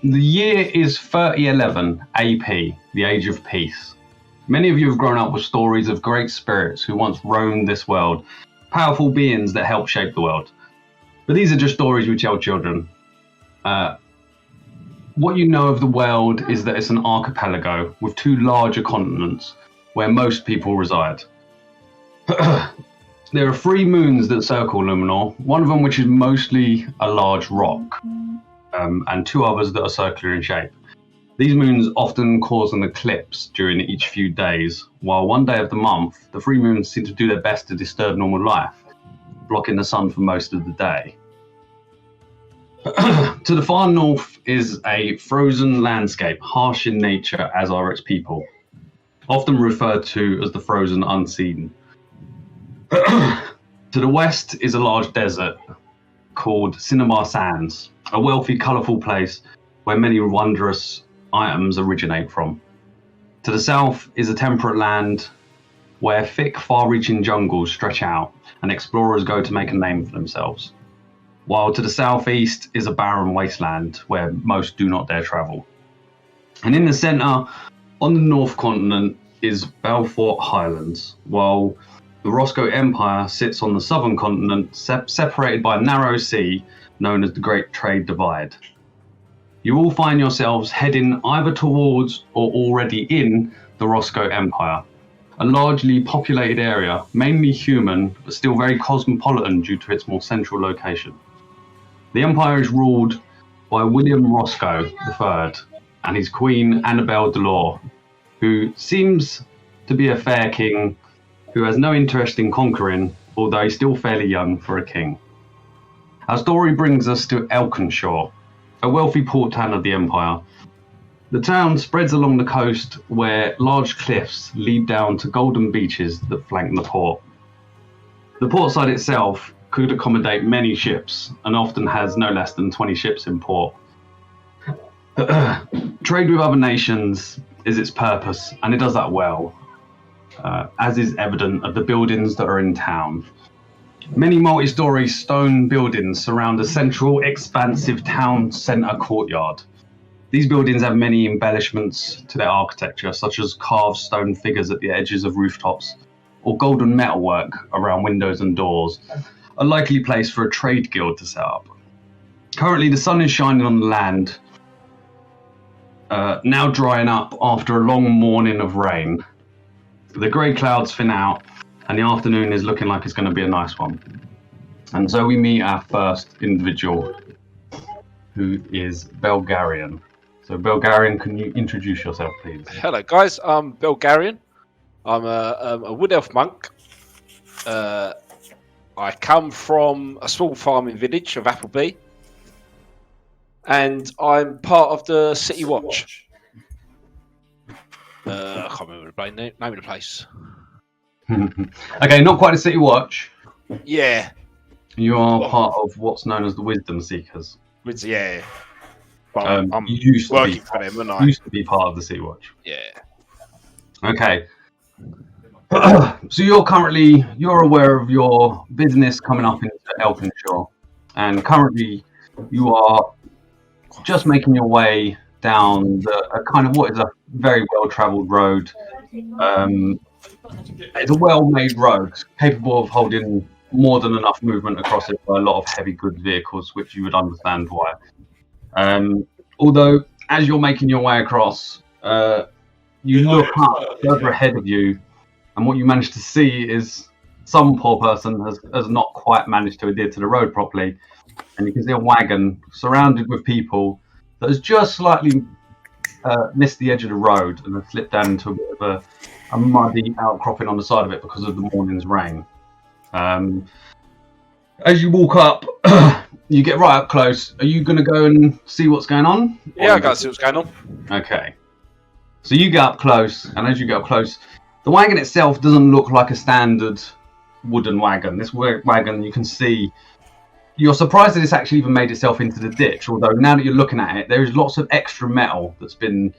The year is 3011 AP, the Age of Peace. Many of you have grown up with stories of great spirits who once roamed this world, powerful beings that helped shape the world. But these are just stories we tell children. What you know of the world is that it's an archipelago with two larger continents where most people reside. There are 3 moons that circle Luminor, one of them which is mostly a large rock, and 2 others that are circular in shape. These moons often cause an eclipse during each few days, while one day of the month, the 3 moons seem to do their best to disturb normal life, blocking the sun for most of the day. To the far north is a frozen landscape, harsh in nature as are its people, often referred to as the frozen unseen. To the west is a large desert called Cinnabar Sands, a wealthy, colourful place where many wondrous items originate from. To the south is a temperate land where thick, far-reaching jungles stretch out and explorers go to make a name for themselves. While to the southeast is a barren wasteland where most do not dare travel. And in the centre, on the North Continent, is Balfort Highlands, while the Roscoe Empire sits on the southern continent, separated by a narrow sea known as the Great Trade Divide. You all find yourselves heading either towards or already in the Roscoe Empire, a largely populated area, mainly human, but still very cosmopolitan due to its more central location. The Empire is ruled by William Roscoe III and his queen Annabel Delore, who seems to be a fair king who has no interest in conquering, although he's still fairly young for a king. Our story brings us to Elkinshaw, a wealthy port town of the Empire. The town spreads along the coast where large cliffs lead down to golden beaches that flank the port. The port side itself could accommodate many ships and often has no less than 20 ships in port. Trade with other nations is its purpose, and it does that well, as is evident of the buildings that are in town. Many multi-storey stone buildings surround a central, expansive town centre courtyard. These buildings have many embellishments to their architecture, such as carved stone figures at the edges of rooftops, or golden metalwork around windows and doors, a likely place for a trade guild to set up. Currently, the sun is shining on the land, now drying up after a long morning of rain. The grey clouds thin out, and the afternoon is looking like it's going to be a nice one. And so we meet our first individual, who is Belgarian. So Belgarian, can you introduce yourself, please? Hello, guys. I'm Belgarian. I'm a wood elf monk. I come from a small farming village of Appleby, and I'm part of the City Watch. I can't remember the name of the place. Okay, not quite a City Watch. Yeah. You are part of what's known as the Wisdom Seekers. Yeah. But I'm you used working for them, and I used to be part of the City Watch. Yeah. Okay. So you're aware of your business coming up into Elkinshaw, and currently you are just making your way down a kind of what is a very well-travelled road. It's a well-made road, capable of holding more than enough movement across it for a lot of heavy goods vehicles, which you would understand why. Although, as you're making your way across, you look up further ahead of you, and what you manage to see is some poor person has not quite managed to adhere to the road properly, and you can see a wagon surrounded with people that has just slightly missed the edge of the road and has slipped down into a bit of a muddy outcropping on the side of it because of the morning's rain. As you walk up, you get right up close. Are you going to go and see what's going on? Yeah, I got to see what's going on. Okay. So you get up close, and as you get up close, the wagon itself doesn't look like a standard wooden wagon. This wagon, you can see, you're surprised that it's actually even made itself into the ditch, although now that you're looking at it, there is lots of extra metal that's been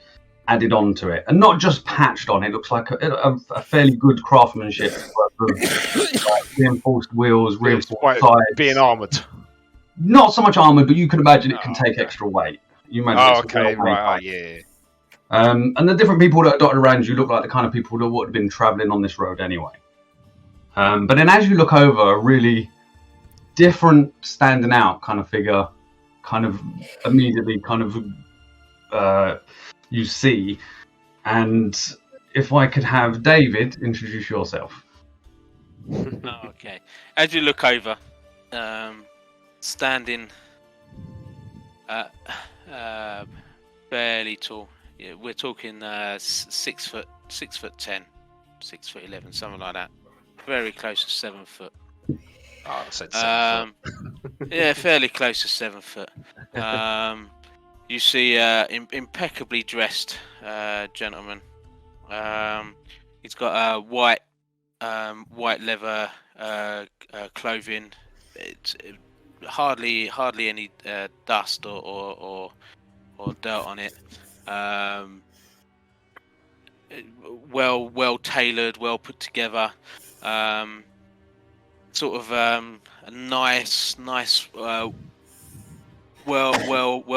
added onto it, and not just patched on. It looks like a fairly good craftsmanship, like reinforced wheels, reinforced tires. Being armoured. Not so much armoured, but you can imagine it can take extra weight. You managed Oh, it. okay, right. Oh, yeah. And the different people that are dotted around you look like the kind of people that would have been travelling on this road anyway. But then as you look over, a really different, standing out kind of figure, kind of immediately kind of you see. And if I could have David introduce yourself. Okay. As you look over, standing fairly tall. Yeah, we're talking 6 foot, 6'10", 6'11", something like that. Very close to 7 foot. Oh, I said 7 foot. Yeah, fairly close to 7 foot. You see impeccably dressed gentleman. He's got a white leather clothing. It's hardly any dust or dirt on it. Well tailored, well put together. Sort of a nice well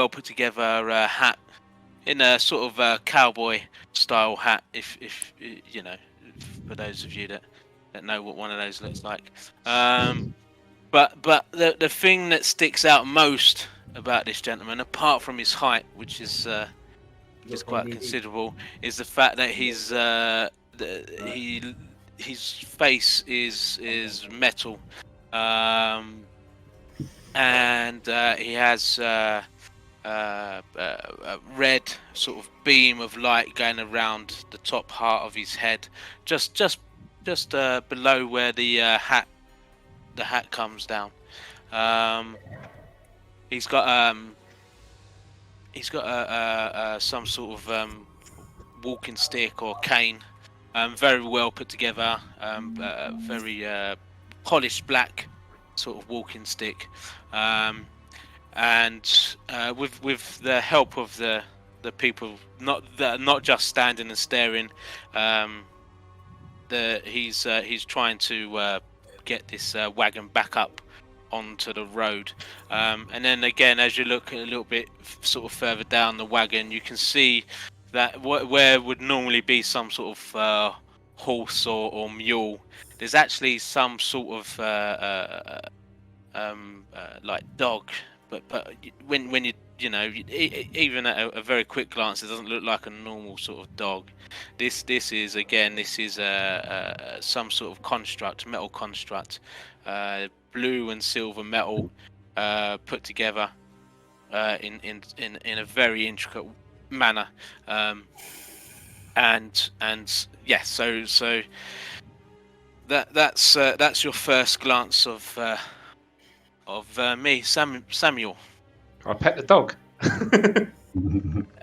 put together hat, in a sort of cowboy style hat. If you know, for those of you that know what one of those looks like. But the thing that sticks out most about this gentleman, apart from his height, which is quite considerable, is the fact that his face is metal, and he has a red sort of beam of light going around the top part of his head, just below where the hat comes down. He's got some sort of walking stick or cane, very well put together, very polished black sort of walking stick, and with the help of the people, not just standing and staring, he's trying to get this wagon back up onto the road, and then again, as you look a little bit sort of further down the wagon, you can see that where would normally be some sort of horse or mule, there's actually some sort of like dog, but when you know, even at a very quick glance, it doesn't look like a normal sort of dog. This is some sort of construct, metal construct, blue and silver metal, put together in a very intricate manner, and yeah, so that's your first glance of me, Samuel. I pet the dog.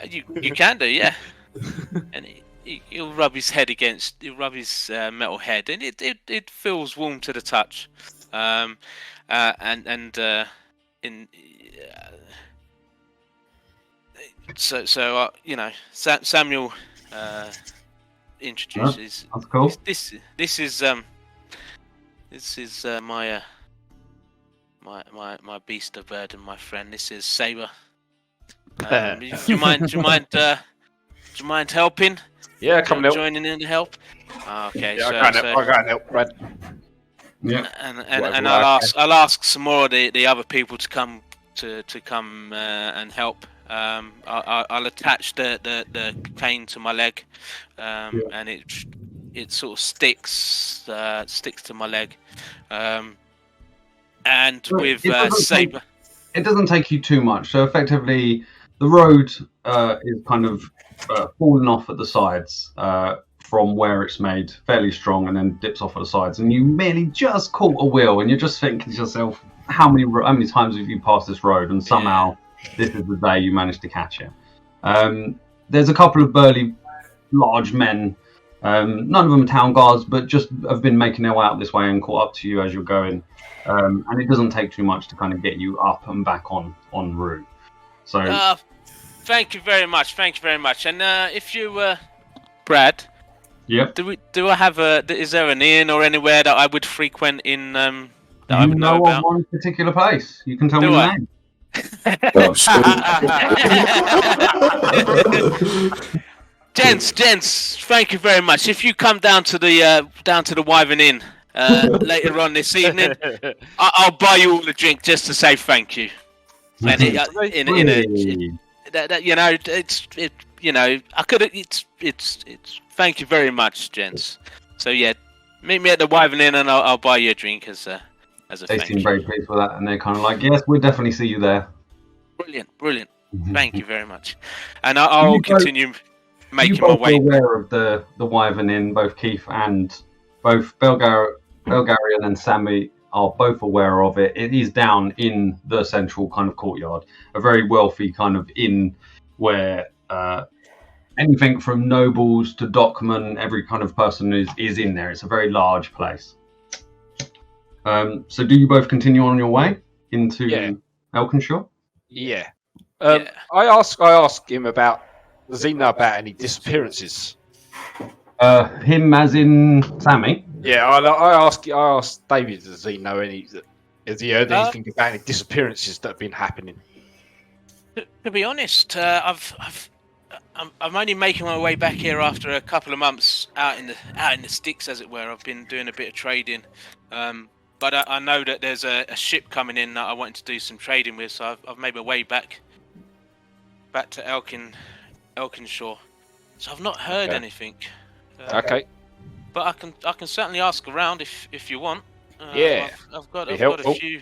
You can do, yeah. And he'll rub his head he'll rub his metal head, and it feels warm to the touch. So you know, Samuel introduces. That's cool. This is my beast of burden, my friend. This is Saber. Do you mind helping? Yeah, come help. Joining in to help. Okay, yeah, I can't help, Brad. Yeah. And I'll ask some more of the other people to come and help. I'll attach the cane to my leg, and it sort of sticks to my leg, and so with Saber. It doesn't take you too much. So effectively, the road is kind of falling off at the sides from where it's made, fairly strong, and then dips off at the sides. And you merely just caught a wheel, and you're just thinking to yourself, how many times have you passed this road? And somehow this is the day you managed to catch it. There's a couple of burly, large men. None of them are town guards, but just have been making their way out this way and caught up to you as you're going. And it doesn't take too much to kind of get you up and back on route. So, thank you very much. And if you, Brad, yep. Do I have is there an inn or anywhere that I would frequent in? That I would know about? One particular place. You can tell me the name. Oh, sweet. Gents, thank you very much. If you come down to the Wyvern Inn later on this evening, I'll buy you all a drink just to say thank you. And I could. It's. Thank you very much, gents. So yeah, meet me at the Wyvern Inn, and I'll buy you a drink as a They thank seem you. very pleased with that, and they're kind of like, yes, we'll definitely see you there. Brilliant. Thank you very much, and I'll continue making my both way. are aware of the Wyvern Inn, both Keith and both Belgarian and Sammi are both aware of it. It is down in the central kind of courtyard, a very wealthy kind of inn where anything from nobles to dockmen, every kind of person is in there. It's a very large place. So do you both continue on your way into Elkinshaw? Yeah. I ask him about. Does he know about any disappearances? Him as in Sammi? Yeah, I ask David. Does he know any? Has he heard anything about any disappearances that have been happening? To be honest, I'm only making my way back here after a couple of months out in the sticks, as it were. I've been doing a bit of trading, but I know that there's a ship coming in that I wanted to do some trading with, so I've made my way back to Elkinshaw. So I've not heard anything. Okay. But I can certainly ask around if you want. Yeah. I've got a few.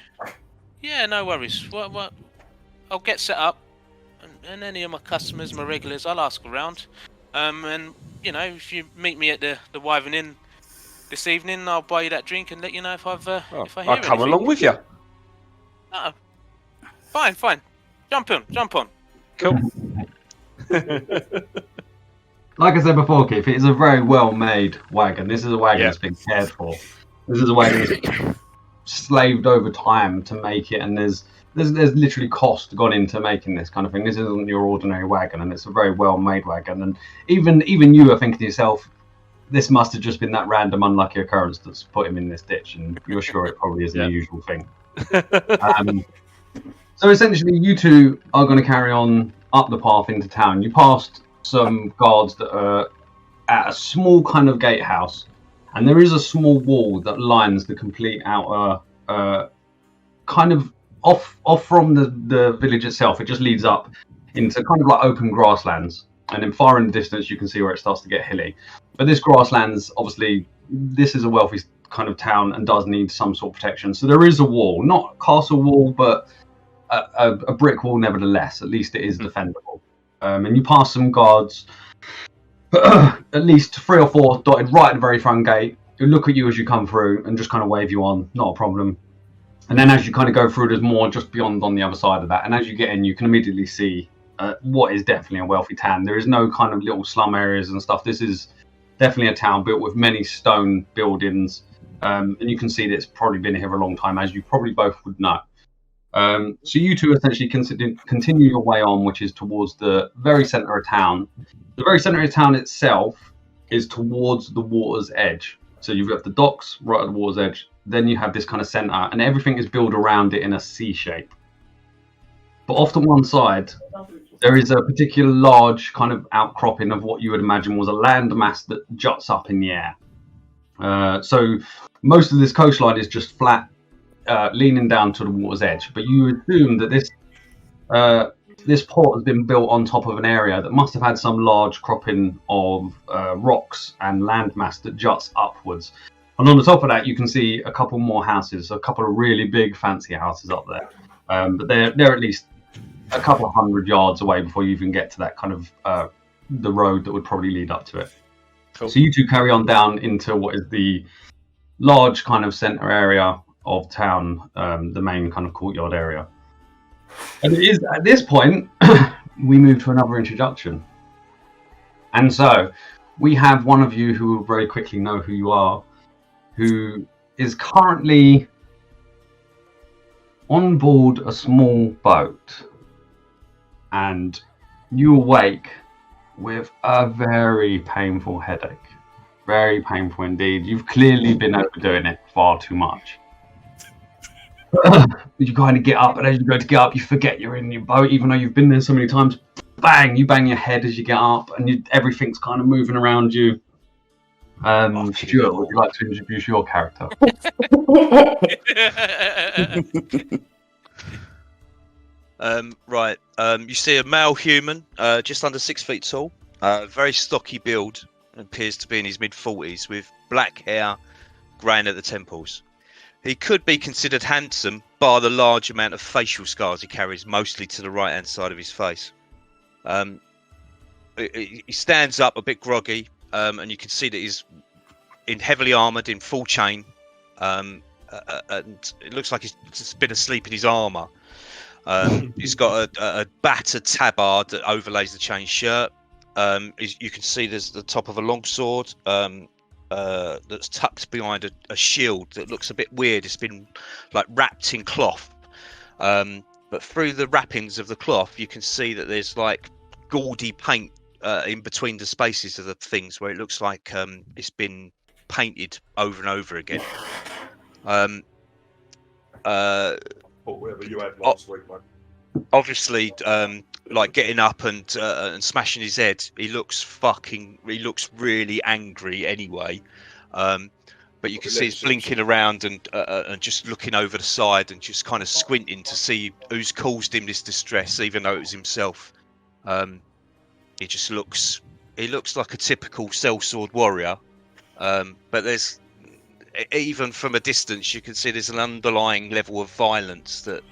Yeah, no worries. What? I'll get set up, and any of my customers, my regulars, I'll ask around. And if you meet me at the Wyvern Inn this evening, I'll buy you that drink and let you know if I hear I'll come anything. along with you. Fine. Jump on. Cool. Like I said before, Keith, it is a very well-made wagon. This is a wagon that's been cared for. This is a wagon that's been slaved over time to make it, and there's literally cost gone into making this kind of thing. This isn't your ordinary wagon, and it's a very well-made wagon. And even you are thinking to yourself, this must have just been that random unlucky occurrence that's put him in this ditch, and you're sure it probably isn't the usual thing. So essentially, you two are going to carry on up the path into town. You passed some guards that are at a small kind of gatehouse, and there is a small wall that lines the complete outer kind of off from the village itself. It just leads up into kind of like open grasslands, and then far in the distance you can see where it starts to get hilly. But this grasslands, obviously, this is a wealthy kind of town and does need some sort of protection. So there is a wall, not a castle wall, but a brick wall nevertheless. At least it is defendable. And you pass some guards, at least 3 or 4 dotted right at the very front gate, who look at you as you come through and just kind of wave you on, not a problem. And then as you kind of go through, there's more just beyond on the other side of that. And as you get in, you can immediately see what is definitely a wealthy town. There is no kind of little slum areas and stuff. This is definitely a town built with many stone buildings. And you can see that it's probably been here for a long time, as you probably both would know. So you two essentially continue your way on, which is towards the very centre of town. The very centre of town itself is towards the water's edge. So you've got the docks right at the water's edge. Then you have this kind of centre, and everything is built around it in a C shape. But off to one side, there is a particular large kind of outcropping of what you would imagine was a landmass that juts up in the air. So most of this coastline is just flat, leaning down to the water's edge. But you assume that this port has been built on top of an area that must have had some large cropping of rocks and landmass that juts upwards. And on the top of that, you can see a couple more houses, a couple of really big, fancy houses up there. But they're at least a couple of 100 yards away before you even get to that kind of the road that would probably lead up to it. Cool. So you two carry on down into what is the large kind of centre area of town, the main kind of courtyard area. And it is at this point we move to another introduction. And so we have one of you who will very quickly know who you are, who is currently on board a small boat, and you awake with a very painful headache. Very painful indeed. You've clearly been overdoing it far too much. you kind of get up, and as you go to get up, you forget you're in your boat, even though you've been there so many times. Bang! You bang your head as you get up, and everything's kind of moving around you. Stuart, would you like to introduce your character? Right. You see a male human, just under 6 feet tall, very stocky build, appears to be in his mid-40s, with black hair, graying at the temples. He could be considered handsome, bar the large amount of facial scars he carries, mostly to the right-hand side of his face. He stands up a bit groggy, and you can see that he's heavily armoured, in full chain, and it looks like he's just been asleep in his armour. He's got a battered tabard that overlays the chain shirt. You can see there's the top of a long sword that's tucked behind a shield that looks a bit weird. It's been like wrapped in cloth, but through the wrappings of the cloth you can see that there's like gaudy paint in between the spaces of the things, where it looks like it's been painted over and over again. Whatever you had last week, mate. Obviously, like getting up and smashing his head, he looks really angry anyway. But you can see he's blinking around and just looking over the side and just kind of squinting to see who's caused him this distress, even though it was himself. He looks like a typical sellsword warrior, but there's, even from a distance, you can see there's an underlying level of violence that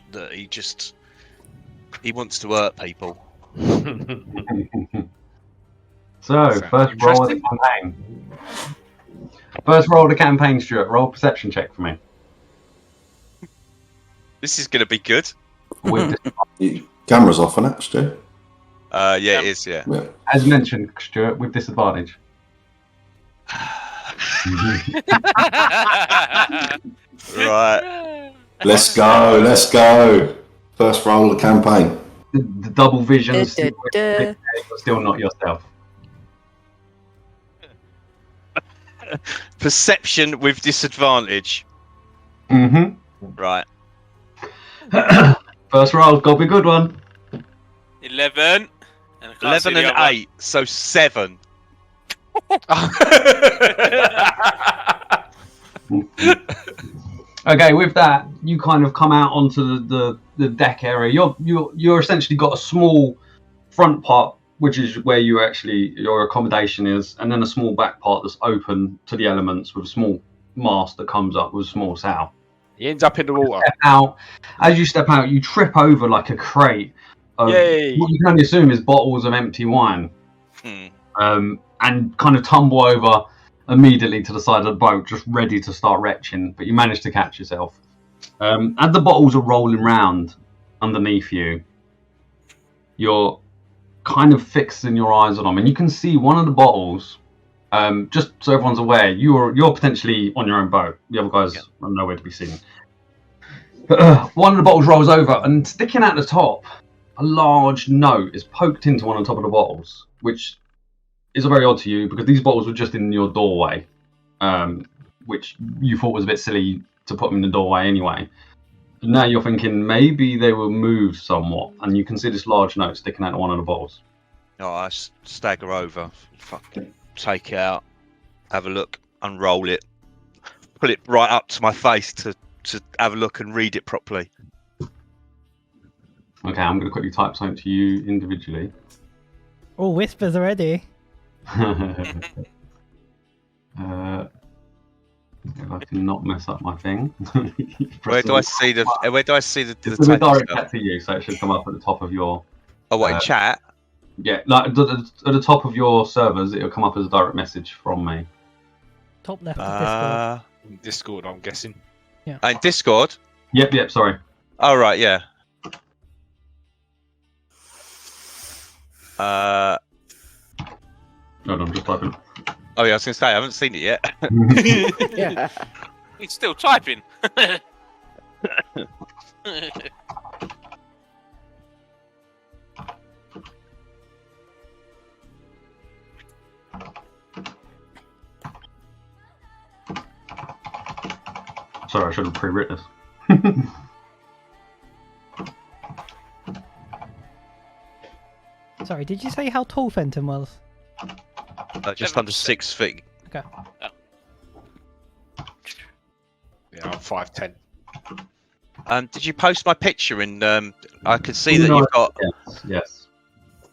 he wants to hurt people. So, first roll of the campaign. First roll of the campaign, Stuart. Roll a perception check for me. This is going to be good. Camera's off on it, Stu. Yeah, it is, yeah. As mentioned, Stuart, with disadvantage. Right. Let's go. First roll of the campaign. The double vision, you're still not yourself. Perception with disadvantage. Mm-hmm. Right. First roll, got to be a good one. 11. 11 and 8, so 7. Okay, with that, you kind of come out onto the deck area. You're essentially got a small front part, which is where your accommodation is, and then a small back part that's open to the elements with a small mast that comes up with a small sail. He ends up in the water. As you step out, you trip over like a crate of what you can only assume is bottles of empty wine, and kind of tumble over immediately to the side of the boat, just ready to start retching, but you manage to catch yourself. As the bottles are rolling round underneath you, you're kind of fixing your eyes on them, and you can see one of the bottles. Just so everyone's aware, you're potentially on your own boat. The other guys are nowhere to be seen. But one of the bottles rolls over, and sticking out the top, a large note is poked into one on top of the bottles, which is very odd to you because these bottles were just in your doorway, which you thought was a bit silly to put them in the doorway anyway. But now you're thinking maybe they were moved somewhat, and you can see this large note sticking out of one of the bottles. Oh, I stagger over, fucking take it out, have a look, unroll it, pull it right up to my face to have a look and read it properly. Okay, I'm going to quickly type something to you individually. Oh, whispers already. If I can not mess up my thing. Where do I see the It's a direct chat to you, so it should come up at the top of your. Oh, what, in chat? Yeah, like at the top of your servers, it'll come up as a direct message from me. Top left of Discord. Discord, I'm guessing. Yeah. In Discord? Yep, sorry. Oh, right, yeah. No, I'm just typing. Oh, yeah, I was going to say, I haven't seen it yet. Yeah. He's still typing. Sorry, I should have pre-written this. Sorry, did you say how tall Fenton was? Just under 6 feet. Okay. Yeah, I'm 5'10". Did you post my picture? And I could see that you've got. Yes.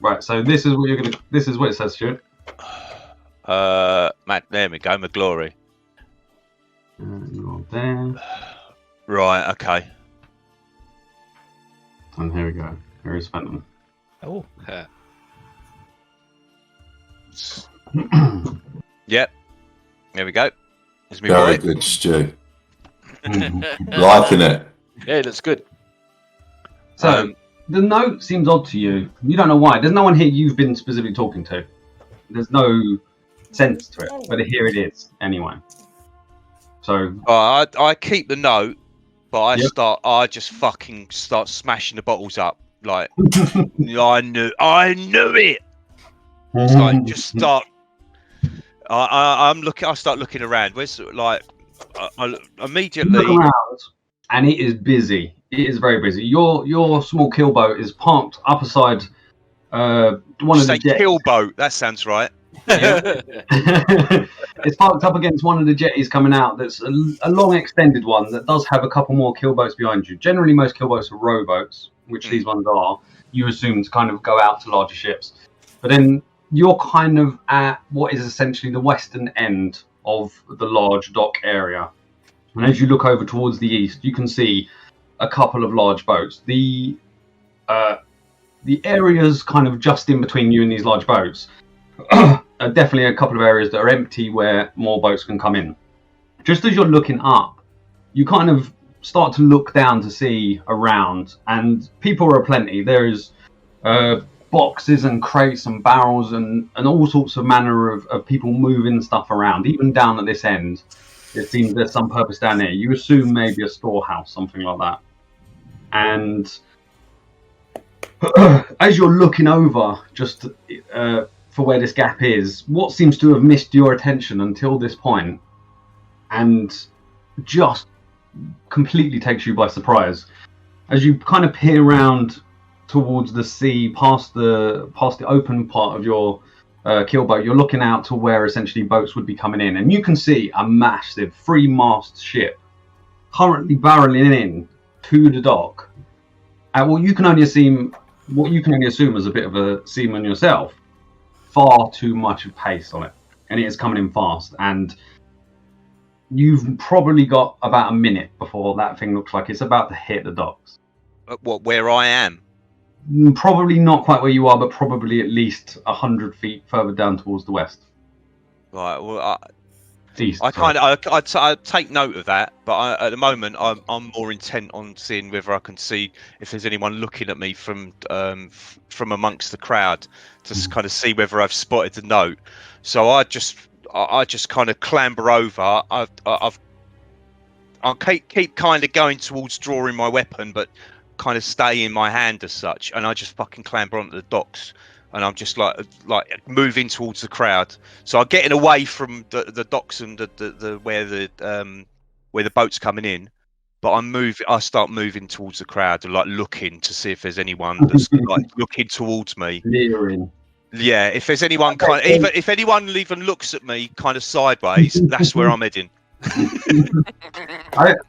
Right. So this is what you're gonna. This is what it says, Stuart. Matt, there we go. My glory. You're there. Right. Okay. And here we go. Here is Fenton. Oh. Yep. There we go. There's me Very boy. good, Stu. Liking it. Yeah, it looks good. So the note seems odd to you. You don't know why. There's no one here you've been specifically talking to. There's no sense to it, but here it is anyway. So I keep the note, but Yep. I just fucking start smashing the bottles up. Like I knew it. It's like just start. I start looking around. Where's like I immediately. You look around, and it is busy. It is very busy. Your small kill boat is parked up aside one of the jetties. Kill boat. That sounds right. It's parked up against one of the jetties coming out. That's a long extended one that does have a couple more kill boats behind you. Generally, most kill boats are rowboats, which these ones are. You assume to kind of go out to larger ships, but then you're kind of at what is essentially the western end of the large dock area. And as you look over towards the east, you can see a couple of large boats. The areas kind of just in between you and these large boats are definitely a couple of areas that are empty where more boats can come in. Just as you're looking up, you kind of start to look down to see around, and people are aplenty. There's boxes and crates and barrels and all sorts of manner of people moving stuff around. Even down at this end, it seems there's some purpose down there. You assume maybe a storehouse, something like that. And as you're looking over just for where this gap is, what seems to have missed your attention until this point and just completely takes you by surprise. As you kind of peer around towards the sea, past the open part of your keelboat, you're looking out to where essentially boats would be coming in, and you can see a massive 3-mast ship currently barreling in to the dock. At what you can only assume as a bit of a seaman yourself, far too much pace on it, and it is coming in fast. And you've probably got about a minute before that thing looks like it's about to hit the docks. What? Where I am? Probably not quite where you are, but probably at least 100 feet further down towards the west. Right. Well, East. I take note of that, but at the moment I'm more intent on seeing whether I can see if there's anyone looking at me from amongst the crowd to kind of see whether I've spotted the note. So I just kind of clamber over. I keep kind of going towards drawing my weapon, but kind of stay in my hand as such, and I just fucking clamber onto the docks. And I'm just like moving towards the crowd. So I'm getting away from the docks and the where the boat's coming in. But I start moving towards the crowd and like looking to see if there's anyone that's like looking towards me. Leering. Yeah, if there's anyone if anyone even looks at me kind of sideways, that's where I'm heading.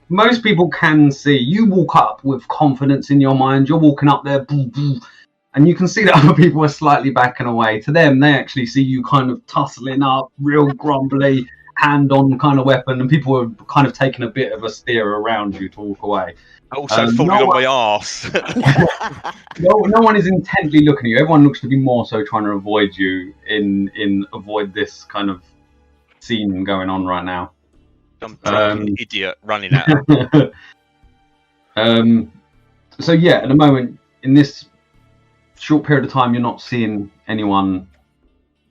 Most people can see you walk up with confidence in your mind. You're walking up there. And you can see that other people are slightly backing away. To them, they actually see you kind of tussling up, real grumbly, hand-on kind of weapon, and people are kind of taking a bit of a steer around you to walk away. Also falling on my arse. no one is intently looking at you. Everyone looks to be more so trying to avoid you in avoid this kind of scene going on right now. I'm an idiot running out. So yeah, at the moment, in this short period of time, you're not seeing anyone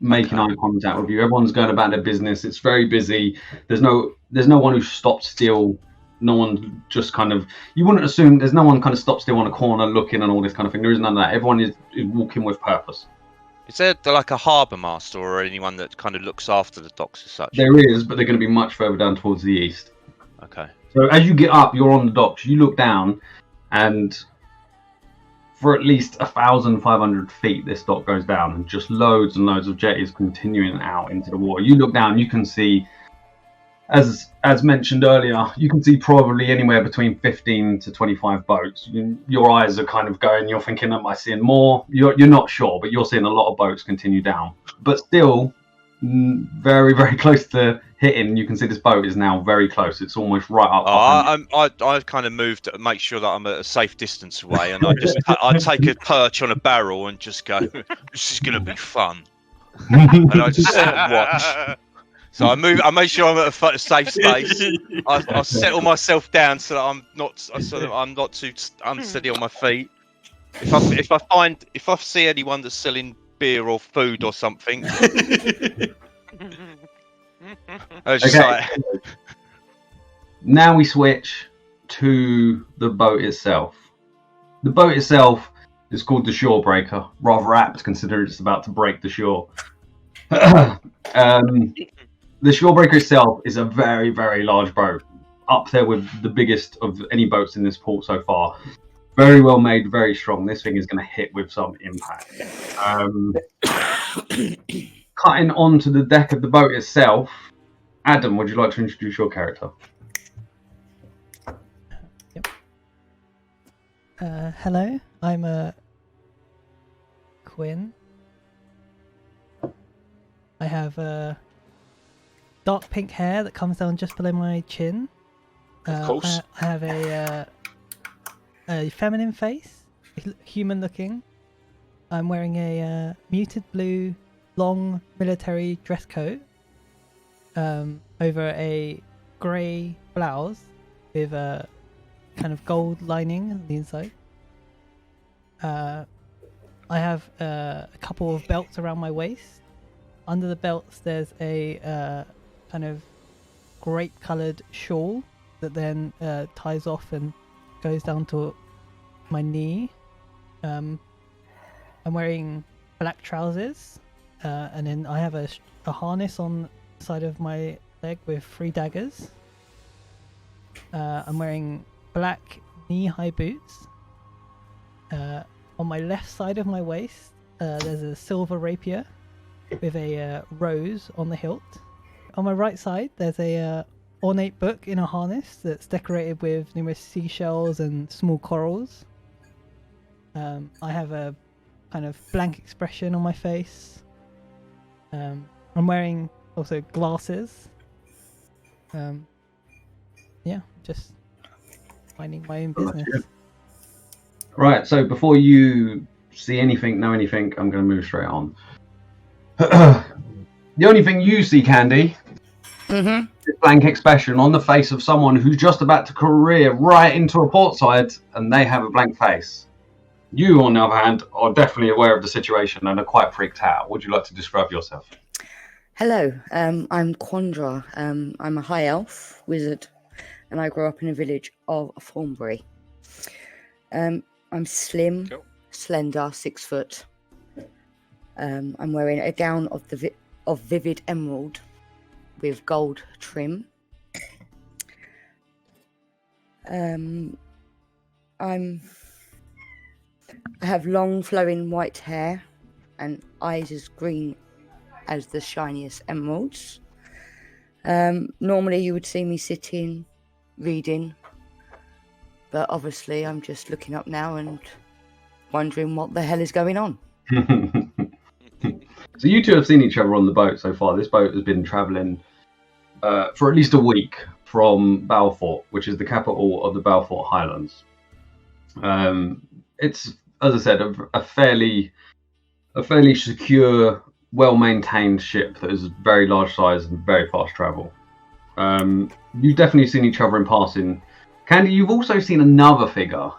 making eye contact with you. Everyone's going about their business. It's very busy. There's no one who stopped still. No one just kind of, you wouldn't assume there's no one kind of stopped still on a corner looking and all this kind of thing. There is none of that. Everyone is walking with purpose. Is there like a harbour master or anyone that kind of looks after the docks as such? There is, but they're going to be much further down towards the east. Okay. So as you get up, you're on the docks. You look down, and for at least 1,500 feet, this dock goes down, and just loads and loads of jetties continuing out into the water. You look down, you can see, as mentioned earlier, you can see probably anywhere between 15 to 25 boats. Your eyes are kind of going, you're thinking, am I seeing more? You're not sure, but you're seeing a lot of boats continue down. But still, very, very close to hitting. You can see this boat is now very close. It's almost right up. I kind of moved to make sure that I'm at a safe distance away, and I take a perch on a barrel and just go, this is going to be fun. And I just watch. So I make sure I'm at a safe space. I settle myself down so that I'm not too unsteady on my feet. If I see anyone that's selling beer or food or something, okay. Now we switch to the boat itself. The boat itself is called the Shorebreaker, rather apt considering it's about to break the shore. The Shorebreaker itself is a very, very large boat, up there with the biggest of any boats in this port so far. Very well made, very strong. This thing is going to hit with some impact. Cutting onto the deck of the boat itself, Adam, would you like to introduce your character? Yep. Hello, I'm Quinn. I have dark pink hair that comes down just below my chin. Of course. I have a feminine face, human looking. I'm wearing a muted blue long military dress coat over a grey blouse with a kind of gold lining on the inside. I have a couple of belts around my waist. Under the belts there's a kind of grape coloured shawl that then ties off and goes down to my knee. I'm wearing black trousers, and then I have a harness on the side of my leg with 3 daggers. I'm wearing black knee-high boots. On my left side of my waist there's a silver rapier with a rose on the hilt. On my right side there's a ornate book in a harness that's decorated with numerous seashells and small corals. I have a kind of blank expression on my face. I'm wearing also glasses. Just minding my own business. Right, so before you see anything, know anything, I'm going to move straight on. The only thing you see, Candy, is blank expression on the face of someone who's just about to career right into a port side, and they have a blank face. You, on the other hand, are definitely aware of the situation and are quite freaked out. Would you like to describe yourself? Hello, I'm Quandra. I'm a high elf wizard, and I grew up in a village of Thornbury. I'm slim, slender, 6 foot. I'm wearing a gown of vivid emerald with gold trim. I have long flowing white hair and eyes as green as the shiniest emeralds. Normally you would see me sitting, reading, but obviously I'm just looking up now and wondering what the hell is going on. So you two have seen each other on the boat so far. This boat has been travelling for at least a week from Balfort, which is the capital of the Balfort Highlands. It's, as I said, a fairly secure, well-maintained ship that is very large size and very fast travel. You've definitely seen each other in passing. Candy, you've also seen another figure.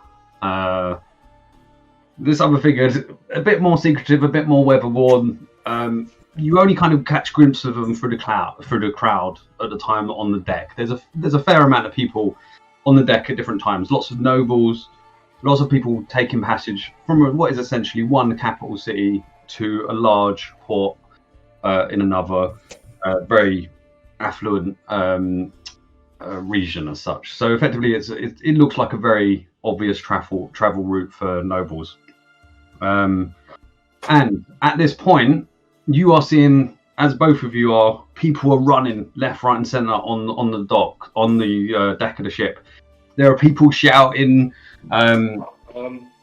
This other figure is a bit more secretive, a bit more weather-worn. You only kind of catch glimpses of them through the crowd at the time on the deck. There's a fair amount of people on the deck at different times. Lots of nobles, lots of people taking passage from what is essentially one capital city to a large port in another very affluent region as such. So effectively, it looks like a very obvious travel route for nobles. And at this point, you are seeing, as both of you are, people are running left, right, and centre on the dock, on the deck of the ship. There are people shouting.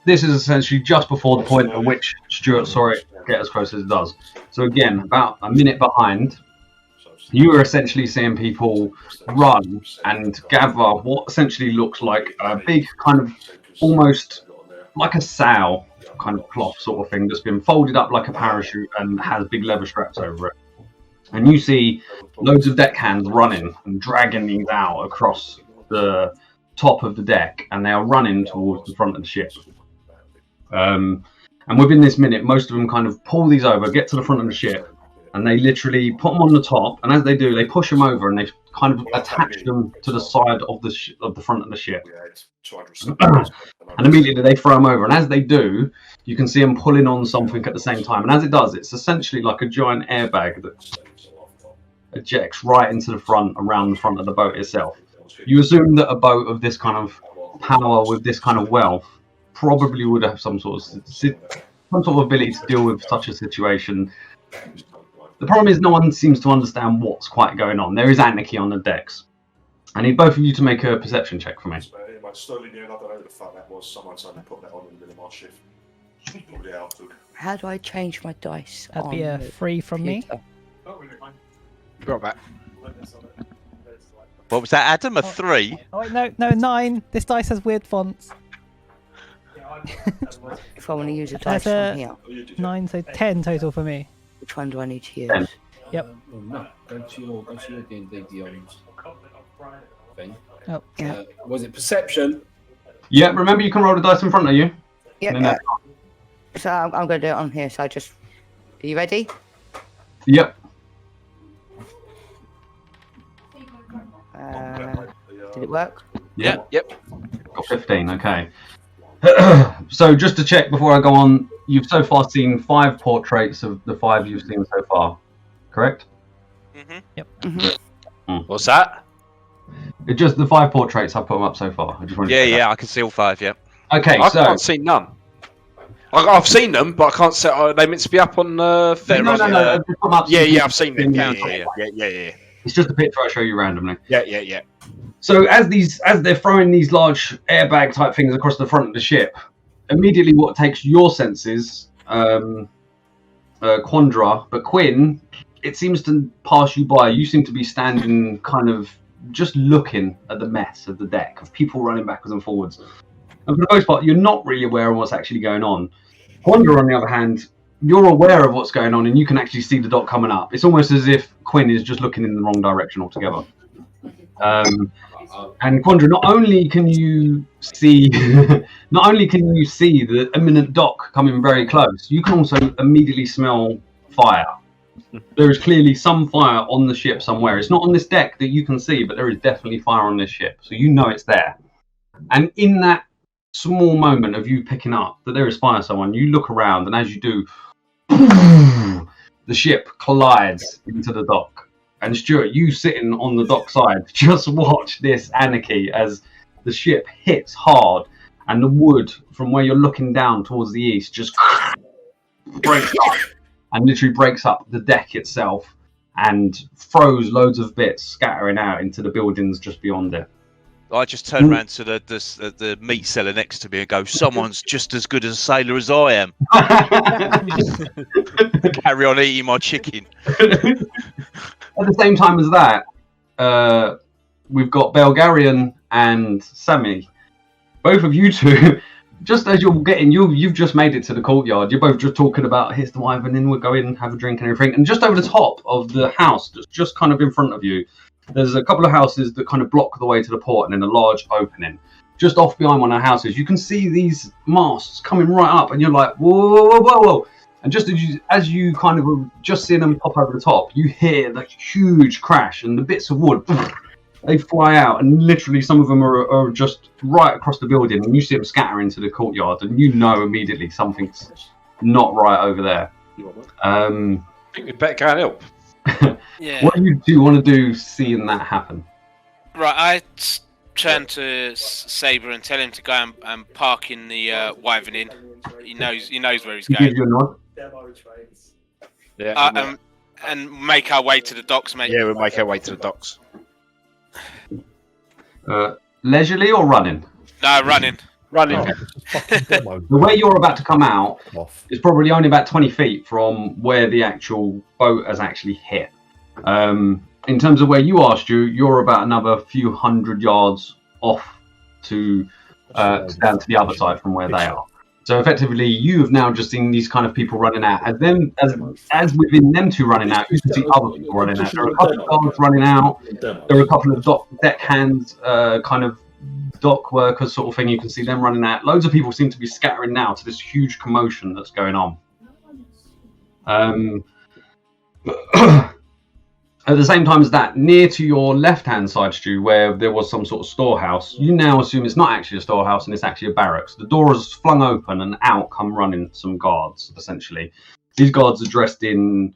This is essentially just before the point at which Stuart saw it get as close as it does. So again, about a minute behind, you are essentially seeing people run and gather what essentially looks like a big kind of almost like a sail kind of cloth sort of thing that's been folded up like a parachute and has big leather straps over it. And you see loads of deckhands running and dragging these out across the top of the deck, and they are running towards the front of the ship. And within this minute, most of them kind of pull these over, get to the front of the ship, and they literally put them on the top. And as they do, they push them over and they kind of attach them to the side of the front of the ship. And immediately they throw them over. And as they do, you can see them pulling on something at the same time. And as it does, it's essentially like a giant airbag that ejects right into the front, around the front of the boat itself. You assume that a boat of this kind of power with this kind of wealth probably would have some sort of ability to deal with such a situation. The problem is no one seems to understand what's quite going on. There is anarchy on the decks. I need both of you to make a perception check for me. How do I change my dice? That'd be a 3 from me. Got that. What was that, Adam? A 3? Oh wait, no, 9. This dice has weird fonts. If I want to use a dice That's from here, 9, so 10 total for me. which one do I need to use? 10. Yep. No, go to your D&D thing. Oh, Yeah. Was it perception? Yeah, remember you can roll the dice in front of you. Yeah. So I'm going to do it on here. So are you ready? Yep. Did it work? Yeah. Yep. Got 15, okay. So just to check before I go on, you've so far seen 5 portraits of the 5 you've seen so far, correct? Mm-hmm. Yep. What's that? It's just the 5 portraits I've put them up so far. I just wanted to check that. I can see all 5, yeah. Okay, I so... can't see none. I've seen them, but I can't say. Are they meant to be up on Fenton? No, I've just put them up Yeah, I've seen them. Yeah. Yeah. It's just a picture I show you randomly. Yeah. So as they're throwing these large airbag type things across the front of the ship, immediately what takes your senses, Quandra, but Quinn, it seems to pass you by. You seem to be standing kind of just looking at the mess of the deck, of people running backwards and forwards. And for the most part, you're not really aware of what's actually going on. Quandra, on the other hand, you're aware of what's going on and you can actually see the dock coming up. It's almost as if Quinn is just looking in the wrong direction altogether. And Quandra, not only can you see the imminent dock coming very close, you can also immediately smell fire. There is clearly some fire on the ship somewhere. It's not on this deck that you can see, but there is definitely fire on this ship, so you know it's there. And in that small moment of you picking up that there is fire somewhere, you look around, and as you do, the ship collides into the dock. And Stuart, you sitting on the dock side, just watch this anarchy as the ship hits hard and the wood from where you're looking down towards the east just breaks up and literally breaks up the deck itself and throws loads of bits scattering out into the buildings just beyond it. I just turn around to the meat seller next to me and go, someone's just as good a sailor as I am. Carry on eating my chicken. At the same time as that, we've got Belgarian and Sammi. Both of you two, just as you're getting, you've just made it to the courtyard. You're both just talking about, here's the wife, and then we'll go in and have a drink and everything. And just over the top of the house, just kind of in front of you, there's a couple of houses that kind of block the way to the port and then a large opening. Just off behind one of the houses, you can see these masts coming right up and you're like, whoa. And just as you kind of just see them pop over the top, you hear the huge crash and the bits of wood, they fly out and literally some of them are just right across the building and you see them scatter into the courtyard and you know immediately something's not right over there. I think we better go and help. Yeah. What do you want to do seeing that happen? Right, I turn to Saber and tell him to go and park in the Wyvern Inn. He knows where he's He going. gives you a nod. Yeah. And make our way to the docks, mate. Yeah, we'll make our way to the docks. Leisurely or running? No, running. Running. The way you're about to come out is probably only about 20 feet from where the actual boat has actually hit. In terms of where you are, Stu, you're about another few hundred yards off to down to the other side from where they are. So effectively, you have now just seen these kind of people running out. As within them two running out, you can see other people running out. There are a couple of guards running out. There are a couple of deckhands, kind of dock workers sort of thing. You can see them running out. Loads of people seem to be scattering now to this huge commotion that's going on. At the same time as that, near to your left-hand side, Stu, where there was some sort of storehouse, you now assume it's not actually a storehouse and it's actually a barracks. The door is flung open and out come running some guards, essentially. These guards are dressed in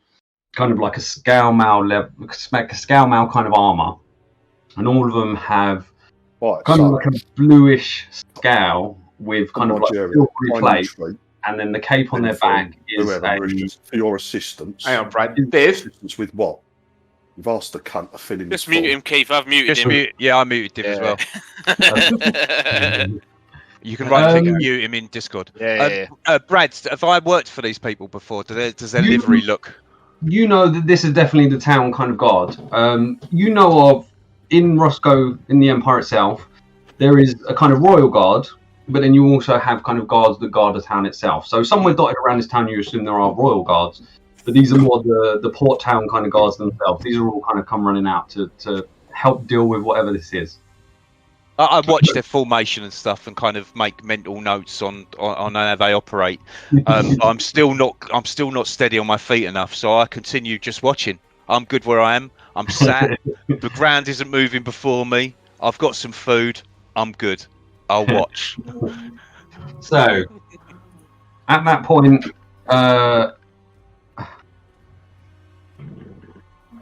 kind of like a scale mail kind of armour. And all of them have kind of like a bluish scowl with kind of like silvery plate. And then the cape on their back is for your assistance. Hang on, Brad. Assistance with what? You've asked the cunt to fill in. Just mute him, Keith. I've muted him. Yeah, I muted him as well. You can write and mute him in Discord. Brad, have I worked for these people before? Does their livery look? You know that this is definitely the town kind of guard. You know of, in Roscoe, in the Empire itself, there is a kind of royal guard, but then you also have kind of guards that guard the town itself. So somewhere dotted around this town, you assume there are royal guards. But these are more the port town kind of guards themselves. These are all kind of come running out to help deal with whatever this is. I watch their formation and stuff and kind of make mental notes on how they operate. I'm still not steady on my feet enough, so I continue just watching. I'm good where I am. I'm sat. The ground isn't moving before me. I've got some food. I'm good. I'll watch. So, at that point,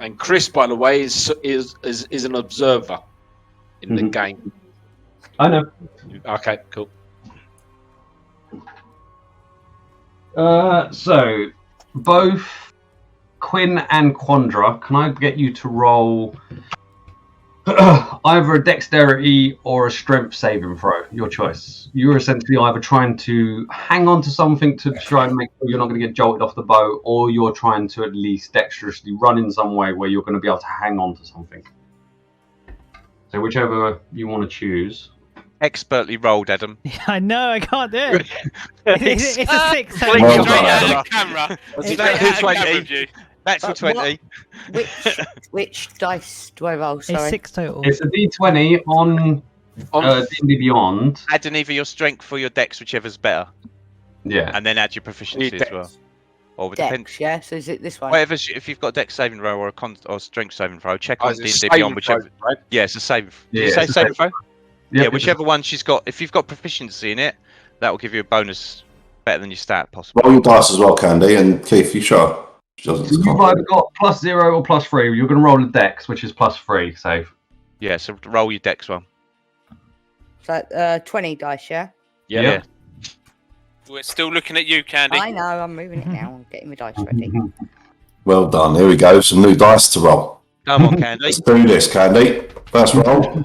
and Chris, by the way, is an observer in the game. I know. Okay, cool. So, both Quinn and Quandra, can I get you to roll either a dexterity or a strength saving throw? Your choice. You're essentially either trying to hang on to something to try and make sure you're not going to get jolted off the boat, or you're trying to at least dexterously run in some way where you're going to be able to hang on to something. So whichever you want to choose. Expertly rolled, Adam. Yeah, I know, I can't do it. It's a 6. Well Straight out of the camera. That's a 20. Which dice do I roll? Sorry. It's 6 total. It's a D20 on D&D Beyond. Add an either your strength or your dex, whichever's better. Yeah. And then add your proficiency as well. Or Dex, yeah. So is it this one? Whatever. If you've got a dex saving throw or a strength saving throw, check on D&D Beyond whichever. Right? Yeah, it's a saving. Yeah, Did you say saving throw? Yeah, whichever one she's got. If you've got proficiency in it, that will give you a bonus better than your stat, possibly. Roll your dice as well, Candy, and Keith, you sure? So you've either got +0 or +3. You're going to roll a dex, which is +3 save. Yeah, so roll your dex one. So 20 dice, yeah? Yeah. We're still looking at you, Candy. I know, I'm moving it now. I'm getting my dice ready. Well done. Here we go. Some new dice to roll. Come on, Candy. Let's do this, Candy. First roll.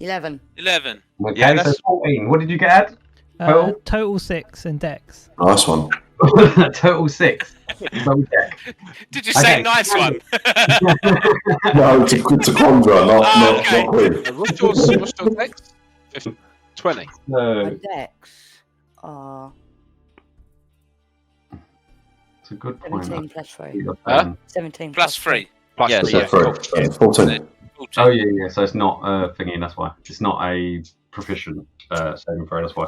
11. 11. Okay, Yeah, so that's 14. What did you get? Total 6 in dex. Nice one. Total 6. Did you say nice one? No, it's a Quandra, not Quinn. What's your dex? 20. My dex are It's a good point. 17 plus 3. Huh? 17 Plus 3. Plus Yeah, 3, So yeah. for 14. Oh yeah. So it's not a thingy. That's why it's not a proficient saving throw. That's why.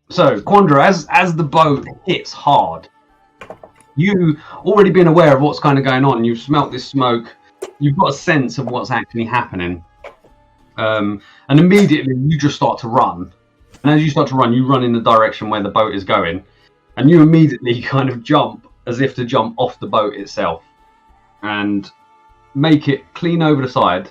So Quandra, as the boat hits hard, you already been aware of what's kind of going on. You've smelt this smoke. You've got a sense of what's actually happening, and immediately you just start to run. And as you start to run, you run in the direction where the boat is going, and you immediately kind of jump as if to jump off the boat itself, and make it clean over the side.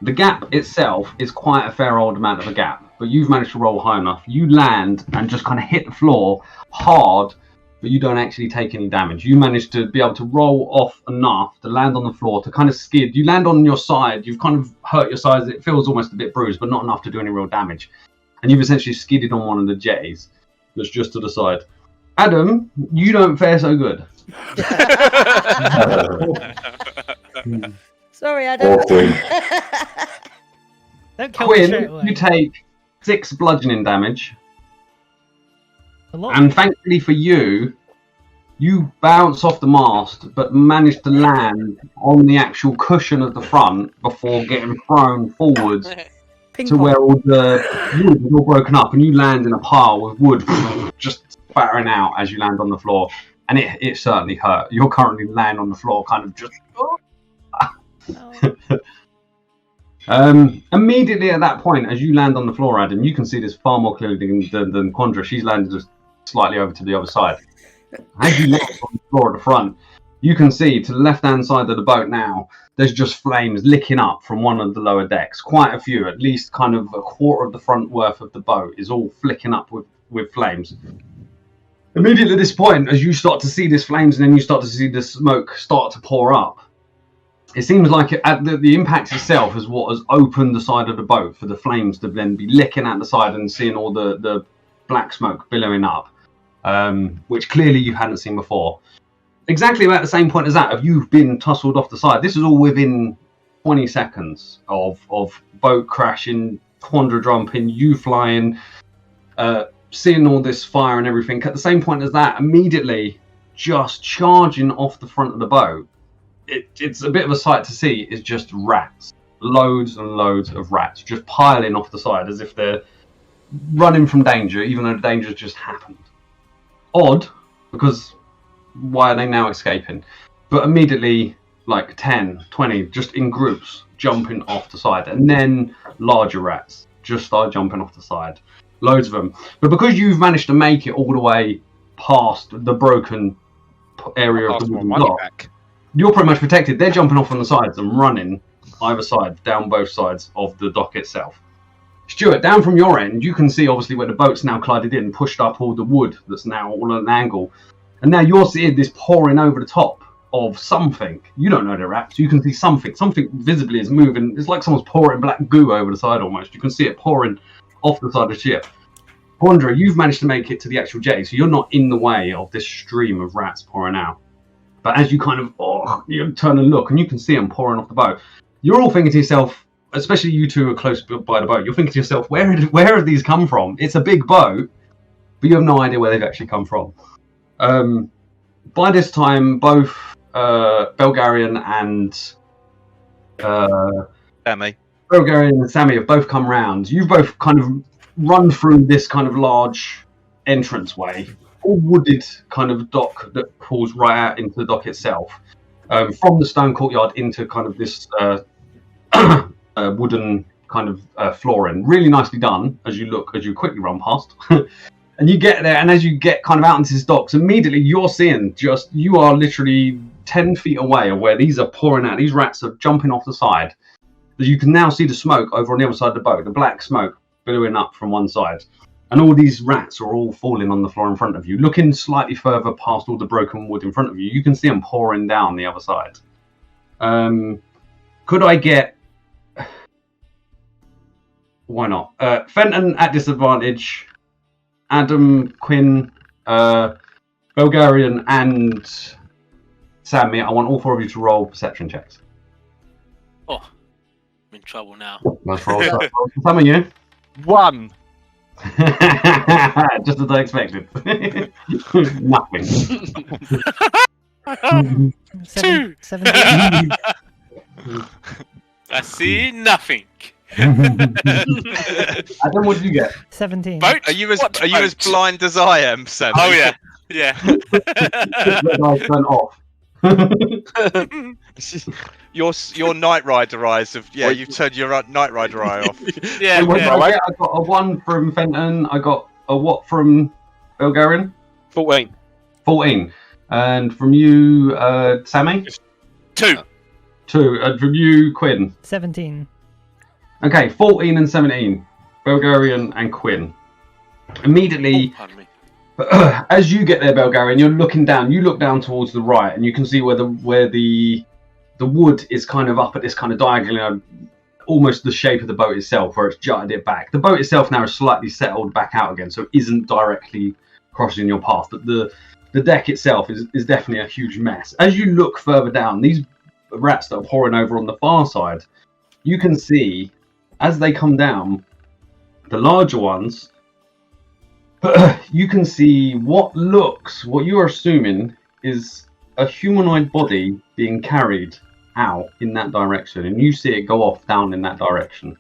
The gap itself is quite a fair old amount of a gap, but you've managed to roll high enough. You land and just kind of hit the floor hard, but you don't actually take any damage. You manage to be able to roll off enough to land on the floor, to kind of skid. You land on your side. You've kind of hurt your side. It feels almost a bit bruised, but not enough to do any real damage. And you've essentially skidded on one of the jetties that's just to the side. Adam, you don't fare so good. Sorry, Adam. Don't kill me straight Quinn, away. you take 6 bludgeoning damage. A lot. And thankfully for you, you bounce off the mast, but manage to land on the actual cushion of the front before getting thrown forwards to where all the wood is all broken up, and you land in a pile with wood just spattering out as you land on the floor. And it certainly hurt. You're currently laying on the floor, kind of just... Immediately at that point, as you land on the floor, Adam, you can see this far more clearly than Quandra. She's landed just slightly over to the other side. As you land on the floor at the front, you can see to the left-hand side of the boat now, there's just flames licking up from one of the lower decks. Quite a few, at least kind of a quarter of the front worth of the boat is all flicking up with flames. Immediately at this point, as you start to see these flames and then you start to see the smoke start to pour up, it seems like the impact itself is what has opened the side of the boat for the flames to then be licking at the side and seeing all the black smoke billowing up, which clearly you hadn't seen before. Exactly about the same point as that of you've been tussled off the side. This is all within 20 seconds of boat crashing, Quandra jumping, you flying, seeing all this fire and everything. At the same point as that, immediately just charging off the front of the boat, it's a bit of a sight to see, is just rats. Loads and loads of rats just piling off the side as if they're running from danger, even though the danger's just happened. Odd, because why are they now escaping? But immediately, like 10, 20, just in groups, jumping off the side. And then larger rats just start jumping off the side. Loads of them. But because you've managed to make it all the way past the broken area of the wooden dock, you're pretty much protected. They're jumping off on the sides and running either side, down both sides of the dock itself. Stuart, down from your end, you can see obviously where the boat's now collided in, pushed up all the wood that's now all at an angle. And now you're seeing this pouring over the top of something. You don't know the rats. You can see something. Something visibly is moving. It's like someone's pouring black goo over the side almost. You can see it pouring off the side of the ship. Quandra, you've managed to make it to the actual jetty, so you're not in the way of this stream of rats pouring out. But as you kind of you turn and look, and you can see them pouring off the boat, you're all thinking to yourself, especially you two are close by the boat, you're thinking to yourself, where have these come from? It's a big boat, but you have no idea where they've actually come from. By this time, both Belgarian and Sammi. Belgarian and Sammi have both come round. You've both kind of run through this kind of large entranceway, all wooded kind of dock that pulls right out into the dock itself, from the stone courtyard into kind of this wooden kind of flooring. Really nicely done as you quickly run past. And you get there, and as you get kind of out into these docks, immediately you're seeing you are literally 10 feet away of where these are pouring out. These rats are jumping off the side. You can now see the smoke over on the other side of the boat, the black smoke billowing up from one side. And all these rats are all falling on the floor in front of you. Looking slightly further past all the broken wood in front of you, you can see them pouring down the other side. Could I get... Why not? Fenton at disadvantage, Adam, Quinn, Belgarian, and Sammi. I want all 4 of you to roll perception checks. Oh, I'm in trouble now. Let's roll some of you. 1. Just as I expected. Nothing. 2. 17. I see nothing. Adam, what did you get? 17. Boat? Are you as Boat? blind as I am, Sam? Oh yeah, yeah. Red eyes turn off. Your Knight Rider eyes have you've turned your Knight Rider eye off. Yeah, What did yeah. I get? I got a 1 from Fenton. I got a what from Belgarian? 14. 14. And from you, Sammi? 2. 2. And from you, Quinn? 17. Okay, 14 and 17. Belgarian and Quinn. Immediately, Pardon me. as you get there, Belgarian, you're looking down. You look down towards the right, and you can see where the wood is kind of up at this kind of diagonal, almost the shape of the boat itself, where it's jutted it back. The boat itself now is slightly settled back out again, so it isn't directly crossing your path. But the deck itself is definitely a huge mess. As you look further down, these rats that are pouring over on the far side, you can see as they come down, the larger ones, you can see what you are assuming is a humanoid body being carried out in that direction, and you see it go off down in that direction.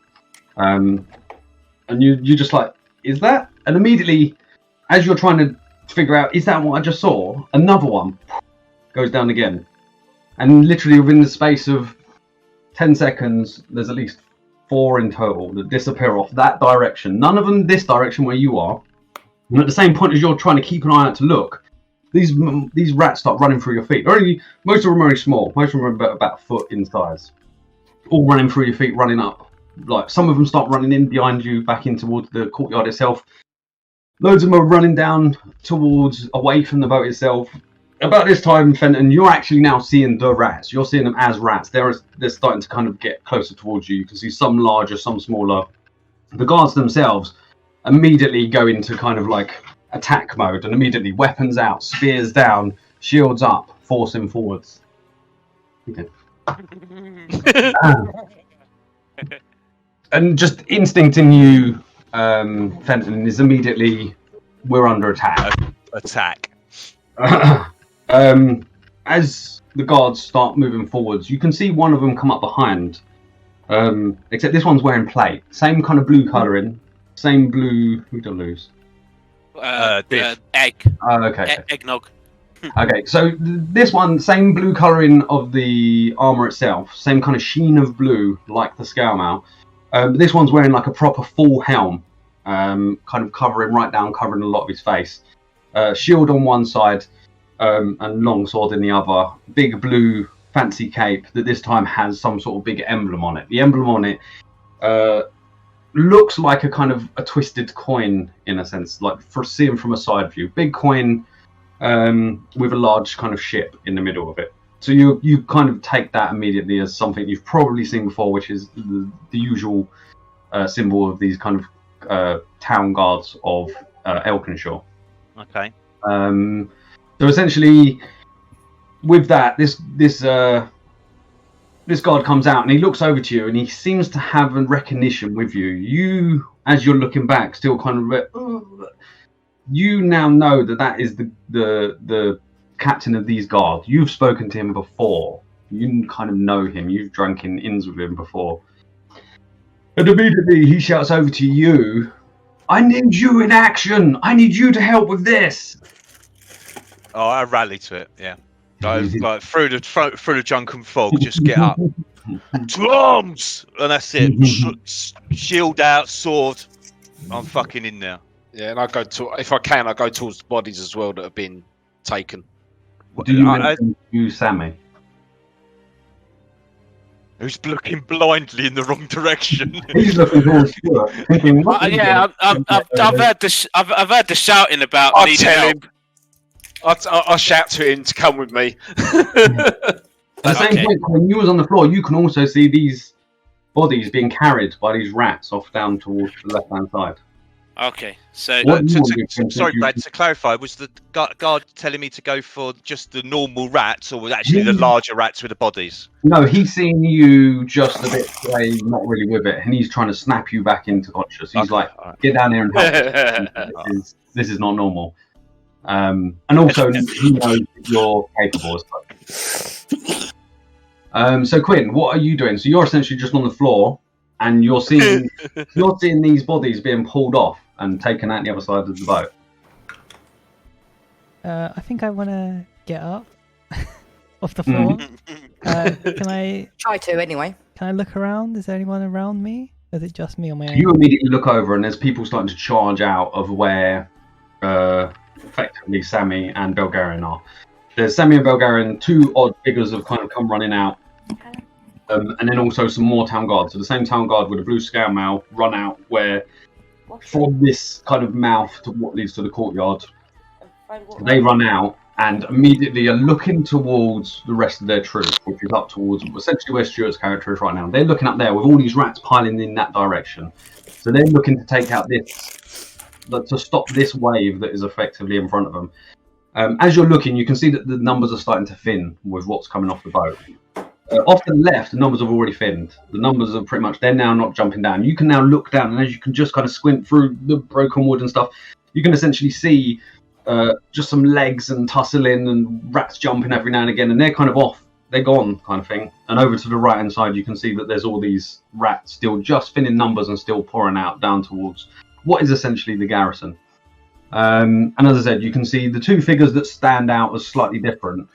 And you're just like, is that? And immediately, as you're trying to figure out, is that what I just saw? Another one goes down again. And literally within the space of 10 seconds, there's at least 4 in total that disappear off that direction. None of them this direction where you are. And at the same point as you're trying to keep an eye out to look, these rats start running through your feet. Most of them are very small. Most of them are about a foot in size. All running through your feet, running up. Like some of them start running in behind you, back in towards the courtyard itself. Loads of them are running down towards, away from the boat itself. About this time, Fenton, you're actually now seeing the rats. You're seeing them as rats. They're starting to kind of get closer towards you. You can see some larger, some smaller. The guards themselves immediately go into kind of like attack mode, and immediately weapons out, spears down, shields up, forcing forwards. Okay. And just instinct in you, Fenton, is immediately, we're under attack. Attack. As the guards start moving forwards, you can see one of them come up behind. Except this one's wearing plate. Same kind of blue colouring. Same blue... Who did I lose? Egg. Okay. Eggnog. Okay, so this one, same blue colouring of the armour itself. Same kind of sheen of blue, like the scale mail. This one's wearing like a proper full helm. Kind of covering a lot of his face. Shield on one side. And long sword in the other. Big blue fancy cape that this time has some sort of big emblem on it. The emblem on it looks like a kind of a twisted coin in a sense, like for seeing from a side view. Big coin with a large kind of ship in the middle of it. So you kind of take that immediately as something you've probably seen before, which is the usual symbol of these kind of town guards of Elkinshaw. Okay. So essentially, with that, this guard comes out and he looks over to you and he seems to have a recognition with you. You, as you're looking back, still kind of, you now know that is the captain of these guards. You've spoken to him before. You kind of know him. You've drunk in inns with him before. And immediately he shouts over to you, "I need you in action. I need you to help with this." Oh, I rally to it. Yeah, like through the drunken fog, just get up, to arms, and that's it. Shield out, sword. I'm fucking in there. Yeah, and I go to, if I can, I go towards the bodies as well that have been taken. Do you use Sammi? Who's looking blindly in the wrong direction? He's looking towards you. Thinking, Yeah, I've heard the shouting about. I'll tell him. I'll shout to him to come with me. At the same point, when you was on the floor, you can also see these bodies being carried by these rats off down towards the left-hand side. Okay, so sorry, Brad. To clarify, was the guard telling me to go for just the normal rats, or was actually the larger rats with the bodies? No, he's seen you just a bit play, not really with it, and he's trying to snap you back into conscious. He's like, "Get down here and help." This is not normal. And also, he knows that you're capable as such. So, Quinn, what are you doing? So you're essentially just on the floor, and you're seeing these bodies being pulled off and taken out the other side of the boat. I think I want to get up off the floor. Can I try to anyway? Can I look around? Is there anyone around me? Or is it just me on my own? You immediately look over, and there's people starting to charge out of where effectively Sammi and Belgarian are. There's Sammi and Belgarian, two odd figures have kind of come running out. and then also some more town guards. So the same town guard with a blue scale mail run out where from this kind of mouth to what leads to the courtyard, they run out and immediately are looking towards the rest of their troop, which is up towards essentially where Stuart's character is right now. They're looking up there with all these rats piling in that direction. So they're looking to take out this, to stop this wave that is effectively in front of them. As you're looking, you can see that the numbers are starting to thin with what's coming off the boat. Off the left, the numbers have already thinned. The numbers are pretty much, they're now not jumping down. You can now look down, and as you can just kind of squint through the broken wood and stuff, you can essentially see just some legs and tussling and rats jumping every now and again, and they're kind of off. They're gone, kind of thing. And over to the right-hand side, you can see that there's all these rats still just thin in numbers and still pouring out down towards what is essentially the garrison. And as I said, you can see the two figures that stand out as slightly different.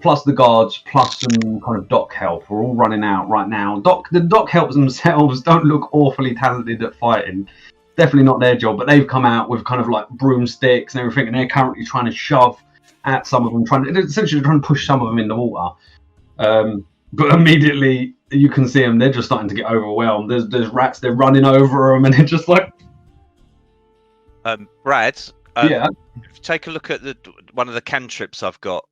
Plus the guards, plus some kind of dock help are all running out right now. The dock helps themselves don't look awfully talented at fighting. Definitely not their job, but they've come out with kind of like broomsticks and everything, and they're currently trying to shove at some of them, essentially trying to push some of them in the water. But immediately you can see them; they're just starting to get overwhelmed. There's rats, they're running over them, and they're just like. Brad, yeah. Take a look at one of the cantrips I've got.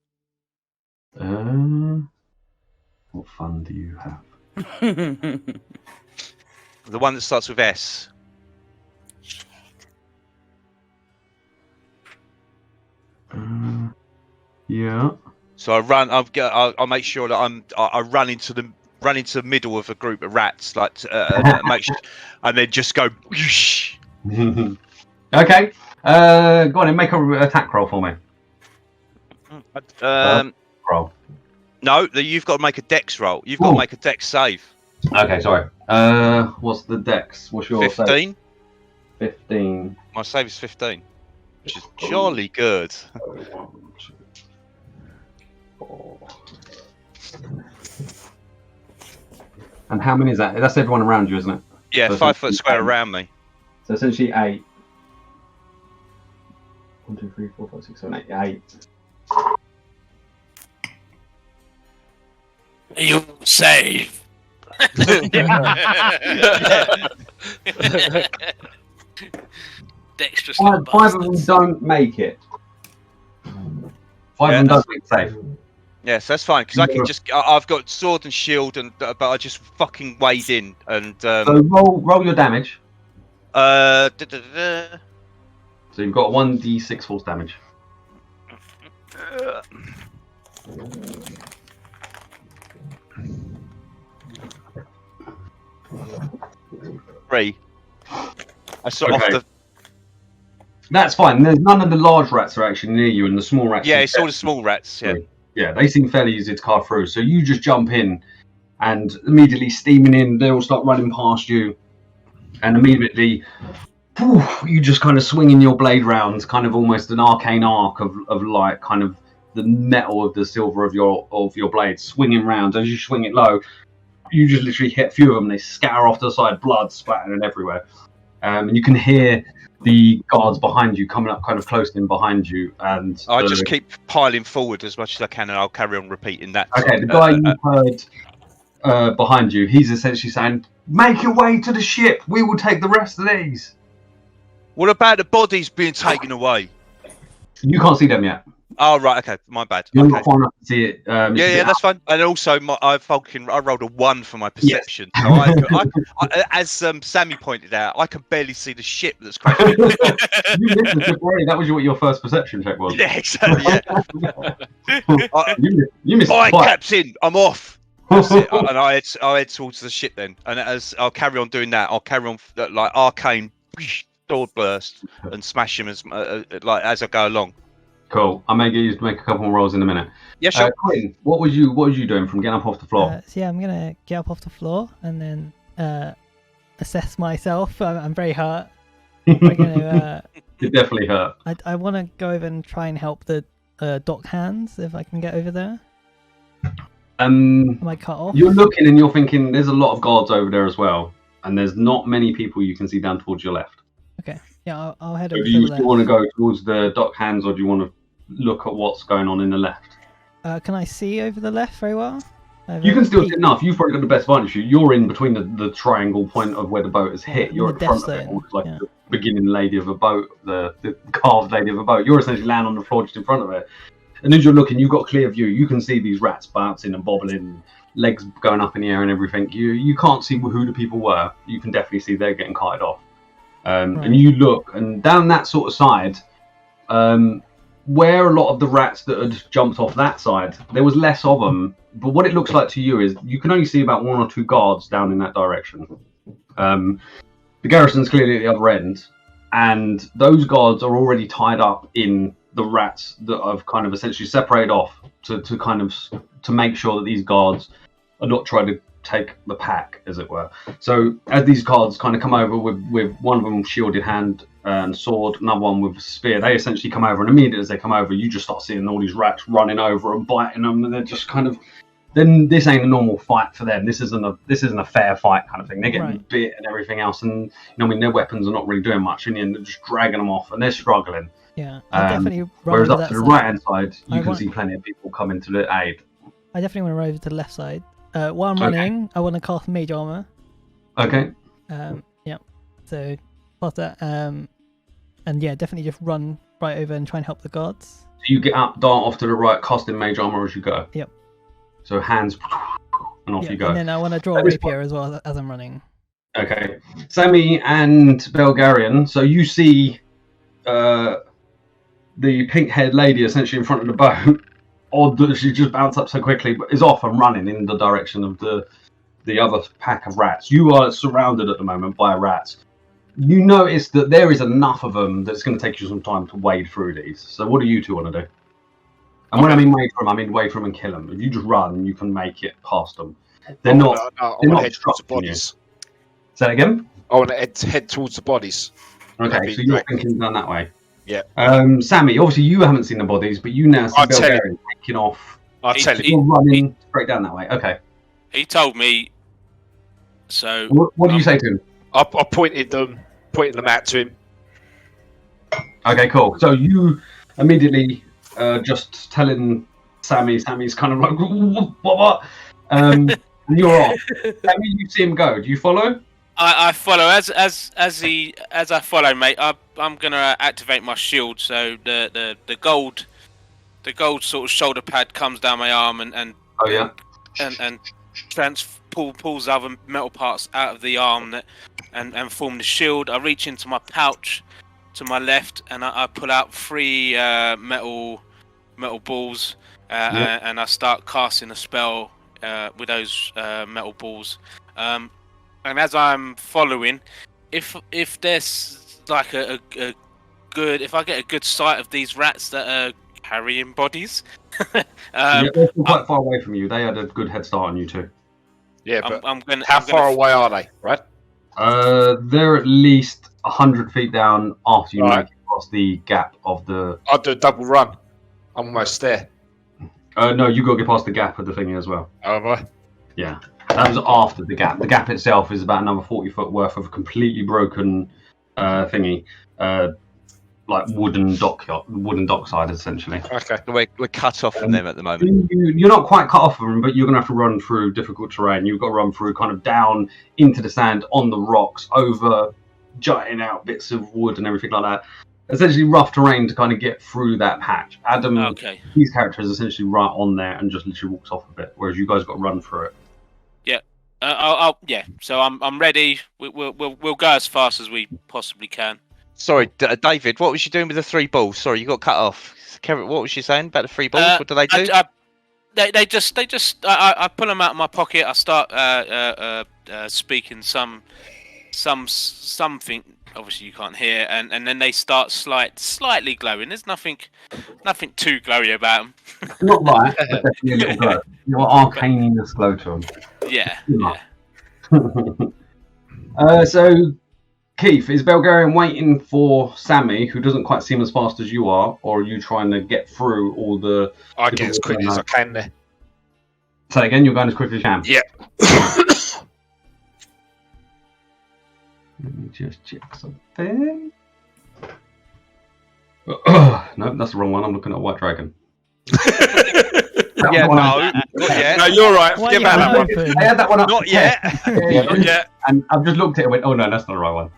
What fun do you have? The one that starts with S. Yeah. So I run. I'll make sure that I run into the middle of a group of rats, like make sure, and then just go. Okay. Go on and make an attack roll for me. Roll. No, you've got to make a dex roll. You've got to make a dex save. Okay, sorry. What's the dex? What's your 15? save? 15. My save is 15, which is jolly good. And how many is that? That's everyone around you, isn't it? Yeah, so 5 foot square around me. So essentially 8. 1, 2, 3, 4, 5, 6, 7, 8. 8. You save. Dexterous. Five of them don't make it. 5 of them don't make safe. Yes, that's fine because I can I've got sword and shield, but I just fucking wade in and. So roll your damage. So you've got 1d6 force damage. Three. I sort off the. That's fine. There's none of the large rats are actually near you, and the small rats. Yeah, it's all the small rats. Yeah. Yeah, they seem fairly easy to carve through. So you just jump in, and immediately steaming in, they all start running past you, and immediately, you just kind of swinging your blade round, kind of almost an arcane arc of light, kind of the metal of the silver of your blade swinging round. As you swing it low, you just literally hit a few of them. They scatter off to the side, blood splattering everywhere, and you can hear the guards behind you coming up kind of close in behind you, and I just keep piling forward as much as I can, and I'll carry on repeating that. Okay, the guy you heard behind you, he's essentially saying, "Make your way to the ship. We will take the rest of these." What about the bodies being taken away? You can't see them yet. Oh right, okay, my bad. You're okay. not far enough to see it. Yeah, that's fine. And also, I rolled a 1 for my perception. Yes. So as Sammy pointed out, I can barely see the ship that's crashing. You missed the ship already. That was what your first perception check was. Yeah, exactly. Yeah. you missed. All right, Captain, I'm off. That's it. And I head towards the ship then. And as I'll carry on doing that, I'll carry on like arcane sword burst and smash him as I go along. Cool. I may get you to make a couple more rolls in a minute. Yeah, sure. Quinn, what was you doing from getting up off the floor? So yeah, I'm gonna get up off the floor and then assess myself. I'm very hurt. I'm gonna, You're definitely hurt. I want to go over and try and help the dock hands if I can get over there. Am I cut off? You're looking and you're thinking there's a lot of guards over there as well, and there's not many people you can see down towards your left. Okay. Yeah, I'll head So over do you to the left. want to go towards the dock hands, or do you want to look at what's going on in the left? Can I see over the left very well? You can still see enough. You've probably got the best vantage view. You're in between the triangle point of where the boat has hit. You're at the front of it, almost like the beginning lady of a boat, the carved lady of a boat. You're essentially laying on the floor just in front of it. And as you're looking, you've got clear view. You can see these rats bouncing and bobbling, legs going up in the air and everything. You can't see who the people were. You can definitely see they're getting carted off. And you look, and down that sort of side, where a lot of the rats that had jumped off that side, there was less of them. But what it looks like to you is you can only see about 1 or 2 guards down in that direction. The garrison's clearly at the other end, and those guards are already tied up in the rats that have kind of essentially separated off to make sure that these guards are not trying to take the pack, as it were. So as these guards kind of come over with one of them shielded hand and sword, another one with a spear, they essentially come over, and immediately as they come over, you just start seeing all these rats running over and biting them, and they're just kind of. Then this ain't a normal fight for them. This isn't a fair fight kind of thing. They're getting bit and everything else, and their weapons are not really doing much. In the end, they're just dragging them off, and they're struggling. Yeah, I definitely run whereas over up to the that right hand side, you I can see plenty of people coming to the aid. I definitely want to run over to the left side. While I'm running, I want to cast Mage Armor. Okay. Yeah. So past that, and yeah, definitely just run right over and try and help the guards. So you get up, dart off to the right, casting Mage Armor as you go. Yep. So hands, and off you go. And then I want to draw a rapier as well as I'm running. Okay. Sammi and Belgarian, so you see the pink-haired lady essentially in front of the boat. Odd that she just bounced up so quickly, but is off and running in the direction of the other pack of rats. You are surrounded at the moment by rats. You notice that there is enough of them that it's going to take you some time to wade through these. So what do you two want to do? And when I mean wade from them, I mean wade from them and kill them. If you just run, you can make it past them. They're not obstructing you. Say that again? I want to head towards the bodies. Okay, so you're thinking down that way. Yeah. Sammi, obviously you haven't seen the bodies, but you now see Belgarian taking off. I'll tell you. You're running straight down that way. Okay. He told me. So. What do you say to him? I pointed them out to him. Okay, cool. So you immediately just telling Sammy's kind of like what? And you're off. Sammi, you see him go. Do you follow? I follow as I follow, mate. I'm gonna activate my shield. So the gold sort of shoulder pad comes down my arm and pulls other metal parts out of the arm and form the shield. I reach into my pouch to my left and I pull out 3 metal balls and I start casting a spell with those metal balls. And as I'm following, if there's like a good, if I get a good sight of these rats that are carrying bodies, they're quite far away from you. They had a good head start on you too. Yeah, but how far away are they? Right? They're at least 100 feet down after you make it past the gap of the. I'll do a double run. I'm almost there. No, you got to get past the gap of the thingy as well. Oh, have I? Yeah. That was after the gap. The gap itself is about another 40 foot worth of completely broken thingy, like wooden dockside essentially. Okay, we're cut off from them at the moment. You're not quite cut off from them, but you're gonna have to run through difficult terrain. You've got to run through kind of down into the sand, on the rocks, over jutting out bits of wood and everything like that. Essentially rough terrain to kind of get through that patch. Adam, his character is essentially right on there and just literally walks off a bit, whereas you guys got to run through it. Yeah. So I'm ready. We'll go as fast as we possibly can. Sorry, David. What was you doing with the 3 balls? Sorry, you got cut off. Kevin, what was you saying about the 3 balls? What do they do? They just. I pull them out of my pocket. I start speaking something. Obviously, you can't hear, and then they start slightly glowing. There's nothing too glowy about them. Not right, but definitely a little glow. Your arcaneness glow to them. Yeah. So, Keith, is Belgarian waiting for Sammi, who doesn't quite seem as fast as you are, or are you trying to get through all the... I get as quick as I can there. Say again, you're going as quick as you can? Yeah. Let me just check something. No, that's the wrong one. I'm looking at White Dragon. that Yeah, one no, on- not yet. No, you're right. Why Forget you about that got one. open? I had that one up. Not to yet. 10. Not yet. And I've just looked at it and went, oh no, that's not the right one.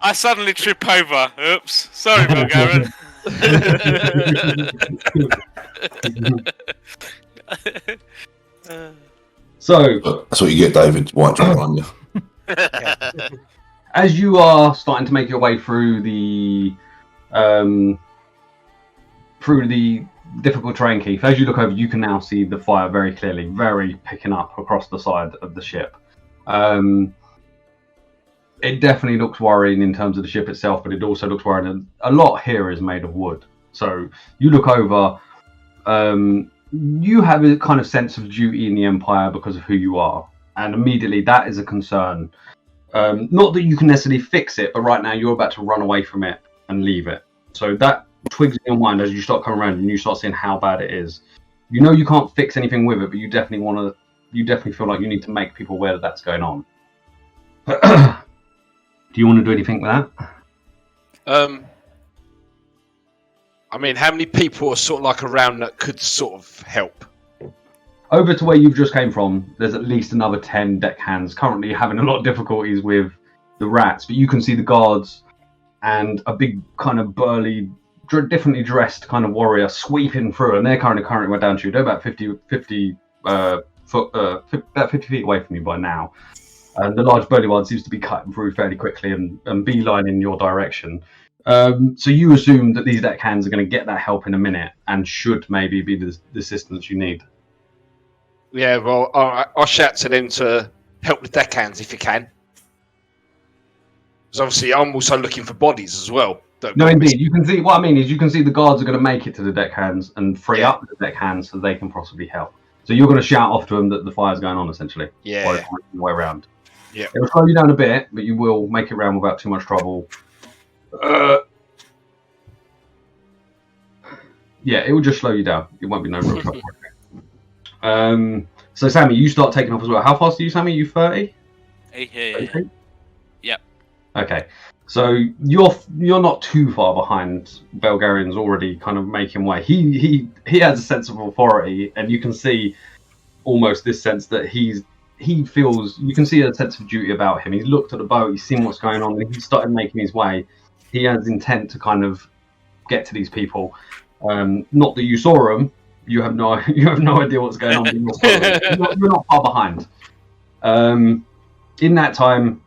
I suddenly trip over. Oops. Sorry, Belgarian. So, That's what you get, David. White drop on you. as you are starting to make your way through the difficult terrain, Keith, as you look over, you can now see the fire very clearly, very picking up across the side of the ship. It definitely looks worrying in terms of the ship itself, but it also looks worrying. A lot here is made of wood. So you look over, you have a kind of sense of duty in the Empire because of who you are. And immediately that is a concern. Not that you can necessarily fix it, but right now you're about to run away from it and leave it. So that twigs in your mind as you start coming around and you start seeing how bad it is. You know you can't fix anything with it, but you definitely feel like you need to make people aware that that's going on. Do you want to do anything with that? I mean, how many people are sort of like around that could sort of help? Over to where you've just came from, there's at least another 10 deckhands currently having a lot of difficulties with the rats, but you can see the guards and a big kind of burly, differently dressed kind of warrior sweeping through, and they're currently way down to you. They're about 50 feet away from you by now. And the large burly one seems to be cutting through fairly quickly and beelining your direction. So you assume that these deckhands are going to get that help in a minute and should maybe be the assistance you need. Yeah, well, I'll shout to them to help the deckhands if you can. Because obviously I'm also looking for bodies as well. No, indeed. You can see, what I mean is you can see the guards are going to make it to the deckhands and free up the deckhands so they can possibly help. So you're going to shout off to them that the fire's going on, essentially. Yeah. While it's working your way around. Yeah. It'll slow you down a bit, but you will make it around without too much trouble. Yeah, it will just slow you down. It won't be no real trouble. So Sammy, you start taking off as well. How fast are you, Sammy? You 30? Yep. Okay. So you're not too far behind. Belgarian's already kind of making way. He has a sense of authority, and you can see almost this sense that he feels. You can see a sense of duty about him. He's looked at the boat. He's seen what's going on, and he started making his way. He has intent to kind of get to these people. Not that you saw them. You have no idea what's going on. You're not far behind. In that time,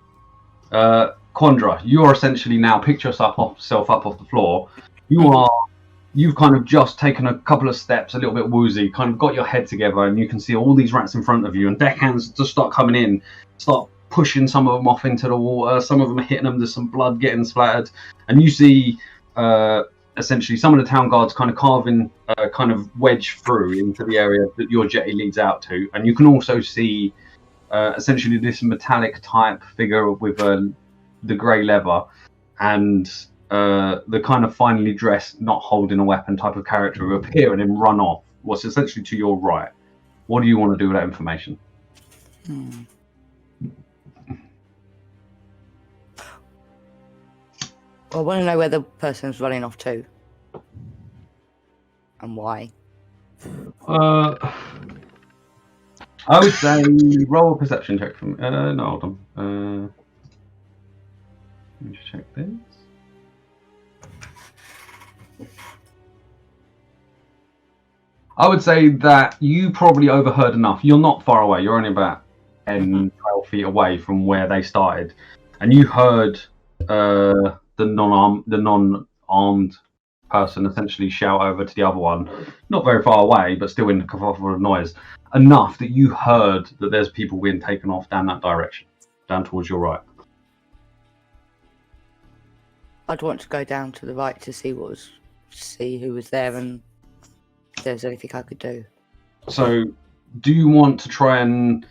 Quandra, you are essentially now picked yourself up off the floor. You've kind of just taken a couple of steps, a little bit woozy, kind of got your head together, and you can see all these rats in front of you. And deckhands just start coming in, start pushing some of them off into the water. Some of them are hitting them. There's some blood getting splattered, and you see essentially some of the town guards kind of carving kind of wedge through into the area that your jetty leads out to. And you can also see essentially this metallic type figure with the grey leather and the kind of finely dressed, not holding a weapon type of character who appear and then run off. What's essentially to your right. What do you want to do with that information? I want to know where the person's running off to. And why. I would say roll a perception check from. No, hold on. Let me just check this. I would say that you probably overheard enough. You're not far away. You're only about 10, 12 feet away from where they started, and you heard the non-armed person essentially shout over to the other one, not very far away, but still in the kerfuffle of noise, enough that you heard that there's people being taken off down that direction, down towards your right. I'd want to go down to the right to see who was there and if there's anything I could do. So, do you want to try and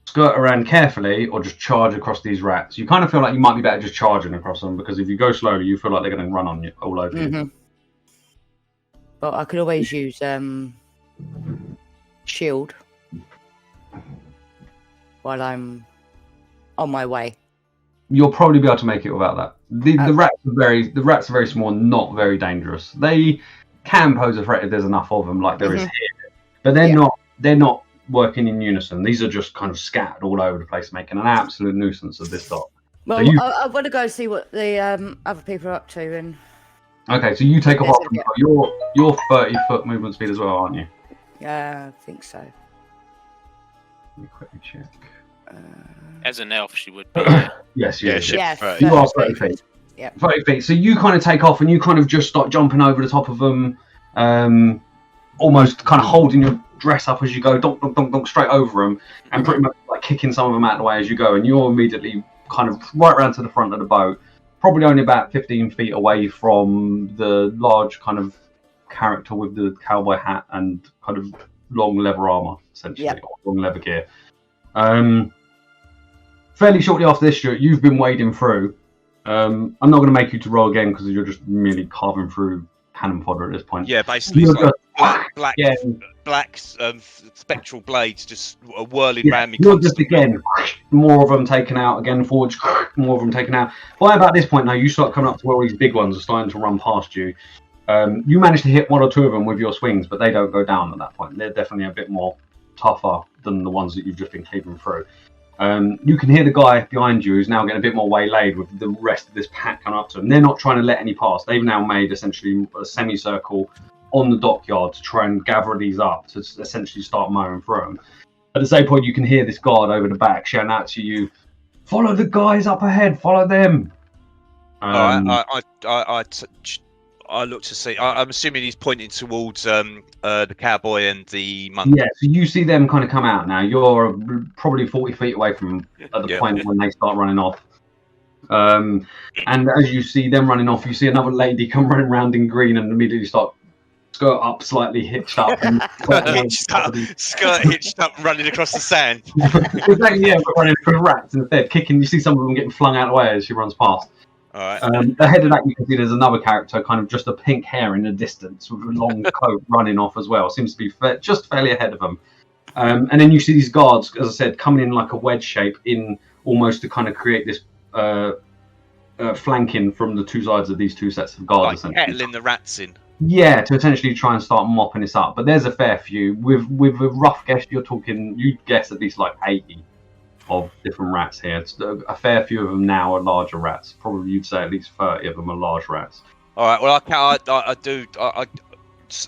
skirt around carefully or just charge across these rats? You kind of feel like you might be better just charging across them, because if you go slowly, you feel like they're going to run on you all over you. But I could always use shield while I'm on my way. You'll probably be able to make it without that. The rats are very small and not very dangerous. They can pose a threat if there's enough of them, like there is Mhm. here. But they're not working in unison. These are just kind of scattered all over the place, making an absolute nuisance of this dot. Well, So you- I want to go see what the other people are up to, and Okay, so you take off There's after a- your 30-foot movement speed as well, aren't you? yeah, I think so. Let me quickly check. As an elf, she would be. Yeah. Yes, Yeah, yes. shit. Yeah, Right. You are 30 30 feet. Yeah. 30 feet. So you kind of take off and you kind of just start jumping over the top of them, almost kind of holding your dress up as you go, donk, donk, donk, donk, straight over them, and pretty much like kicking some of them out of the way as you go. And you're immediately kind of right around to the front of the boat, probably only about 15 feet away from the large kind of character with the cowboy hat and kind of long leather armor, essentially, Yep. or long leather gear. Fairly shortly after this, Stuart, you've been wading through. I'm not going to make you to roll again because you're just merely carving through cannon fodder at this point. Yeah, basically, You're it's like black Yeah. spectral blades just whirling Yeah, around me. you're just constantly. again, more of them taken out, again forge, more of them taken out. By about this point now, you start coming up to where all these big ones are starting to run past you. You manage to hit one or two of them with your swings, but they don't go down at that point. They're definitely a bit more tougher than the ones that you've just been cleaving through. You can hear the guy behind you who's now getting a bit more waylaid with the rest of this pack coming up to him. They're not trying to let any pass. They've now made essentially a semicircle on the dockyard to try and gather these up to essentially start mowing through them. At the same point, you can hear this guard over the back shouting out to you, "Follow the guys up ahead, follow them." I look to see. I'm assuming he's pointing towards the cowboy and the monk. Yeah, so you see them kind of come out now. You're probably 40 feet away from them at the point when they start running off. And as you see them running off, you see another lady come running around in green and immediately start skirt up, slightly hitched up. And Skirt hitched up, running across the sand. Exactly, yeah, but running through rats instead, kicking. You see some of them getting flung out of the way as she runs past. All right. Ahead of that, you can see there's another character, kind of just a pink hair in the distance with a long coat running off as well. Seems to be just fairly ahead of them. And then you see these guards, as I said, coming in like a wedge shape in almost to kind of create this flanking from the two sides of these two sets of guards. Like kettling the rats in. Yeah, to essentially try and start mopping this up. But there's a fair few. With a rough guess, you'd guess at least like 80 of different rats here. It's a fair few of them now are larger rats. Probably you'd say at least 30 of them are large rats. All right. Well,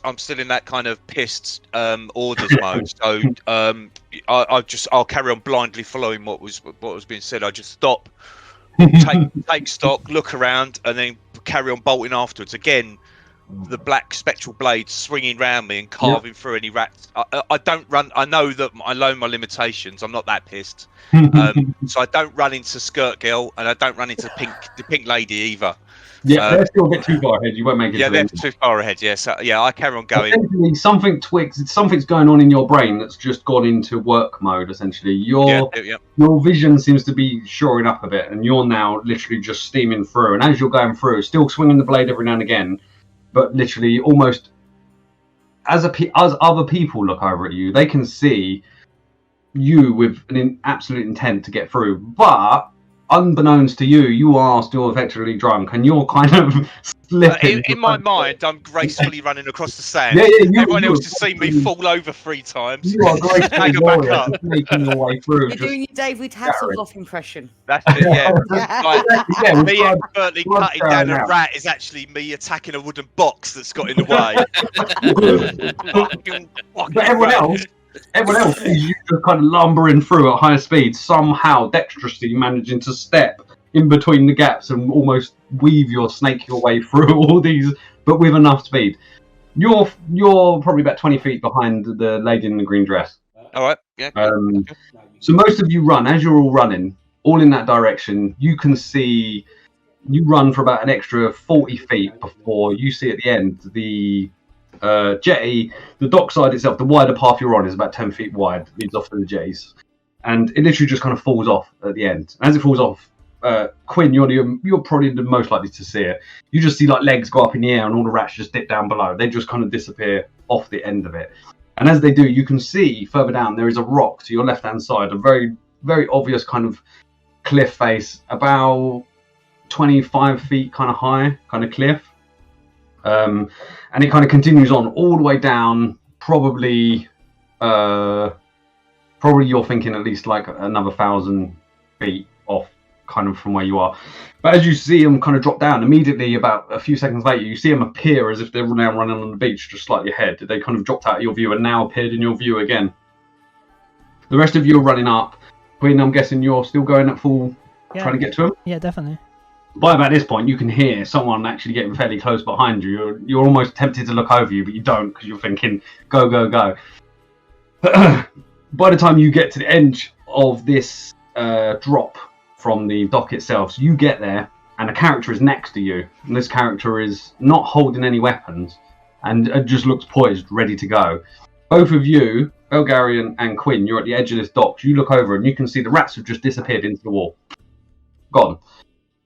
I'm still in that kind of pissed orders mode. So I'll carry on blindly following what was being said. I just stop, take stock, look around, and then carry on bolting afterwards. Again, the black spectral blades swinging round me and carving through any rats. I don't run. I know that I know my limitations. I'm not that pissed. So I don't run into Skirt Girl, and I don't run into the pink lady either. Yeah, they're still a bit too far ahead. You won't make it. Yeah, they're too far ahead. Yeah, so yeah, I carry on going. Essentially, something's going on in your brain that's just gone into work mode. Essentially, your vision seems to be shoring up a bit, and you're now literally just steaming through. And as you're going through, still swinging the blade every now and again, but literally almost as other people look over at you, they can see you with an absolute intent to get through, but unbeknownst to you, you are still effectively drunk, and you're kind of slipping. In my mind, I'm gracefully running across the sand. Yeah, Everyone else has seen me fall over 3 times. You are gracefully Stagger back up. making your way through. You're doing your David Hasselhoff impression. That's it, yeah. Like, me blood expertly cutting down a rat is actually me attacking a wooden box that's got in the way. But everyone else is you just kind of lumbering through at higher speed, somehow dexterously managing to step in between the gaps and almost snake your way through all these, but with enough speed. You're probably about 20 feet behind the lady in the green dress. All right, yeah. So most of you run, as you're all running, all in that direction. You can see, you run for about an extra 40 feet before you see at the end the jetty, the dockside itself, the wider path you're on is about 10 feet wide, leads off to the jetties, and it literally just kind of falls off at the end. As it falls off, Quinn, you're probably the most likely to see it. You just see like legs go up in the air and all the rats just dip down below. They just kind of disappear off the end of it, and as they do, you can see further down there is a rock to your left hand side, a very, very obvious kind of cliff face, about 25 feet kind of high, kind of cliff. and it kind of continues on all the way down. Probably you're thinking at least like another 1,000 feet off, kind of from where you are. But as you see them kind of drop down, immediately about a few seconds later, you see them appear as if they're now running on the beach, just slightly ahead. They kind of dropped out of your view and now appeared in your view again. The rest of you are running up. Quinn, I'm guessing you're still going at full, trying to get to them? Yeah, definitely. By about this point, you can hear someone actually getting fairly close behind you. You're almost tempted to look over you, but you don't because you're thinking, go, go, go. By the time you get to the edge of this drop from the dock itself, so you get there, and a character is next to you. And this character is not holding any weapons, and just looks poised, ready to go. Both of you, Belgarian and Quinn, you're at the edge of this dock. You look over, and you can see the rats have just disappeared into the wall. Gone.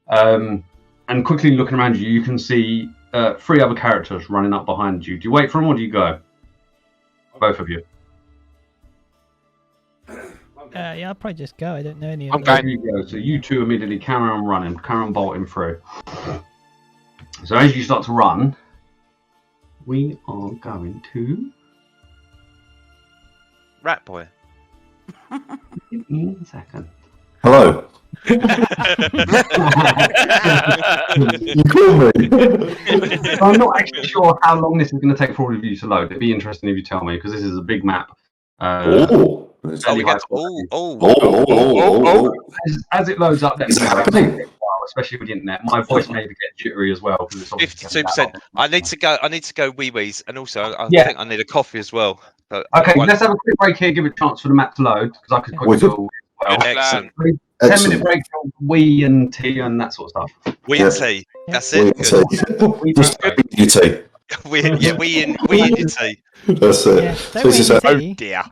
And quickly looking around you, you can see 3 other characters running up behind you. Do you wait for them, or do you go? Both of you. Yeah, I'll probably just go. I don't know any of I'm them. going. You go. So you two immediately carry on running, carry on bolting through. So as you start to run, we are going to... Rat boy. Give me a second. Hello. You call me. I'm not actually sure how long this is going to take for all of you to load. It'd be interesting if you tell me, because this is a big map. Oh, We got. As it loads up, It's happening. especially with the internet. My voice may get jittery as well. 52%. I need to go wee wees, and also I Yeah. think I need a coffee as well. So Okay, let's have a quick break here. Give it a chance for the map to load, because I could quickly Wicked. go. Well, Good plan. 10-minute break for wee and tea and that sort of stuff. wee and tea. That's We it. Good. Wee Just you tea. Wee and your tea. That's it. Yeah, So don't this is wait how- and tea. Dear.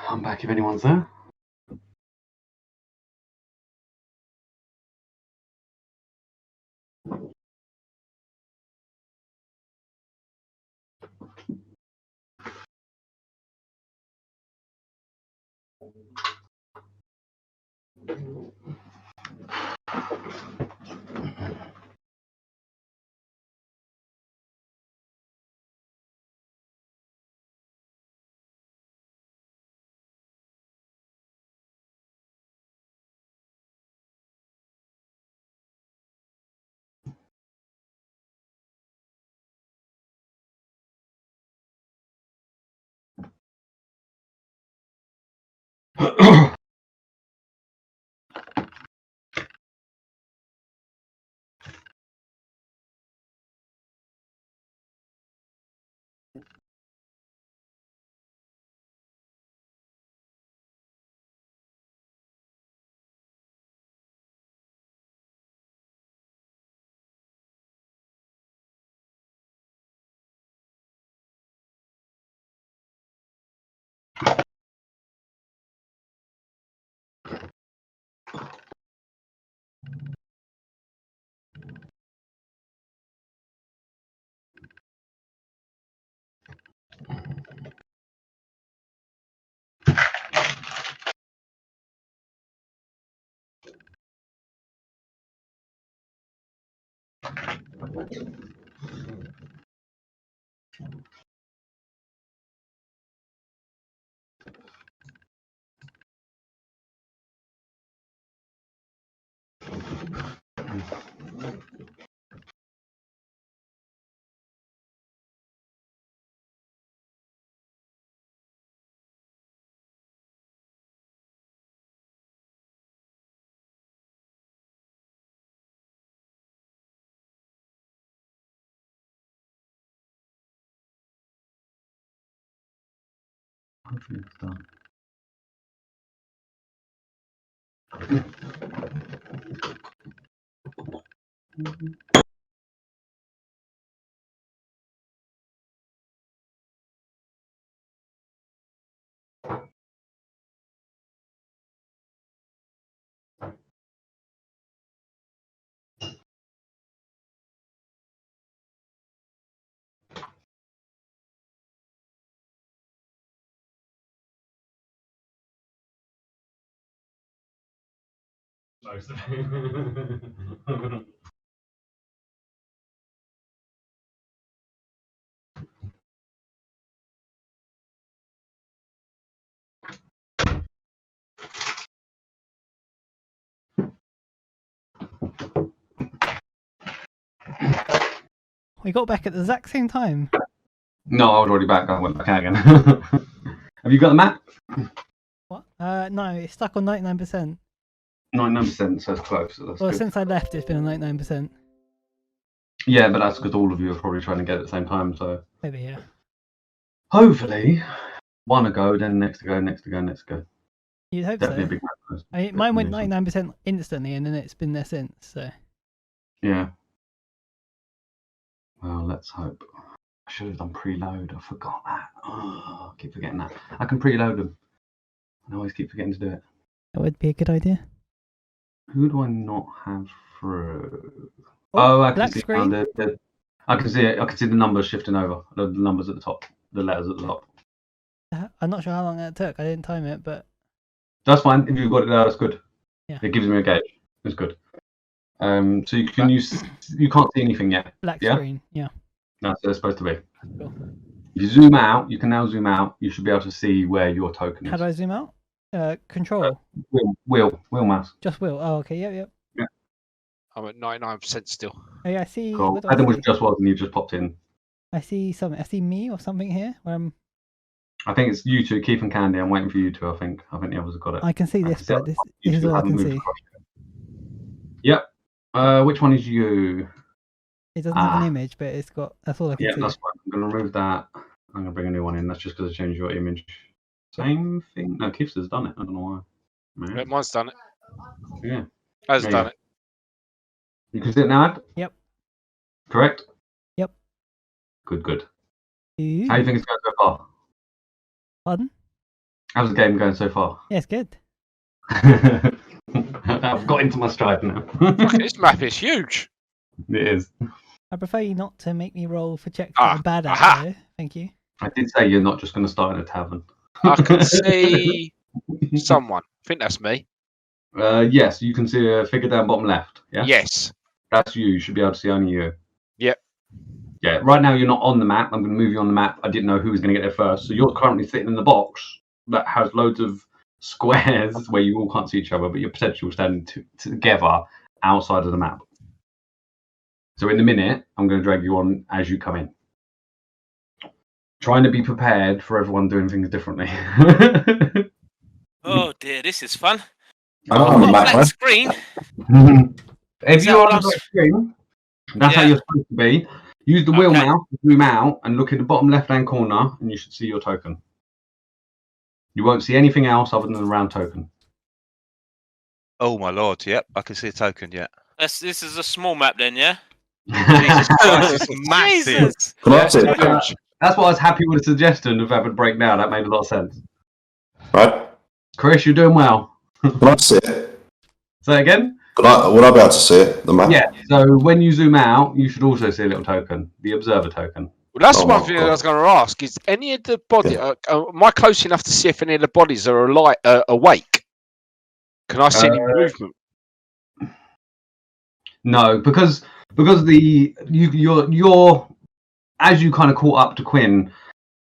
I'm back if anyone's there. Hopefully it's done. Most of it. We got back at the exact same time. No, I was already back. I went back out again. Have you got the map? What? No, it's stuck on 99%. 99%, so it's close. So that's Well, good. since I left, it's been on 99%. Yeah, but that's because all of you are probably trying to get it at the same time. So Maybe, yeah. hopefully, one to go, then next to go, next to go, next to go. You'd hope Definitely a so. big map. I mean, mine went 99% instantly, and then it's been there since. So Yeah. Well, let's hope. I should have done preload. I forgot that. Oh, I keep forgetting that. I can preload them. I always keep forgetting to do it. that would be a good idea. Who do I not have through? Oh, I can black see screen. now I can see it. I can see the numbers shifting over. The numbers at the top. The letters at the top. I'm not sure how long that took. I didn't time it, but That's fine. If you've got it there, that's good. Yeah. It gives me a gauge. It's good. So you can use. You can't see anything yet. black Yeah? screen. Yeah. That's what it's supposed to be. Cool. If you zoom out, you can now zoom out. You should be able to see where your token is. How do I zoom out? Control. Wheel mouse. Just wheel. Oh, okay. Yep. I'm at 99% still. Oh, yeah, I see. Cool. What do I Adam was see? just was, and you just popped in. I see something. I see me or something here. Where I think it's you two, Keith and Candy. I'm waiting for you two. I think the others have got it. I can see this, but this You is two all I haven't can moved see. across yet. Yep. Which one is you? It doesn't have an image, but it's got. That's all I can Yeah, see. that's fine. I'm going to remove that. I'm going to bring a new one in. That's just because I changed your image. Same thing. No, Keith's has done it. I don't know why. Man. Yeah, mine's done it. Yeah. Has There you done go. it. You can see it now, Ad? Yep. Correct? Yep. Good. Ooh. How do you think it's going so far? Pardon? How's the game going so far? Yeah, it's good. I've got into my stride now. Fuck, this map is huge. It is. I prefer you not to make me roll for checks that I'm bad at, aha. though. Thank you. I did say you're not just going to start in a tavern. I can see someone. I think that's me. Yes, you can see a figure down bottom left. Yeah. Yes. That's you. You should be able to see only you. Yep. Yeah. Right now you're not on the map. I'm going to move you on the map. I didn't know who was going to get there first. So you're currently sitting in the box that has loads of squares where you all can't see each other, but you're potentially standing together outside of the map. So in a minute, I'm going to drag you on as you come in. Trying to be prepared for everyone doing things differently. Oh dear, this is fun. I don't I've have a got a map, black man. screen. If Is you that are what on I'm the black screen, that's how Yeah. you're supposed to be. Use the wheel Okay. mouse to zoom out and look in the bottom left-hand corner, and you should see your token. You won't see anything else other than the round token. Oh my lord! Yep, I can see a token. Yeah. This is a small map then, yeah? Jesus Christ, it's massive. Jesus. Can I see it? That's why I was happy with the suggestion of having a break now. That made a lot of sense. Right? Chris, you're doing well. Can I see it? Say again? Would I be able to see it? The map? Yeah. So when you zoom out, you should also see a little token, the observer token. Well, that's Oh one my thing God. I was going to ask. Is any of the body? Am I close enough to see if any of the bodies are awake? Can I see any movement? No, because because you're as you kind of caught up to Quinn,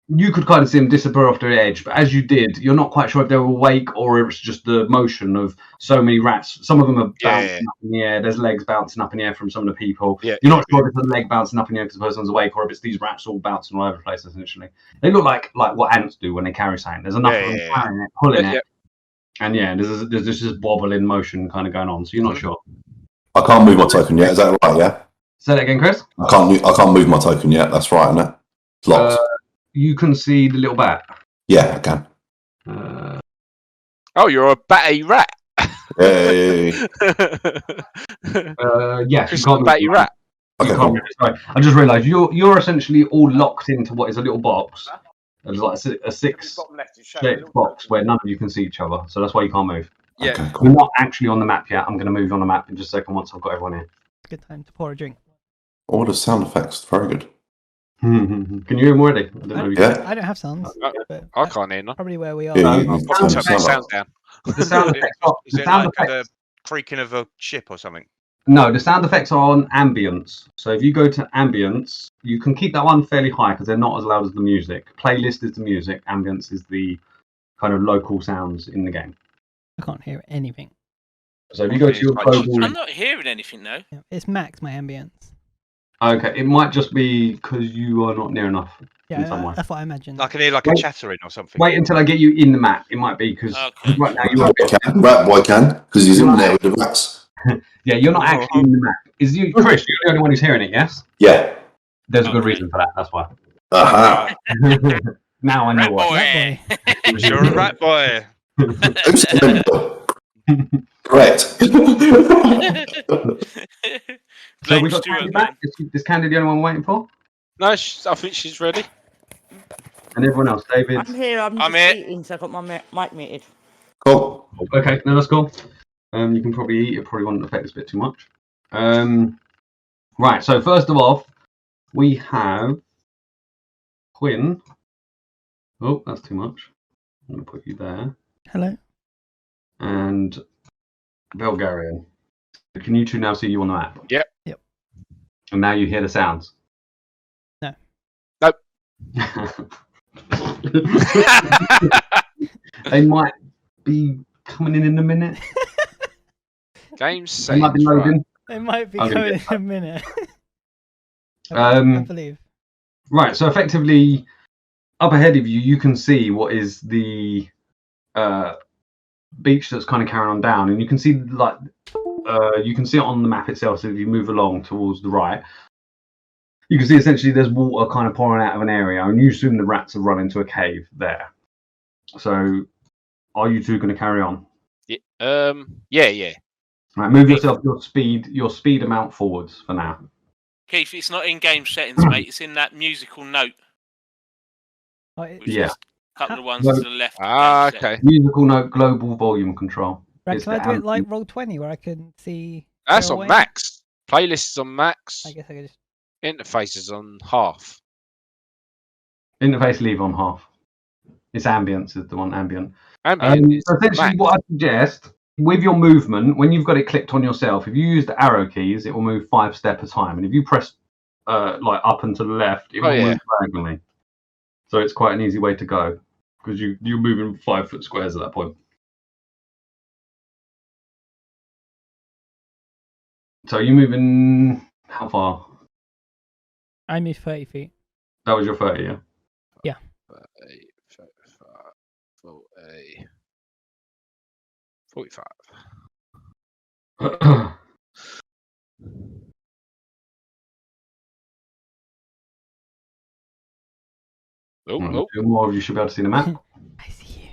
you could kind of see him disappear off the edge, but as you did, you're not quite sure if they were awake or if it's just the motion of so many rats. Some of them are bouncing up in the air. There's legs bouncing up in the air from some of the people. You're not sure if it's a leg bouncing up in the air because the person's awake or if it's these rats all bouncing all over the place, essentially. They look like what ants do when they carry something. There's enough of them carrying it, pulling it. And there's this wobbling motion kind of going on, so you're not sure. I can't move my token yet. Is that right? Yeah. Say that again, Chris. I can't move my token yet. That's right, isn't it? It's locked. You can see the little bat. Yeah, I can. Oh, you're a batty rat. Hey. Yes, Chris, a batty rat. Okay, cool. Sorry. I just realised you're essentially all locked into what is a little box. There's like a six-shaped box where none of you can see each other, so that's why you can't move. Yeah. Okay, cool. We're not actually on the map yet. I'm going to move on the map in just a second once I've got everyone here. Good time to pour a drink. All the sound effects, very good. Can you hear them already? I don't have sounds. But I can't hear none. probably where we are. Yeah, I've got to turn my sound down. The sound effects. Is it like the creaking of a ship or something? No, the sound effects are on ambience. So if you go to ambience, you can keep that one fairly high because they're not as loud as the music. Playlist is the music. Ambience is the kind of local sounds in the game. I can't hear anything. So if you go to your global... I'm not hearing anything though. Yeah, it's max my ambience. Okay, it might just be because you are not near enough. Yeah, in some way. that's what I imagined. I can hear like a chattering or something. Wait until I get you in the map. It might be because right now you are. Rat boy can, because he's in there with the rats. Yeah, you're not actually in the map. Is you, Chris? You're the only one who's hearing it, yes? Yeah. There's a good reason for that. That's why. Aha. Now I know Rat why. boy. You're a rat boy. Who's the member? Correct. So we got Candy back. Is Candy the only one waiting for? No, I think she's ready. And everyone else, David. I'm here. I'm just here. eating, so I got my mic muted. Cool. Okay, no, that's cool. You can probably eat. It probably won't affect us a bit too much. Right. So first of all, we have Quinn. Oh, that's too much. I'm going to put you there. Hello. And Belgarian. Can you two now see you on the map? Yep. Yep. And now you hear the sounds? No. Nope. They might be coming in a minute. Game They set. might be loading. It might be I'm gonna coming in get a minute. I believe. Right, so effectively, up ahead of you, you can see what is the beach that's kind of carrying on down, and you can see you can see it on the map itself. So if you move along towards the right, you can see essentially there's water kind of pouring out of an area, and you assume the rats have run into a cave there. So, are you two going to carry on? Yeah. Right, move yourself your speed amount forwards for now. Keith, it's not in game settings, mate. It's in that musical note. Which is a couple of ones to the left. Okay. Musical note, global volume control. Right, can I do it like Roll20 where I can see? That's on max. Playlist is on max. I guess I could just. Interface is on half. Interface leave on half. It's ambience is the one ambient. Ambient essentially, what I suggest with your movement, when you've got it clicked on yourself, if you use the arrow keys, it will move 5 steps at a time, and if you press like up and to the left, it will move diagonally. So it's quite an easy way to go because you're moving 5 foot squares at that point. So you're moving how far? I moved 30 feet. That was your 30, yeah? Yeah. 45. Two more of you should be able to see the map. I see you.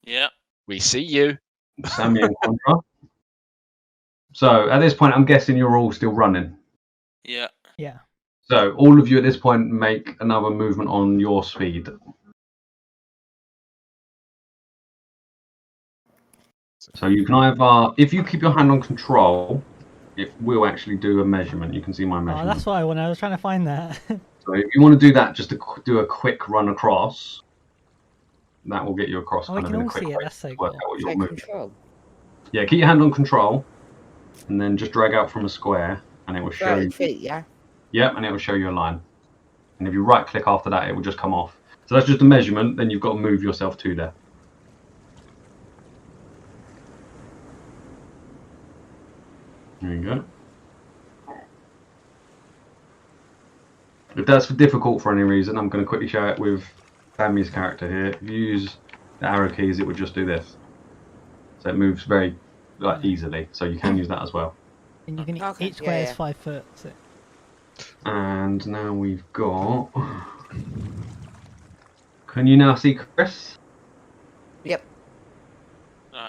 Yeah. We see you. Sammi and Quandra. So at this point, I'm guessing you're all still running. Yeah. Yeah. So all of you at this point make another movement on your speed. So you can either, if you keep your hand on control, it will actually do a measurement. You can see my measurement. Oh, that's what I wanted. I was trying to find that. So if you want to do that, just to do a quick run across, that will get you across. Oh, we can all see it. That's so cool. Control. Yeah, keep your hand on control, and then just drag out from a square, and it will show 30 you. feet, yeah? Yep, and it will show you a line. And if you right click after that, it will just come off. So that's just a measurement, then you've got to move yourself to there. There you go. If that's difficult for any reason, I'm going to quickly show it with Sammi's character here. If you use the arrow keys, it would just do this. So it moves very easily, so you can use that as well. And you can Okay, each square yeah. is 5 foot. So. And now we've got... Can you now see Chris? Yep.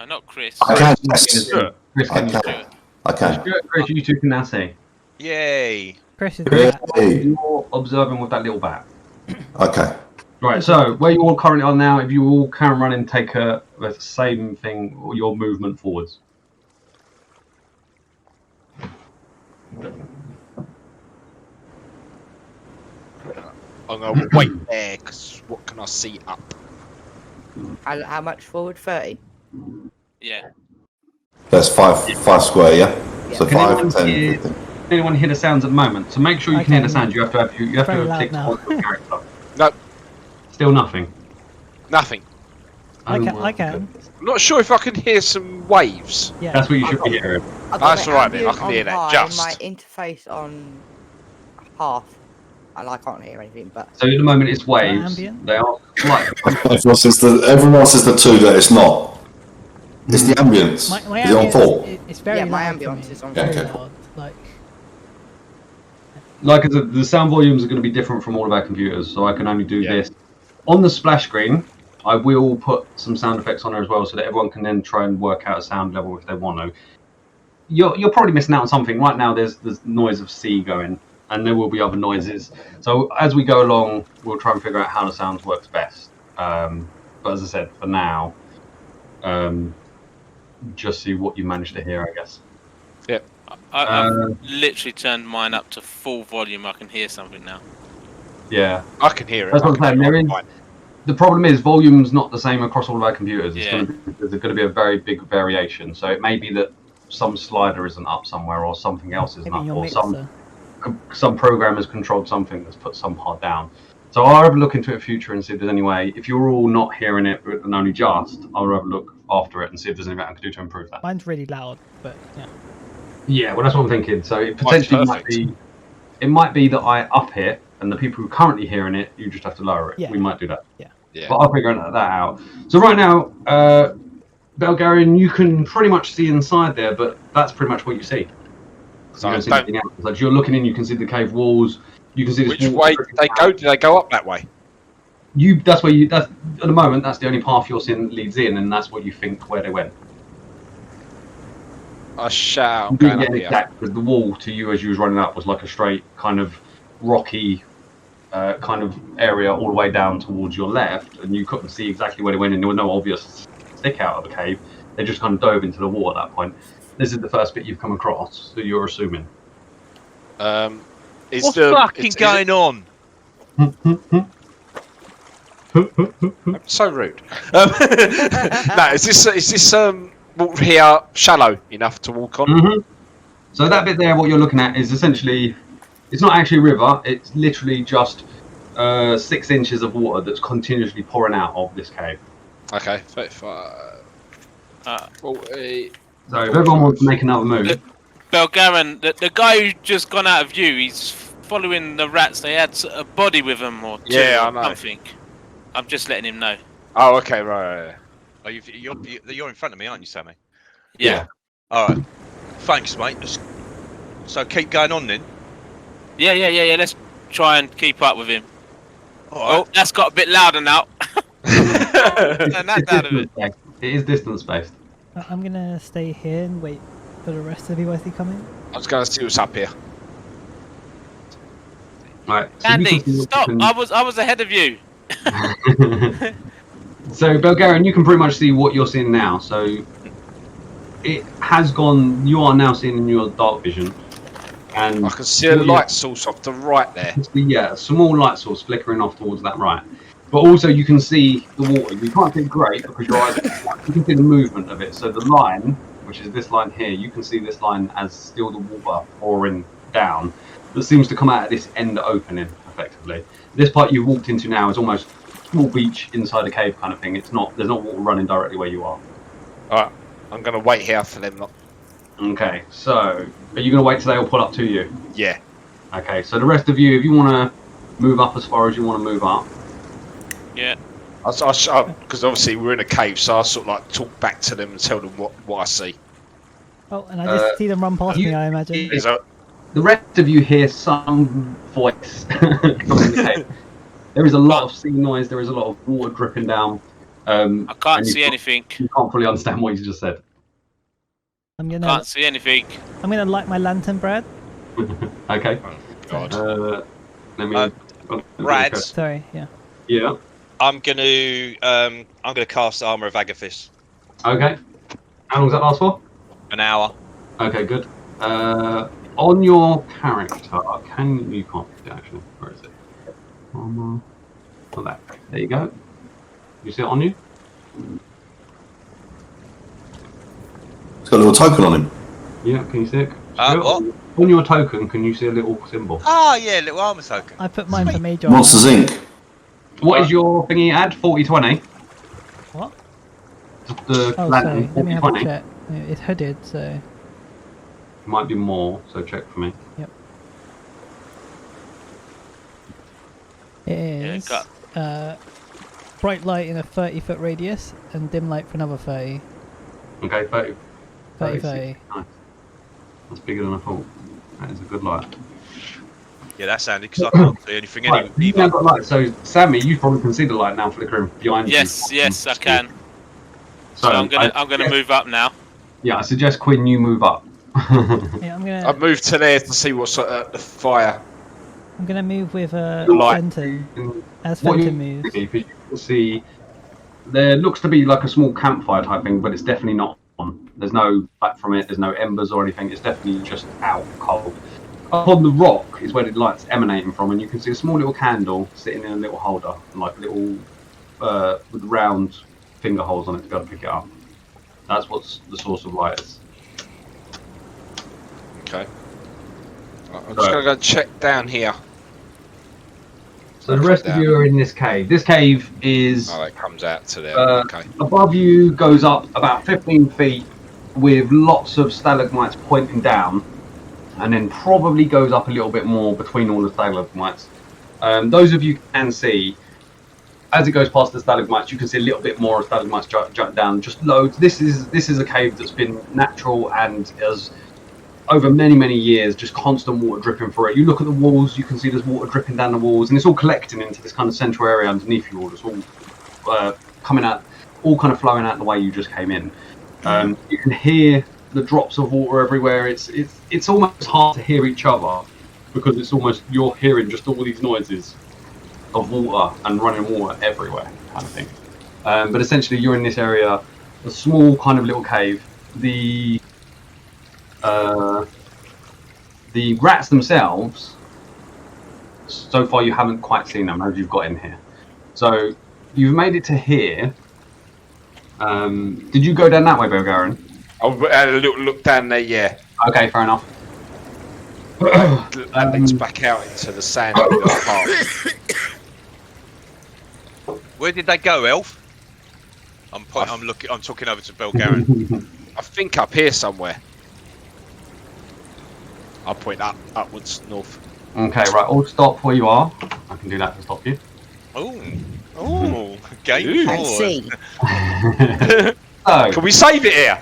Not Chris. I can, yes. Chris, can you I see? can. I can. Chris, you two can now see. Yay! Chris is Hey. that. You're observing with that little bat. Okay. Right, so where you all currently are now, if you all can run and take the same thing, or your movement forwards. I'm going to wait there, because what can I see up? How much forward? 30? Yeah. That's five square, yeah? So Can 5, anyone 10, hear- 15. Anyone hear the sounds at the moment? So make sure you I can hear the can. sounds. You have to have Very loud clicked now. on the character. No, Still nothing. nothing. I can. Oh, I can. I'm not sure if I can hear some waves. Yeah. That's what you should be hearing. I've That's my alright then, I ambient can hear on that, high, just. My interface on half. And I can't hear anything, but... So at the moment it's waves. ambient? They are slight. Everyone says the 2 that it's not. It's the ambience. My Is it on ambience, 4? it's very Yeah, my loud for ambience me. is on Very four. Okay, cool. loud. Like, Like the sound volumes are going to be different from all of our computers, so I can only do Yeah. this. On the splash screen, I will put some sound effects on there as well, so that everyone can then try and work out a sound level if they want to. You're probably missing out on something. Right now, there's noise of sea going, and there will be other noises. So as we go along, we'll try and figure out how the sounds works best. But as I said, for now, just see what you manage to hear, I guess. I've literally turned mine up to full volume. I can hear something now. Yeah. I can hear it. That's what I'm I can saying, hear it there fine. The problem is volume's not the same across all of our computers. Yeah. There's going to be a very big variation. So it may be that some slider isn't up somewhere, or something else isn't maybe up, your or mixer. some program has controlled something that's put some part down. So I'll have a look into it in future and see if there's any way. If you're all not hearing it and only just, I'll have a look after it and see if there's anything I can do to improve that. Mine's really loud, but yeah. Yeah, well, that's what I'm thinking. So it potentially might perfect. be. It might be that I up it, and the people who are currently hearing it, you just have to lower it. Yeah. We might do that. Yeah. But I'll figure that out. So right now, Belgarian, you can pretty much see inside there, but that's pretty much what you see. So You I don't see don't- anything else. Like you're looking in, you can see the cave walls. You can see this Which wall way did they go? Did they go up that way? That's where you. That's at the moment. That's the only path you're seeing that leads in, and that's what you think where they went. I shout. You I'm didn't going get up any here. exact, because the wall to you as you was running up was like a straight kind of rocky kind of area all the way down towards your left, and you couldn't see exactly where they went, and there was no obvious stick out of the cave. They just kind of dove into the wall at that point. This is the first bit you've come across, so you're assuming. Is What's the, fucking is it- going on? So rude. No, is this water here shallow enough to walk on? So that bit there, what you're looking at, is essentially, it's not actually a river. It's literally just 6 inches of water that's continuously pouring out of this cave. Okay, 35. 40. So if everyone wants to make another move, Belgarian, the guy who just gone out of view, he's following the rats. They had a body with them or two Yeah, I or know. something. I'm just letting him know. Oh, okay, right. Oh, you're in front of me, aren't you, Sammy? Yeah. All right. Thanks, mate. So keep going on then. Yeah. Let's try and keep up with him. All right. Oh, that's got a bit louder now. And that's out of it. it is distance based. I'm gonna stay here and wait for the rest of you as they come in. I was going to see what's up here. Right. So Andy, you can- stop! I was ahead of you. So Belgarian, you can pretty much see what you're seeing now. So it has gone. You are now seeing in your dark vision, and I can see a light source off the right there. Yeah, a small light source flickering off towards that right. But also you can see the water. You can't see great because your eyes. You can see the movement of it. So the line, which is this line here, you can see this line as still the water pouring down that seems to come out at this end opening, effectively. This part you've walked into now is almost small beach inside a cave kind of thing. There's not water running directly where you are. Alright, I'm going to wait here for them not... Okay, so are you going to wait till they all pull up to you? Yeah. Okay, so the rest of you, if you want to move up as far as you want to move up. Yeah. Because obviously we're in a cave, so I'll sort of like talk back to them and tell them what I see. Oh, and I just see them run past me, I imagine. The rest of you hear some voice from the cave. There is a lot of sea noise, there is a lot of water dripping down. I can't see anything. You can't fully understand what you just said. Can't see anything. I'm gonna light my lantern, Brad. Okay. Oh, God. Let me... Brad. Sorry, yeah. Yeah. I'm gonna cast Armor of Agathis. Okay. How long does that last for? An hour. Okay, good. On your character, you can't see it actually. Where is it? Oh, that. There you go. You see it on you? It's got a little token on him. Yeah, can you see it? What? On your token, can you see a little symbol? Ah, yeah, little armor token. I put mine for Major. Monsters Inc. What is your thingy add? 4020? What? The Oh, lantern, sorry. Let me have a 4020? check. It's hooded, so... Might be more, so check for me. Yep. It is bright light in a 30-foot radius and dim light for another 30. Okay, 30. 30. Nice. That's bigger than I thought. That is a good light. Yeah, that's handy because I can't see anything Right, you've now got light. So, Sammy, you probably can see the light now flickering behind you. Yes, I can. So I'm gonna move up now. Yeah, I suggest Quinn, you move up. Yeah, I'm gonna. I've moved to there to see what's the fire. I'm gonna move with light. Fenton. As What Fenton you moves. see, because you can see there looks to be like a small campfire type thing, but it's definitely not on. There's no light from it. There's no embers or anything. It's definitely just out cold. Up on the rock is where the light's emanating from, and you can see a small little candle sitting in a little holder, like a little with round finger holes on it to be able to pick it up. That's what the source of light is. Okay. I'm just gonna go check down here. So the rest of you are in this cave. This cave is... Oh, it comes out to there. Okay. Above you goes up about 15 feet with lots of stalagmites pointing down, and then probably goes up a little bit more between all the stalagmites. Those of you can see, as it goes past the stalagmites, you can see a little bit more of stalagmites jut down, just loads. This is a cave that's been natural and has, over many years, just constant water dripping through it. You look at the walls, you can see there's water dripping down the walls, and it's all collecting into this kind of central area underneath you all. It's all coming out, all kind of flowing out the way you just came in. You can hear the drops of water everywhere. It's almost hard to hear each other because it's almost, you're hearing just all these noises of water and running water everywhere kind of thing. But essentially you're in this area, a small kind of little cave. The rats themselves, so far you haven't quite seen them as you've got in here. So you've made it to here. Did you go down that way, Belgarian? I had a little look down there, yeah. Okay, fair enough. That leads back out into the sand part. Where did they go, Elf? I'm talking over to Belgarian. I think up here somewhere. I'll point upwards, north. Okay, right, all stop where you are. I can do that to stop you. Oh, game I forward. see. So, Can we save it here?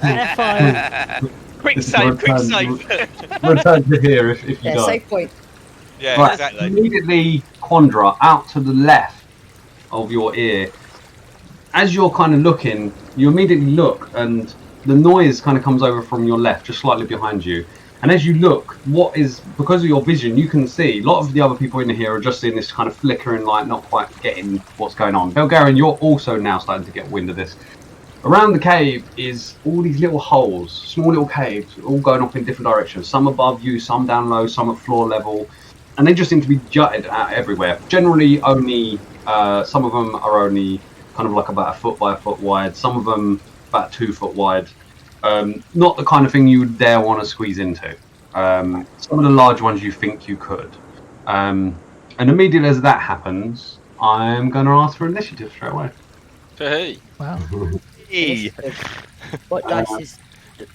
Yeah. Quick save, quick save. return to here if you Yeah, die. save point. Yeah, Right, exactly. immediately, Quandra, out to the left of your ear. As you're kind of looking, you immediately look, and the noise kind of comes over from your left, just slightly behind you. And as you look, because of your vision, you can see a lot of the other people in here are just seeing this kind of flickering light, not quite getting what's going on. Belgarian, you're also now starting to get wind of this. Around the cave is all these little holes, small little caves, all going off in different directions. Some above you, some down low, some at floor level. And they just seem to be jutted out everywhere. Generally only, some of them are only kind of like about a foot by a foot wide. Some of them about 2 foot wide. Not the kind of thing you would dare want to squeeze into. Some of the large ones you think you could. And immediately as that happens, I'm going to ask for initiative straight away. Hey. Wow. What dice is?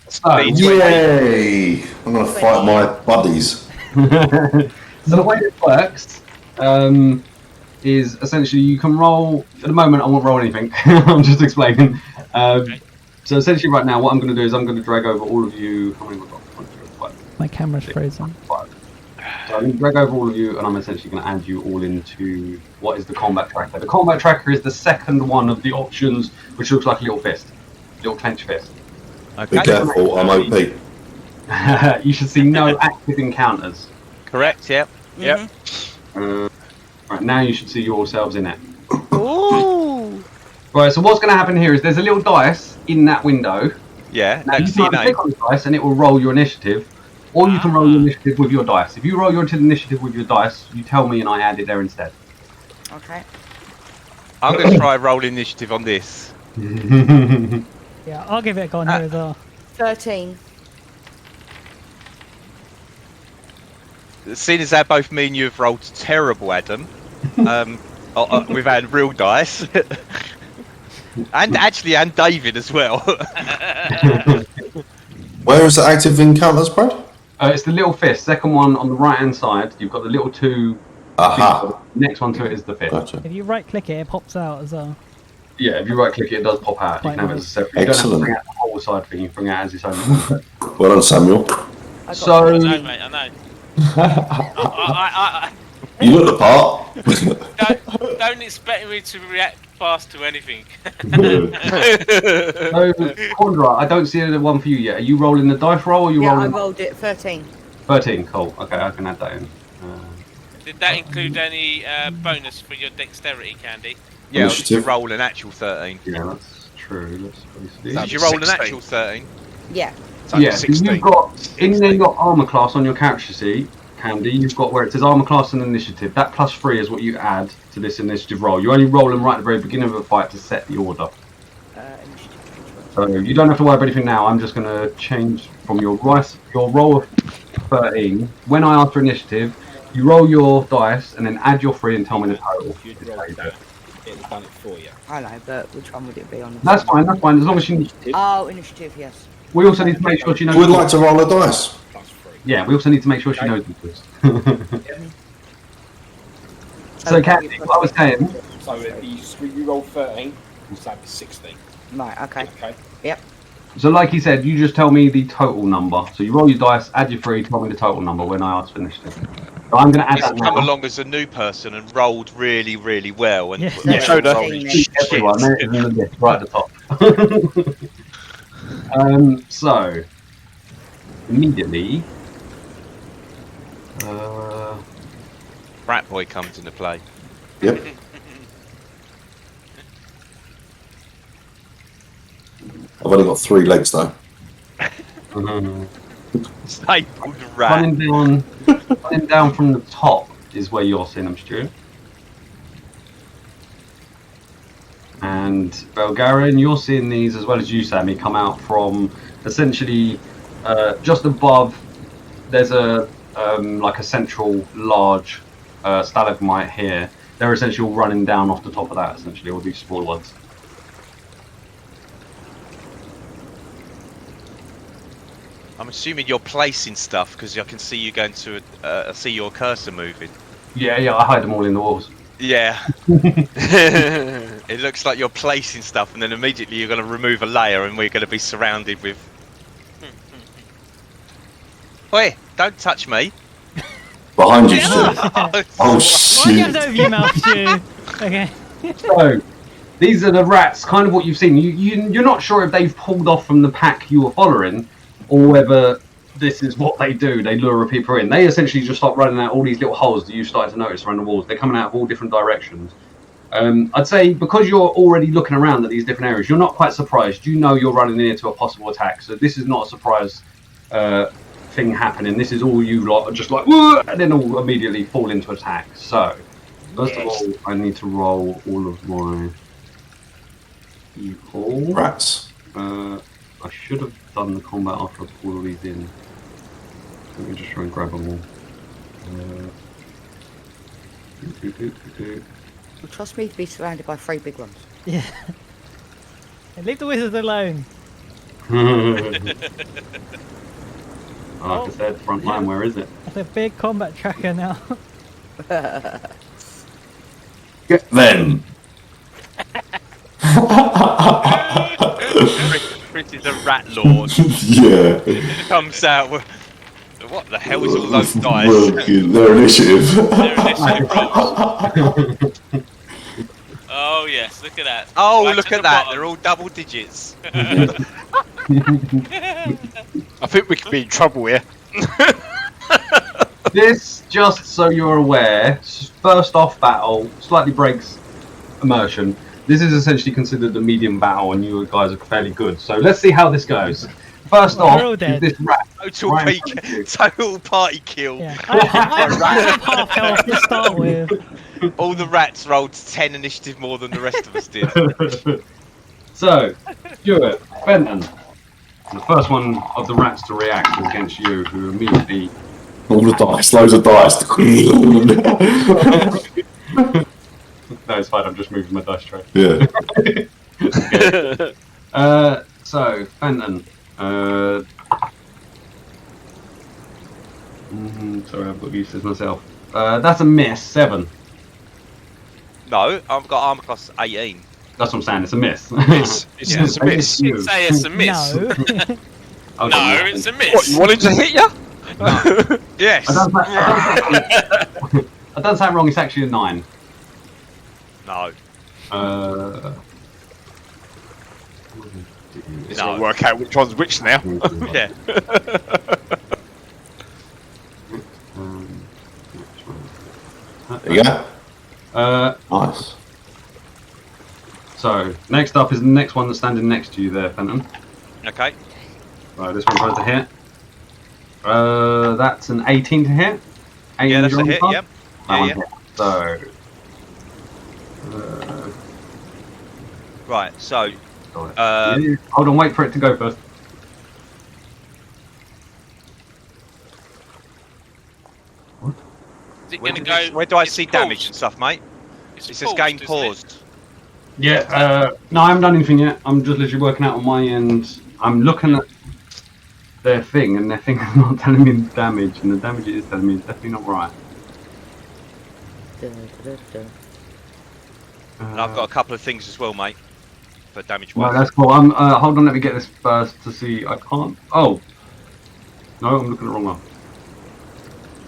So, Yay! I'm going to fight my buddies. so the way this works is essentially you can roll. At the moment, I won't roll anything. I'm just explaining. So essentially, right now, what I'm going to do is I'm going to drag over all of you. How many have I got? 1, 2, 3, 4, My camera's frozen. 5. So I'm going to drag over all of you, and I'm essentially going to add you all into what is the combat tracker. The combat tracker is the second one of the options, which looks like a little fist, little clenched fist. Be careful, I'm OP. You should see no active encounters. Correct. Yep. Yep. Right, now you should see yourselves in it. Ooh. Right, so what's going to happen here is there's a little dice in that window. Yeah. Now you Next to can your either name. click on the dice and it will roll your initiative, or you can roll your initiative with your dice. If you roll your initiative with your dice, you tell me and I add it there instead. Okay. I'm going to try rolling initiative on this. Yeah, I'll give it a go on here as well. 13. Seeing as that both me and you have rolled terrible, Adam, we've had real dice, and David as well. Where is the active encounters, Brad? It's the little fist, second one on the right hand side. You've got the little 2. Aha. Next one to it is the fist. Gotcha. If you right click it, it pops out as well. Yeah, if you right click it, it does pop out. You can have it as a separate. You don't have to Excellent. bring out the whole side thing, you bring it out as its own. Well done, Samuel. So, I know, mate. I know. You look the part. Don't expect me to react fast to anything. so Quandra, I don't see the one for you yet. Are you rolling the dice roll or are you Yeah, I rolling? rolled it 13. 13, cool. Okay, I can add that in. Did that include any bonus for your dexterity, Candy? Yeah, Initiative. you roll an actual 13. Yeah, that's true. Let's see. That'd Did you be roll an 16. actual 13? Yeah. Yeah, so you've got in there. You've got armor class on your character sheet, Candy. You've got where it says armor class and initiative. That +3 is what you add to this initiative roll. You only roll them right at the very beginning of a fight to set the order. So you don't have to worry about anything now. I'm just going to change from your roll of 13. When I ask for initiative, you roll your dice and then add your 3 and tell me the total. You'd roll that. It'll done it for you. I know, but which one would it be on? That's fine. That's fine. As long as you. Oh, initiative, yes. We also need to make sure she knows. Who would like to roll a dice? +3. Yeah, we also need to make sure she knows this. So, Candy, what I was saying. So you roll 13, so that'd be 16. Right, okay. Okay. Yep. So, like he said, you just tell me the total number. So you roll your dice, add your 3, tell me the total number when I ask for initiative. So I'm going to add He's that come now. along as a new person and rolled really, really well. And Yeah. Showed her. Everyone, there it is in the list, right at the top. So, immediately, Rat Boy comes into play. Yep. I've only got 3 legs though. Stapled rat. running down from the top is where you're seeing them, Stu. And Belgarian, you're seeing these as well as you, Sammy, come out from essentially just above. There's a like a central large stalagmite here. They're essentially all running down off the top of that. Essentially, all these small ones. I'm assuming you're placing stuff because I can see you going to. I see your cursor moving. Yeah, I hide them all in the walls. Yeah. It looks like you're placing stuff, and then immediately you're going to remove a layer, and we're going to be surrounded with. Oi! Don't touch me. Behind you, Stu. Why Oh do you have shit. to open your mouth, Stu? Okay. So, these are the rats, kind of what you've seen. You're not sure if they've pulled off from the pack you were following, or whether this is what they do. They lure people in. They essentially just start running out all these little holes that you started to notice around the walls. They're coming out of all different directions. I'd say because you're already looking around at these different areas, you're not quite surprised. You know you're running into a possible attack. So this is not a surprise thing happening. This is all you lot are just like, whoa, and then all immediately fall into attack. So, first of all, I need to roll all of my people. Rats. I should have stun the combat after I pull all these in. Let me just try and grab them all. Well, trust me to be surrounded by 3 big ones. Yeah. Hey, leave the wizards alone. Like I said, front line, where is it? That's a big combat tracker now. Get them. Chris is a rat lord. Yeah. Comes out with. What the hell is all those dice? Working their initiative. Their initiative rolls. Oh yes, look at that. Oh, Right look to at the that! bottom. They're all double digits. I think we could be in trouble here. This, just so you're aware, first off battle slightly breaks immersion. This is essentially considered a medium battle, and you guys are fairly good. So let's see how this goes. First We're all off, dead. is this rat. Total, Right. total party kill. Yeah. I have half health to start with. All the rats rolled 10 initiative more than the rest of us did. So, Stuart, Fenton, the first one of the rats to react is against you, who immediately. All the dice, loads of dice. No, it's fine. I'm just moving my dice tray. Yeah. So Fenton. Sorry, I've got uses myself. That's a miss. 7. No, I've got armor class 18. That's what I'm saying. It's a miss. It's a miss. You say it's a miss. No. No, it's a miss. What, you wanted to hit ya? Yes. I done something wrong. It's actually a 9. No. It's gonna work out which one's which now. Yeah. There you go. Nice. So next up is the next one that's standing next to you there, Fenton. Okay. Right, this one tries to hit. That's an 18 to hit. 18 Yeah, that's a on the hit. card? Yep. That one Yeah, hit. So. Right. So. Hold on, wait for it to go first. Is it gonna go? Where do I it's see paused. damage and stuff, mate? It's It says game paused. Yeah, no, I haven't done anything yet. I'm just literally working out on my end. I'm looking at their thing, and their thing is not telling me the damage, and the damage it is telling me is definitely not right. And I've got a couple of things as well, mate. For damage No, wise. that's cool. Hold on, let me get this first to see. I can't. Oh, no, I'm looking at the wrong one.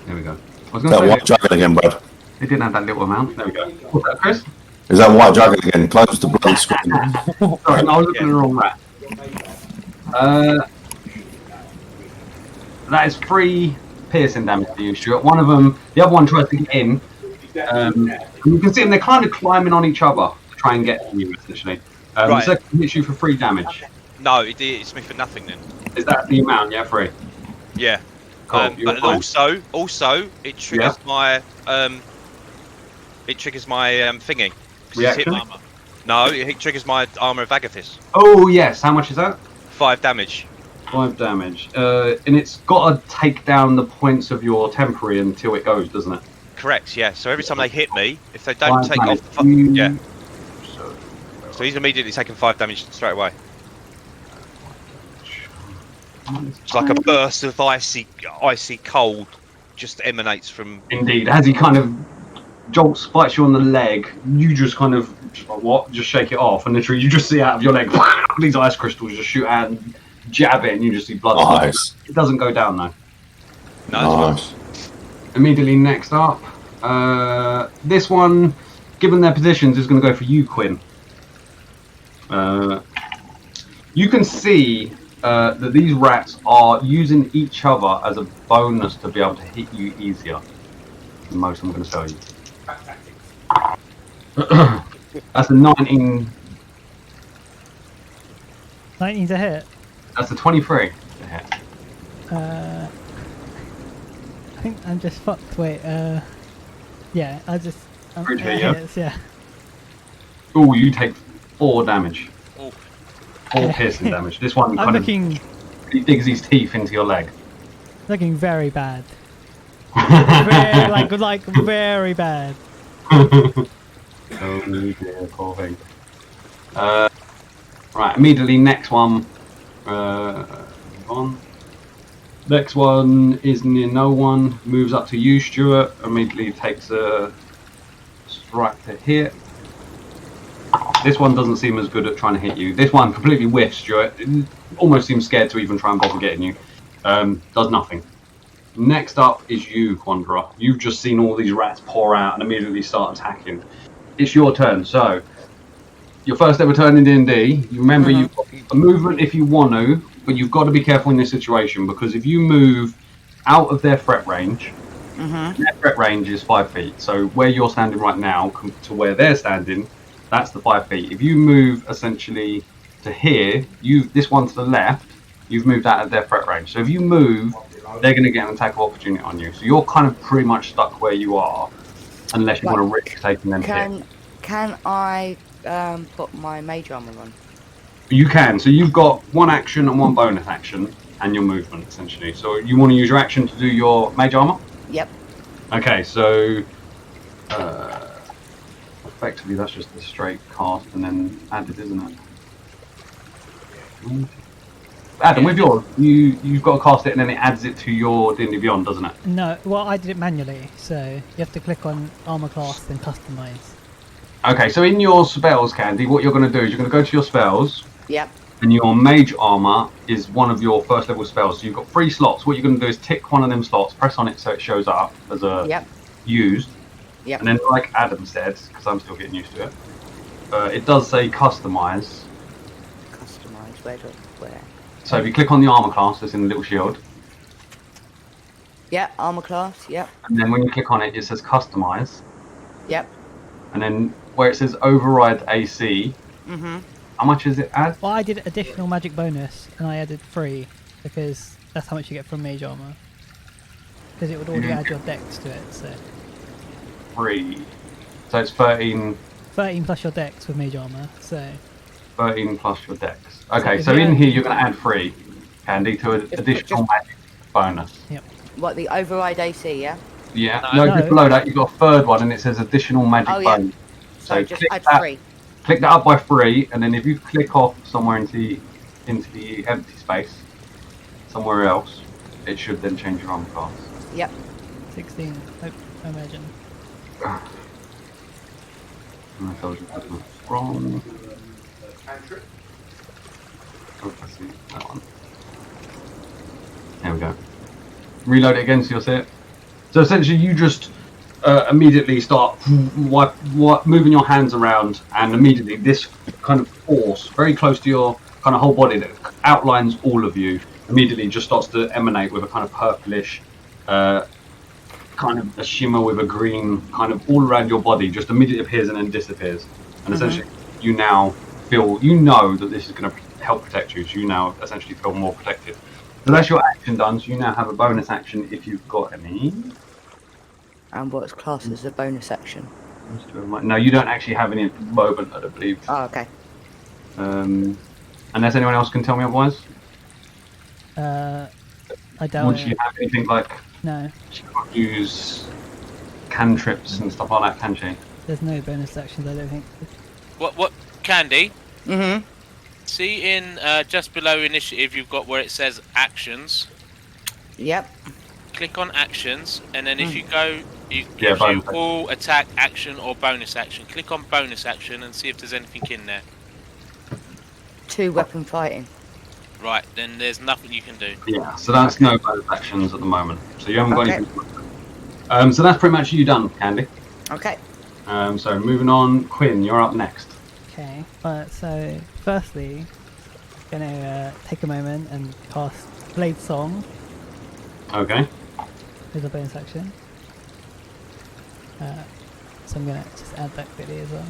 There we go. I was going That to white say dragon again, bud. it didn't have that little amount. There we go. What's that, Chris? Is that white dragon again? Close the bloody screen. Sorry, no, I was looking at the wrong rat. That is 3 piercing damage to you, Stuart. One of them, the other one tries to get in. And you can see them, they're kind of climbing on each other to try and get to you, essentially. Right. The second hits you for 3 damage. No, it hits me for nothing then. Is that the amount? Yeah, 3. Yeah. Cool, you're But fine. also, it triggers my thingy. 'Cause it's hit Reaction? me. No, it triggers my armor of Agathis. Oh, yes. How much is that? 5 damage. 5 damage. And it's got to take down the points of your temporary until it goes, doesn't it? Correct. Yeah. So every time they hit me, if they don't 5 take damage. off, yeah. So he's immediately taking 5 damage straight away. It's like a burst of icy cold just emanates from. Indeed. As he kind of jolts, bites you on the leg, you just kind of, just shake it off, and literally you just see out of your leg, these ice crystals just shoot out and jab it, and you just see blood. Nice. It doesn't go down, though. No, Nice. Immediately next up, this one, given their positions, is going to go for you, Quinn. You can see that these rats are using each other as a bonus to be able to hit you easier. The most I'm going to tell you. That's a 19. 19 to hit. That's a 23 to hit. I think I'm just fucked. Wait, yeah, I just. Crit hit, it yeah. hits, yeah. Oh, you take 4 damage. Oh. 4 piercing damage. This one I'm kind looking He digs his teeth into your leg. Looking very bad. like very bad. Oh dear, poor thing. Right, immediately next one. Move on. Next one is near no one. Moves up to you, Stuart. Immediately takes a strike to hit. This one doesn't seem as good at trying to hit you. This one completely whiffs, Stuart. It almost seems scared to even try and bother getting you. Does nothing. Next up is you, Quandra. You've just seen all these rats pour out and immediately start attacking. It's your turn. So, your first ever turn in D&D. You remember you've got a movement if you want to, but you've got to be careful in this situation because if you move out of their threat range, their threat range is 5 feet. So where you're standing right now to where they're standing, that's the 5 feet. If you move essentially to here, this one to the left, you've moved out of their threat range. So if you move, they're going to get an attack of opportunity on you. So you're kind of pretty much stuck where you are, unless you want to risk taking them hit. Can I put my mage armor on? You can. So you've got one action and one bonus action, and your movement essentially. So you want to use your action to do your mage armor? Yep. Okay, so effectively that's just a straight cast and then added, isn't it? Adam, with yours, you've got to cast it and then it adds it to your D&D Beyond, doesn't it? No, well, I did it manually, so you have to click on armor class, then customize. Okay, so in your spells, Candy, what you're going to do is you're going to go to your spells. Yep. And your mage armor is one of your first level spells. So you've got 3 slots. What you're going to do is tick one of them slots, press on it so it shows up as a used. Yep. And then, like Adam said, because I'm still getting used to it, it does say customize. Customize, where? So if you click on the armor class that's in the little shield. Yeah, armor class, yep. And then when you click on it, it says customize. Yep. And then where it says override AC, how much does it add? Well, I did additional magic bonus, and I added 3, because that's how much you get from mage armor. Because it would already add your dex to it, so... 3. So it's 13... 13 plus your dex with mage armor, so... 13 plus your dex. Okay, so in here you're going to add 3, Candy, to an additional magic bonus. Yep. What, the override AC, yeah? Yeah, no, just below that you've got a third one and it says additional magic bonus. So just add 3. Click that up by 3, and then if you click off somewhere into the empty space, somewhere else, it should then change your armor class. Yep. 16, I imagine. I told you that was wrong. Oh, I see that one. There we go. Reload it again so you'll see it. So essentially you just immediately start moving your hands around, and immediately this kind of force very close to your kind of whole body that outlines all of you immediately just starts to emanate with a kind of purplish kind of a shimmer with a green kind of all around your body, just immediately appears and then disappears. And essentially you now feel, you know that this is going to help protect you, so you now essentially feel more protected. So that's your action done, so you now have a bonus action if you've got any. And what's classed as a bonus action? No, you don't actually have any at the moment, I don't believe. Oh, okay. Unless anyone else can tell me otherwise. I don't. Would you have anything like... No. She can't use cantrips and stuff like that, can she? There's no bonus actions, I don't think. What, Candy? See in just below initiative, you've got where it says actions. Yep. Click on actions, and then if you go, you all attack, action, or bonus action. Click on bonus action and see if there's anything in there. 2 weapon fighting. Right, then there's nothing you can do. Yeah, so that's no bonus actions at the moment. So you haven't got anything. So that's pretty much you done, Candy. Okay. So moving on, Quinn, you're up next. Okay, so firstly, I'm going to take a moment and cast Blade Song. Okay. With a bonus action. So I'm going to just add that quickly as well.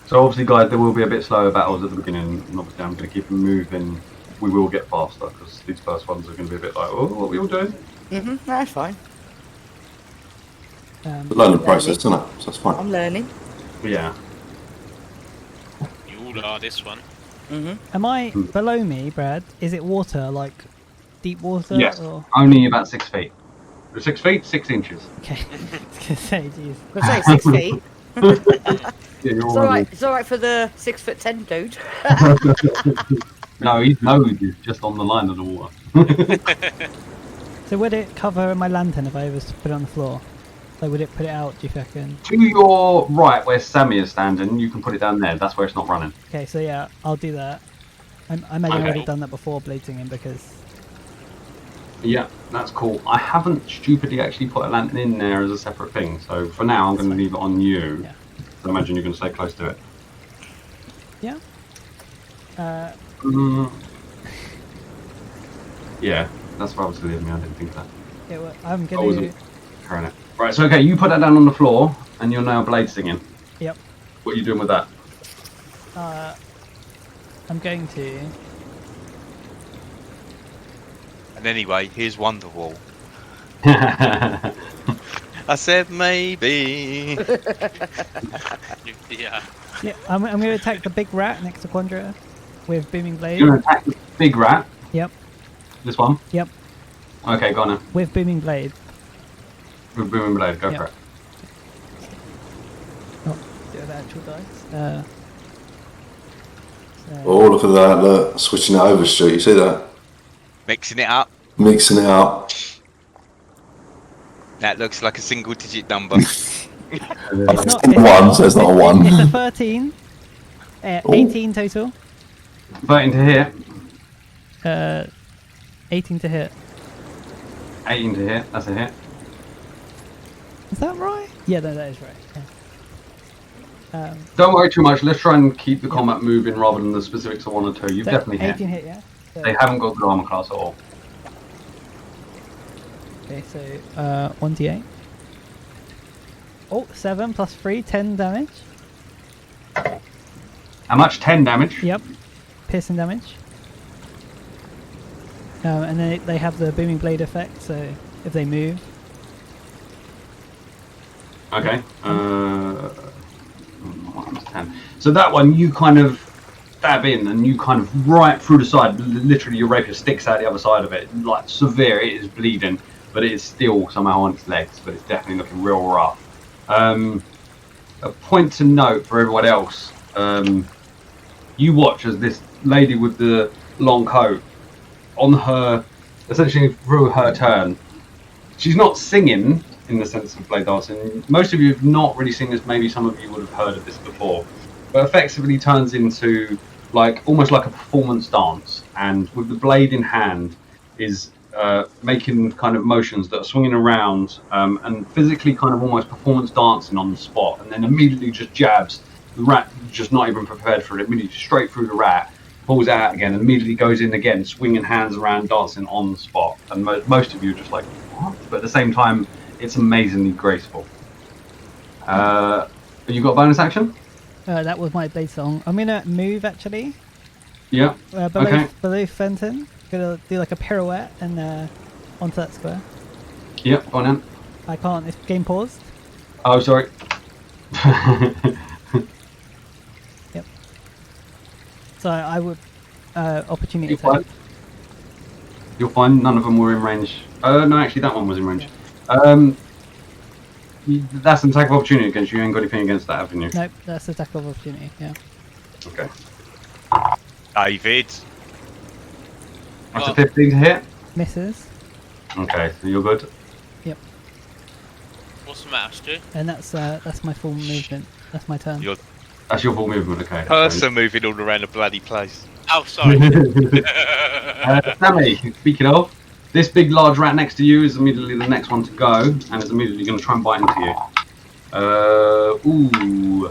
So obviously, guys, there will be a bit slower battles at the beginning, and obviously I'm going to keep them moving. We will get faster, because these first ones are going to be a bit like, oh, what are we all doing? That's fine. Learning process, isn't it? So that's fine. I'm learning. Yeah. You all are this one. Am I below me, Brad? Is it water, like deep water? Yes. Or... Only about 6 feet. 6 feet, 6 inches. Okay. I was gonna say, jeez. I was say 6 feet. Yeah, you're It's alright. It's alright for the 6'10" dude. No, his nose is just on the line of the water. So would it cover my lantern if I was to put it on the floor? Like, would it put it out, do you reckon? To your right, where Sammi is standing, you can put it down there. That's where it's not running. Okay, so yeah, I'll do that. I imagine I've already done that before, blading him, because... Yeah, that's cool. I haven't stupidly actually put a lantern in there as a separate thing, so for now I'm going to leave it on you. Yeah. So I imagine you're going to stay close to it. Yeah. Yeah, that's where I was leaving me. I didn't think that. Yeah, well, I'm I going wasn't to... carrying it. Right, so okay, you put that down on the floor, and you're now blade singing. Yep. What are you doing with that? I'm going to... And anyway, here's Wonderwall. I said maybe. Yeah. Yeah, I'm going to attack the big rat next to Quandra with booming blade. You're going to attack the big rat? Yep. This one? Yep. Okay, go on then. With booming blade. With booming blade, go Yep. for it. Oh, do the actual dice. Oh, look at that, look, switching it over, Stu, you see that? Mixing it up. Mixing it up. That looks like a single digit number. It's not, One, so it's not a 1. It's a 13. 18 total. 13 to hit. 18 to hit. 18 to hit, that's a hit. Is that right? Yeah, no, that is right. Yeah. Don't worry too much, let's try and keep the combat moving rather than the specifics of 1 or 2. You've So definitely hit. 18 hit, yeah? So, They haven't got good armor class at all. okay, so 1d8. Oh, 7 plus 3, 10 damage. How much? 10 damage? Yep. Piercing damage. And then they have the booming blade effect, so if they move. Okay. 10. So that one, you kind of stab in and you kind of right through the side, literally your rapier sticks out the other side of it. Like severe, it is bleeding, but it is still somehow on its legs, but it's definitely looking real rough. A point to note for everyone else, you watch as this lady with the long coat, on her, essentially through her turn, she's not singing in the sense of blade dancing. Most of you have not really seen this, maybe some of you would have heard of this before, but effectively turns into like almost like a performance dance, and with the blade in hand is making kind of motions that are swinging around and physically kind of almost performance dancing on the spot, and then immediately just jabs the rat, just not even prepared for it, immediately straight through the rat, pulls out again, and immediately goes in again, swinging hands around, dancing on the spot. And most of you are just like, what? But at the same time, it's amazingly graceful. You got a bonus action? That was my blade song. I'm gonna move actually. Yeah. Below Fenton. Gonna do like a pirouette and onto that square. Yep, go on then. I can't. It's game paused. Oh, sorry. Yep. So I would opportunity You're attack. fine. You'll find none of them were in range. No, actually, that one was in range. That's an attack of opportunity against you. You ain't got anything against that, haven't you? Nope, that's attack of opportunity. Yeah. Okay. David. That's a 15 to hit. Misses. Okay, so you're good. Yep. What's the matter, Stu? And that's my full movement. That's my turn. That's your full movement. Okay. Person moving all around the bloody place. Oh, sorry. Sammi, speaking of, this big large rat next to you is immediately the next one to go, and is immediately going to try and bite into you. Ooh.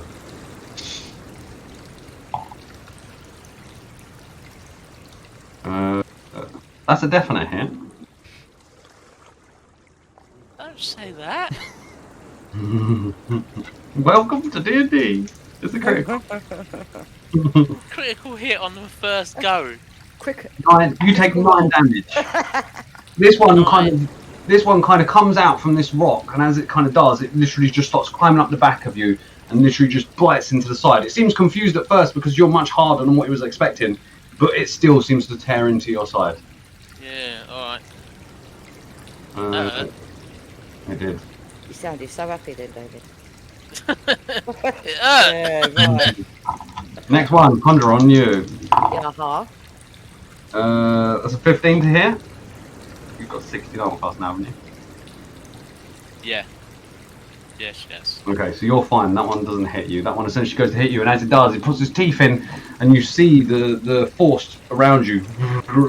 That's a definite hit. Don't say that. Welcome to D&D. It's a critical. Critical hit on the first go. Quick. 9. You take 9 damage. This one kind of comes out from this rock, and as it kind of does, it literally just starts climbing up the back of you, and literally just bites into the side. It seems confused at first because you're much harder than what it was expecting, but it still seems to tear into your side. Yeah, alright. It did. You sounded so happy then, David. It hurt. Yeah, right. Next one, Quandra, on you. Yeah, That's a 15 to hit. You've got 60 armor class now, haven't you? Yeah. Yes, yes. Okay, so you're fine. That one doesn't hit you. That one essentially goes to hit you, and as it does, it puts its teeth in, and you see the force around you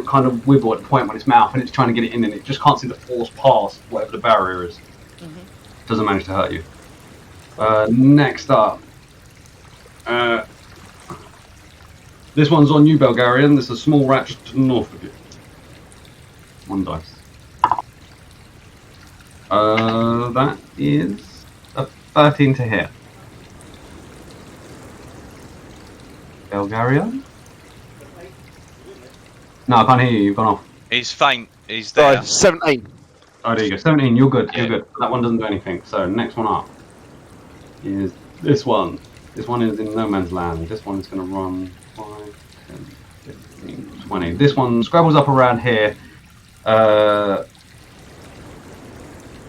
kind of wibble at the point when its mouth, and it's trying to get it in, and it just can't see the force past whatever the barrier is. Doesn't manage to hurt you. Next up, this one's on you, Belgarian. This is a small rat just to the north of you. 1 dice. That is a 13 to hit. Belgarian? No, I can't hear you. You've gone off. He's faint. He's there. 17. Oh, there you go. 17. You're good. Yeah. You're good. That one doesn't do anything. So next one up is this one. This one is in no man's land. This one's going to run 5, 10, 15, 20. This one scrabbles up around here.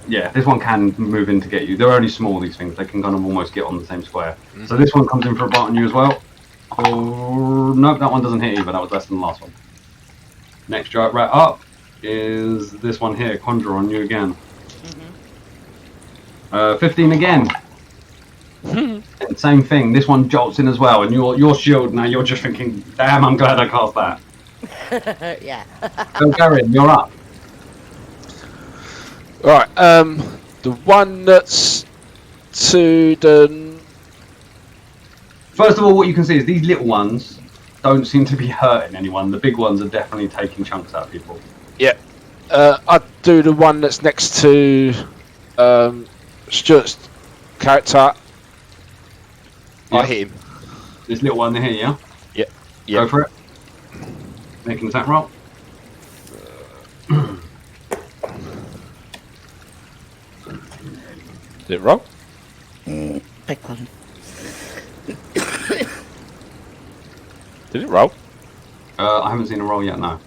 Yeah, this one can move in to get you. They're only small, these things. They can kind of almost get on the same square. So this one comes in for a bite on you as well. Oh, nope, that one doesn't hit you, but that was less than the last one. Next giant rat up is this one here, Quandra, on you again. 15 again. And same thing, this one jolts in as well, and your shield now, you're just thinking, damn, I'm glad I cast that. yeah. Belgarian, you're up. Right, the one that's to the... First of all, what you can see is these little ones don't seem to be hurting anyone. The big ones are definitely taking chunks out of people. Yeah. I'd do the one that's next to Stuart's character. I hit him. This little one here, yeah? Yeah. Go for it. Make an attack roll. Did it roll? Beg pardon. Did it roll? I haven't seen a roll yet, no.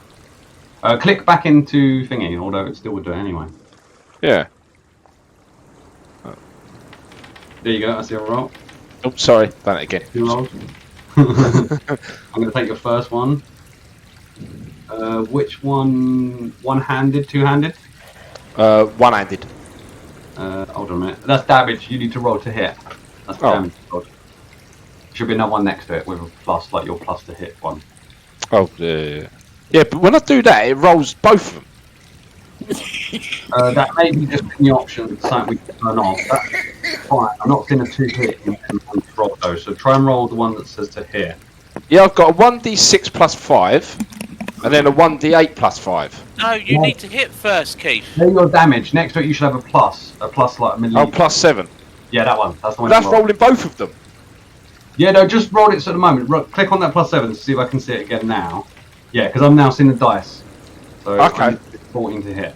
Click back into thingy, although it still would do it anyway. Yeah. There you go, I see a roll. Oh, sorry. Done it again. 2 rolls. I'm going to take your first one. Which one? One-handed, two-handed? One-handed. Hold on a minute. That's damage. You need to roll to hit. That's the damage roll. Should be another one next to it with a plus, like your plus to hit one. Oh, yeah. Yeah, but when I do that, it rolls both of them. That may be just in the option, something we can turn off. That's fine. I'm not seeing a 2 hit in one roll though, so try and roll the one that says to hit. Yeah, I've got a 1d6 plus 5, and then a 1d8 plus 5. No, you need to hit first, Keith. Then your damage. Next to it, you should have a plus like a middle. Oh, plus 7. Yeah, that one. That's the one. That's rolling both of them. Yeah, no, just roll it at the moment. Click on that plus 7 to see if I can see it again now. Yeah, because I'm now seeing the dice. So okay. 14 to hit.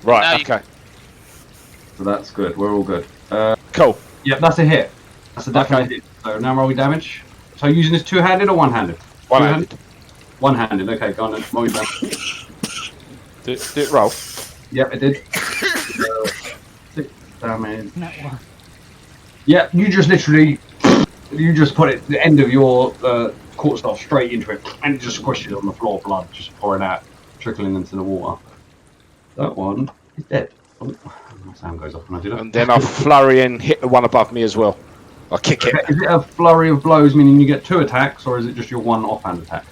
Right, okay. So that's good. We're all good. Cool. Yeah, that's a hit. That's a definite hit. So now roll your damage. So using this two-handed or one-handed? One-handed. One-handed. Okay, go on then. Roll your damage. Did it roll? Yep, it did. 6 damage. That one. Yeah, you just literally, you just put it the end of your quarterstaff straight into it, and it just squishes on the floor, blood just pouring out, trickling into the water. That one is dead. Oh, my sound goes off when I do that. And then I flurry and hit the one above me as well. I kick it. Is it a flurry of blows, meaning you get 2 attacks, or is it just your one offhand attack?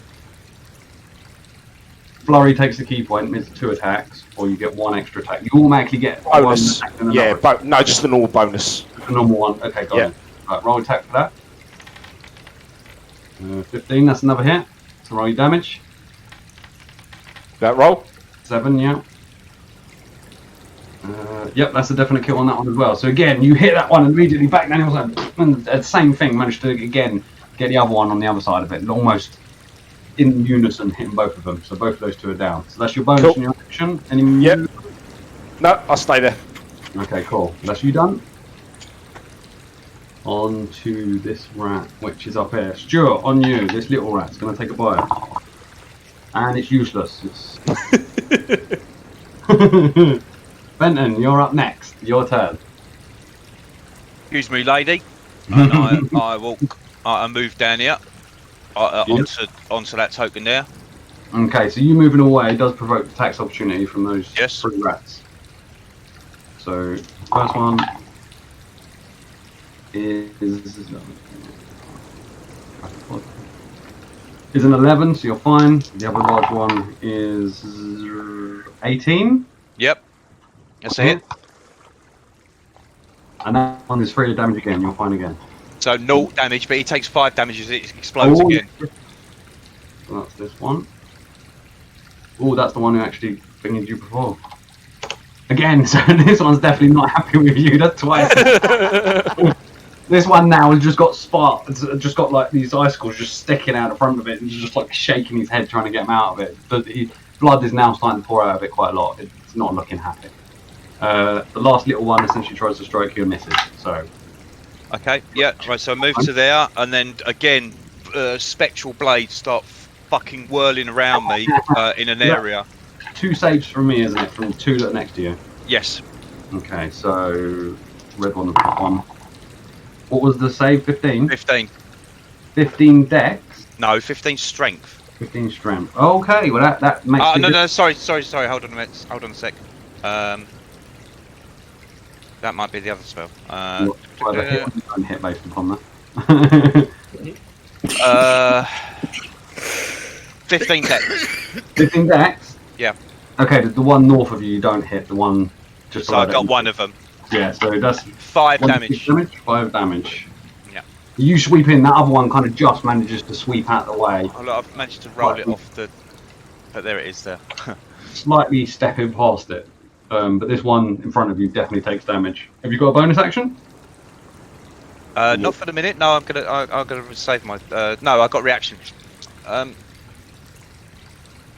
Flurry takes the key point, means 2 attacks, or you get 1 extra attack. You automatically get bonus. 1 attack and Yeah, no, just the normal bonus. A normal one. Okay, got it. Right, roll attack for that. 15, that's another hit. So roll your damage. That roll? 7, yeah. Yep, that's a definite kill on that one as well. So again, you hit that one and immediately back down, and the same thing, managed to again get the other one on the other side of it, almost in unison, hitting both of them. So both of those 2 are down. So that's your bonus in your action. Any Yep. No, I'll stay there. Okay, cool. That's you done. on to this rat, which is up here. Stuart, on you. This little rat's going to take a bite. And it's useless. Fenton, you're up next. Your turn. Excuse me, lady. And I walk. I move down here onto that token there. Okay, so you moving away does provoke the tax opportunity from those 3 rats. So, first one is an 11, so you're fine. The other large one is 18. Yep, that's it. And that one is 3 damage again. You're fine again. So 0 damage, but he takes 5 damage as it explodes again. So that's this one. Oh, that's the one who actually thingied you before. Again, so this one's definitely not happy with you. That's twice. This one now has just got just got like these icicles just sticking out the front of it, and just like shaking his head trying to get him out of it. But blood is now starting to pour out of it quite a lot. It's not looking happy. The last little one essentially tries to strike you and misses. So. Okay. Yeah. Right. So I move to there, and then again, spectral blades start fucking whirling around me in an area. 2 saves from me, isn't it? From 2 that are next to you. Yes. Okay. So red one and black one. What was the save? 15? 15. 15 dex? No, 15 strength. 15 strength. Okay, well that makes no, sorry, hold on a minute. Hold on a sec. That might be the other spell. Hit based upon that. 15 dex. 15 dex? Yeah. Okay, the one north of you don't hit, the one just so I got one of them. Yeah, so that's 5 damage. 5 damage. Yeah. You sweep in, that other one kind of just manages to sweep out the way. Oh, look, I've managed to roll it off the... But there it is there. Slightly stepping past it. But this one in front of you definitely takes damage. Have you got a bonus action? Not for the minute. No, I'm gonna save my... no, I got reaction.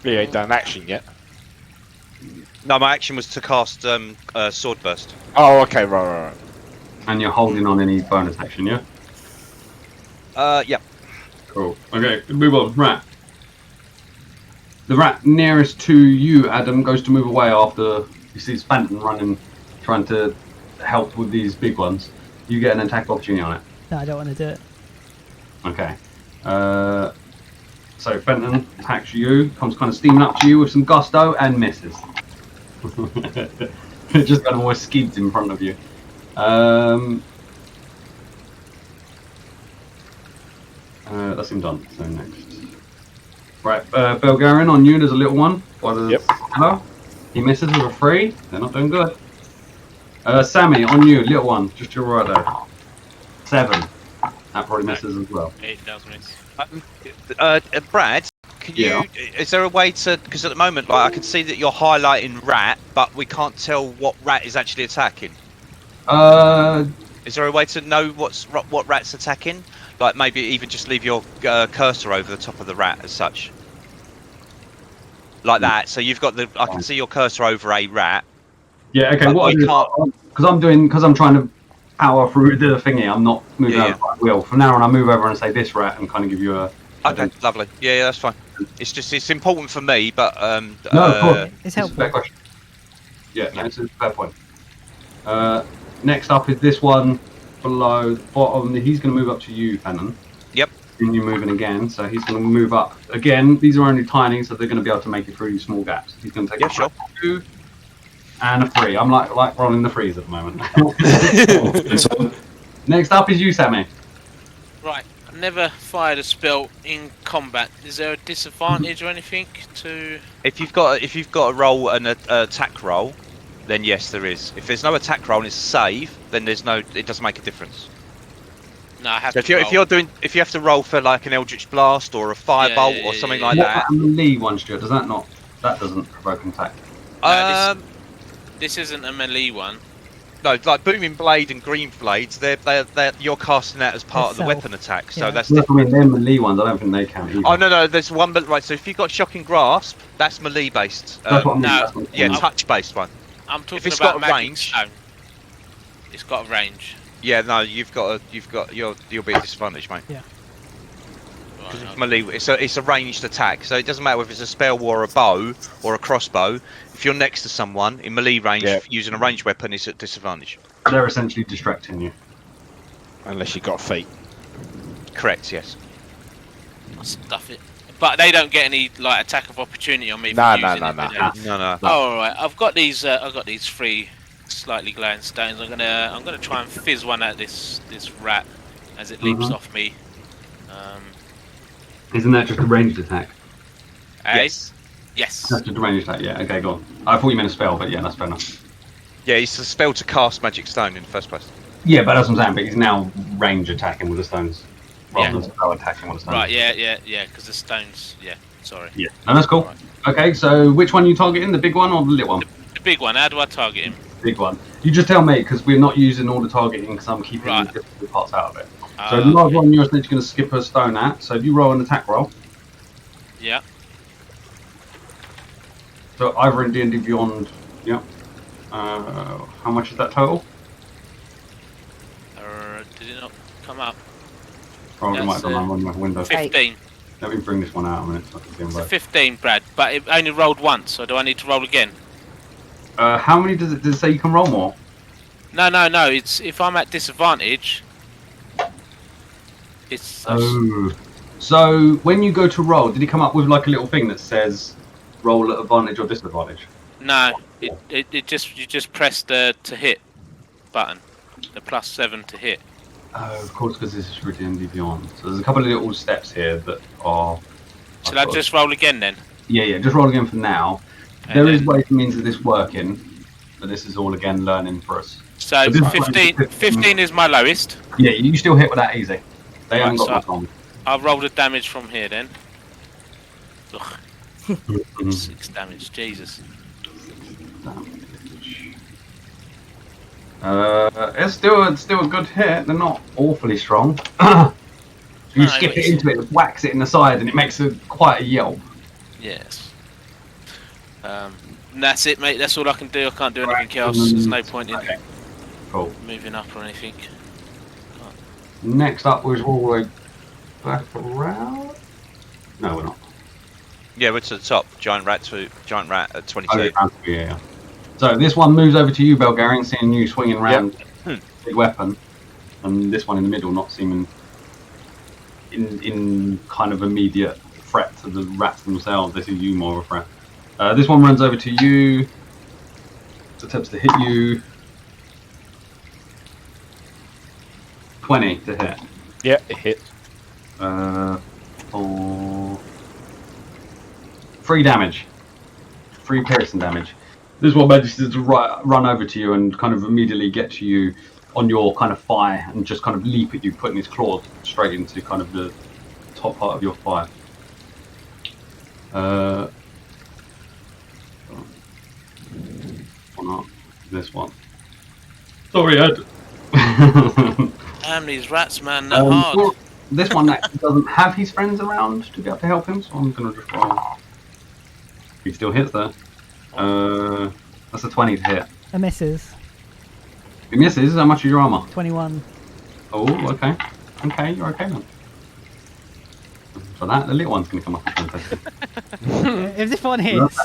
You ain't done action yet. No, my action was to cast Sword Burst. Oh, okay, right. And you're holding on any bonus action, yeah? Yeah. Cool. Okay, move on. Rat. The rat nearest to you, Adam, goes to move away after he sees Fenton running, trying to help with these big ones. You get an attack opportunity on it. No, I don't want to do it. Okay. So Fenton attacks you, comes kind of steaming up to you with some gusto and misses. It just kind of always skeeved in front of you. That's him done. So next. Right, Belgarian on you, there's a little one. Yep. Hello. He misses with a 3. They're not doing good. Sammi on you, little one, just your right there. 7. That probably misses as well. 8 does miss. Brad, can you? Is there a way to? Because at the moment, like I can see that you're highlighting rat, but we can't tell what rat is actually attacking. Is there a way to know what rat's attacking? Like maybe even just leave your cursor over the top of the rat as such, like that. So you've got the. I can see your cursor over a rat. Yeah. Okay. What I do because I'm trying to power through the thingy. I'm not moving over by wheel. From now on, I move over and say this rat and kind of give you a. Okay, lovely. Yeah, that's fine. It's important for me, but no, of course. It's helpful. Fair question. Yeah, no, it's a fair point. Next up is this one below the bottom. He's going to move up to you, Fenton. Yep. And you're moving again, so he's going to move up again. These are only tiny, so they're going to be able to make it through small gaps. He's going to take a 2 and a 3. I'm like rolling the 3s at the moment. Next up is you, Sammi. Right. I've never fired a spell in combat. Is there a disadvantage or anything to? If you've got to roll an attack roll, then yes, there is. If there's no attack roll and it's a save, then there's no. It doesn't make a difference. No, I have so to. If you have to roll for like an Eldritch Blast or a Firebolt or something like that. What melee one, Stuart? Does that not? That doesn't provoke an attack. This isn't a melee one. No, like Booming Blade and Green Blades, they're you're casting that as part of the weapon attack, so that's different. I mean, they're melee ones, I don't think they count either. Oh, no, there's one, but right, so if you've got Shocking Grasp, that's melee based. That's what I mean. Touch based one. I'm talking if it's about got a range. Stone. It's got a range. Yeah, no, you'll be at disadvantage, mate. Yeah. Because it's melee. It's a ranged attack, so it doesn't matter if it's a spell or a bow or a crossbow. If you're next to someone in melee range using a ranged weapon, it's at disadvantage. They're essentially distracting you. Unless you got feet. Correct. Yes. I'll stuff it. But they don't get any like attack of opportunity on me. No. No. Oh, all right. I've got these 3 slightly glowing stones. I'm gonna try and fizz one at this rat as it leaps off me. Isn't that just a ranged attack? Yes. That's just a ranged attack. Yeah. Okay, go on. I thought you meant a spell, but yeah, that's fair enough. Yeah, it's a spell to cast magic stone in the first place. Yeah, but that's what I'm saying. But he's now range attacking with the stones rather than spell attacking with the stones. Right. Yeah. Because the stones. Yeah. Sorry. Yeah. No, that's cool. Right. Okay, so which one are you targeting? The big one or the little one? The big one. How do I target him? Big one. You just tell me because we're not using all the targeting because I'm keeping the difficult parts out of it. So the large one you're essentially going to skip a stone at. So if you roll an attack roll. Yeah. So either in D&D Beyond. Yeah. How much is that total? Did it not come up? Probably might have gone on my window. 15. Let me bring this one out a minute so I can see them It's both. 15, Brad, but it only rolled once, so do I need to roll again? How many does it say you can roll more? No. It's if I'm at disadvantage. It's. Oh. So when you go to roll, did it come up with like a little thing that says roll at advantage or disadvantage? No, it just you just press the to hit button, the +7 to hit. Oh, of course, because this is for D&D Beyond. So there's a couple of little steps here that are. Shall I just roll again then? Yeah. Just roll again for now. There is ways and means of this working, but this is all again learning for us. So 15 is my lowest. Yeah, you still hit with that easy. They haven't got much on. I'll roll the damage from here then. Ugh. 6 damage, Jesus. It's still a good hit. They're not awfully strong. You skip it into it, whacks it in the side, and it makes quite a yelp. Yes. And that's it, mate. That's all I can do. I can't do anything else. There's no point in moving up or anything. Next up, we're all the way back around. No, we're not. Yeah, we're to the top. Giant rat at 22. Oh, yeah. So this one moves over to you, Belgarian, seeing you swinging around big weapon, and this one in the middle, not seeming in kind of immediate threat to the rats themselves. They see you more of a threat. This one runs over to you, attempts to hit you. 20 to hit. Yeah, it hit. For 3 damage. 3 piercing damage. This one manages to run over to you and kind of immediately get to you on your kind of thigh and just kind of leap at you, putting his claws straight into kind of the top part of your thigh. This one. Sorry, Ed. Damn these rats, man, they're hard. This one actually doesn't have his friends around to be able to help him, so I'm going to just roll. He still hits there. That's a 20 to hit. It misses. It misses? How much is your armor? 21. Oh, okay. Okay, you're okay then. For that, the little one's going to come up and contest it. If this one hits...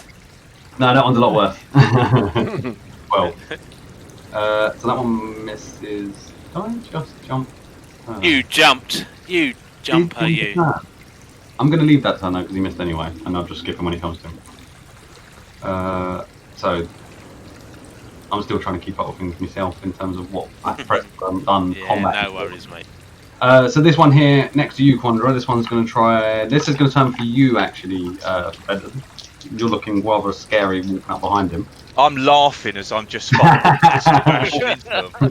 No, that one's a lot worse. 12. So that one misses. Don't I just jump? You jumped. You jumper, you. I'm going to leave that turn though, because he missed anyway, and I'll just skip him when he comes to him. So, I'm still trying to keep up with things myself in terms of what I've done combat. No worries, mate. So this one here, next to you, Quandra, this one's going to try... This is going to turn for you, actually, Fenton. You're looking rather scary walking up behind him. I'm laughing as I'm just fucking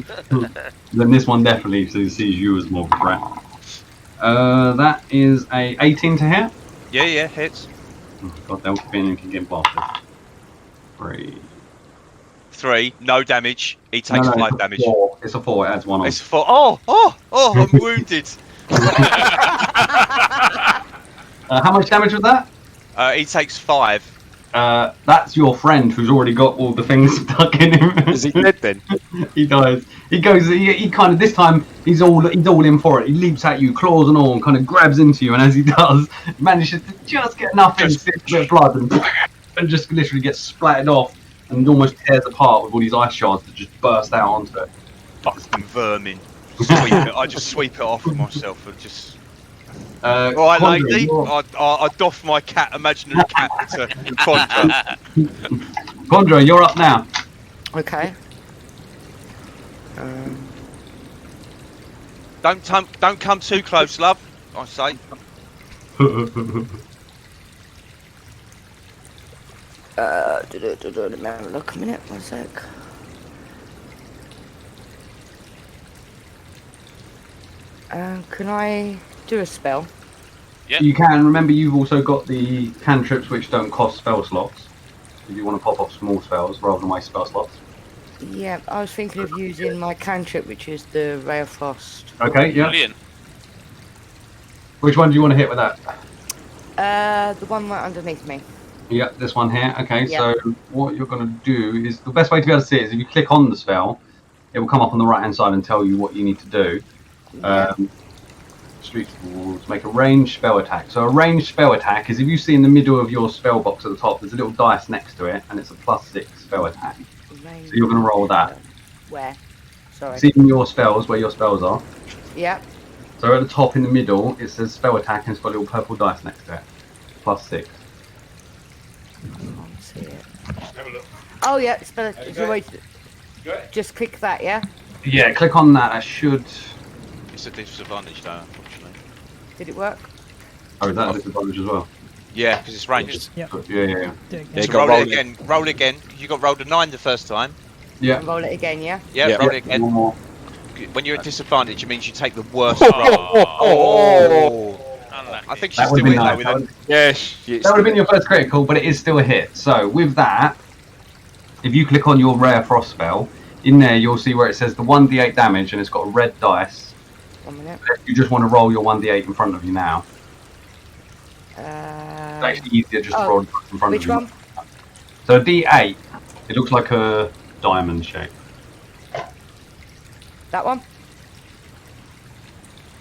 Then this one definitely sees you as more of a threat. That is a 18 to hit. Yeah, hits. Oh, God, they'll be in and can get blasted. 3, no damage. He takes 5 damage. It's a 4, it adds 1 on. It's a 4. Oh, I'm wounded. How much damage was that? He takes 5. That's your friend who's already got all the things stuck in him. Is he dead then? He dies. He goes. He kind of this time he's all in for it. He leaps at you, claws and all, and kind of grabs into you. And as he does, manages to just get enough in, spits a bit of blood, and just literally gets splattered off and almost tears apart with all these ice shards that just burst out onto it. Fucking vermin. I just sweep it off with myself and just. Right, Quandra, lady. I doff my imaginary cap to Quandra. Quandra, you're up now. Okay. Don't come too close, love. I say. Let me have a look a minute, 1 sec. Can I do a spell? Yep. You can. Remember, you've also got the cantrips which don't cost spell slots. If you want to pop off small spells rather than waste spell slots. Yeah, I was thinking of using my cantrip, which is the Ray of Frost. Okay, yeah. Brilliant. Which one do you want to hit with that? The one right underneath me. Yeah, this one here. Okay, Yeah. so what you're going to do is, the best way to be able to see it is if you click on the spell, it will come up on the right hand side and tell you what you need to do. Yeah. Street walls, make a ranged spell attack. So a ranged spell attack is if you see in the middle of your spell box at the top, there's a little dice next to it, and it's a +6 spell attack. So you're going to roll that. Where? Sorry. See in your spells where your spells are. Yeah. So at the top in the middle, it says spell attack, and it's got a little purple dice next to it. +6. I can't see it. Have a look. Oh yeah, spell There you it. go. Wait, Go ahead. just click that, yeah? Yeah, click on that. That should. It's a disadvantage though, unfortunately. Did it work? Oh, is that a disadvantage as well? Yeah, because it's ranged. Yeah. Do it Yeah, again. So go roll it again. Roll again. You got rolled a 9 the first time. Yeah. And roll it again, yeah? Yeah, Yeah. roll it again. One more. When you're at disadvantage, it means you take the worst Oh. roll. Oh. Unlucky. I think she's That would still have been in nice. though That with would it. Yes. have been your first critical, but it is still a hit. So with that, if you click on your rare frost spell, in there you'll see where it says the 1d8 damage, and it's got a red dice. 1 minute. You just want to roll your 1d8 in front of you now. It's Uh, actually easier just to oh, roll it in front which of you. one? So a d8, it looks like a diamond shape. That one?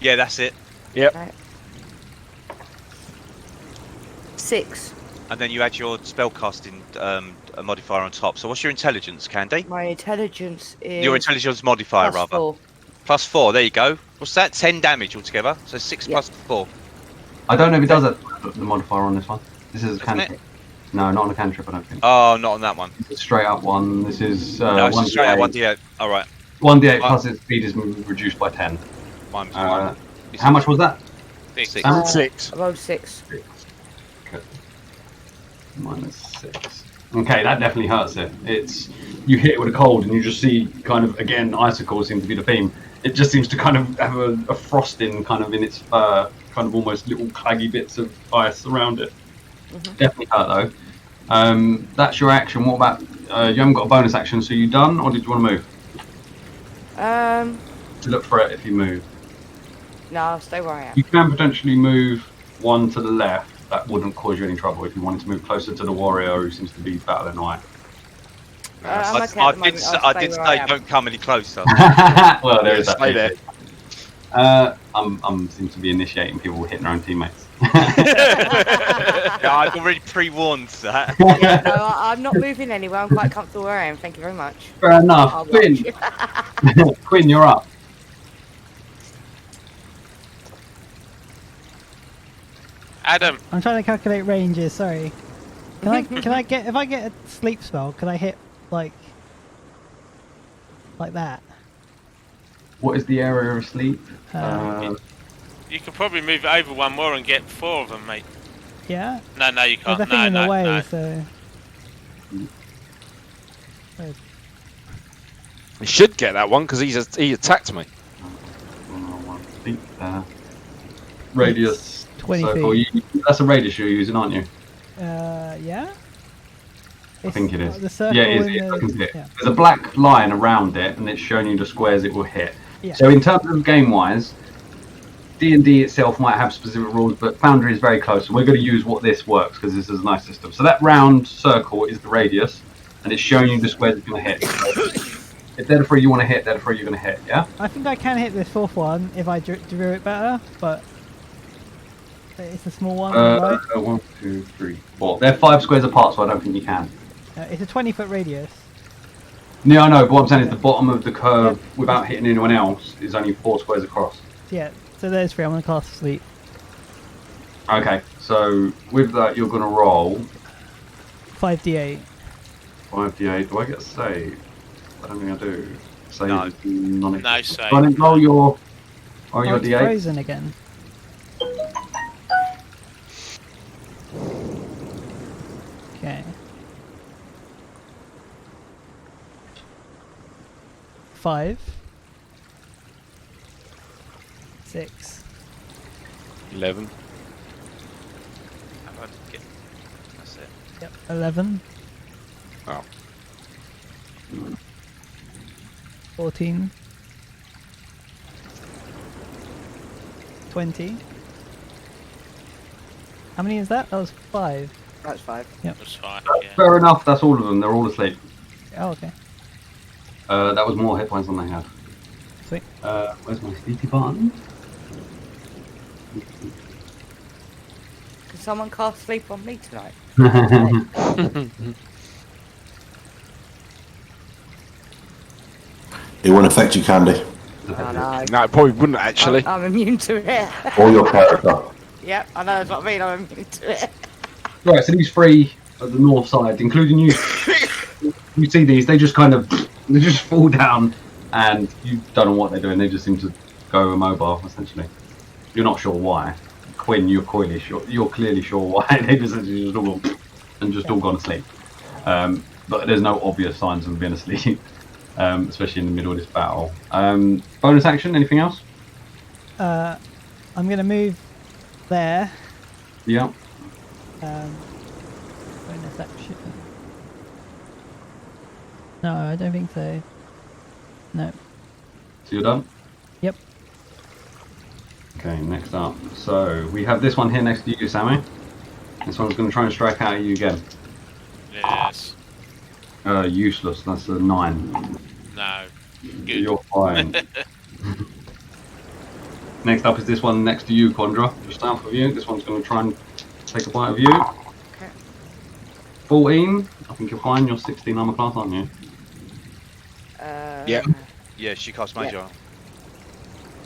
Yeah, that's it. Right. 6. And then you add your spellcasting modifier on top. So what's your intelligence, Candy? My intelligence is... Your intelligence modifier, plus rather. 4. +4. There you go. What's that? 10 damage altogether. So 6 Yeah. plus 4. I don't know if it does the modifier on this one. This is a Doesn't it? cantrip. No, not on a cantrip, I don't think. Oh, not on that one. It's a straight up one. This is No, it's 1d8. just straight out 1d8. All right. 1d8 plus its speed is reduced by 10. Mine's How much was that? 6. How much? 6. I rolled 6. Okay. -6. Okay, that definitely hurts it. It's you hit it with a cold, and you just see kind of again icicles seem to be the theme. It just seems to kind of have a frosting kind of in its fur, kind of almost little claggy bits of ice around it. Definitely hurt though. That's your action. What about you? Haven't got a bonus action, so you done, or did you want to move? To look for it if you move. No, I'll stay where I am. You can potentially move one to the left. That wouldn't cause you any trouble if you wanted to move closer to the warrior who seems to be battling night. I'm okay at the I moment. did, I'll I stay did where say I am. don't come any closer. Well, there is that. Stay there. I'm seem to be initiating people hitting their own teammates. Yeah, I've already pre-warned that. Yeah, no, I'm not moving anywhere. I'm quite comfortable where I am. Thank you very much. Fair I'll enough. Quinn, watch. Quinn, you're up. Adam, I'm trying to calculate ranges. Sorry. Can I get if I get a sleep spell? Can I hit like that? What is the area of sleep? you could probably move it over one more and get 4 of them, mate. Yeah. No, you There's can't. a thing No, in the way, no. so. He should get that one because he attacked me. Sleep, radius. 20 circle. feet. That's a radius you're using, aren't you? Yeah. I think it is. The circle Yeah, it is. in I can see it. yeah. There's a black line around it, and it's showing you the squares it will hit. Yeah. So in terms of game-wise, D&D itself might have specific rules, but Foundry is very close. So we're going to use what this works because this is a nice system. So that round circle is the radius, and it's showing you the squares it's going to hit. So if they're the three you want to hit, they're the three you're going to hit, yeah? I think I can hit this fourth one if I drew it better, but it's a small one. Right? 1, 2, 3, 4. They're 5 squares apart, so I don't think you can. It's a 20-foot radius. No, I know, but what I'm saying is the bottom of the curve, without hitting anyone else, is only 4 squares across. Yeah, so there's 3. I'm going to cast Sleep. Okay, so with that, you're going to roll 5d8. 5d8. Do I get a save? I don't think I do. Save No. is non-existent. No save. Do I then roll your It's d8? frozen again. Okay. 5. 6. 11. That's it. Yep. 11. Oh. 14. 20. How many is that? That was 5. That's 5. Yep. That's fine. Yeah. Fair enough, that's all of them. They're all asleep. Oh, okay. That was more hit points than they had. Sweet. Where's my sleepy button? Can someone cast sleep on me tonight? It won't affect you, Candy, Oh, no. No, it probably wouldn't actually. I'm immune to it. or your character. Yep, I know that's what I mean. I'm immune to it. Right, so these 3 at the north side, including you, you see these, they just kind of, they just fall down, and you don't know what they're doing, they just seem to go immobile, essentially. You're not sure why. Quinn, you're clearly sure why. They just all gone, and just all gone asleep. But there's no obvious signs of being asleep, especially in the middle of this battle. Bonus action, anything else? I'm going to move there. Yeah. Bonus action. No, I don't think so. No. So you're done? Yep. Okay, next up. So we have this one here next to you, Sammy. This one's going to try and strike out at you again. Yes. Useless. That's a 9. No. Good. You're fine. Next up is this one next to you, Quandra. Just south of you. This one's going to try and take a bite of you. Okay. 14. I think you're fine. You're 16 armor class, aren't you? Yep. Yeah, she casts Major. Yeah.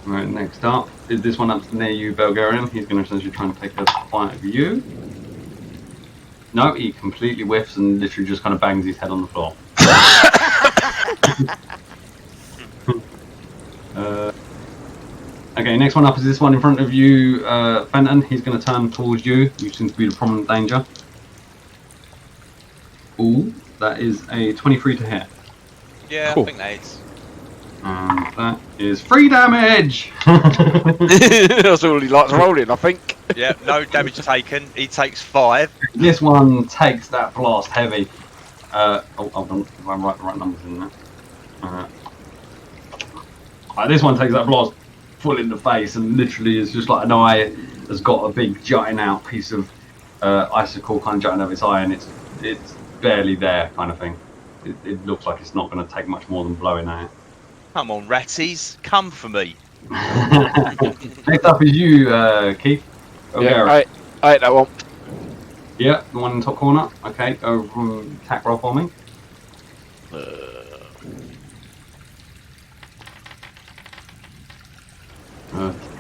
Right, next up is this one up near you, Belgarian. He's going to essentially try and take a bite of you. No, he completely whiffs and literally just kind of bangs his head on the floor. Okay, next one up is this one in front of you, Fenton. He's going to turn towards you. You seem to be the prominent danger. Ooh, that is a 23 to hit. Yeah, Cool. I think that is. And that is 3 damage! That's all he likes rolling, I think. Yeah, no damage taken. He takes 5. This one takes that blast heavy. Oh, hold on, if I write the right numbers in there. This one takes that blast full in the face and literally is just like an eye has got a big jutting out piece of icicle kind of jutting out of its eye, and it's barely there kind of thing. It looks like it's not going to take much more than blowing at it. Come on, ratties, come for me. Next up is you, Keith. Yeah, I ate that one. Yeah, the one in the top corner. Okay, go from attack roll for me.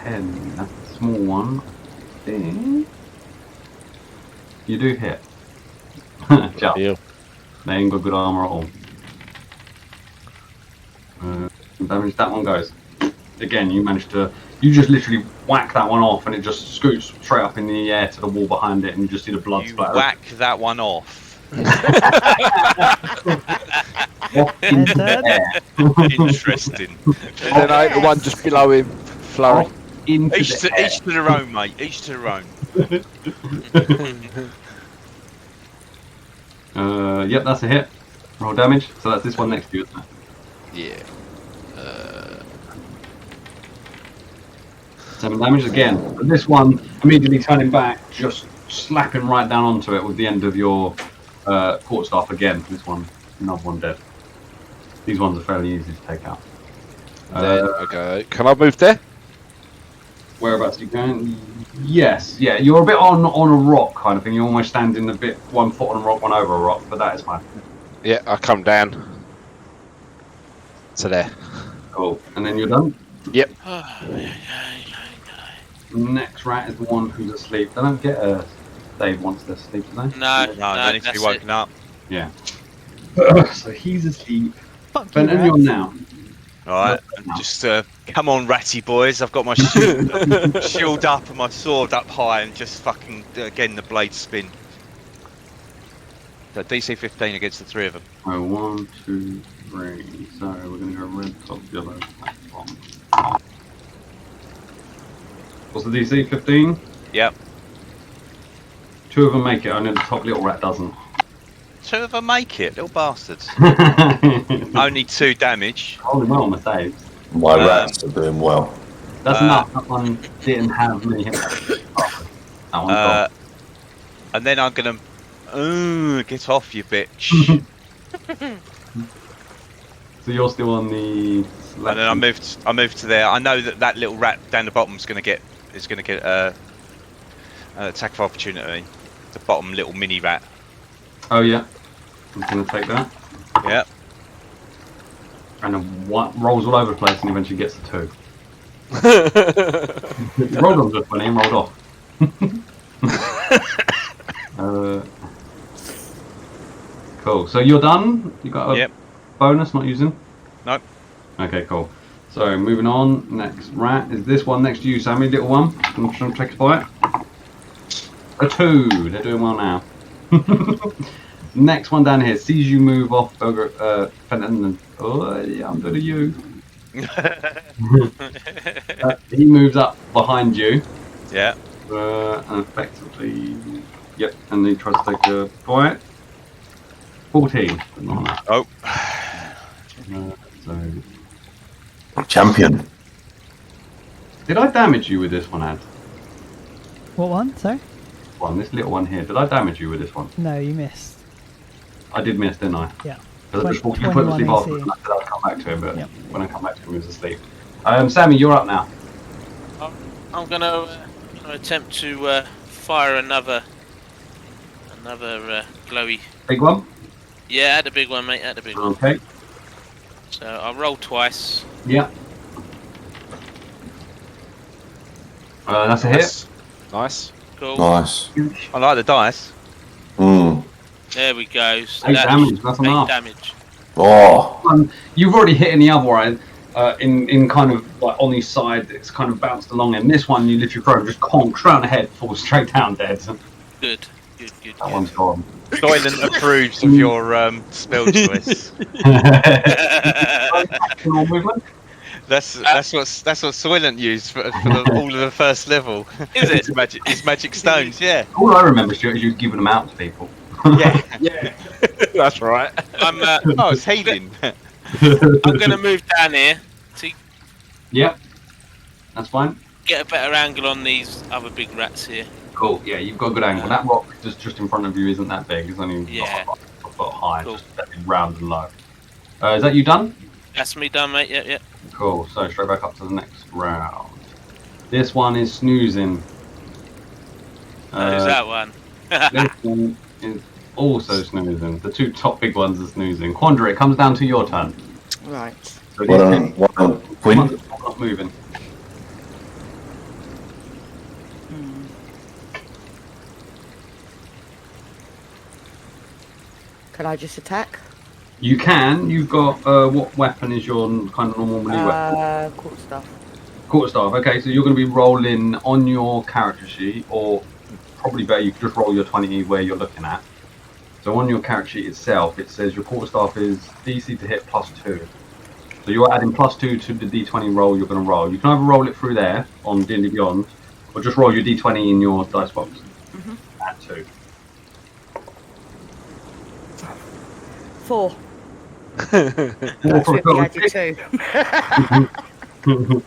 10, that's a small one. I think you do hit. Just. Yeah. They ain't got good armor at all. Damage that one goes. Again, you managed to. You just literally whack that one off, and it just scoots straight up in the air to the wall behind it, and you just see the blood You splatter. whack that one off. Off into the air. Interesting. And then I ate the one just below him. Flurry. Off into Each the air. to their own, mate. Each to their own. Yep, that's a hit. Roll damage. So that's this one next to you, isn't it? Yeah. 7 damage again. But this one, immediately turning back, just slapping right down onto it with the end of your quarterstaff again. This one, another one dead. These ones are fairly easy to take out. Okay. Can I move there? Whereabouts are you going? Yes, yeah. You're a bit on a rock kind of thing. You're almost standing a bit 1 foot on a rock, 1 over a rock, but that is fine. Yeah, I come down to there. Cool. And then you're done? Yep. Next rat is the one who's asleep. They don't get a Dave wants to sleep, do they? No, they need to be woken up. Yeah. So he's asleep. Fuck you, Fenton, you're rats. now. Alright, just come on, ratty boys. I've got my shield up and my sword up high, and just fucking again the blades spin. So DC 15 against the 3 of them. Oh, 1, 2, 3. So we're gonna go red, top, yellow, black, bomb. What's the DC? 15? Yep. 2 of them make it. Only the top little rat doesn't. 2 of them make it, little bastards. Only 2 damage. Holding well on the saves. My rats are doing well. That's enough. That one didn't have many hit points. That one's gone. And then I'm gonna get off, you bitch. So you're still on the. And then I moved to there. I know that little rat down the bottom is gonna get attack of opportunity. The bottom little mini rat. Oh yeah. I'm gonna take that. Yeah. And then rolls all over the place and eventually gets the 2. Rolled on just when he rolled off. Cool. So you're done? You got a bonus not using? Nope. Okay, cool. So moving on. Next rat is this one next to you, Sammy, little one. I'm trying to take a bite. A 2. They're doing well now. Next one down here sees you move off Fenton, and yeah, I'm good at you. He moves up behind you. Yeah. And effectively, yep. And he tries to take a bite. 14. But not enough. Oh. So. Champion. Did I damage you with this one, Ad? What one? Sorry? This little one here. Did I damage you with this one? No, you missed. I did miss, didn't I? Yeah. Because I just walked you put to sleep 21 after, AC. and I said I'd come back to him, but Yep. when I come back to him, he was asleep. Sammy, you're up now. I'm gonna attempt to fire another glowy. Big one? Yeah, add a big one, mate. Add a big one. Okay. So I'll roll twice. Yeah. That's a hit. Nice. Cool. Nice. I like the dice. There we go. So 8 damage. That's 8 enough. damage. Oh. You've already hit in the other one. In kind of like on his side, it's kind of bounced along. And this one, you lift your throw, just conk straight on the head, falls straight down dead. Good. That one's gone. Soylent approves of your spell choice. Movement? That's what Soylent used for all of the first level. Is it? His magic stones, yeah. All I remember, Stuart, is you giving them out to people. Yeah. That's right. I'm Oh, it's healing. I'm gonna move down here to Yep. That's fine. get a better angle on these other big rats here. Cool. Yeah, you've got a good angle. That rock just in front of you isn't that big. It's only Yeah. a foot high, Cool. just round and low. Is that you done? That's me done, mate. Yeah. Cool. So straight back up to the next round. This one is snoozing. There's that one. This one is also snoozing. The 2 top big ones are snoozing. Quandra, it comes down to your turn. Right. So Well done, Quinn. I'm not moving. Can I just attack? You can. You've got what weapon is your kind of normal melee weapon? Quarterstaff. Quarterstaff. Okay, so you're going to be rolling on your character sheet, or probably better, you could just roll your 20 where you're looking at. So on your character sheet itself, it says your quarterstaff is DC to hit +2. So you're adding +2 to the D20 roll you're going to roll. You can either roll it through there on D&D Beyond, or just roll your D20 in your dice box. Add 2. 4. Or That's for a with total the of added 6. 2.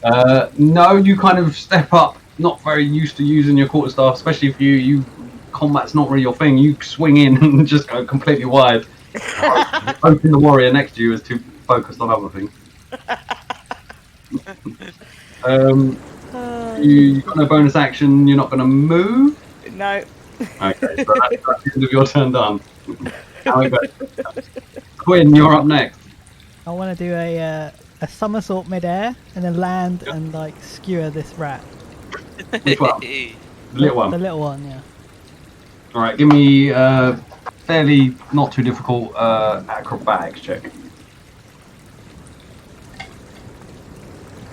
No, you kind of step up, not very used to using your quarterstaff, especially if you combat's not really your thing. You swing in and just go completely wide, hoping the warrior next to you is too focused on other things. You got no bonus action. You're not going to move. No. Okay, so that's the end of your turn done. Now we go. Quinn, you're up next. I want to do a somersault midair and then land and like skewer this rat. Which one? The little one. The little one, yeah. All right, give me fairly not too difficult acrobatics check.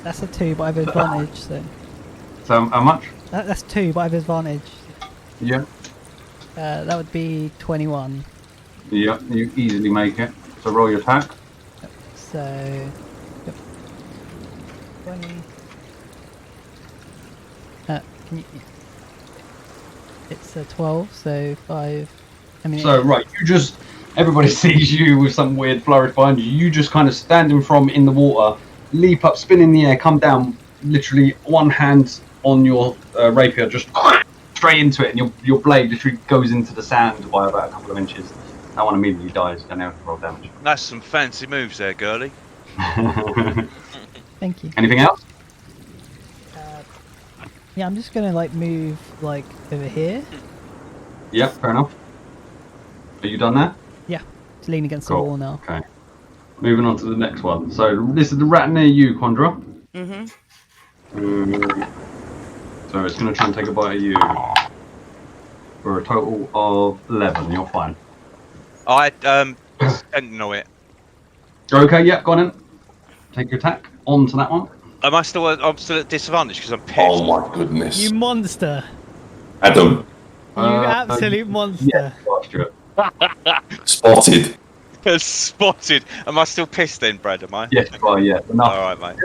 That's a 2, but I have advantage. So how much? That's 2, but I have advantage. Yeah. That would be 21. Yeah, you easily make it. So roll your attack. So, yep. 20. Can you? It's a 12, so 5. I mean. So right, you just everybody sees you with some weird flourish behind you. You just kind of standing from in the water, leap up, spin in the air, come down. Literally one hand on your rapier, just straight into it, and your blade literally goes into the sand by about a couple of inches. That one immediately dies, and now roll damage. That's some fancy moves there, girly. Thank you. Anything else? Yeah, I'm just gonna like move like over here. Yep, fair enough. Are you done there? Yeah, to lean against Cool. the wall now. Okay. Moving on to the next one. So this is the rat near you, Quandra. So it's going to try and take a bite of you. For a total of 11. You're fine. I sentinel it. Okay, yep, go on in. Take your attack onto that one. I'm still at disadvantage because I'm pissed. Oh my goodness. You monster! Adam, You absolute monster! Yeah, Stuart. spotted. Spotted. Am I still pissed then, Brad? Am I? Yes, well, yeah. Enough. All right, mate.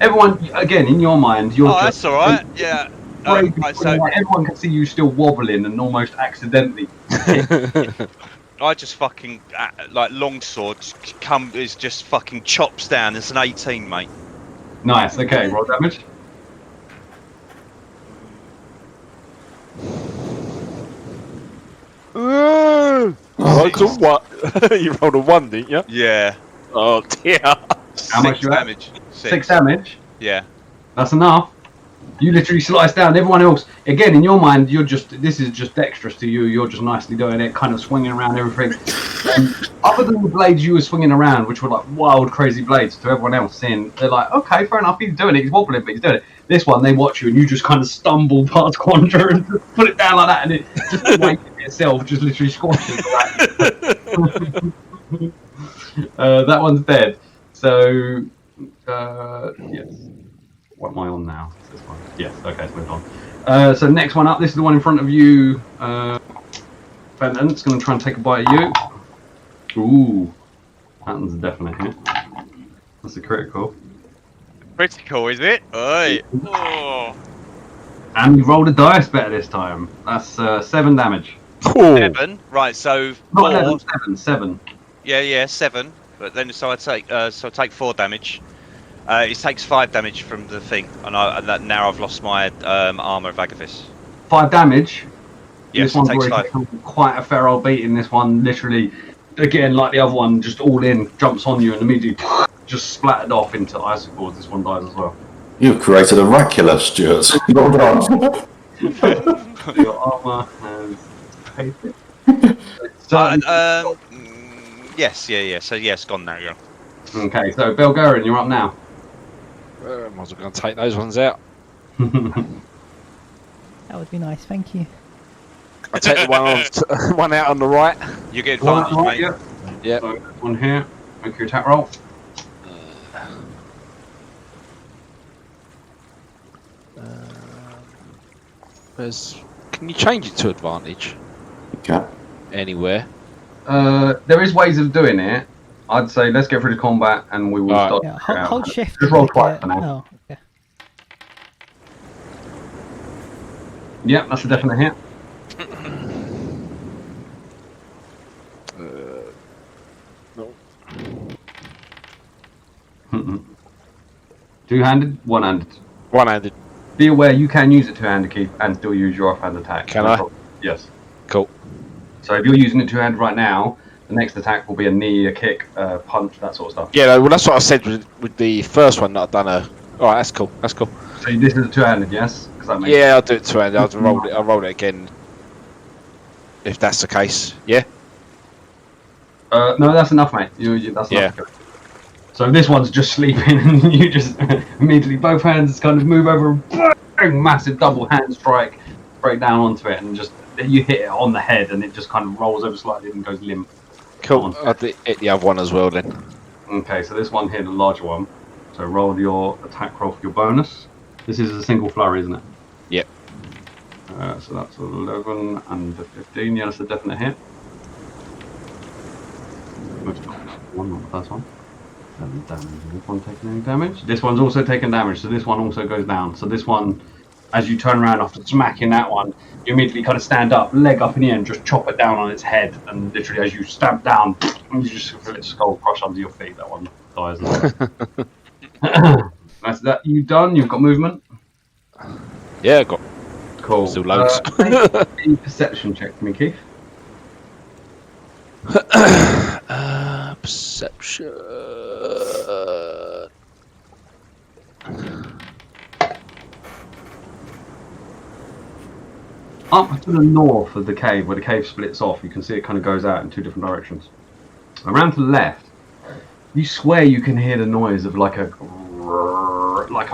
Everyone, again, in your mind, you're just... That's all right. Yeah. Right, so everyone can see you still wobbling and almost accidentally. I just fucking like longsword is just fucking chops down. It's an 18, mate. Nice. Okay, roll damage. Rolled a what? You rolled a 1, didn't you? Yeah. Oh dear. How much you have? damage? 6 damage. Yeah. That's enough. You literally slice down everyone else. Again, in your mind, this is just dexterous to you. You're just nicely doing it, kind of swinging around everything. Other than the blades you were swinging around, which were like wild, crazy blades to everyone else, they're like, okay, fair enough, he's doing it, he's wobbling, but he's doing it. This one, they watch you, and you just kind of stumble past Quandra and just put it down like that, and it just weight itself just literally squashes that. That one's dead. So, yes. What am I on now? This one. Yes, okay, it's moved on. So next one up, this is the one in front of you, Fenton. It's going to try and take a bite of you. Ooh, that one's a definite hit. That's a critical. Critical, is it? Oi. Oh. And you rolled a dice better this time. That's 7 damage. 7. Right, so 4. Not 11, 7. Yeah, 7. But then so I take 4 damage. It takes 5 damage from the thing, and now I've lost my armor of Agathis. 5 damage. Yes, this one's it takes already 5. taken quite a fair old beating. This one, literally, again, like the other one, just all in, jumps on you and immediately just splattered off into icicles. This one dies as well. You've created a Dracula, Stuart. Well done. Your armor has Yes, yeah. So yes, gone now. Yeah. Okay, so Belgarian, you're up now. Might as well go and take those ones out. That would be nice, thank you. I take the one out on the right. You get advantage, mate. Yeah. So one here. Make your attack roll. Can you change it to advantage? Okay. Anywhere. There is ways of doing it. I'd say let's get through the combat and we will start. Yeah, hold shift. Just roll twice for now. Oh, okay. Yep, that's a definite hit. No. Do Two-handed, one-handed. One-handed. Be aware you can use it two-handed, Keith, and still use your offhand attack. Can I? Yes. Cool. So if you're using it two-handed right now, the next attack will be a knee, a kick, a punch, that sort of stuff. Yeah, well, that's what I said with the first one that I've done. Alright, that's cool. That's cool. So this is a two-handed, yes? Yeah, I'll do it two-handed. I'll roll it again. If that's the case, yeah. No, that's enough, mate. That's enough. Yeah. So this one's just sleeping, and you just immediately both hands kind of move over, and bang, massive double hand strike, straight down onto it, and just you hit it on the head, and it just kind of rolls over slightly and goes limp. Cool. I'll hit the other one as well then. Okay, so this one here, the larger one. So roll your attack roll for your bonus. This is a single flurry, isn't it? Yep. So that's 11 and 15. Yeah, that's a definite hit. One, not the first one. 7 damage. Is this one taking any damage? This one's also taking damage, so this one also goes down. So this one, as you turn around after smacking that one, you immediately kind of stand up, leg up in the air, and just chop it down on its head. And literally, as you stamp down, you just feel its skull crush under your feet. That one dies. That's that. You done? You've got movement. Yeah, I got. Cool. Still loads. A perception check for me, Keith. Perception. Up to the north of the cave, where the cave splits off, you can see it kind of goes out in two different directions. Around to the left, you swear you can hear the noise of like a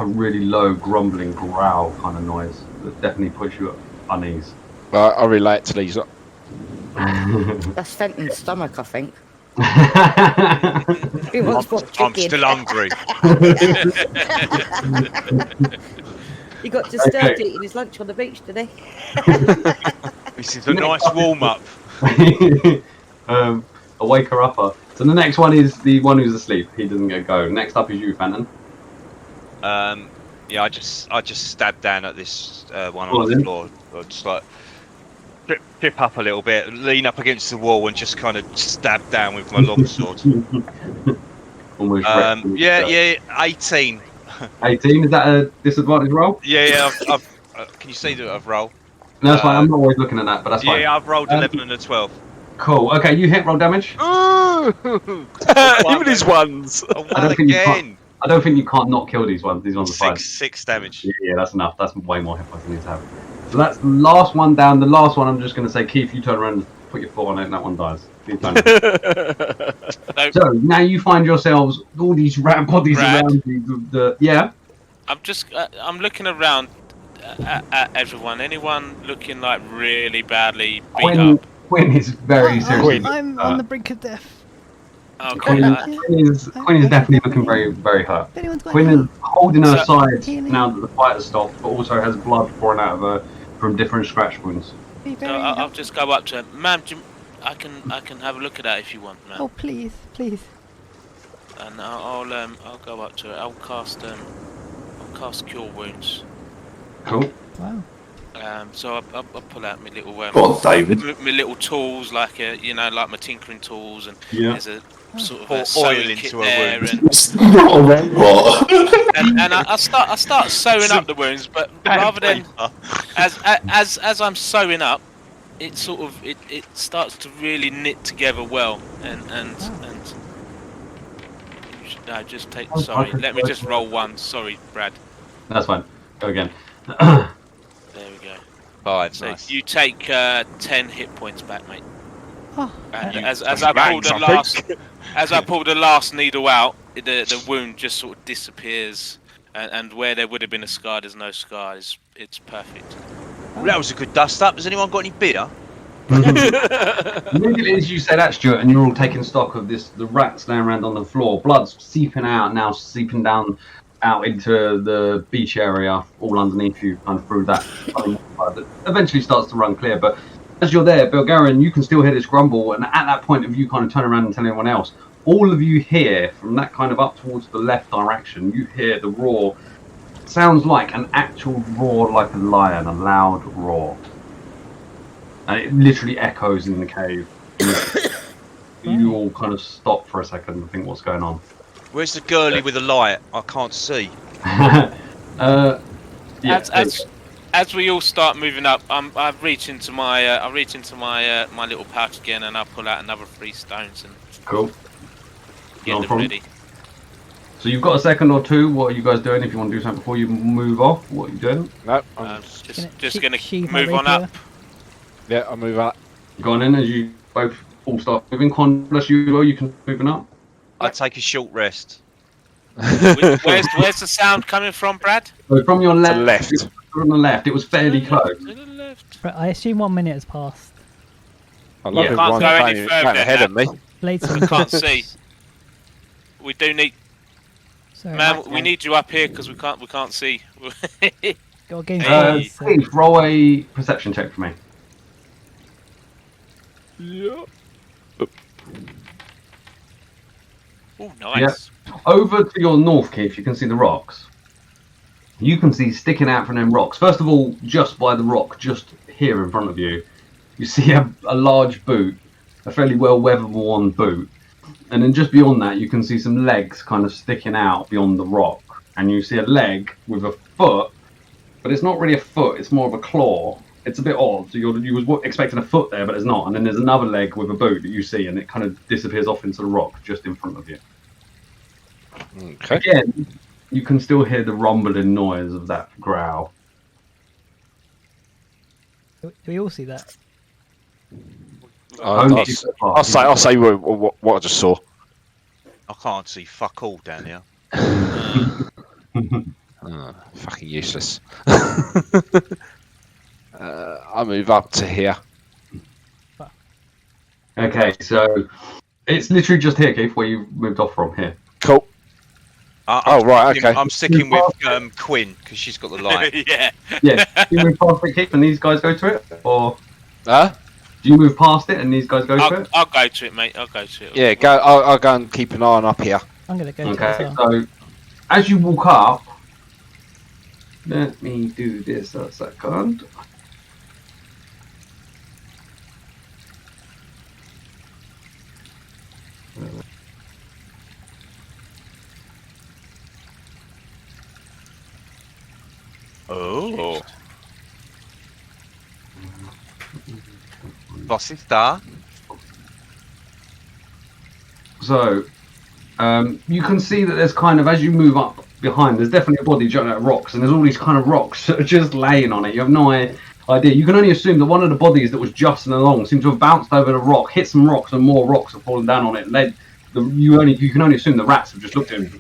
really low grumbling growl kind of noise that definitely puts you at unease. I relate to these. That's Fenton's stomach, I think. He wants more I'm chicken. still hungry. He got disturbed eating his lunch on the beach today. This is a nice warm-up. A waker-upper. So the next one is the one who's asleep. He doesn't get go. Next up is you, Fenton. Yeah, I just stabbed down at this one on the floor. I just like trip up a little bit, lean up against the wall, and just kind of stab down with my longsword. Almost. Yeah, 18. 18. Is that a disadvantage roll? Yeah. Can you see that I've rolled? No, that's fine. I'm not always looking at that, but that's fine. Yeah, I've rolled 11 and a 12. Cool. Okay, you hit roll damage. Even his ones. I don't think you can't not kill these ones. These ones are fine. 6 damage. Yeah, that's enough. That's way more hit points than you need to have. So that's the last one down. The last one, I'm just going to say, Keith, you turn around and put your foot on it, and that one dies. So now you find yourselves all these rat bodies around you. Yeah. I'm looking around at everyone. Anyone looking like really badly beat up? Quinn is very seriously. I'm on the brink of death. Okay. Quinn is definitely looking very, very hurt. Quinn is holding her side now that the fight has stopped, but also has blood pouring out of her from different scratch wounds. So I'll just go up to her. Ma'am, I can have a look at that if you want, ma'am. Oh, please. And I'll go up to her. I'll cast Cure Wounds. Cool. Wow. So I'll pull out my little Go on, David. my little tools, like like my tinkering tools, and there's a sort of Pour a sewing oil kit into a there, wound. It's not a robot. and I start sewing up the wounds, but rather than as I'm sewing up, it sort of it starts to really knit together well, and no, just take. Sorry, let me just roll one. Sorry, Brad. That's fine. Go again. There we go. 5. So Nice. you take 10 hit points back, mate. Oh, As I pull the last needle out, the wound just sort of disappears, and where there would have been a scar, there's no scar. It's perfect. Well, that was a good dust up. Has anyone got any beer? Immediately as you say that, Stuart, and you're all taking stock of this, the rats laying around on the floor, blood's seeping out now, seeping down out into the beach area, all underneath you, kind of through that. That eventually starts to run clear, but as you're there, Belgarian, you can still hear this grumble, and at that point of you kind of turn around and tell everyone else, all of you hear from that kind of up towards the left direction, you hear the roar. It sounds like an actual roar, like a lion, a loud roar. And it literally echoes in the cave. You all kind of stop for a second and think, what's going on? Where's the girlie with the light? I can't see. Yeah. As we all start moving up, I reach into my my little pouch again, and I pull out another 3 stones and Cool. get No them problem. ready. So you've got a second or two. What are you guys doing? If you want to do something before you move off, what are you doing? No, Just gonna sheathe my move on rapier. up. Yeah, I'll move up. Go on in as you both all start moving. Quandra, you can moving up. I'd take a short rest. Where's the sound coming from, Brad? So from your left, left. From the left, it was fairly close. To the left. But I assume 1 minute has passed. I love Yeah. everyone Can't go any going further ahead than of me. Blades We can't see. We do need, Sorry, man. We need you up here because we can't see. got a game Hey. for Steve, roll a perception check for me. Yeah. Oh, nice. Over to your north, Keith, you can see the rocks. You can see sticking out from them rocks. First of all, just by the rock, just here in front of you, you see a large boot, a fairly well weather-worn boot. And then just beyond that, you can see some legs kind of sticking out beyond the rock. And you see a leg with a foot, but it's not really a foot, it's more of a claw. It's a bit odd. So you was expecting a foot there, but it's not. And then there's another leg with a boot that you see, and it kind of disappears off into the rock just in front of you. Okay. Again, you can still hear the rumbling noise of that growl. Do we all see that? Only so far. I'll say what I just saw. I can't see fuck all down here. Fucking useless. I'll move up to here. Okay, so it's literally just here, Keith, where you moved off from here. Cool. Right, okay. I'm sticking with Quinn because she's got the light. Yeah. Yeah, do you move past it, Keith, and these guys go to it? Or Huh? do you move past it and these guys go to it? I'll go to it, mate. I'll go to it. Yeah, go. I'll go and keep an eye on up here. I'm gonna go to it Okay, as well. so as you walk up, let me do this a second. Oh. Was ist da? So, you can see that there's kind of, as you move up behind, there's definitely a body jutting out of rocks, and there's all these kind of rocks that are just laying on it. You have no idea. You can only assume that one of the bodies that was jutting along seemed to have bounced over the rock, hit some rocks, and more rocks have fallen down on it. And you can only assume the rats have just looked at him,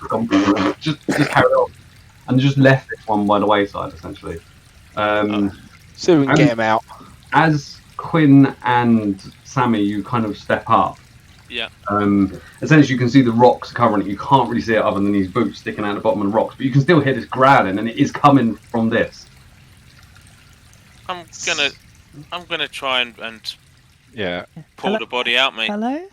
just carried on, and just left this one by the wayside, essentially. See if we can get him out. As Quinn and Sammi, you kind of step up. Yeah. Essentially, you can see the rocks covering it. You can't really see it other than these boots sticking out the bottom of the rocks, but you can still hear this growling, and it is coming from this. I'm gonna try and Yeah. pull the body out, mate. Hello?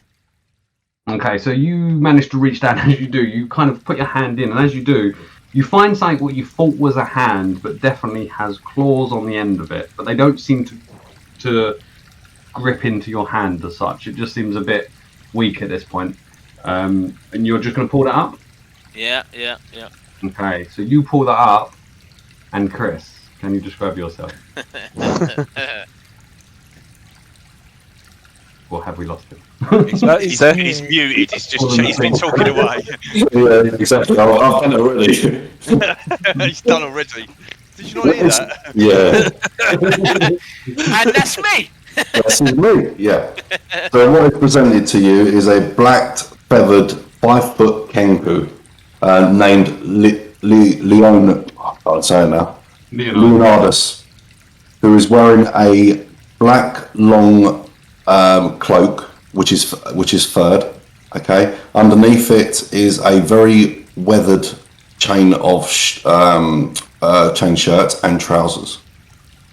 Okay, so you manage to reach down. As you do, you kind of put your hand in, and as you do, you find something what you thought was a hand, but definitely has claws on the end of it. But they don't seem to grip into your hand as such. It just seems a bit weak at this point. And you're just going to pull that up? Yeah. Okay, so you pull that up, and Chris, can you describe yourself? Or have we lost him? He's muted. He's been talking away. Yeah, exactly. I've done it already. He's done already. Did you not hear that? Yeah. And that's me. This is me, yeah. So what is presented to you is a black feathered 5-foot kangaroo named Leonidas, who is wearing a black long cloak, which is furred. Okay, underneath it is a very weathered chain of chain shirt and trousers.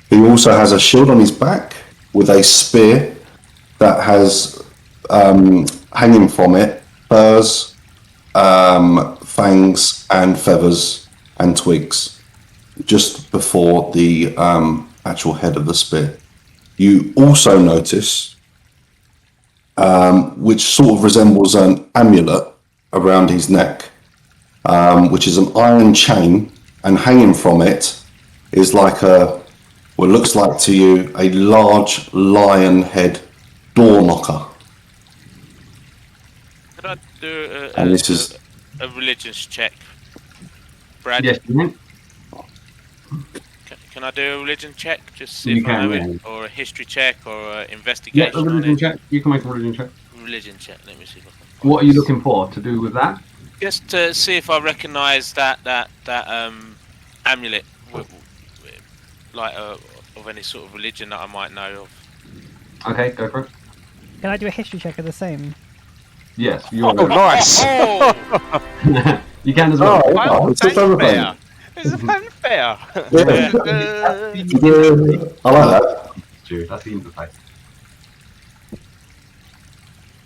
He also has a shield on his back with a spear that has hanging from it furs, fangs, and feathers and twigs, just before the actual head of the spear. You also notice, which sort of resembles an amulet around his neck, which is an iron chain, and hanging from it is like what looks like to you a large lion head door knocker. Could I do And this is a religions check, Brad? Yes, you can. Can I do a religion check? Just see You if I know can, it, or a history check, or an Yeah, investigation a on religion it. check. You can make a religion check. Religion check. Let me see if I can find What are you this. looking for to do with that? Just to see if I recognise that amulet, like of any sort of religion that I might know of. Okay, go for it. Can I do a history check of the same? Yes, you are. Oh, nice. Oh, You can as well. Oh, it's a fun thing. fanfare. It's a fanfare. I like that. True, that's the interface.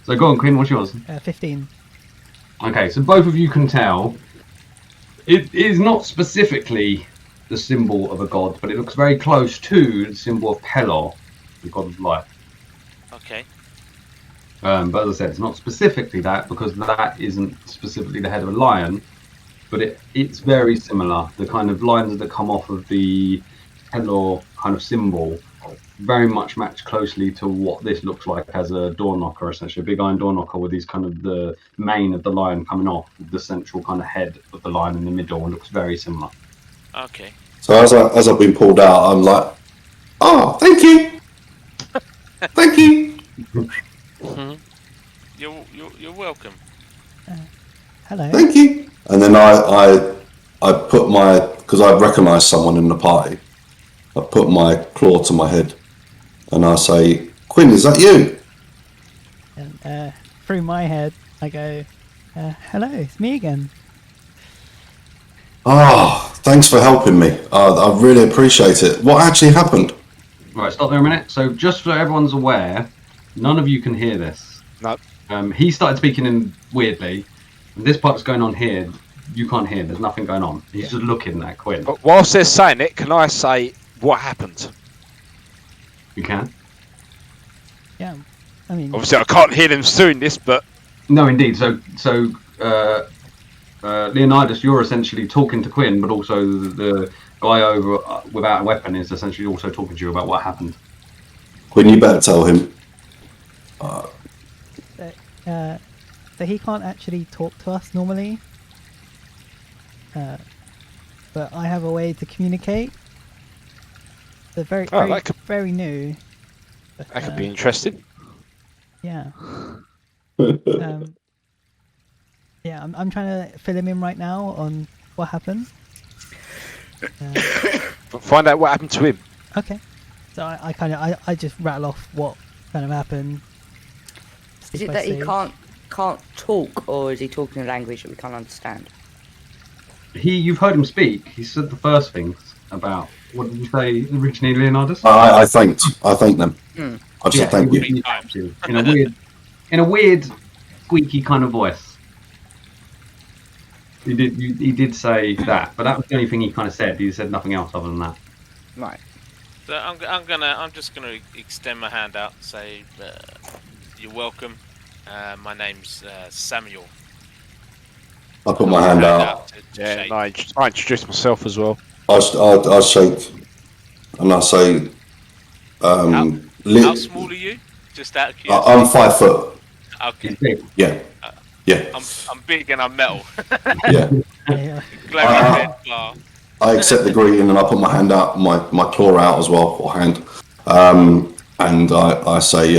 So go on, Quinn, what's yours? 15. Okay, so both of you can tell it is not specifically the symbol of a god, but it looks very close to the symbol of Pelor, the god of light. okay. But as I said, it's not specifically that because that isn't specifically the head of a lion, but it's very similar. The kind of lines that come off of the Pelor kind of symbol very much match closely to what this looks like as a door knocker, essentially a big iron door knocker with these kind of the mane of the lion coming off, the central kind of head of the lion in the middle, and looks very similar. Okay. So as I've been pulled out, I'm like, oh, thank you, thank you. You're welcome. Hello. Thank you. And then I put because I recognise someone in the party, I put my claw to my head and I say, Quinn, is that you? And through my head, I go, hello, it's me again. Oh, thanks for helping me. I really appreciate it. What actually happened? Right, stop there a minute. So just so everyone's aware, none of you can hear this. No. He started speaking in weirdly. And this part that's going on here, you can't hear. There's nothing going on. He's just looking at Quinn. But whilst they're saying it, can I say what happened? You can? Yeah, I mean, Obviously, I can't hear them doing this, but No, indeed. So Leonidas, you're essentially talking to Quinn, but also the guy over without a weapon is essentially also talking to you about what happened. Quinn, you better tell him. so he can't actually talk to us normally. But I have a way to communicate. They're very new. But, that could be interesting. Yeah. Yeah, I'm trying to fill him in right now on what happened. But find out what happened to him. Okay. So I just rattle off what kind of happened. Is it that he can't talk, or is he talking a language that we can't understand? You've heard him speak. He said the first things about, what did you say originally, Leonidas? I thanked them. I just said thank you. In a weird, squeaky kind of voice. He did say that, but that was the only thing he kind of said. He said nothing else other than that. Right. So I'm just gonna extend my hand out and say, you're welcome. My name's Samuel. I put my hand out. Yeah, and I introduced myself as well. I shake and I say, how small are you? Just out of curiosity. I'm 5 foot. Okay. Yeah. I'm big and I'm metal. Yeah. Glowing red bar. I accept the greeting and I put my hand out, my claw out as well, or hand. And I say,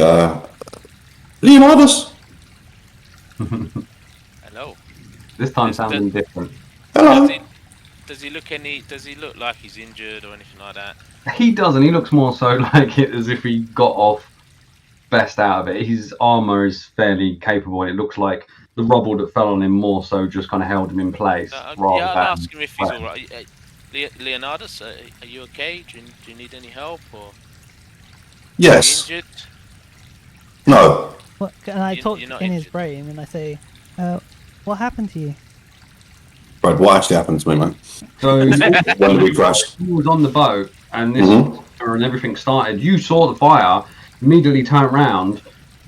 Leonidas. Hello. This time sounding different. Hello. Does he look like he's injured or anything like that? He doesn't. He looks more so like it as if he got off best out of it. His armor is fairly capable, and it looks like the rubble that fell on him more so just kind of held him in place. I'll ask him if he's all right. Leonidas, are you okay? Do you need any help or? Yes. Are you injured? No. What, and I talk you're in not his injured. brain and I say, what happened to you? Brad, what actually happened to me, man? So When we crashed. he was on the boat, and this and everything started. You saw the fire, immediately turned around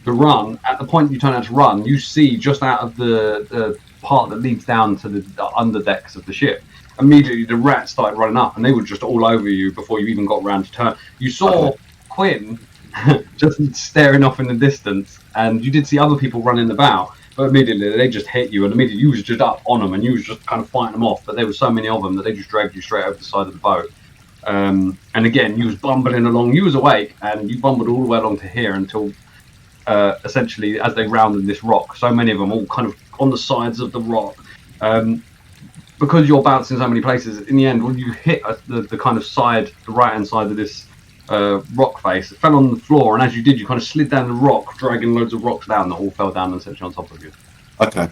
to run. At the point you turn out to run, you see just out of the part that leads down to the underdecks of the ship. Immediately, the rats started running up, and they were just all over you before you even got around to turn. You saw Quinn just staring off in the distance, and you did see other people running about. But immediately they just hit you, and immediately you was just up on them, and you was just kind of fighting them off. But there were so many of them that they just dragged you straight over the side of the boat. And again, you was bumbling along. You was awake, and you bumbled all the way along to here until essentially as they rounded this rock. So many of them all kind of on the sides of the rock. Because you're bouncing so many places, in the end, when you hit the kind of side, the right-hand side of this rock face, it fell on the floor, and as you did, you kind of slid down the rock, dragging loads of rocks down that all fell down and essentially on top of you. Okay.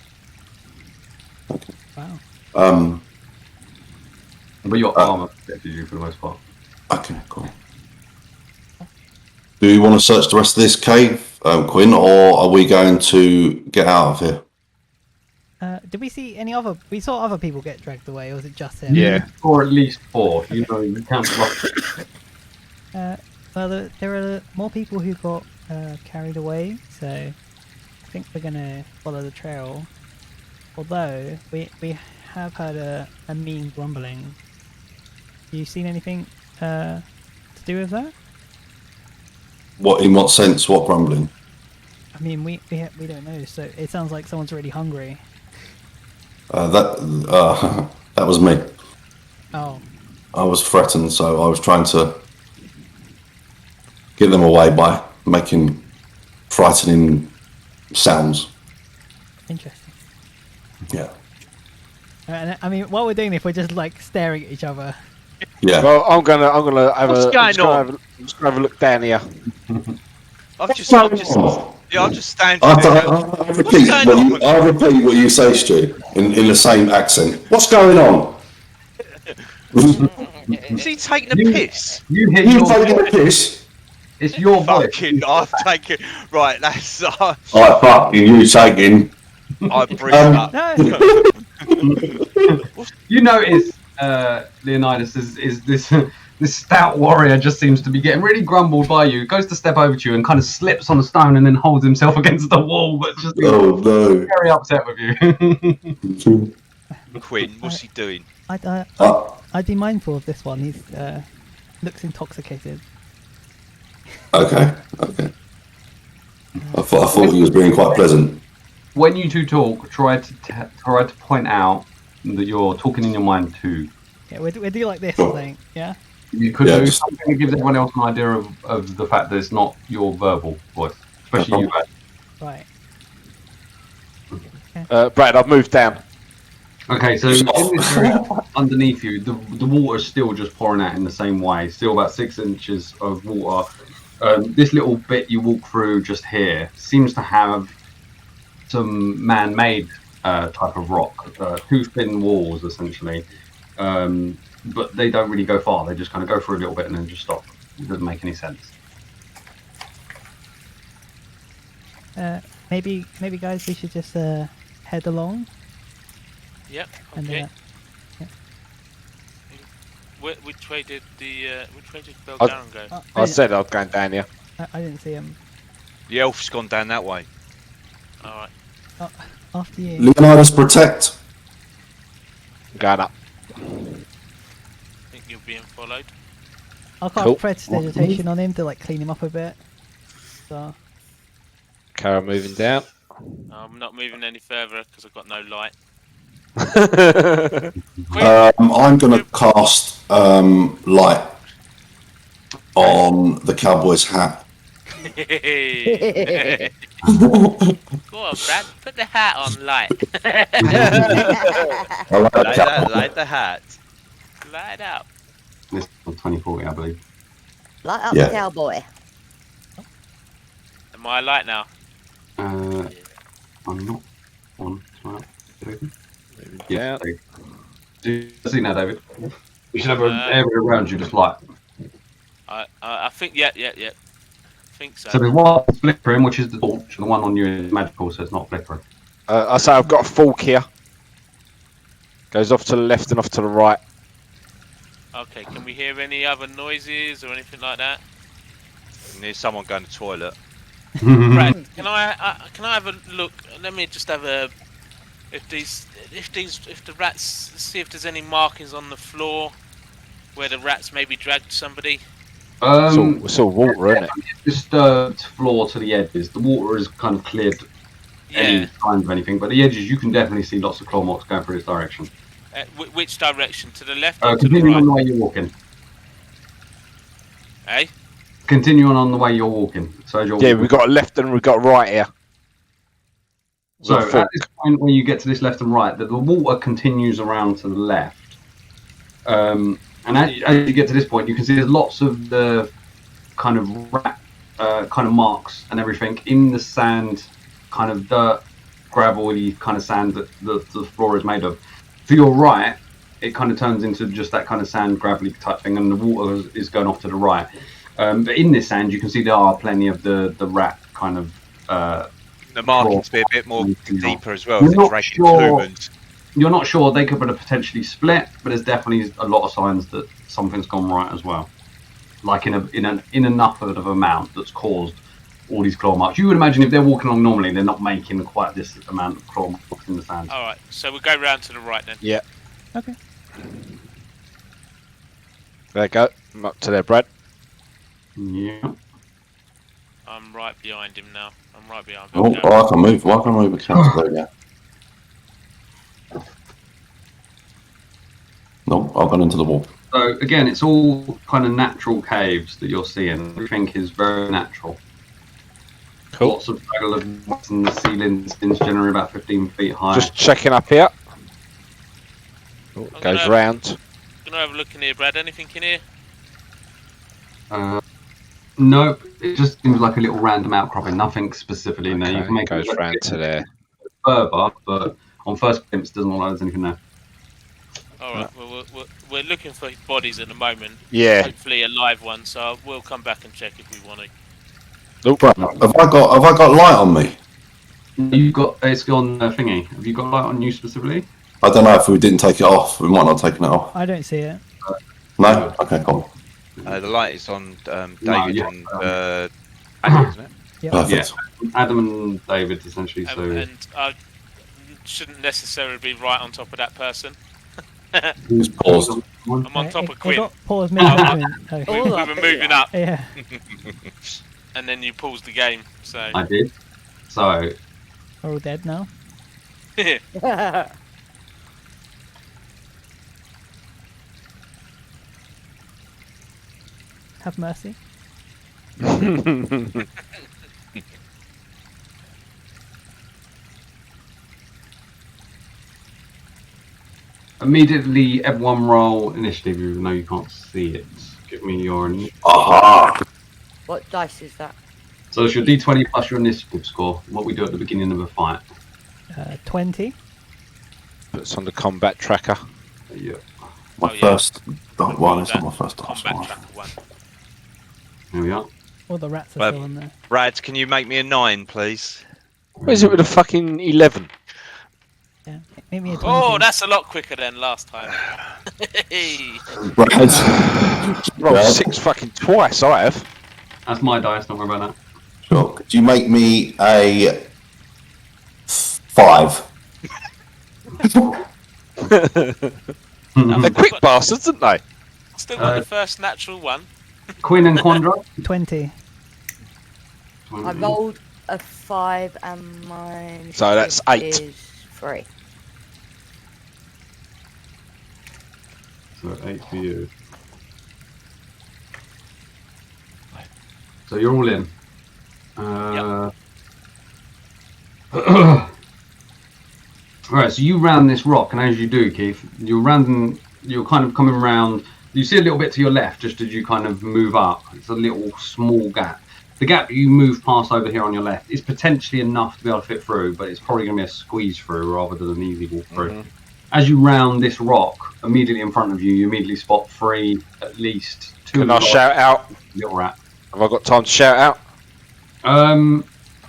Wow. But your armor protected you for the most part. Okay, cool. Do you want to search the rest of this cave, Quinn, or are we going to get out of here? Did we see any other? We saw other people get dragged away, or was it just him? Yeah. Or at least 4. You know, you count Well, there are more people who got carried away, so I think we're gonna follow the trail. Although we have heard a mean grumbling. You seen anything to do with that? What, in what sense? What grumbling? I mean, we don't know. So it sounds like someone's really hungry. That was me. Oh. I was threatened, so I was trying to get them away by making frightening sounds. Interesting. Yeah. And I mean, what we're doing if we're just like staring at each other. Yeah. Well, I'm gonna have What's a. going I'm just gonna on? have a look down here. I'm just standing I there. repeat what you say, Stu, in the same accent. What's going on? Is he taking a piss? You hit You your taking a piss? It's your voice. Fucking, I've taken. Right, that's. I fucking you taking. I bring it up. No. You notice Leonidas is this this stout warrior just seems to be getting really grumbled by you. Goes to step over to you and kind of slips on a stone and then holds himself against the wall, but just very upset with you. Quinn, what's he doing? I'd be mindful of this one. He's looks intoxicated. Okay. I thought he was being quite pleasant. When you two talk, try to point out that you're talking in your mind too. Yeah, we do like this, I think. Yeah. You could do something that gives everyone else an idea of the fact that it's not your verbal voice, especially you. Right. Brad, I've moved down. Okay, so in this area underneath you, the water's still just pouring out in the same way. Still about 6 inches of water. This little bit you walk through just here seems to have some man-made type of rock, 2 thin walls essentially, but they don't really go far. They just kind of go for a little bit and then just stop. It doesn't make any sense. Maybe guys, we should just head along. Yep. And, Okay. yeah. Which way did Belgarian go? I said I was going down here. I didn't see him. The elf's gone down that way. All right. After you. Leonidas, protect. Going up. Think you're being followed. I'll cast Cool. prestidigitation on him to like clean him up a bit. So. Carol moving down. I'm not moving any further because I've got no light. I'm going to cast light on the cowboy's hat. Go on, Brad. Put the hat on light. I like that cowboy. Light the hat. Light it up. This is 2040, I believe. Light up Yeah. the cowboy. Am I light now? I'm not on. Yeah. Do you see now, David? You should have an area around you just light. I think yeah. I think so. So there's one flickering, which is the torch, and the one on you is magical, so it's not flickering. I say I've got a fork here. Goes off to the left and off to the right. Okay, can we hear any other noises or anything like that? And there's someone going to the toilet. Brad, can I have a look? Let me just have a If the rats, see if there's any markings on the floor where the rats maybe dragged somebody. It's all water, isn't it? Disturbed floor to the edges. The water is kind of cleared any signs of anything, but the edges you can definitely see lots of claw marks going through this direction. Which direction? To the left or to the Continue right? on the way you're walking. Hey? Continuing on the way you're walking. So as you're walking. We've got a left and we've got a right here. So at this point, when you get to this left and right, the water continues around to the left. And as you get to this point, you can see there's lots of the kind of rat kind of marks and everything in the sand, kind of dirt, gravelly kind of sand that the floor is made of. To your right, it kind of turns into just that kind of sand, gravelly type thing, and the water is going off to the right. But in this sand, you can see there are plenty of the rat kind of. The markings be a bit more deeper as well. You're not sure they could have potentially split, but there's definitely a lot of signs that something's gone right as well. Like in enough of an amount that's caused all these claw marks. You would imagine if they're walking along normally, they're not making quite this amount of claw marks in the sand. All right, so we'll go round to the right then. Yeah. Okay. There you go. I'm up to there, Brad. Yeah. I'm right behind him now. I'm right behind Oh, him. I can move. I can move a counter there. No, I've gone into the wall. So again, it's all kind of natural caves that you're seeing. Everything is very natural. Cool. Lots of fraggle of what's in the ceilings, generally about 15 feet high. Just checking up here. Oh, goes round. Gonna have a look in here, Brad. Anything in here? No, it just seems like a little random outcropping. Nothing specifically in there. You can make goes round to there. Further, but on first glimpse, doesn't look like there's anything there. All right. Well, we're looking for bodies at the moment. Yeah. Hopefully a live one. So we'll come back and check if we want to. Nope. Have I got light on me? You've got it's on thingy. Have you got light on you specifically? I don't know if we didn't take it off. We might not have taken it off. I don't see it. No? Okay, cool. The light is on David and Adam, isn't it? Yep. Perfect. Yeah, Adam and David essentially. So And I shouldn't necessarily be right on top of that person. Who's paused? I'm on top of It Quinn. got pause mid-movement. We were moving up, Yeah. and then you paused the game. So I did. So We're all dead now. Have mercy. immediately, everyone roll initiative. Even though you can't see it, give me your initiative. Aha! What dice is that? So it's your D20 plus your initiative score. What we do at the beginning of a fight. 20. It's on the combat tracker. Yeah. My first. Oh, well, it's not my first dice. combat tracker one. Here we are. All the rats are still on there. Brad, can you make me a 9, please? What is it with a fucking 11? Yeah. Make me a 20. Oh, that's a lot quicker than last time. Right. Rolled 6 fucking twice, I have. That's my dice. Don't worry about Sure. Could you make me a 5? that. They're quick bastards, aren't they? Still got the first natural one. Quinn and Quandra. 20. I rolled a 5 and mine. So that's 8. Is 3. So 8 for you. So you're all in. Alright, so you round this rock, and as you do, Keith, you're kind of coming round. You see a little bit to your left just as you kind of move up. It's a little small gap. The gap you move past over here on your left is potentially enough to be able to fit through, but it's probably going to be a squeeze through rather than an easy walk through. Mm-hmm. As you round this rock, immediately in front of you, you immediately spot at least 2. Can I shout out? Little rat. Have I got time to shout out?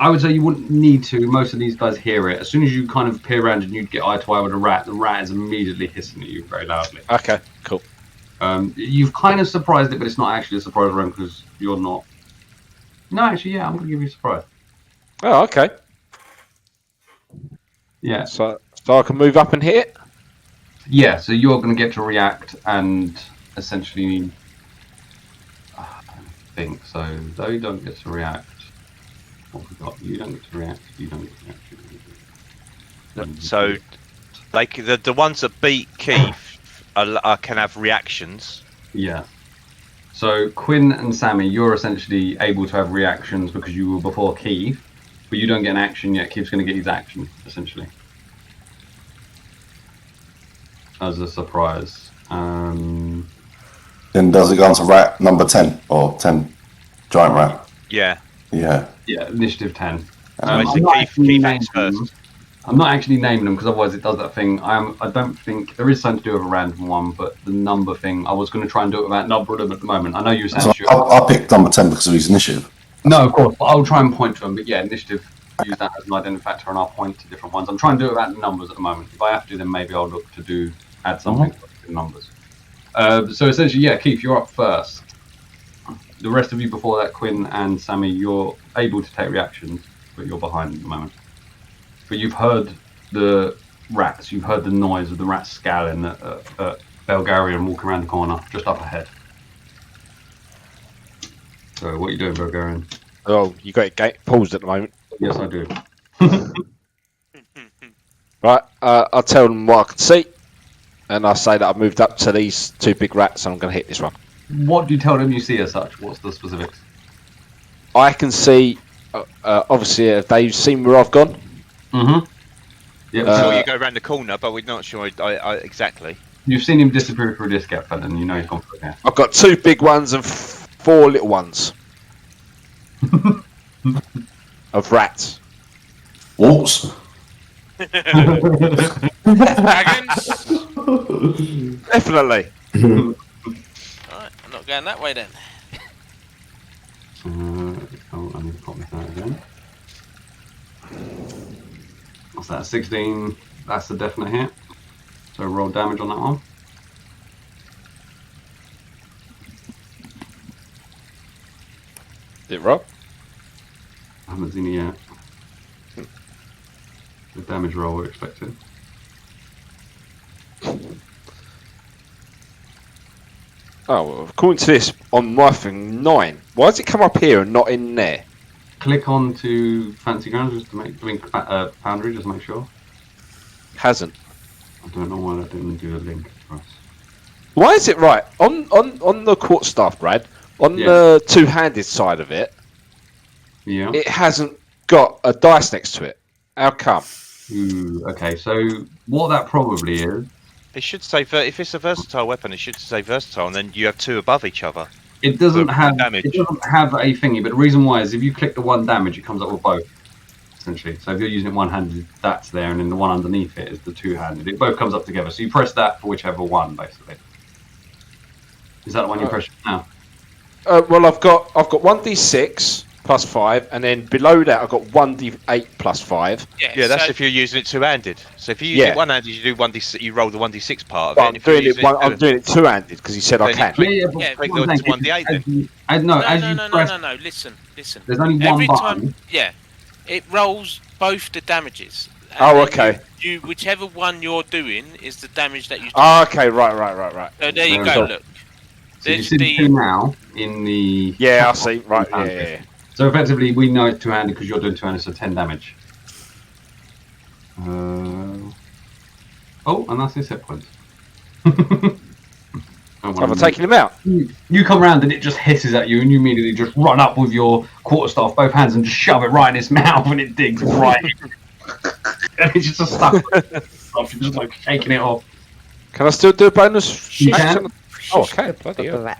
I would say you wouldn't need to. Most of these guys hear it. As soon as you kind of peer around and you'd get eye to eye with the rat is immediately hissing at you very loudly. Okay, cool. You've kind of surprised it, but it's not actually a surprise around because you're not. No, actually, yeah, I'm going to give you a surprise. Oh, okay. Yeah. So So I can move up and hit it? Yeah, so you're going to get to react and essentially... I think so. Though you don't get to react. What have we got? You don't get to react. You don't get to react. So, like the ones that beat Keith can have reactions. Yeah. So Quinn and Sammi, you're essentially able to have reactions because you were before Keith, but you don't get an action yet. Keith's going to get his action, essentially. As a surprise. Then does it go on to rat number 10 or 10 giant rat? Yeah. Yeah. Yeah, initiative 10. Keith acts first. I'm not actually naming them because otherwise it does that thing. I don't think there is something to do with a random one, but the number thing, I was going to try and do it without numbering them at the moment. I know you said I picked number 10 because of his initiative. No, of course, but I'll try and point to them. But yeah, initiative, use that as an identifier and I'll point to different ones. I'm trying to do it without numbers at the moment. If I have to, then maybe I'll look to add something to numbers. So essentially, yeah, Keith, you're up first. The rest of you before that, Quinn and Sammi, you're able to take reactions, but you're behind at the moment. But you've heard the rats, you've heard the noise of the rats scowling at Belgarian walking around the corner, just up ahead. So what are you doing, Belgarian? Oh, you got it paused at the moment. Yes, I do. Right, I'll tell them what I can see, and I'll say that I've moved up to these two big rats and I'm going to hit this one. What do you tell them you see as such? What's the specifics? I can see, obviously, they've seen where I've gone. Mm-hmm. Yeah. Sure, you go around the corner, but we're not sure exactly. You've seen him disappear through this gap, Fenton, and you know he's gone through here. I've got two big ones and four little ones. Of rats. Wolves. Dragons. Definitely. Alright, I'm not going that way then. I need to pop this out again. What's that? 16. That's a definite hit. So roll damage on that one. Did it roll? I haven't seen it yet. The damage roll we're expecting. Oh, well, according to this, on my thing, 9. Why does it come up here and not in there? Click on to Fancy Grounds just to make Foundry, just to make sure. Hasn't. I don't know why that didn't do a link for us. Why is it right? On the quarterstaff, Brad, on the two-handed side of it, it hasn't got a dice next to it. How come? Ooh, okay, so what that probably is... It should say, if it's a versatile weapon, it should say versatile, and then you have two above each other. It doesn't have damage. It doesn't have a thingy, but the reason why is if you click the one damage, it comes up with both, essentially. So if you're using it one-handed, that's there, and then the one underneath it is the two-handed. It both comes up together. So you press that for whichever one, basically. Is that the one you press now? Well, I've got 1d6 plus 5, and then below that I've got 1d8 plus 5. Yeah, that's if you're using it two-handed. So if you use it one-handed, you do 1d6. You roll the 1d6 part of But it. I'm doing it two-handed because he said I can. Click the 1d8 then. No. Listen. There's only one Every button. time, it rolls both the damages. Oh, okay. You whichever one you're doing is the damage that you do. Oh, okay, right. So there you go, look. So you see the two now in the... Yeah, I see. Right, yeah. So effectively, we know it's two-handed because you're doing two-handed, so 10 damage. Oh, and that's his hit points. Have I taken him out? You come around and it just hisses at you, and you immediately just run up with your quarterstaff, both hands, and just shove it right in its mouth, and it digs right in. And it's just stuck. You're just like shaking it off. Can I still do a bonus? You can. Oh, okay. Bloody hell.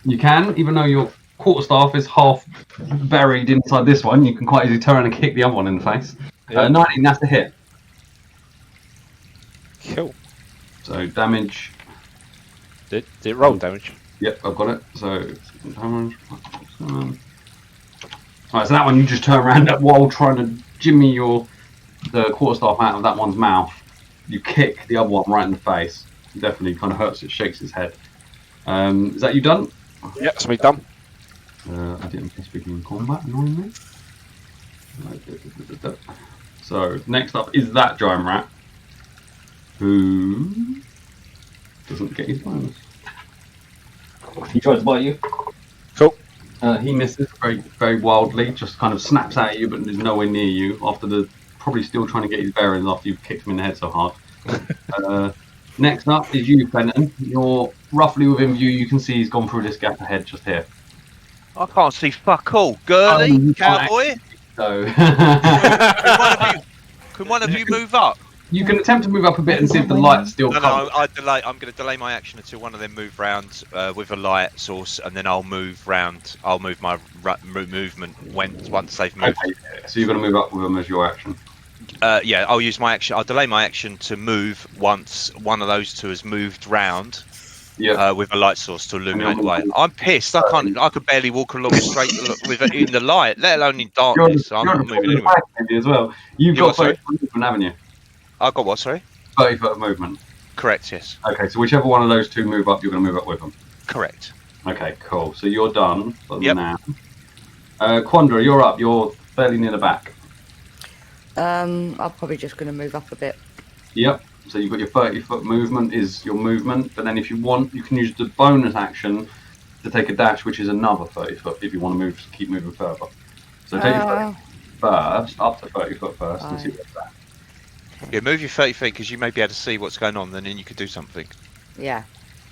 You can, even though your quarterstaff is half buried inside this one, you can quite easily turn and kick the other one in the face. 19, that's the hit. Cool. So damage. Did it roll damage? Yep, I've got it. So damage. Alright, so that one you just turn around while trying to jimmy the quarterstaff out of that one's mouth. You kick the other one right in the face. It definitely kind of hurts it, shakes his head. Is that you done? Yep, that's me done. I didn't speak in combat, annoyingly. So next up is that giant rat, who doesn't get his bonus. He tries to bite you. Cool. He misses very wildly, just kind of snaps at you, but is nowhere near you. After probably still trying to get his bearings after you've kicked him in the head so hard. Next up is you, Fenton. You're roughly within view. You can see he's gone through this gap ahead, just here. I can't see fuck all. Girly, cowboy. So, can one of you move up? You can attempt to move up a bit and see if the light's still coming. No, I'm going to delay my action until one of them move round with a light source, and then I'll move round. I'll move my movement once they've moved. Okay, so you're going to move up with them as your action. Yeah, I'll use my action. I'll delay my action to move once one of those two has moved round. Yeah. With a light source to illuminate the way. I'm pissed. I could barely walk along straight with it in the light, let alone in darkness. So I'm not moving anyway. As well. You've got 30 foot movement, haven't you? I've got what? Sorry. 30 foot of movement. Correct. Yes. Okay, so whichever one of those two move up, you're going to move up with them. Correct. Okay, cool. So you're done for yep. now. Quandra, you're up. You're fairly near the back. I'm probably just going to move up a bit. Yep. So you've got your 30 foot movement is your movement, but then if you want, you can use the bonus action to take a dash, which is another 30 foot if you want to keep moving further. So take your 30 first, up to 30 foot first, and see what's that. Yeah, move your 30 feet because you may be able to see what's going on, and then you could do something. Yeah,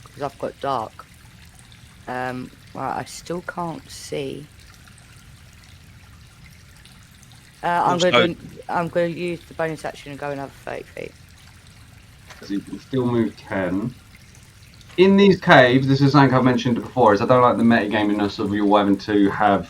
because I've got dark. Right, I still can't see. I'm going to use the bonus action and go another 30 feet. So you can still move 10. In these caves, this is something I've mentioned before, is I don't like the metagaminess of you having to have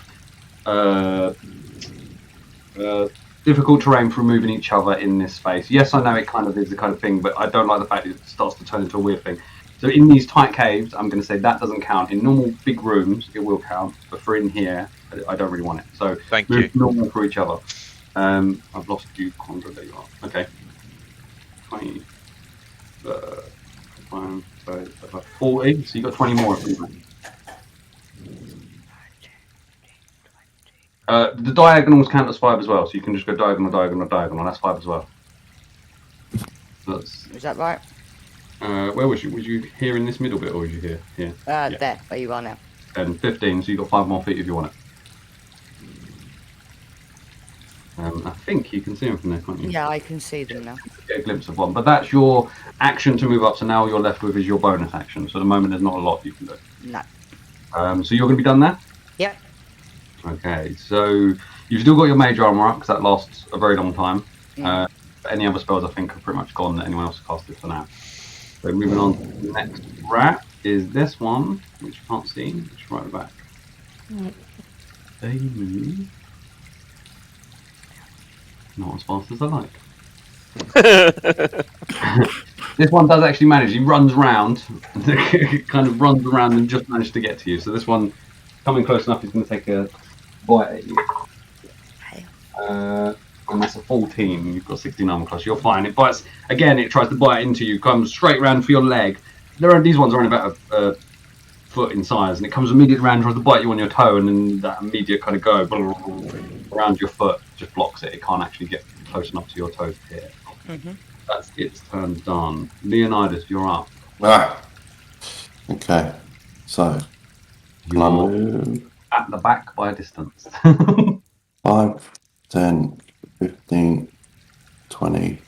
difficult terrain for moving each other in this space. Yes, I know it kind of is the kind of thing, but I don't like the fact it starts to turn into a weird thing. So in these tight caves, I'm going to say that doesn't count. In normal big rooms, it will count, but for in here, I don't really want it. So thank move you. Normal for each other. I've lost you, Quandra. There you are. Okay. 20. 40, so you got 20 more. The diagonals count as 5 as well, so you can just go diagonal, that's 5 as well. So is that right? Where was you? Was you here in this middle bit, or was you here? Here. Yeah. There, where you are now. And 15, so you got 5 more feet if you want it. I think you can see them from there, can't you? Yeah, I can see them now. Get a glimpse of one, but that's your action to move up. So now all you're left with is your bonus action. So at the moment, there's not a lot you can do. No. So you're going to be done there? Yep. Okay, so you've still got your mage armor up because that lasts a very long time. Any other spells I think are pretty much gone that anyone else has casted for now. So moving on to the next rat is this one, which you can't see, which is right at the back. They move. Not as fast as I like. This one does actually manage. He runs round, kind of runs around and just managed to get to you. So this one, coming close enough, is going to take a bite at you. And that's a 14. You've got 16 armor class. You're fine. It bites again. It tries to bite into you. Comes straight round for your leg. These ones are only about a foot in size, and it comes immediately around, tries to bite you on your toe, and then that immediate kind of go around your foot just blocks it. It can't actually get close enough to your toes here. That's its turn done. Leonidas, you're up. Okay, so you're at the back by a distance. 5, 10, 15, 20,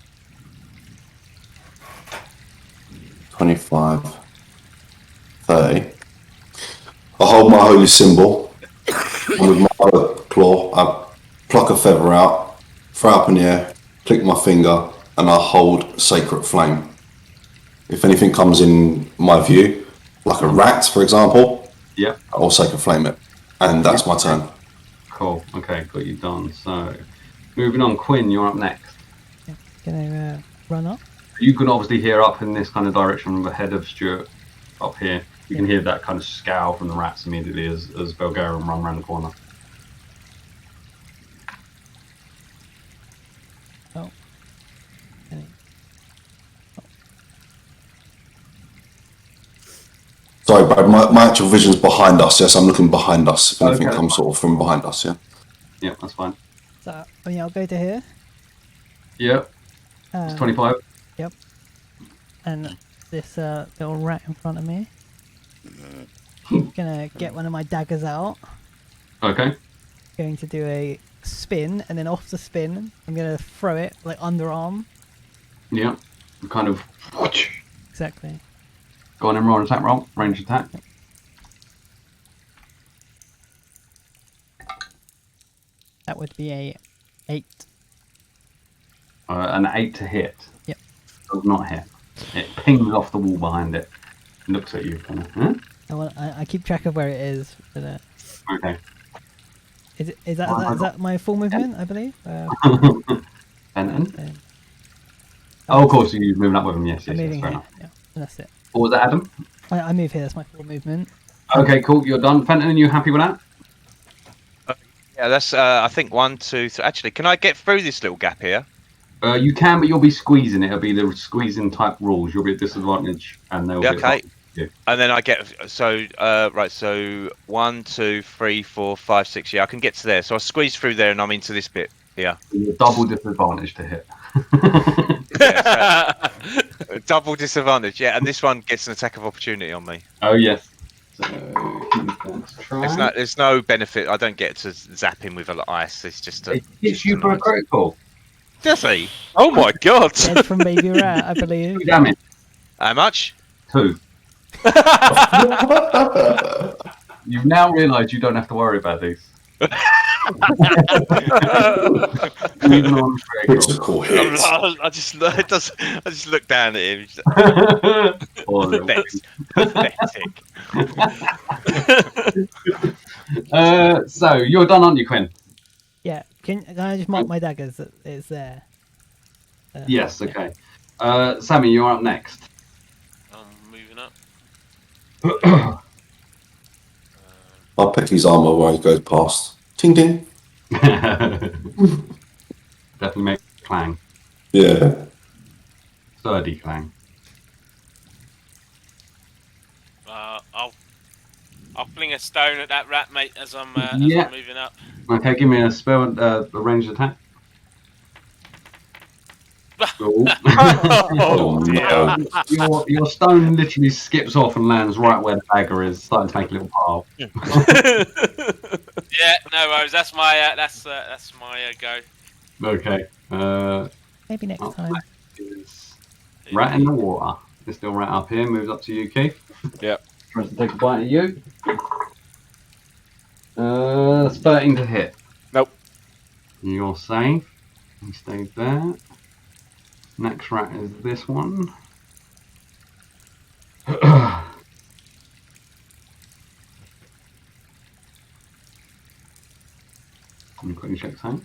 25, 30. I hold my holy symbol, and with my claw, I pluck a feather out, throw it up in the air, click my finger, and I hold sacred flame. If anything comes in my view, like a rat, for example, I'll sacred flame it, and that's my turn. Cool. Okay, got you done. So, moving on, Quinn, you're up next. Gonna run up. You can obviously hear up in this kind of direction from the head of Stuart up here. You can hear that kind of scowl from the rats immediately as Belgarian run around the corner. Oh. Okay. Sorry, Brad, my actual vision's behind us, yes? I'm looking behind us. If anything comes sort of from behind us, yeah? Yeah, that's fine. So, I'll go to here. Yep. It's 25. Yep. And this little rat in front of me. Gonna get one of my daggers out. Okay. Going to do a spin, and then off the spin, I'm gonna throw it like underarm. Yeah. Kind of. Exactly. Go on and roll an attack roll. Range attack. Yep. That would be a 8. An 8 to hit. Yep. Does not hit. It pings off the wall behind it. Looks at you. Kind of, huh? I keep track of where it is. But, Okay. Is that my full movement? I believe. Fenton? Oh, of course, you're moving up with him. Yes, I'm moving fair here. enough. Yeah, that's it. What was that, Adam? I move here. That's my full movement. Okay, cool. You're done. Fenton, are you happy with that? Yeah, that's. I think 1, 2, 3. Actually, can I get through this little gap here? You can, but you'll be squeezing it. It'll be the squeezing type rules. You'll be at disadvantage, and they'll be Okay. Yeah. And then I get right. So 1, 2, 3, 4, 5, 6. Yeah, I can get to there. So I squeeze through there, and I'm into this bit here. You're double disadvantage to hit. Yeah, double disadvantage. Yeah, and this one gets an attack of opportunity on me. Oh yes. So There's no benefit. I don't get to zap him with ice. It's just a. It hits you for a critical. Does he? Oh my god! Dead from Baby Rat, I believe. 2 damage. How much? 2. You've now realised you don't have to worry about these. Even on critical. Critical hits. I just look down at him. Pathetic. So you're done, aren't you, Quinn? Yeah. Can I just mark my daggers that it's there? Yes. Okay. Sammy, you're up next. I'm moving up. I'll pick his armor while he goes past. Ting ding. Definitely make a clang. Yeah. Sturdy clang. I'll fling a stone at that rat, mate, as I'm moving up. Okay, give me a spell, a ranged attack. Oh, no. Your stone literally skips off and lands right where the dagger is, starting to make a little pile. Yeah, no worries. That's my go. Okay. Maybe next time. Rat in the water. There's still rat up here. Moves up to you, Keith. Yep. Tries to take a bite at you. 13 to hit. Nope. You're safe. He stayed there. Next rat is this one. Let me quickly check tank.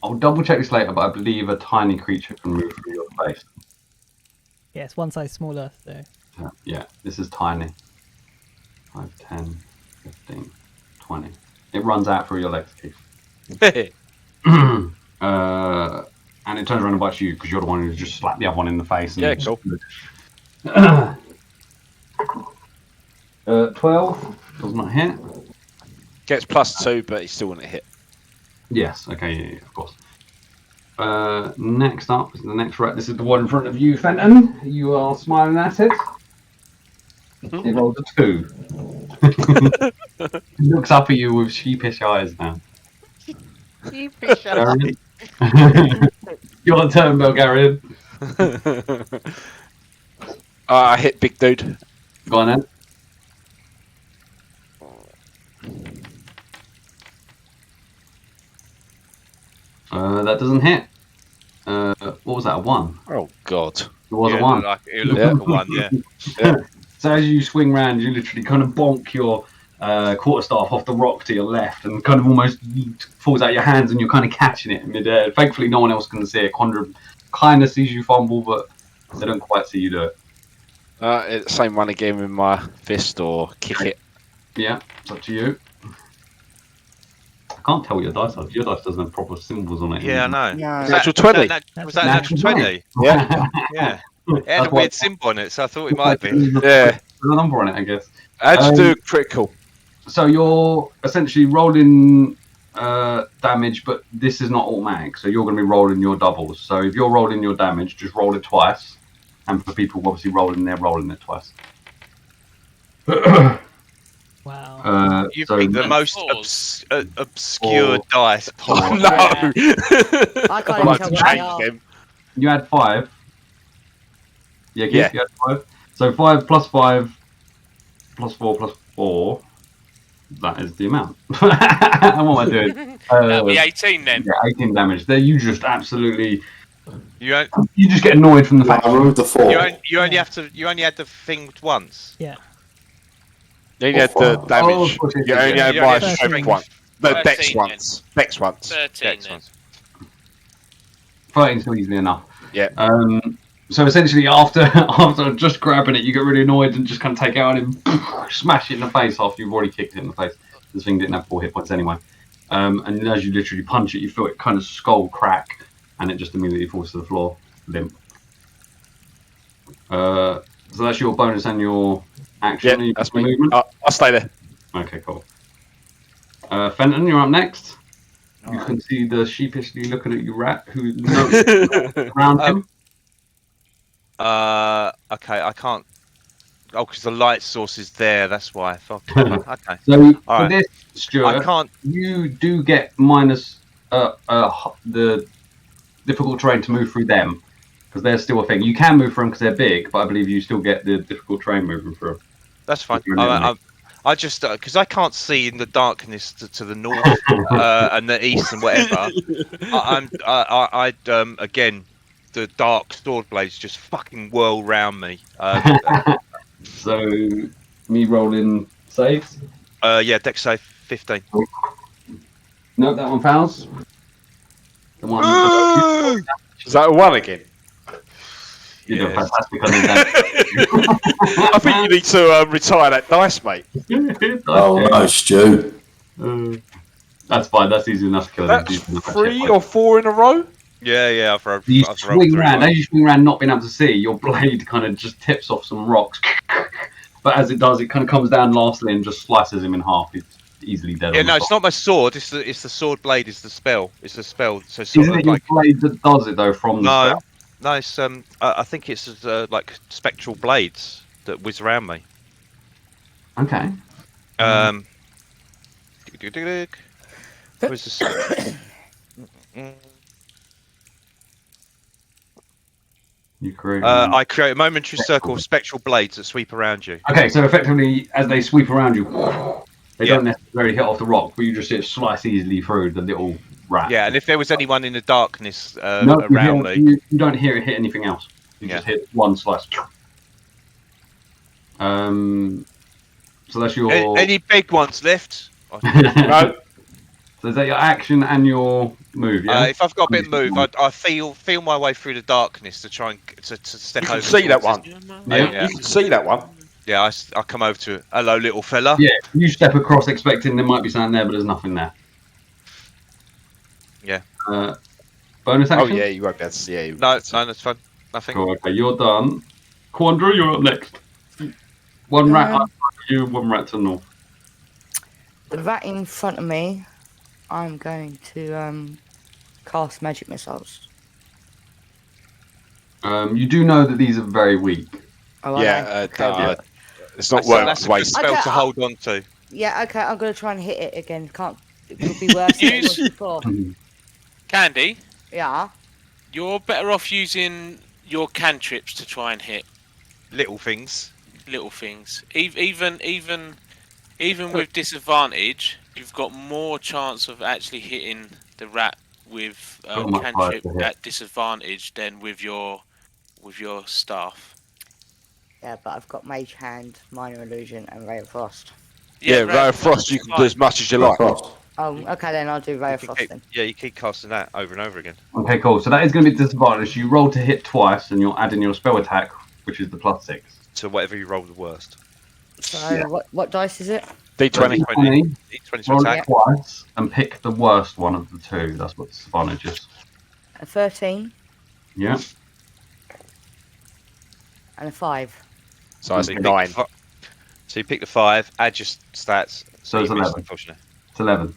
I'll double check this later, but I believe a tiny creature can move through your face. Yeah, it's one size smaller, so. Yeah, this is tiny. 5, 10, 15, 20. It runs out through your legs, Keith. And it turns around and bites you because you're the one who just slapped the other one in the face. And Yeah, cool. 12 does not hit. Gets +2, but he still wouldn't hit. Yes, okay, yeah, of course. Next up is the next rat. This is the one in front of you, Fenton. You are smiling at it. It rolls a 2. It looks up at you with sheepish eyes now. Sheepish eyes. Your turn, Belgarian. I hit big dude. Go on then. That doesn't hit. What was that? A 1? Oh god. It was a 1. It looked like a 1, yeah. So as you swing round, you literally kind of bonk your quarterstaff off the rock to your left, and kind of almost falls out of your hands, and you're kind of catching it in midair. Thankfully, no one else can see it. Quandra kind of sees you fumble, but they don't quite see you do it. It's the same one again with my fist or kick it. Yeah, it's up to you. I can't tell what your dice are. Your dice doesn't have proper symbols on it. Yeah, I know. No. Was Natural 20. Was that natural 20? Yeah. Yeah. It had a weird symbol on it, so I thought it might be. Yeah. There's a number on it, I guess. How'd you do critical? So you're essentially rolling damage, but this is not automatic. So you're going to be rolling your doubles. So if you're rolling your damage, just roll it twice. And for people obviously rolling, they're rolling it twice. Wow. You so picked the most obscure dice. Paul. Oh, no! I can't even tell what they are. them. You had 5. Yeah, Keith, Yeah. you had 5. So 5 plus 5 plus 4 plus 4. That is the amount. And what am I doing? That'll be 18 then. Yeah, 18 damage. There, you just absolutely. You just get annoyed from the fact. I removed the 4. you only have to. You only had the thing once. Yeah. You only had the damage. Oh, You only had you my only had strength one. No, 13 dex then. once. Dex once. 13 Dex then. once. 13's still easily enough. Yeah. So essentially, after just grabbing it, you get really annoyed and just kind of take it out and smash it in the face after you've already kicked it in the face. This thing didn't have 4 hit points anyway. And as you literally punch it, you feel it kind of skull crack, and it just immediately falls to the floor, limp. So that's your bonus and your action. Yeah, that's me. Movement. I'll stay there. Okay, cool. Fenton, you're up next. You can see the sheepishly looking at you rat who around him. Okay, I can't. Oh, because the light source is there. That's why. Okay. So for Alright. this, Stuart, I can't. you do get minus the difficult terrain to move through them because they're still a thing. You can move through them because they're big, but I believe you still get the difficult terrain moving through. That's fine. You're an enemy. I just because I can't see in the darkness to the north and the east and whatever. Again, the dark sword blades just fucking whirl round me. So me rolling saves. Yeah, dex save 15. No, that one fails. The one. Is that a 1 again? You did Yes. fantastic on that. I think you need to retire that dice, mate. Oh no, Stu. That's fine. That's easy enough to kill. That's 3 or 4 in a row? Yeah, I've rolled. You I've rolled swing three. around. As you swing around, not being able to see, your blade kind of just tips off some rocks. But as it does, it kind of comes down lastly and just slices him in half. He's easily dead. Yeah, on the no, it's spot. not my sword. It's the sword blade. Is the spell. It's the spell. So Isn't sort it of your like blade that does it though? From the no, spell? no. It's I think it's like spectral blades that whiz around me. Okay. Where's the You create. I create a momentary circle of spectral blades that sweep around you. Okay, so effectively, as they sweep around you, they Yeah. don't necessarily hit off the rock, but you just see it slice easily through the little rat. Yeah, and if there was anyone in the darkness No, around me, you don't hear it hit anything else. You just hit one slice. So that's your. any big ones left? No. So is that your action and your move? Yeah. If I've got a bit of move, I feel my way through the darkness to try and to step You over. can see that towards one. Yeah. Yeah. You can see that one. Yeah, I come over to it. Hello, little fella. Yeah. You step across, expecting there might be something there, but there's nothing there. Yeah. Bonus action. Oh yeah, you won't be able to see it. No, that's fine. Nothing. Cool. Okay, you're done. Quandra, you're up next. One rat up to you, one rat to the north. The rat in front of me, I'm going to cast magic missiles. You do know that these are very weak. Oh, Yeah, okay. it's not That's worth a good waste. spell Okay, to hold on to. Yeah, okay, I'm going to try and hit it again. It would be worse than it was before. Candy, Yeah. you're better off using your cantrips to try and hit Little things. little things. Even with disadvantage, you've got more chance of actually hitting the rat with much higher cantrip to hit. at disadvantage than with your staff. Yeah, but I've got Mage Hand, Minor Illusion, and Ray of Frost. Yeah, Ray of Frost, you can do as much as you like. Oh, okay then, I'll do Ray of You Frost keep, then. yeah, you keep casting that over and over again. Okay, cool. So that is going to be disadvantage. You roll to hit twice, and you're adding your spell attack, which is the +6. So whatever you roll the worst. So, what dice is it? D20. D20 Roll attack. it twice, and pick the worst one of the two. That's what disadvantage is. A 13. Yeah. and a 5. So that's So you 9. So you pick the 5, add your stats. So it's you missed, 11. unfortunately. It's 11.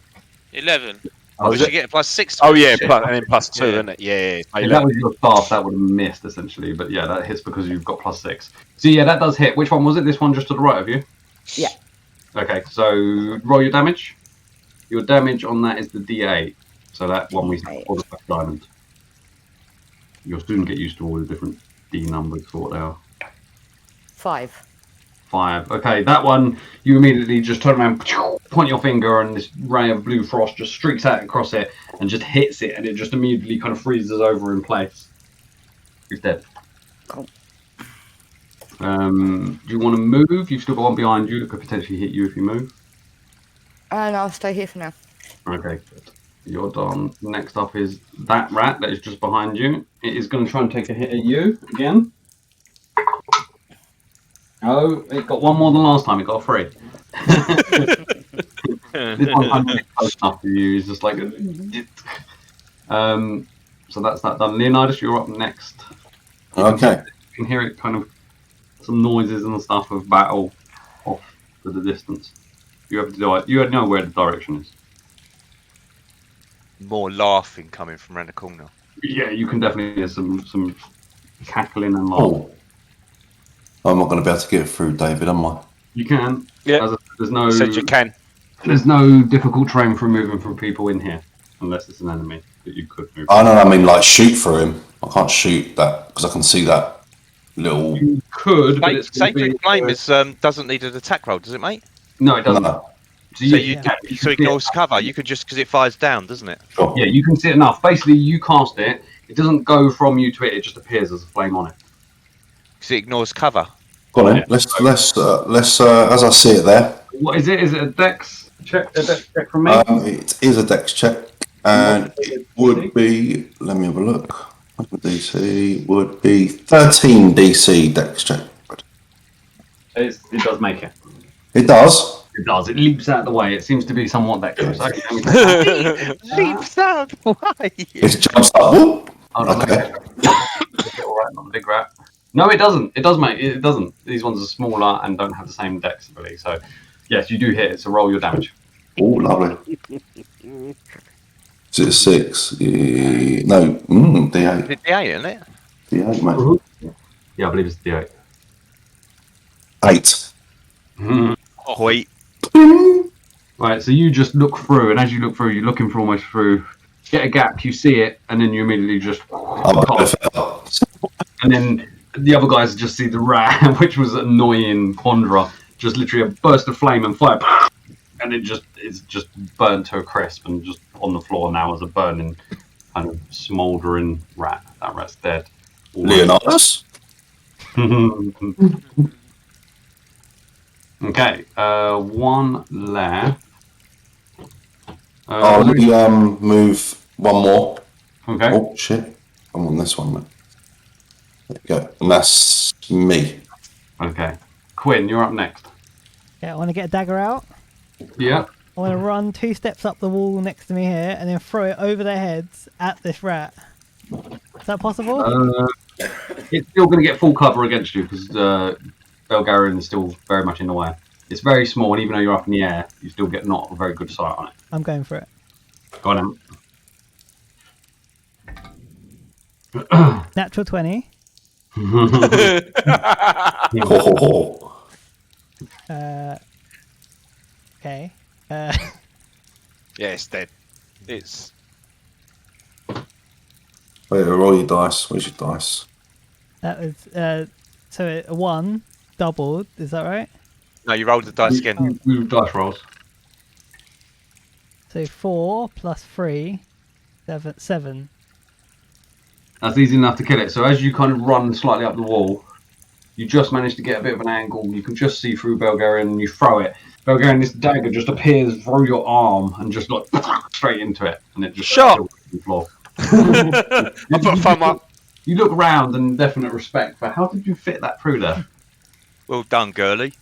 11. Oh, But is you it? get a +6. Oh yeah, plus, and then +2, Yeah. isn't it? Yeah. If that was your staff, that would have missed essentially. But yeah, that hits because you've got +6. So yeah, that does hit. Which one was it? This one just to the right of you? Yeah. Okay, so roll your damage. Your damage on that is the d8. So that one we D8. call the black diamond. You'll soon get used to all the different D numbers for what they are. 5. 5. Okay, that one you immediately just turn around, point your finger, and this ray of blue frost just streaks out across it and just hits it, and it just immediately kind of freezes over in place. It's dead. Cool. Do you want to move? You've still got one behind you that could potentially hit you if you move. And I'll stay here for now. Okay, good. You're done. Next up is that rat that is just behind you. It is going to try and take a hit at you again. Oh, it got one more than last time. It got a 3. This one kind of close enough for you. It's just like, so that's that done. Leonidas, you're up next. Okay. You can hear it kind of some noises and stuff of battle off to the distance. You have to do it. You know where the direction is. More laughing coming from around the corner. Yeah, you can definitely hear some cackling and laughing. Oh, I'm not going to be able to get through, David, am I? You can. Yeah. There's no. Said you can. There's no difficult terrain for moving from people in here, unless it's an enemy that you could move. I don't know. I mean, like shoot through him. I can't shoot that because I can see that little. You could, but it's Sacred Flame doesn't need an attack roll, does it, mate? No, it doesn't. No. So you ignores cover. You could just because it fires down, doesn't it? Sure. Yeah, you can see it enough. Basically, you cast it. It doesn't go from you to it. It just appears as a flame on it. Because it ignores cover. Go on then. Let's as I see it there. What is it? Is it a dex check? A dex check from me? It is a dex check, and it would be. Let me have a look. DC would be 13 DC dex check. It does make it. It does. It does. It leaps out of the way. It seems to be somewhat dexterous. Leaps out the way. It jumps up. Whoop. Hold on, Okay. Little rat, not the big rat. No, it doesn't. It does, mate. It doesn't. These ones are smaller and don't have the same dex ability. So, yes, you do hit it. So roll your damage. Oh, lovely. Is it 6? No. D8. It's D8, isn't it? D8, mate. Yeah, I believe it's D8. 8. Oh, wait. Right, so you just look through, and as you look through, you're looking for almost through. Get a gap, you see it, and then you immediately just. And then the other guys just see the rat, which was annoying Quandra, just literally a burst of flame and fire, and it's just burnt to a crisp and just on the floor now as a burning, kind of smouldering rat. That rat's dead. Leonidas? Okay, one left. I'll move one more. Okay. Oh, shit. I'm on this one, mate. There you go. And that's me. Okay. Quinn, you're up next. Yeah, I want to get a dagger out. Yeah. I want to run 2 steps up the wall next to me here and then throw it over their heads at this rat. Is that possible? It's still going to get full cover against you because Belgarian is still very much in the way. It's very small, and even though you're up in the air, you still get not a very good sight on it. I'm going for it. Go on, Natural 20. Okay. Yeah, it's dead. It's. Wait, roll your dice. Where's your dice? That was so a 1 doubled. Is that right? No, you rolled the dice again. You dice rolls. So 4 plus 3, 7. That's easy enough to kill it. So as you kind of run slightly up the wall, you just manage to get a bit of an angle. You can just see through Belgarian, and you throw it. Belgarian, this dagger just appears through your arm and just like straight into it, and it just shot on the floor. I put a thumb up. You look around in definite respect for how did you fit that through there? Well done, girly.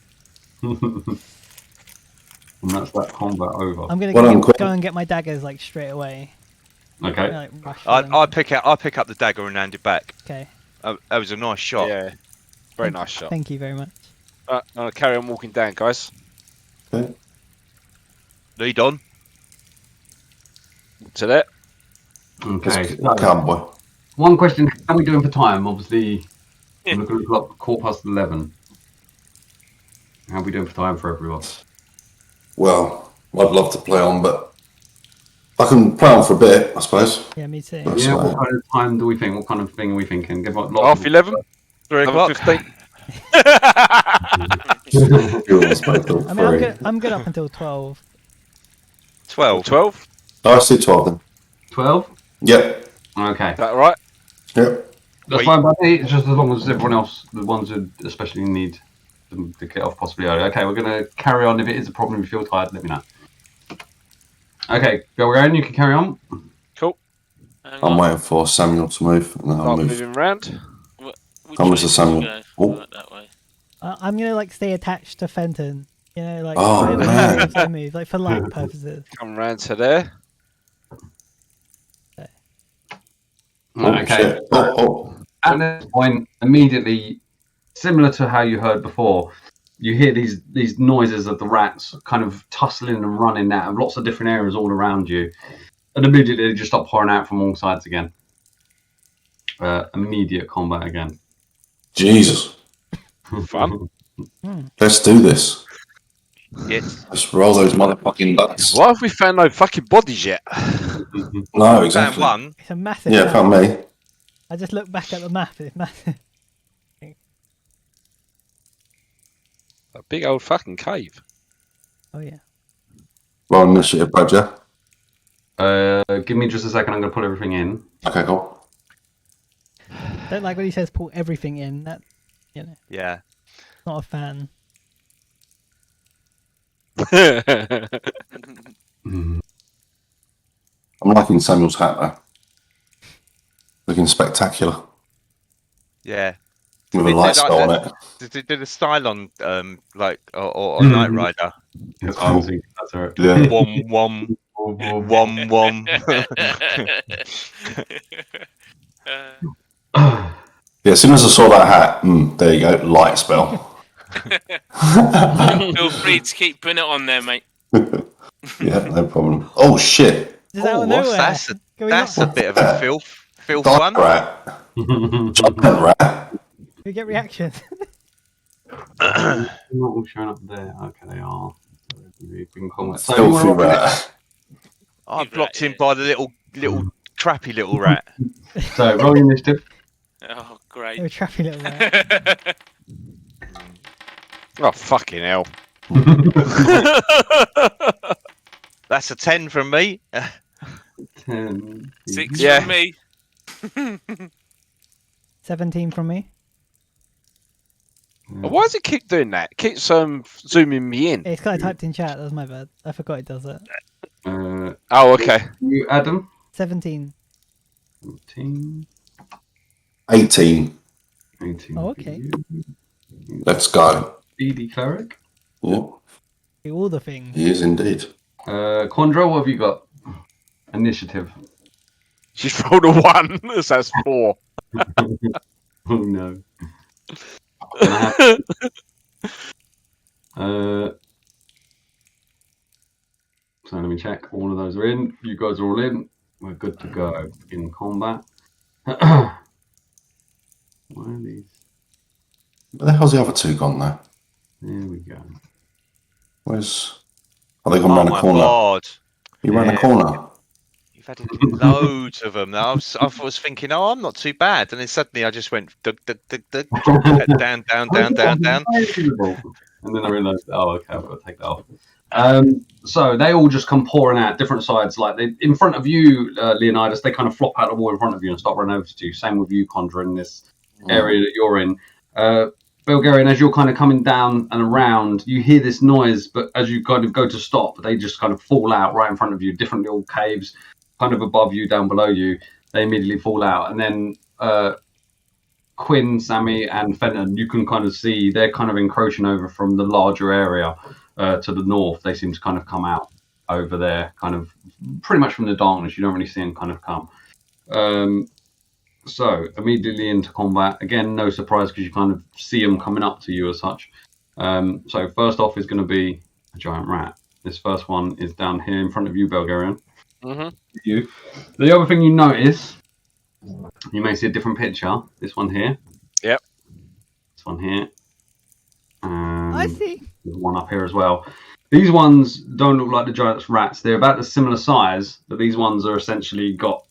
And that's that combat over. I'm gonna go and get my daggers like straight away. Okay. Like, rush I pick up the dagger and hand it back. Okay. That was a nice shot. Yeah. Very nice shot. Thank you very much. I'm gonna carry on walking down, guys. Okay. Lead on. To that. Okay. Cowboy. One question: how are we doing for time? Obviously, we're looking at 11:15. How are we doing for time for everyone? Well, I'd love to play on, but I can play on for a bit, I suppose. Yeah, me too. That's Yeah. right. What kind of time do we think? What kind of thing are we thinking? Give like 11:30, 3:15. I mean, I'm good up until 12. 12. 12. I see 12 then. 12. Yep. Okay. Is that right? Yep. That's fine by me. It's just as long as everyone else, the ones who especially need them to get off possibly early. Okay, we're going to carry on. If it is a problem, if you feel tired, let me know. Okay, Belgarian, you can carry on. Cool. I'm waiting for Samuel to move, and then I'll move. Moving round. How much is Samuel? That way. I'm gonna like stay attached to Fenton. You know, like Oh, man. I move, like for light purposes. Come round to there. Okay. At this point, immediately, similar to how you heard before, you hear these noises of the rats kind of tussling and running out of lots of different areas all around you, and immediately they just start pouring out from all sides again. Immediate combat again. Jesus. Fun. Let's do this. Yes. Let's roll those motherfucking ducks. Why have we found no fucking bodies yet? No, exactly. Found one. It's a massive. Yeah, map. found me. I just looked back at the map. It's massive. A big old fucking cave. Oh yeah. Roll initiative, Badger. Give me just a second. I'm going to put everything in. Okay, cool. Don't like when he says pull everything in. That, you know. Yeah. Not a fan. I'm liking Samuel's hat though. Looking spectacular. Yeah. With a light spell on it. Did the style on or Knight Rider? That's what I'm thinking. That's all right. Yeah. Wom wom wom wom. Yeah, as soon as I saw that hat, there you go, light spell. Feel free to keep putting it on there, mate. Yeah, no problem. Oh shit! Oh, that's a bit of a filth Giant one. rat. Giant rat. We get reaction. Not all showing up there. Okay, they are. So Filthy rat. I'm blocked in by the little crappy little rat. So roll your initiative. Oh, great. You're a trappy little rat. Oh, fucking hell. That's a 10 from me. 10. 6 Yeah. from me. 17 from me. Why does it keep doing that? It keeps zooming me in. It's because I typed in chat. That's my bad. I forgot it does that. Oh, okay. You, Adam? 17. 17. 18. 18. Oh, okay. Let's go. b.e.d. cleric. Yep. Do all the things. He is indeed. Quandra, what have you got? Initiative. She's rolled a 1. So that's 4. Oh no. So let me check. All of those are in. You guys are all in. We're good to go in combat. Why are these? Where the hell's the other two gone now? There we go. Where's... Are they gone round the my corner? God. You round the corner? You've had loads of them. I was thinking, oh, I'm not too bad. And then suddenly I just went down. And then I realised, oh, okay, I've got to take that off. So they all just come pouring out different sides. Like in front of you, Leonidas, they kind of flop out the wall in front of you and start running over to you. Same with you, Quandra, in this area that you're in. Belgarian, as you're kind of coming down and around, you hear this noise, but as you kind of go to stop, they just kind of fall out right in front of you. Different little caves, kind of above you, down below you. They immediately fall out, and then Quinn, Sammi, and Fenton, you can kind of see they're kind of encroaching over from the larger area to the north. They seem to kind of come out over there, kind of pretty much from the darkness. You don't really see them kind of come. So immediately into combat. Again, no surprise because you kind of see them coming up to you as such. So first off is going to be a giant rat. This first one is down here in front of you, Belgarian. You. The other thing you notice, you may see a different picture. This one here. Yep. This one here. And I see. there's one up here as well. These ones don't look like the giant rats. They're about a similar size, but these ones are essentially got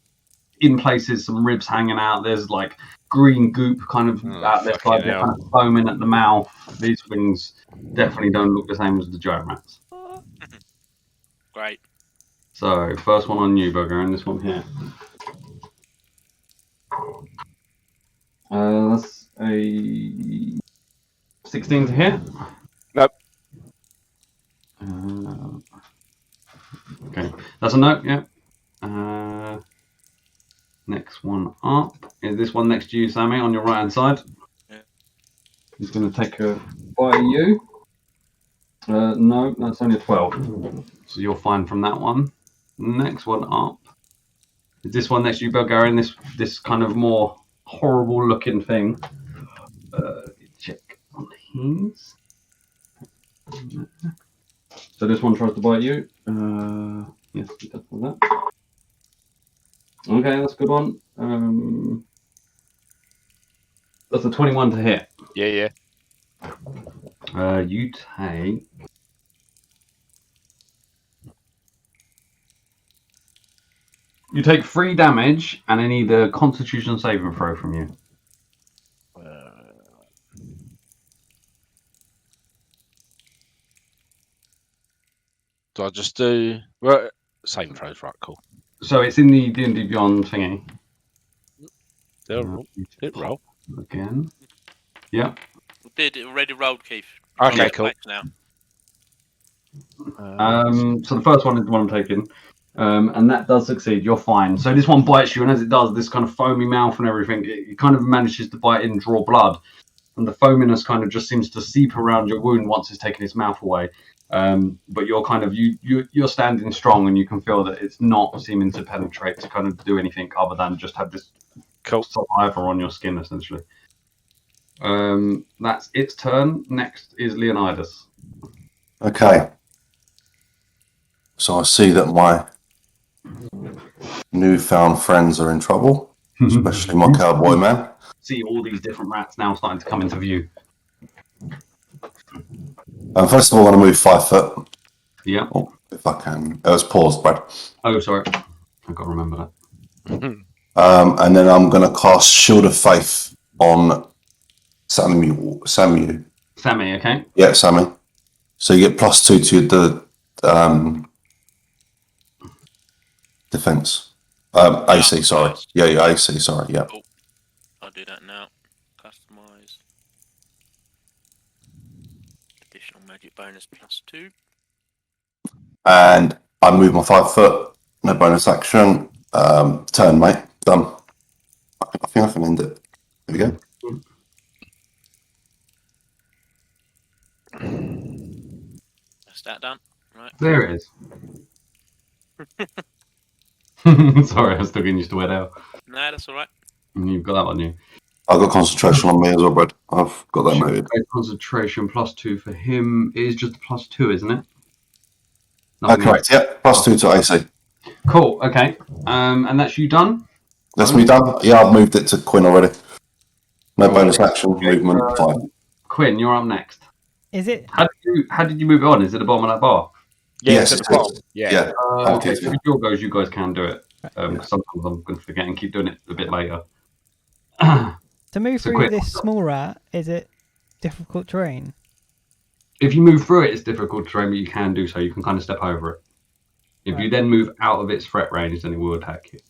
in places some ribs hanging out. There's like green goop kind of out there, like they're kind of foaming at the mouth. These things definitely don't look the same as the giant rats. Great. So first one on you, Burger, and this one here. That's a 16 to hit. Nope. Okay, that's a note. Yeah. Next one up is this one next to you, Sammy, on your right hand side. Yeah. He's going to take a bite at you. No, that's only a 12. So you're fine from that one. Next one up is this one next to you, Belgarian. This kind of more horrible looking thing. Check on his. So this one tries to bite you. Yes, he does that. Okay, that's a good one. That's a 21 to hit. Yeah. You take. You take 3 damage, and I need a Constitution saving throw from you. Do I just do saving throws? Right, cool. So it's in the D&D Beyond thingy. Did it roll again? Yeah. Did it already rolled, Keith? Okay, cool. Now. So the first one is the one I'm taking, and that does succeed. You're fine. So this one bites you, and as it does, this kind of foamy mouth and everything, it kind of manages to bite in and draw blood, and the foaminess kind of just seems to seep around your wound once it's taken its mouth away. But you're kind of you're standing strong, and you can feel that it's not seeming to penetrate to kind of do anything other than just have this saliva on your skin, essentially. That's its turn. Next is Leonidas. Okay. So I see that my newfound friends are in trouble, especially my cowboy man. See all these different rats now starting to come into view. First of all, I want to move 5 foot. Yeah. Oh, if I can. It was paused, Brad. Oh, sorry. I've got to remember that. And then I'm going to cast Shield of Faith on Sammi, okay. Yeah, Sammi. So you get +2 to the defense. AC, sorry. Yeah, AC, sorry, yeah. Oh, I'll do that now. Customize. Additional magic bonus +2. And I move my 5 foot. No bonus action. Turn, mate. Done. I think I can end it. There we go. That's that done. Right. There it is. Sorry, I'm still getting used to Wet Out. No, that's all right. You've got that on you. I've got concentration on me as well, Brad. I've got that noted. Concentration +2 for him. It is just a +2, isn't it? Correct, yeah. +2 to AC. Cool, okay. And that's you done? That's me done? Yeah, I've moved it to Quinn already. No bonus action, movement, 5. Quinn, you're up next. Is it? How did you move it on? Is it the bottom of that bar? Yes, it's the bottom. Yeah. Okay, so if your goes, you guys can do it. Sometimes I'm going to forget and keep doing it a bit later. To move through this small rat, is it difficult terrain? If you move through it, it's difficult terrain, but you can do so. You can kind of step over it. If you then move out of its threat range, then it will attack you.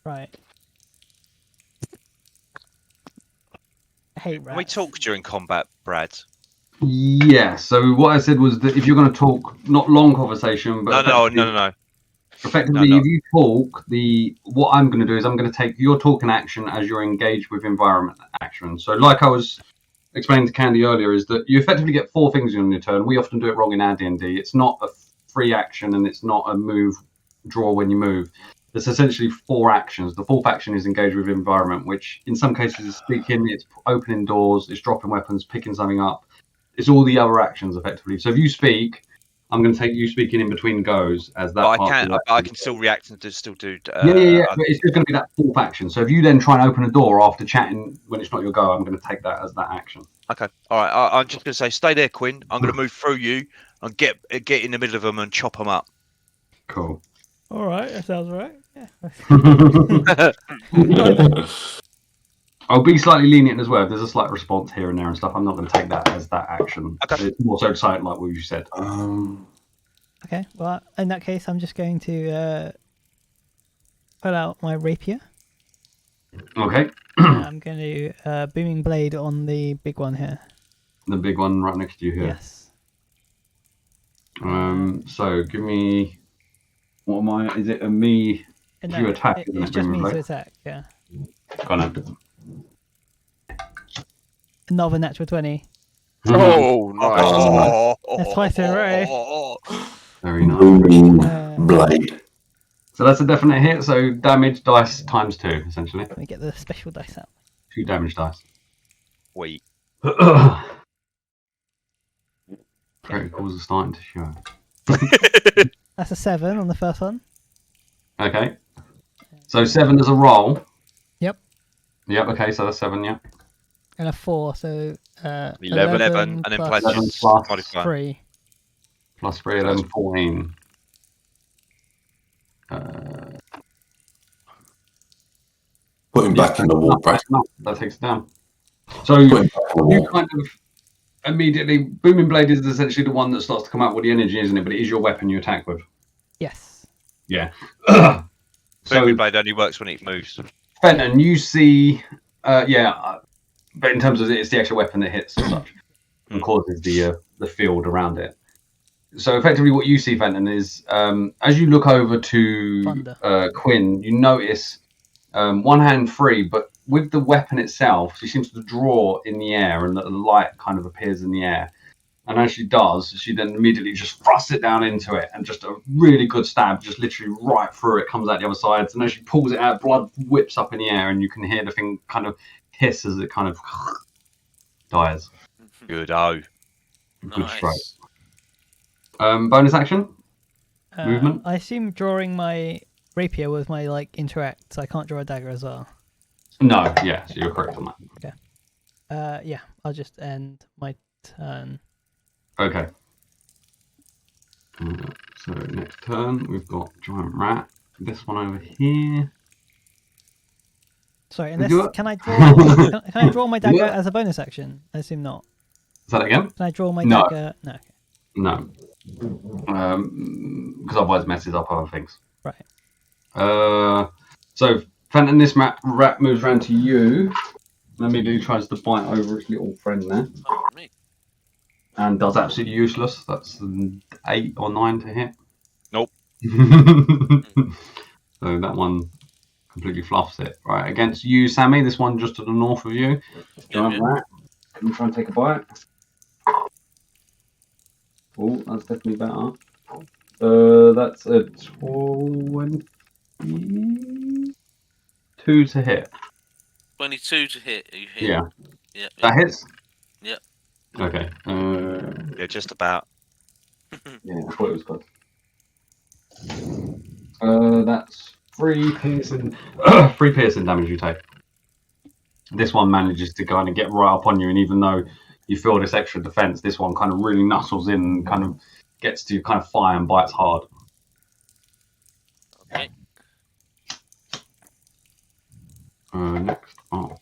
Right. I hate rats. Can we talk during combat, Brad? Yeah, so what I said was that if you're going to talk, not long conversation, but No. Effectively, if you talk, what I'm going to do is I'm going to take your talking action as you're engaged with environment action. So like I was explaining to Candy earlier, is that you effectively get 4 things on your turn. We often do it wrong in our D&D. It's not a free action and it's not a move, draw when you move. There's essentially 4 actions. The 4th action is engage with environment, which in some cases is speaking, it's opening doors, it's dropping weapons, picking something up. It's all the other actions effectively. So if you speak, I'm going to take you speaking in between goes as that. I can still react and still do. Yeah. But it's just going to be that 4th action. So if you then try and open a door after chatting when it's not your go, I'm going to take that as that action. Okay. All right. I'm just going to say, stay there, Quinn. I'm going to move through you and get in the middle of them and chop them up. Cool. All right, that sounds right. Yeah. I'll be slightly lenient as well. If there's a slight response here and there and stuff, I'm not going to take that as that action. Okay. It's more so silent, like what you said. Okay, well, in that case, I'm just going to pull out my rapier. Okay. I'm going to booming blade on the big one here. The big one right next to you here. Yes. So give me. What am I? Is it a me? No, you attack? It's just me to attack. Yeah. Go on. Another natural 20. Oh, nice. That's twice in a row. Very nice. Booming blade. So that's a definite hit. So damage dice times 2, essentially. Let me get the special dice out. 2 damage dice. Wait. Criticals are starting to show. That's a 7 on the first one. Okay. So 7 as a roll. Yep. Yep. Okay. So that's 7. Yeah. And a 4, so 11 and then plus pledges. plus 3. Plus 3, 11, 14. Put him back in the wall, Brad. That takes it down. So you kind of immediately, Booming Blade is essentially the one that starts to come out with the energy, isn't it? But it is your weapon you attack with. Yes. Yeah. Booming Blade only works when it moves. Fenton, you see, but in terms of it's the actual weapon that hits as such and causes the field around it. So effectively, what you see, Fenton, is as you look over to Quinn, you notice one hand free, but with the weapon itself, she seems to draw in the air, and the light kind of appears in the air. And as she does, she then immediately just thrusts it down into it, and just a really good stab, just literally right through it, comes out the other side. And as she pulls it out, blood whips up in the air, and you can hear the thing kind of hiss as it kind of dies. Good Good strike. Bonus action? Movement? I assume drawing my rapier with my interact, so I can't draw a dagger as well. No, yeah, so you're correct on that. Okay. Yeah, I'll just end my turn. Okay. So next turn, we've got Giant Rat. This one over here. Sorry, can I draw? can I draw my dagger as a bonus action? I assume not. Is that again? Can I draw my dagger? No. No. Because otherwise it messes up other things. Right. So Fenton, this rat moves around to you. And immediately tries to bite over its little friend there. And does absolutely useless. That's an 8 or 9 to hit. Nope. So that one completely fluffs it. Right, against you, Sammi, this one just to the north of you. Giant rat. Can you try and take a bite? Oh, that's definitely better. That's a 22 to hit. 22 to hit. You hit. Yeah. Yeah. That hits? Yeah. Okay. Yeah, just about. Yeah, I thought it was good. That's 3 piercing, 3 piercing damage you take. This one manages to kind of get right up on you, and even though you feel this extra defense, this one kind of really nuzzles in and kind of gets to kind of fire and bites hard. Okay. Next up.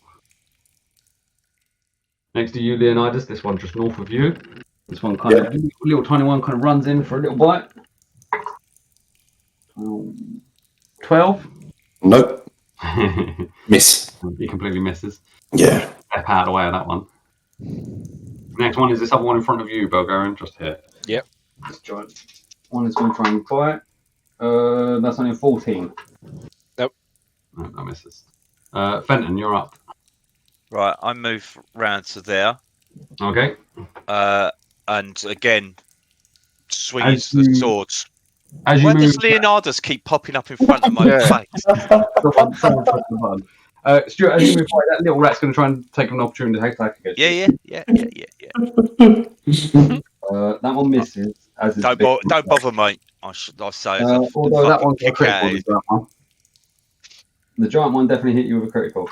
Next to you, Leonidas. This one just north of you. This one kind of little tiny one kind of runs in for a little bite. 12. Nope. Miss. He completely misses. Yeah. Step out of the way of that one. Next one is this other one in front of you, Belgarian, just here. Yep. This giant one is going to try and bite. That's only a 14. Nope. No, that misses. Fenton, you're up. Right, I move round to there. Okay. And again, swings the swords As you Why move, does Leonidas keep popping up in front of my face? someone press the button. Stuart, as you move forward, that little rat's going to try and take an opportunity to attack against you. Yeah. That one misses. As is Don't bother, mate. I say as I although that one's a kick critical, out. the giant one. The giant one definitely hit you with a critical.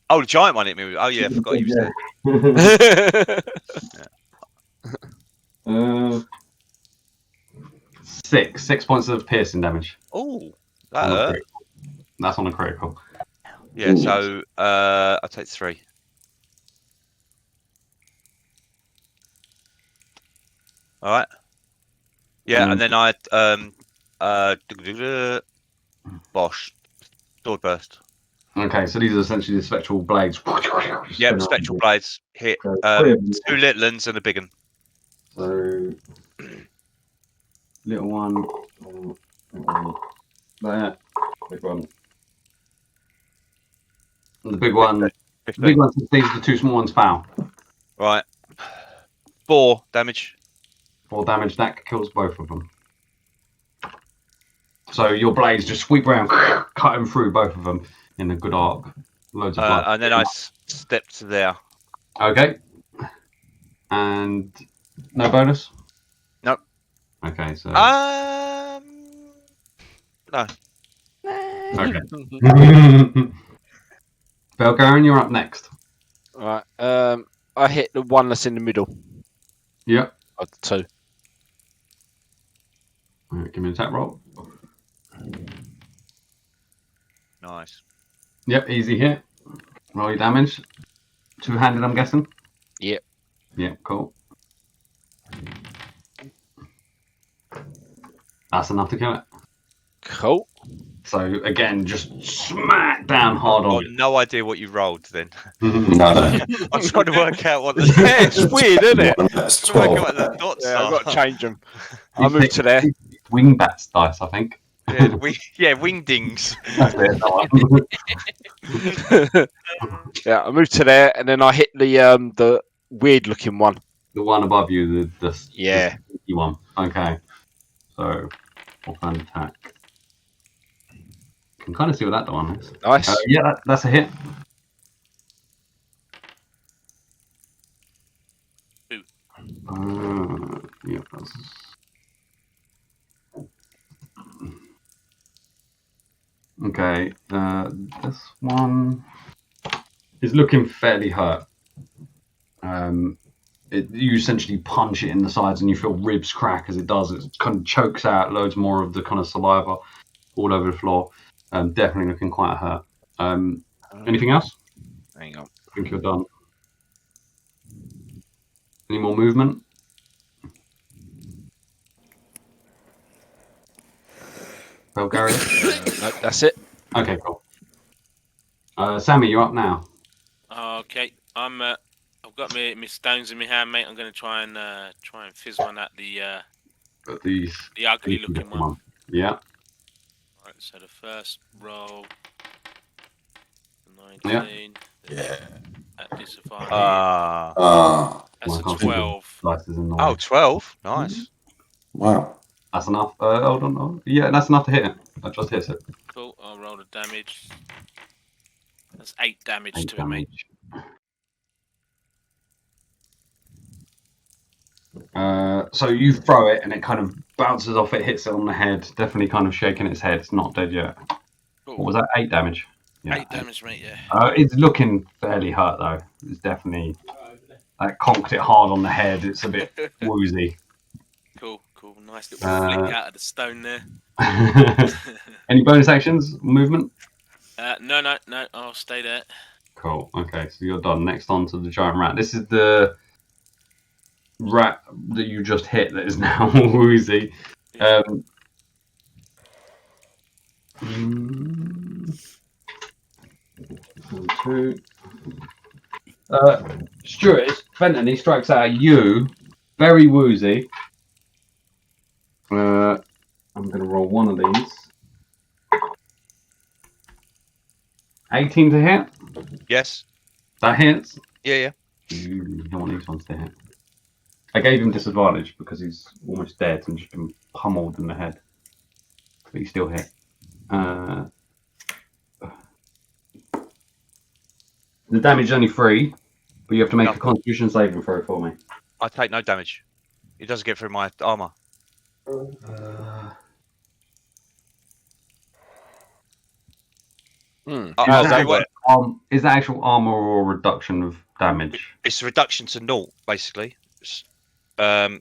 Oh, the giant one hit me. Oh yeah, I forgot he was there. 6 points of piercing damage. Oh, that hurt. That's on a critical. Yeah, so I'll take 3. All right. Yeah, and then I bosh, sword burst. Okay, so these are essentially the spectral blades. Yeah, spectral blades hit 2 little ones and a big one. So little one, there, big one. And the big one, 15. the big one succeeds, the 2 small ones foul. Right. 4 damage. 4 damage, that kills both of them. So your blades just sweep around, cut them through both of them in a good arc. Loads of blood. And then I stepped there. Okay. And no bonus? Nope. Okay, so. No. Okay. Belgarian, you're up next. Right. I hit the one that's in the middle. Yep. Of the 2. Alright, give me an attack roll. Nice. Yep, easy hit. Roll your damage. 2-handed, I'm guessing? Yep. Yep, cool. That's enough to kill it. Cool. So, again, just smack down hard on I've got no idea what you rolled then. No. I'm trying to work out what the. Yeah, it's weird, isn't it? That's I'm trying to 12. work out what the dots Yeah, I've are. got to change them. I moved to there. Wingbats dice, I think. Yeah, wingdings. That's it, that one. Yeah, I moved to there, and then I hit the weird looking one. The one above you, the Yeah. sneaky one. Okay. So, offhand attack. Can kind of see what that one is. Nice. Yeah, that's a hit. 2. Yeah, that's... Okay, this one is looking fairly hurt. You essentially punch it in the sides and you feel ribs crack as it does. It kind of chokes out loads more of the kind of saliva all over the floor. Definitely looking quite hurt. Anything else? Hang on. I think you're done. Any more movement? Belgarian? No, that's it. Okay, cool. Sammi, you're up now. Okay, I've got my stones in my hand, mate. I'm going to try and fizz one at the ugly looking one. Yeah. Right, so the first roll, 19. Yeah. At disadvantage. That's a 12. Oh, 12. Nice. Wow. That's enough. Hold on. Yeah, that's enough to hit it. That just hits it. Cool. I'll roll the damage. That's 8 damage to it, mate. So you throw it and it kind of bounces off. It hits it on the head. Definitely kind of shaking its head. It's not dead yet. Cool. What was that? 8 damage. Yeah, 8 damage, mate. Yeah. It's looking fairly hurt though. It's definitely conked it hard on the head. It's a bit woozy. Cool. Nice little flick out of the stone there. Any bonus actions? Movement? No. I'll stay there. Cool. Okay, so you're done. Next on to the giant rat. This is the rat that you just hit that is now woozy. Stuart, it's Fenton. He strikes out at you, very woozy. I'm going to roll one of these. 18 to hit? Yes. That hits? Yeah. You don't want these ones to hit. I gave him disadvantage because he's almost dead and just been pummeled in the head. but you still hit. The damage is only 3, but you have to make a Constitution saving throw for me. I take no damage. It doesn't get through my armor. Is that actual armor or reduction of damage? It's a reduction to 0, basically. So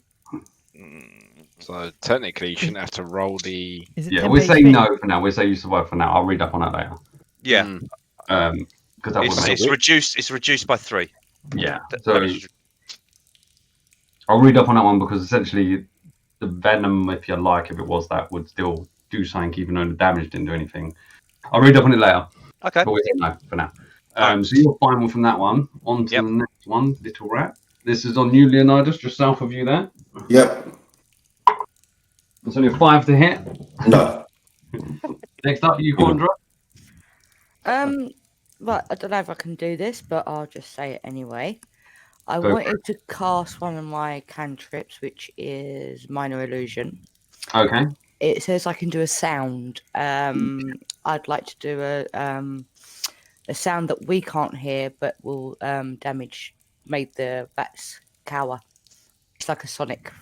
technically, you shouldn't have to roll the. Yeah, we'll say no for now. We'll say you survive for now. I'll read up on that later. Yeah. Because it's reduced. It's reduced by 3. Yeah. So I'll read up on that one because essentially the venom, if you like, if it was that, would still do something even though the damage didn't do anything. I'll read up on it later. Okay. But we say no for now. So you're fine from that one. On to the next one, Little Rat. This is on you, Leonidas, just south of you there. Yep. It's only a 5 to hit. No. Next up, you, Quandra. Right, I don't know if I can do this, but I'll just say it anyway. I wanted to cast one of my cantrips, which is Minor Illusion. Okay. It says I can do a sound. I'd like to do a sound that we can't hear, but will make the bats cower. It's like a sonic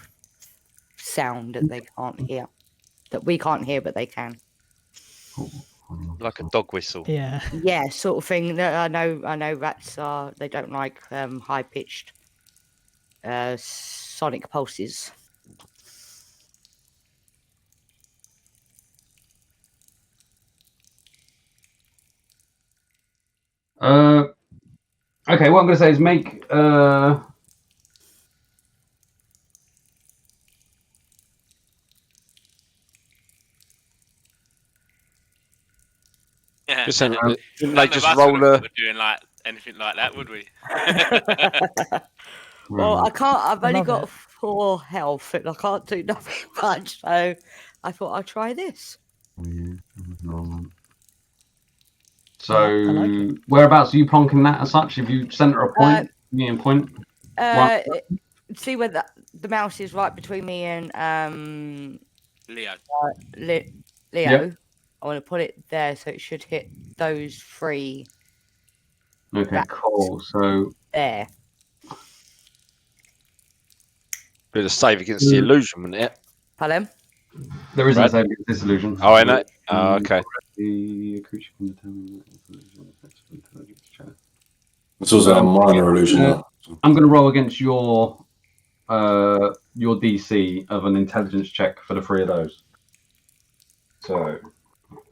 sound that they can't hear, that we can't hear, but they can. Like a dog whistle. Yeah. Yeah, sort of thing. I know rats they don't like high pitched sonic pulses. Okay, what I'm going to say is make Yeah. Didn't they just roll a... doing like anything like that, would we? Well, I can't. I've only got 4 health, and I can't do nothing much. So I thought I'd try this. So, like whereabouts are you plonking that as such? If you centre a point, me and point. See where the mouse is right between me and Leo. Leo. Yep. I want to put it there, so it should hit those 3. Okay, cool. So there. Bit of save against the illusion, wouldn't it? Pardon? There isn't a save against this illusion. Oh, I know. Oh, okay. The creature can determine intelligence check. It's also a minor illusion. I'm going to roll against your DC of an intelligence check for the 3 of those. So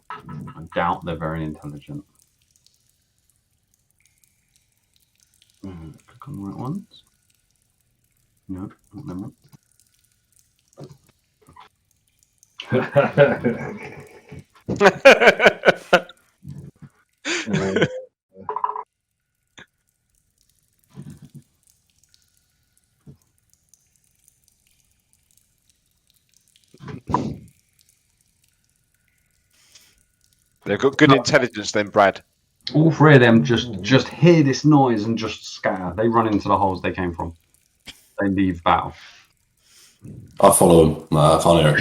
I doubt they're very intelligent. Click on the right ones. No, not them. They've got good intelligence then, Brad. All 3 of them just hear this noise and just scatter. They run into the holes they came from. They leave battle. I follow them. No, I can't hear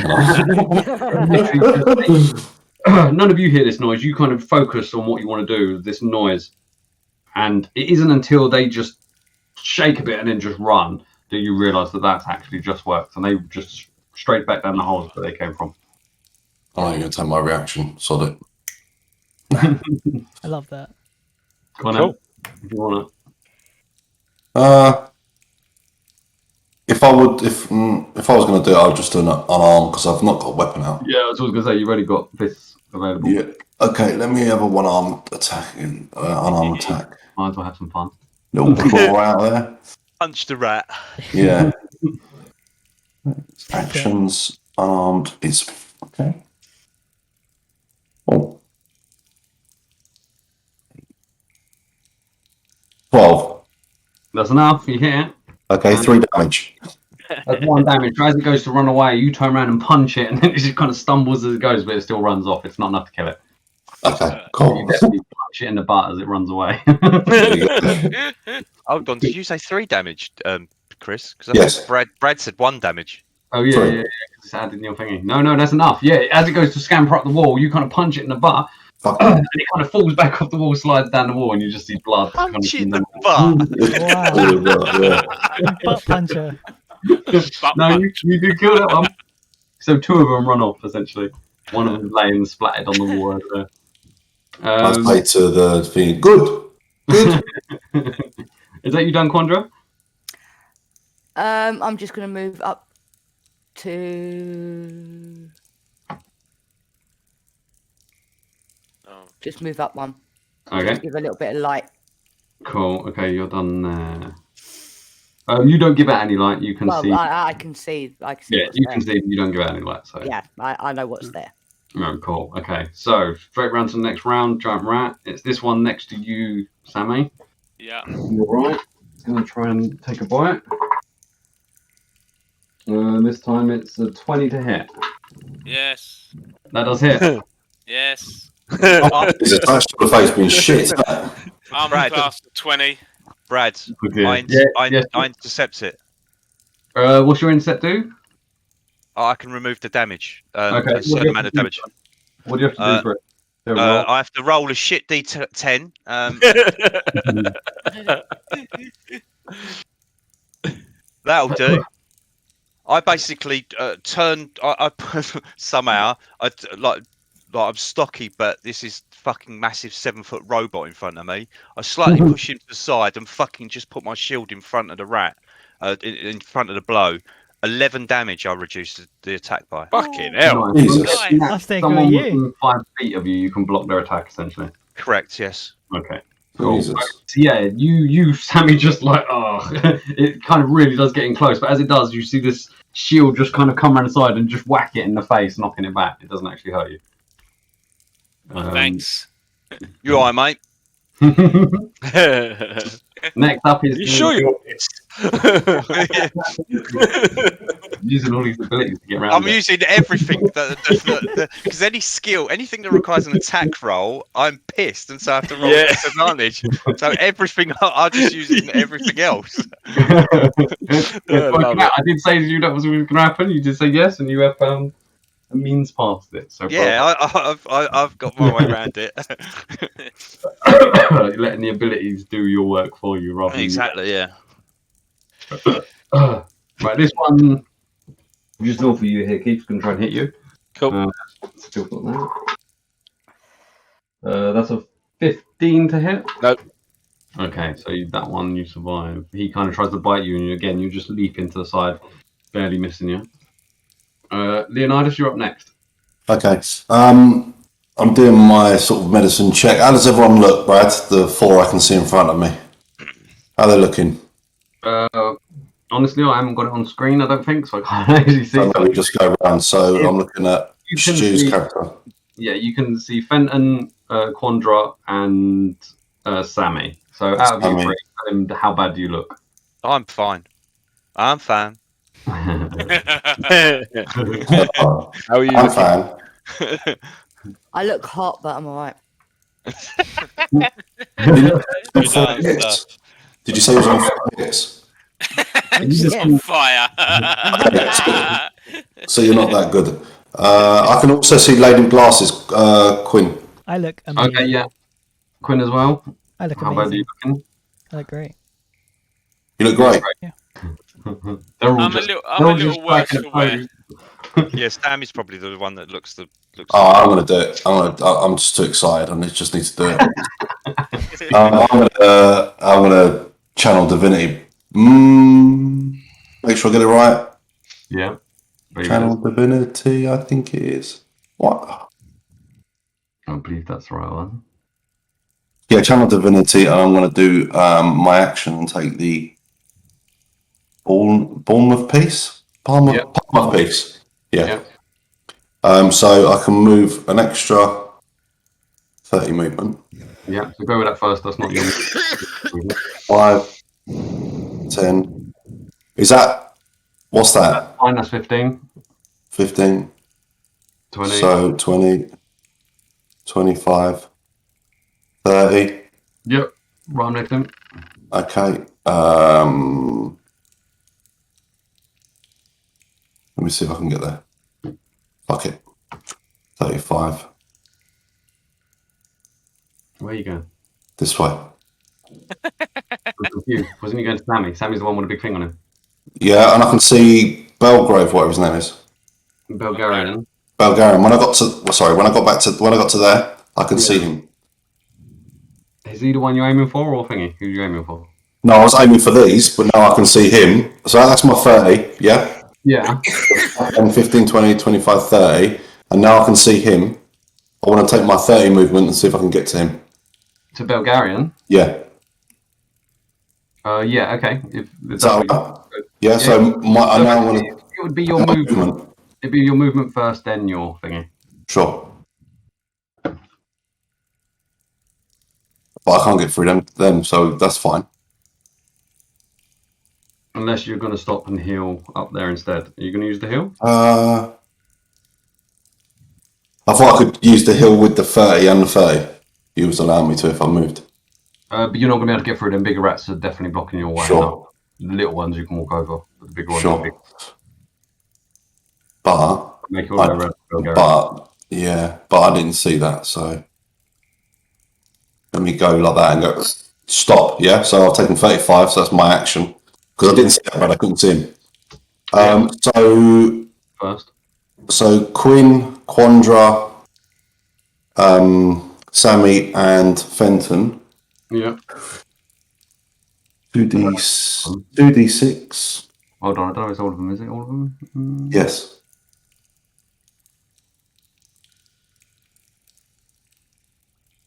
it. None of you hear this noise. You kind of focus on what you want to do, this noise. And it isn't until they just shake a bit and then just run that you realise that that's actually just worked. And they just straight back down the holes that they came from. I'm going to take my reaction. Sod it. I love that. Go on, cool. If you want to. If I was going to do it, I would just do an unarmed because I've not got a weapon out. Yeah, I was going to say you've already got fists available. Yeah. Okay, let me have a one-armed attack. Unarmed attack. Might as well have some fun. Little claw out there. Punch the rat. Yeah. Actions unarmed is okay. Oh. 12. That's enough. You hit it. Okay, 3 damage. That's 1 damage. As it goes to run away, you turn around and punch it, and then it just kind of stumbles as it goes, but it still runs off. It's not enough to kill it. Okay, cool. You definitely punch it in the butt as it runs away. Hold on, did you say 3 damage, Chris? Because yes. Brad said 1 damage. Oh, yeah, 3. yeah, because it's added in your thingy. No, that's enough. Yeah, as it goes to scamper up the wall, you kind of punch it in the butt, and it kind of falls back off the wall, slides down the wall, and you just see blood. Punch it in the butt. Wow. Butt puncher. No, you do kill that one. So 2 of them run off, essentially. One of them laying splattered on the wall over there. I say to the thing, good. Is that you done, Quandra? I'm just going to move up to... Just move up one. Okay. Just give a little bit of light. Cool. Okay, you're done there. You don't give out any light. You can see. I can see. I can see. Yeah, you can see. You don't give out any light. So. Yeah, I know what's there. Oh, cool. Okay, so straight round to the next round. Giant rat. It's this one next to you, Sammi. Yeah. All right. Gonna try and take a bite. This time it's a 20 to hit. Yes. That does hit. Yes. It's a touch to the face being shit. I'm class 20. Brad, I intercept it. What's your intercept do? I can remove the damage. Okay. A certain amount of damage. What do you have to do for it? I have to roll a shit D10. That'll do. I basically turn. I somehow I'm stocky, but this is fucking massive 7-foot robot in front of me. I slightly push him to the side and fucking just put my shield in front of the rat, in front of the blow. 11 damage I reduced the attack by. Fucking hell. I'll stay with you. Within 5 feet of you, you can block their attack, essentially. Correct, yes. Okay. Cool. So, yeah, you, Sammi, just like, it kind of really does get in close, but as it does, you see this shield just kind of come around the side and just whack it in the face, knocking it back. It doesn't actually hurt you. Thanks. You alright, mate? Next up is... You sure you're using all these abilities to get around. I'm using everything because anything that requires an attack roll, I'm pissed, and so I have to roll a disadvantage. So everything, I'll just use everything else. I did say to you that was going to happen. You did say yes, and you have found a means past it. So I've got my way around it. Letting the abilities do your work for you, rather. Exactly, yeah. Right, this one, just all for you here. Keith's going to try and hit you. Cool. Still got that. That's a 15 to hit. Nope. Okay, so that one you survive. He kind of tries to bite you, and again you just leap into the side, barely missing you. Leonidas, you're up next. Okay. I'm doing my sort of medicine check. How does everyone look, Brad? The 4 I can see in front of me. How are they looking? Honestly, I haven't got it on screen, I don't think, so I can't actually see. So we just go around. So I'm looking at Stu's character. Yeah, you can see Fenton, Quandra, and Sammi. So out of you three, how bad do you look? I'm fine. I'm fine. How are you? I'm fine. I look hot, but I'm alright. Did you say it was on 4 hits? Just on fire. So you're not that good. I can also see Lady Glasses, Quinn. I look amazing. Okay, yeah. Quinn as well. I look How amazing. bad are you looking? I look great. You look great. Yeah. I'm a little worse for wear. Yeah, Sammy's probably the one that looks. I'm gonna do it. I'm just too excited. I just need to do it. I'm gonna channel divinity. Make sure I get it right. Yeah. Channel divinity. I think it is. What? I believe that's the right one. Yeah, channel divinity, and I'm gonna do my action and take the Balm of Peace. Palm of Peace. Yeah. So I can move an extra 30 movement. Yeah, so go with that first. That's not your 5, 10. Is that, what's that? Fine, that's 15. 15. 20. So 20, 25, 30. Yep, right next to him. Okay. Let me see if I can get there. Fuck it. 35. Where are you going? This way. I'm confused. Wasn't you going to Sammi? Sammy's the one with a big thing on him. Yeah, and I can see Belgrave, whatever his name is. Belgarian. Belgarian. When I got to there, I can see him. Is he the one you're aiming for, or thingy? Who are you aiming for? No, I was aiming for these, but now I can see him. So that's my 30, yeah? Yeah. 10, 15, 20, 25, 30. And now I can see him. I want to take my 30 movement and see if I can get to him. To Belgarian? Yeah. Yeah, okay. If Is that right? Yeah, so I now want to... It would be your movement. It'd be your movement first, then your thingy. Sure. But I can't get through them, so that's fine. Unless you're going to stop and heal up there instead. Are you going to use the heal? I thought I could use the hill with the 30 and the 30. You was allowing me to if I moved. But you're not going to be able to get through them. Bigger rats are definitely blocking your way. Sure. No. The little ones you can walk over, but the bigger ones sure. are big. But I didn't see that, so let me go like that and go stop. Yeah, so I've taken 35, so that's my action because I didn't see that, but I couldn't see him. So first, so Quinn, Quandra, Sammi, and Fenton. Yeah. 2d6. Hold on, I don't know if it's all of them. Is it all of them? Yes.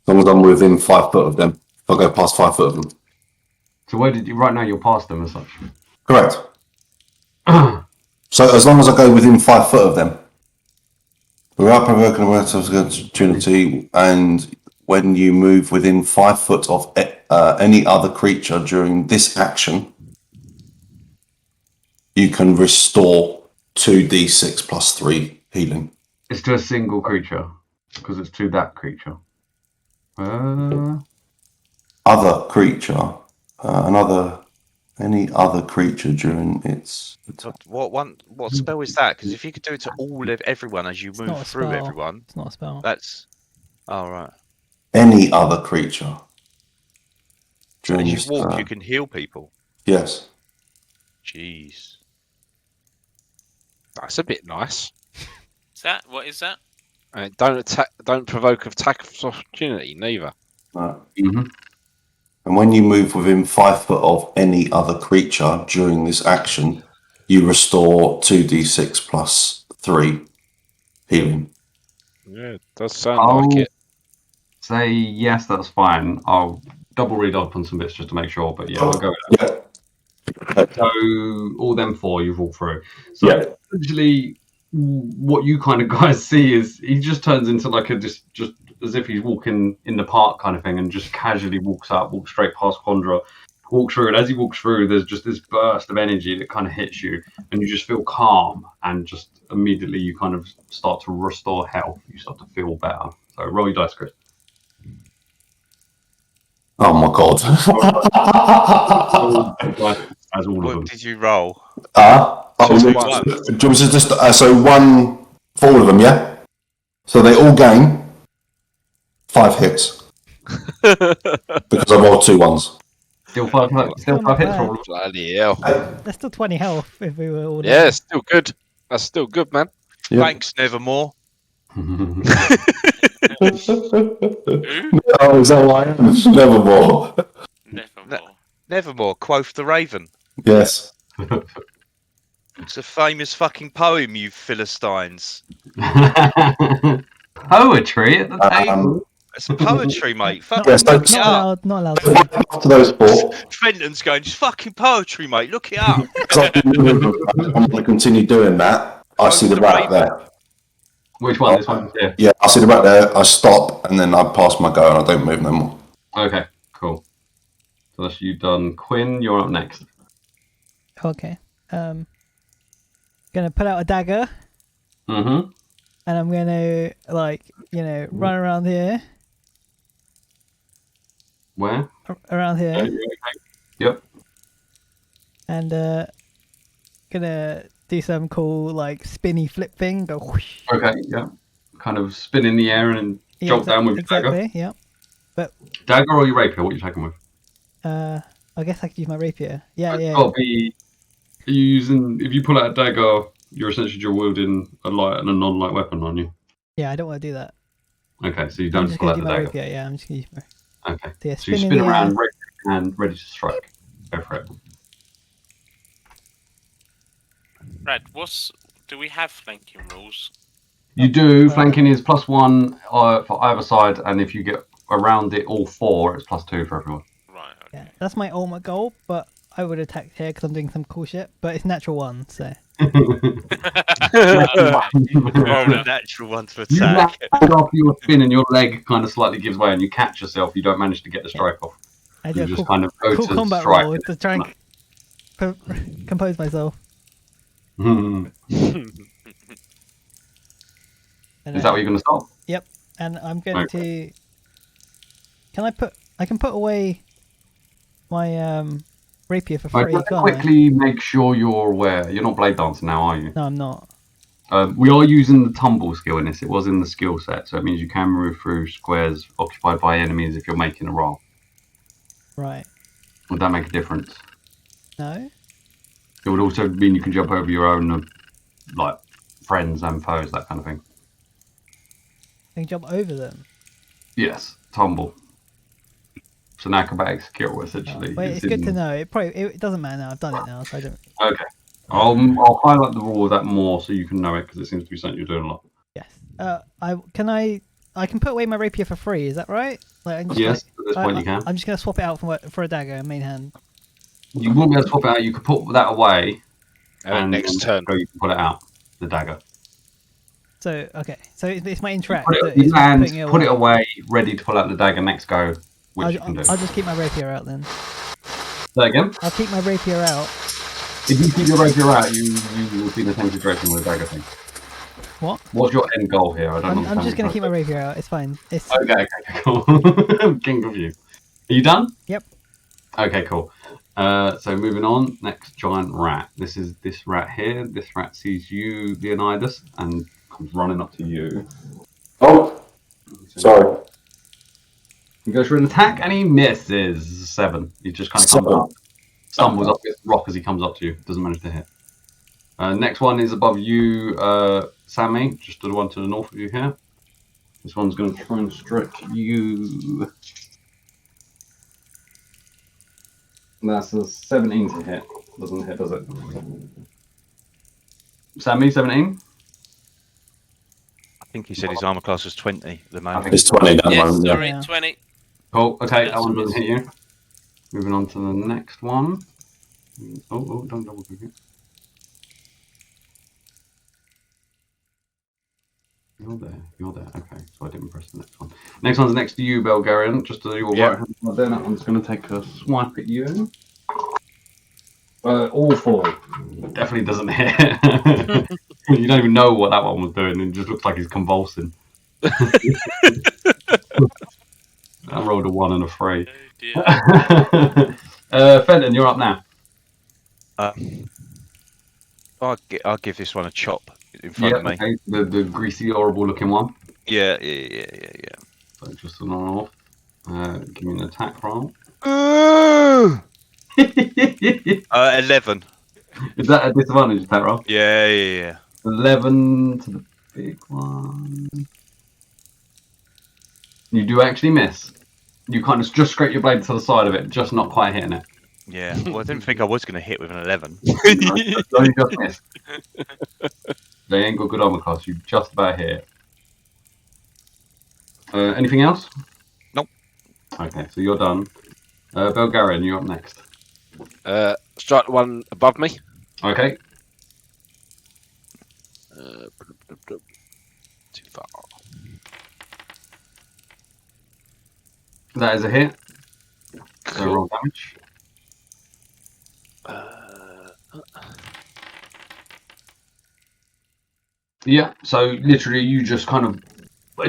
As long as I'm within 5 foot of them. If I go past 5 foot of them. So where did you? Right now, you're past them as such. Correct. So as long as I go within 5 foot of them, without provoking a relative opportunity, and when you move within 5 foot of any other creature during this action, you can restore 2d6 plus 3 healing. It's to a single creature because it's to that creature. Other creature, any other creature during its. What spell is that? Because if you could do it to everyone as you move through everyone, it's not a spell. That's right. Any other creature. So as you walk, you can heal people. Yes. Jeez. That's a bit nice. What is that? Don't provoke attack of opportunity, neither. No. Mm-hmm. And when you move within 5 foot of any other creature during this action, you restore 2d6 plus 3 healing. Yeah, it does sound like it. Say yes, that's fine. I'll double read up on some bits just to make sure, but yeah, I'll go with that. Yeah. So all them 4 you've walked through. So essentially, what you kind of guys see is he just turns into like just as if he's walking in the park kind of thing, and just casually walks straight past Quandra, walks through, and as he walks through, there's just this burst of energy that kind of hits you, and you just feel calm, and just immediately you kind of start to restore health. You start to feel better. So roll your dice, Chris. Oh my god. As all of them. What did you roll? So one for all of them, yeah? So they all gain 5 hits. Because I rolled 2 ones. Still 5 hits for all of them. Bloody hell. That's still 20 health if we were all Yeah, still good. That's still good, man. Yep. Thanks, Nevermore. Oh, is that why I am? Nevermore. Nevermore, quoth the Raven. Yes. It's a famous fucking poem, you Philistines. Poetry at the table? It's poetry, mate. Not allowed. To those 4. Fenton's going, it's fucking poetry, mate. Look it up. I'm going to continue doing that. I see the rat there. Which one? This one? Yeah, I see the rat there. I stop, and then I pass my go, and I don't move no more. Okay, cool. So that's you done. Quinn, you're up next. Okay. Gonna pull out a dagger. Mm-hmm. And I'm gonna run around here. Where? Around here. Yep. And gonna do some cool like spinny flip thing. Go whoosh. Okay, yeah. Kind of spin in the air and jump down with your dagger. Exactly, yeah. But dagger or your rapier? What are you taking with? I guess I could use my rapier. Yeah, It's yeah. got to be. Are you using? If you pull out a dagger, you're essentially wielding a light and a non-light weapon on you. Yeah, I don't want to do that. Okay, so you I'm don't just pull gonna out do the my dagger. rapier. Yeah, I'm just gonna use my. Okay. So, yeah, So you spin in spin the around, air. rapier and ready to strike. Go for it. Brad, do we have flanking rules? You do. Flanking is +1 for either side, and if you get around it all 4, it's +2 for everyone. Right. Okay. Yeah, that's my ultimate goal, but I would attack here because I'm doing some cool shit. But it's natural 1, so. Roll a natural one to You attack. land after your spin, and your leg kind of slightly gives way, and you catch yourself. You don't manage to get the strike off. I do You a just cool, kind of go cool to combat strike. roll to try and compose myself. Is that what you're going to start? Yep, and I'm going to. I can put away my rapier for free. Just quickly make sure you're aware. You're not blade dancing now, are you? No, I'm not. We are using the tumble skill in this. It was in the skill set, so it means you can move through squares occupied by enemies if you're making a roll. Right. Would that make a difference? No. It would also mean you can jump over your own, like, friends and foes, that kind of thing. I can jump over them. Yes, tumble. It's an acrobatic skill, essentially. Wait, it's good to know. It doesn't matter now. I've done it now, so I don't. Okay. I'll highlight the rule of that more so you can know it, because it seems to be something you're doing a lot. Yes. I can put away my rapier for free. Is that right? Like, Yes, at this point you can. I'm just gonna swap it out for a dagger in main hand. You won't be able to swap it out. You could put that away, and next turn you can put it out. The dagger. So okay, so it's my interact. Put it away, ready to pull out the dagger next go, which you can do. I'll just keep my rapier out then. Say that again? I'll keep my rapier out. If you keep your rapier out, you will be in the same situation with the dagger thing. What? What's your end goal here? I'm just gonna keep my rapier out. It's fine. Okay, cool. King of you. Are you done? Yep. Okay, cool. So moving on, next giant rat. This is this rat here. This rat sees you, Leonidas, and comes running up to you. Oh, sorry. He goes for an attack and he misses 7. He just kind of comes up, stumbles up this rock as he comes up to you. Doesn't manage to hit. Next one is above you, Sammi, just the one to the north of you here. This one's going to try and strike you. That's a 17 to hit. Doesn't hit, does it? Sammi, 17? I think he said his armor class was 20 at the moment. It's 20 at the moment. Yeah. Sorry, 20. Cool, okay, that one doesn't hit you. Moving on to the next one. Oh, don't double click it. You're there. Okay, so I didn't press the next one. Next one's next to you, Belgarian. Just to your right hand side there. That one's going to take a swipe at you. All 4. Definitely doesn't hit. You don't even know what that one was doing. It just looks like he's convulsing. I rolled a 1 and a 3. Fenton, you're up now. I'll give this one a chop in front of me. Okay. The greasy, horrible looking one. Yeah. So just an on off. Give me an attack roll. 11. Is that a disadvantage attack roll? Yeah. 11 to the big one. You do actually miss. You kind of just scrape your blade to the side of it, just not quite hitting it. Yeah, well, I didn't think I was going to hit with an 11. No, you just missed. They ain't got good armor class. You just about hit it. Anything else? Nope. Okay, so you're done. Belgarian, you're up next. Strike the one above me. Okay. Too far. That is a hit. So Cool. roll damage. Yeah, so literally you just kind of...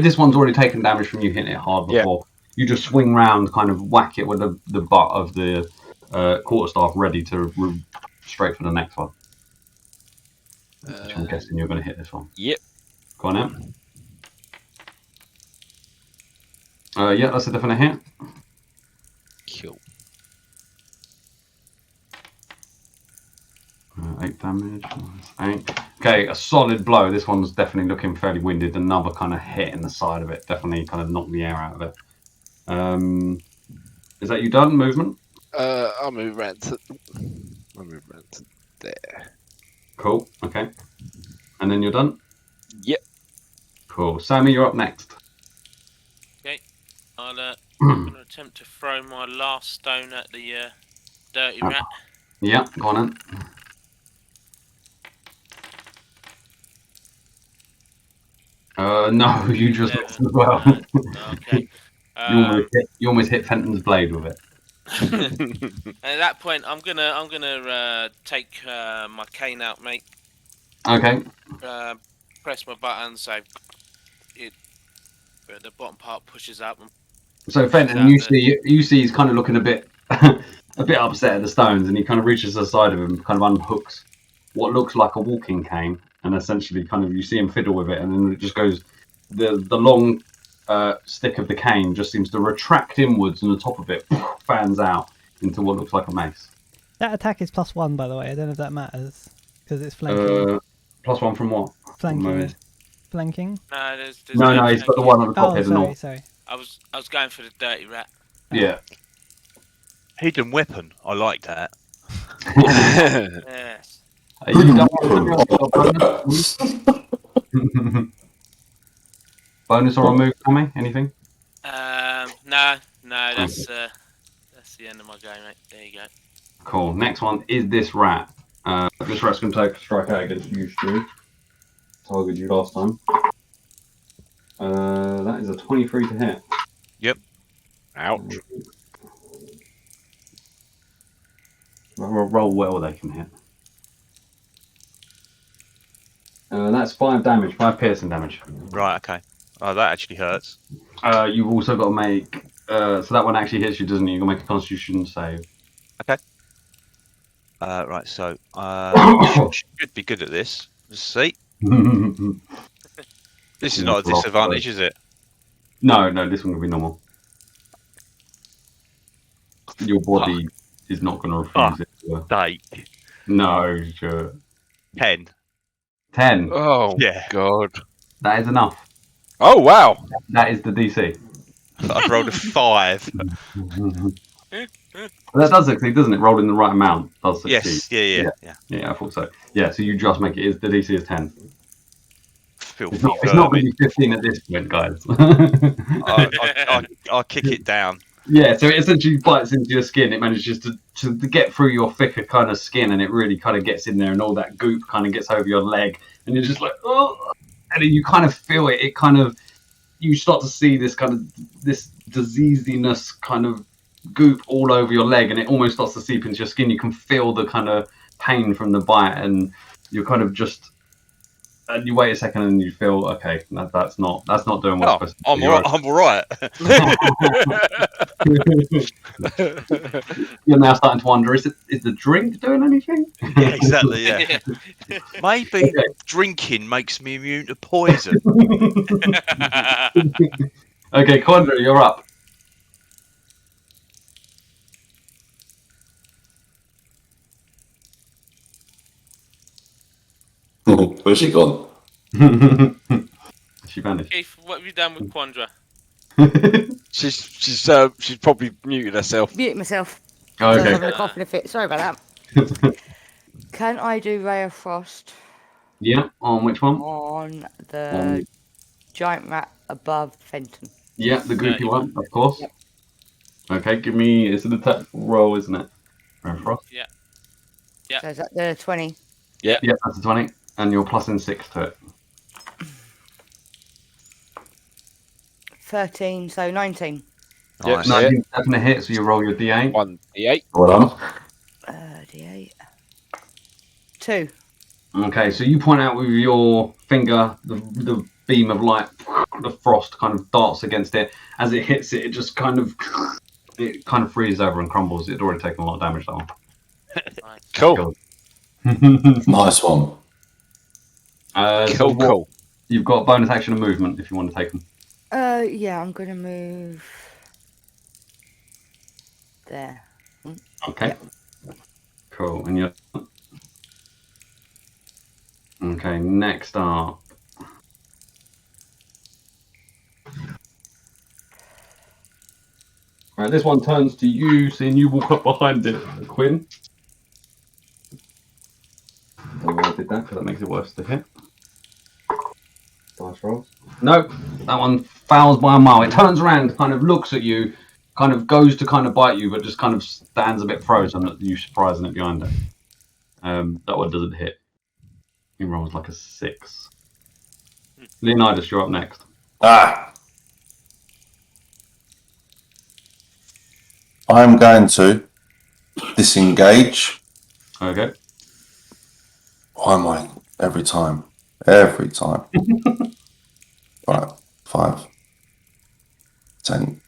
This one's already taken damage from you hitting it hard before. Yeah. You just swing round, kind of whack it with the butt of the quarterstaff ready to straight for the next one. Which I'm guessing you're going to hit this one. Yep. Go on then. Yeah, that's a definite hit. Cool. 8 damage. 8. Okay, a solid blow. This one's definitely looking fairly winded. Another kind of hit in the side of it. Definitely kind of knocked the air out of it. Is that you done? Movement? I'll move around to there. Cool. Okay. And then you're done? Yep. Cool. Sammy, you're up next. Okay. I'm going to attempt to throw my last stone at the dirty rat. Yeah, go on then. No, you just missed as well. Okay. You almost hit Fenton's blade with it. At that point, I'm gonna take my cane out, mate. Okay. Press my button so the bottom part pushes up. So Fenton, you see he's kind of looking a bit upset at the stones, and he kind of reaches to the side of him, kind of unhooks what looks like a walking cane, and essentially kind of you see him fiddle with it, and then it just goes the long stick of the cane just seems to retract inwards, and the top of it fans out into what looks like a mace. That attack is +1, by the way. I don't know if that matters because it's flanking. +1 from what? Flanking. Flanking. No, there's no, he's got the one on the top hidden. Oh, sorry. I was going for the dirty rat. Yeah. Hidden weapon. I like that. Yes. Are you done with bonus or a move, Sammy? Anything? No, that's the end of my game, mate. There you go. Cool. Next one is this rat. This rat's going to take a strike out against you, Stu. Targeted you last time. That is a 23 to hit. Yep. Ouch. Roll well, they can hit. That's 5 damage, 5 piercing damage. Right, okay. Oh, that actually hurts. You've also got to make... so that one actually hits you, doesn't it? You've got to make a constitution save. Okay. Right, so... should be good at this. Let's see. This is not a disadvantage, is it? No, this one will be normal. Your body is not going to refuse it. Dake. No, sure. 10. 10. Oh, yeah. God. That is enough. Oh, wow. That is the DC. I've rolled a 5. That does succeed, doesn't it? Rolled in the right amount does succeed. Yes, Yeah, I thought so. Yeah, so you just make it. The DC is 10. Filthy it's not going to be 15 at this point, guys. I'll kick it down. Yeah, so it essentially bites into your skin. It manages to get through your thicker kind of skin, and it really kind of gets in there, and all that goop kind of gets over your leg, and you're just like, oh, and then you kind of feel it. It kind of, you start to see this kind of this diseasiness kind of goop all over your leg, and it almost starts to seep into your skin. You can feel the kind of pain from the bite, and you're kind of just. And you wait a second and you feel, okay, that's not doing what it's supposed to do. I'm all right. You're now starting to wonder, is the drink doing anything? Yeah, exactly, yeah. Maybe drinking makes me immune to poison. Okay, Quandra, you're up. Where's she gone? She vanished. Keith, what have you done with Quandra? She's probably muted herself. Mute myself. Oh, okay. I was having a cough in a fit. Sorry about that. Can I do Ray of Frost? Yeah, on which one? On the giant rat above Fenton. Yeah, the goopy one, of course. Yep. Okay, give me, it's an attack roll, isn't it? Ray of Frost? Yeah. So is that the 20? Yeah, that's a 20. And you're +6 to it. 13, so 19. Nice. 19 definitely hit, so you roll your D8. 1 D8. Well done. D8. 2. Okay, so you point out with your finger, the beam of light, the frost kind of darts against it. As it hits it, it just kind of freezes over and crumbles. It'd already taken a lot of damage, that one. Cool. Nice one. Cool. You've got bonus action and movement if you want to take them. Yeah, I'm gonna move there. Okay. Yep. Cool. And you're okay. Next up. Right, this one turns to you, seeing you walk up behind it, Quinn. Don't know why I did that, because that makes it worse to hit. Dice rolls. Nope, that one fouls by a mile. It turns around, kind of looks at you, kind of goes to kind of bite you, but just kind of stands a bit frozen at you surprising it behind it. That one doesn't hit. He rolls like a 6. Leonidas, you're up next. I'm going to disengage. Okay. Why am I every time? Every time. Right, 5, 10.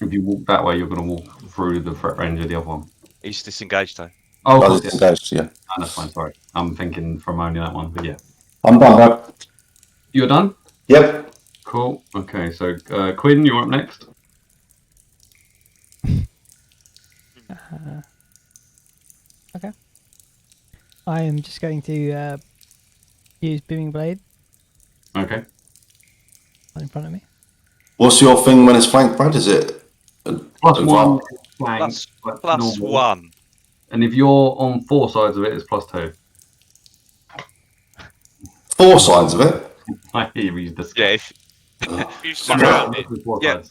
If you walk that way, you're going to walk through the threat range of the other one. He's disengaged though. Oh, I disengaged, yeah. No, that's fine, sorry. I'm thinking from only that one, but yeah. I'm done, bro. You're done? Yep. Cool. Okay, so Quinn, you're up next. Okay. I am just going to use Booming Blade. Okay. In front of me. What's your thing when it's flanked, Brad? Is it +1 flank, plus normal. 1. And if you're on 4 sides of it, it's +2. 4 sides of it? I hear you disgust. Yeah, If you surround it. Yeah,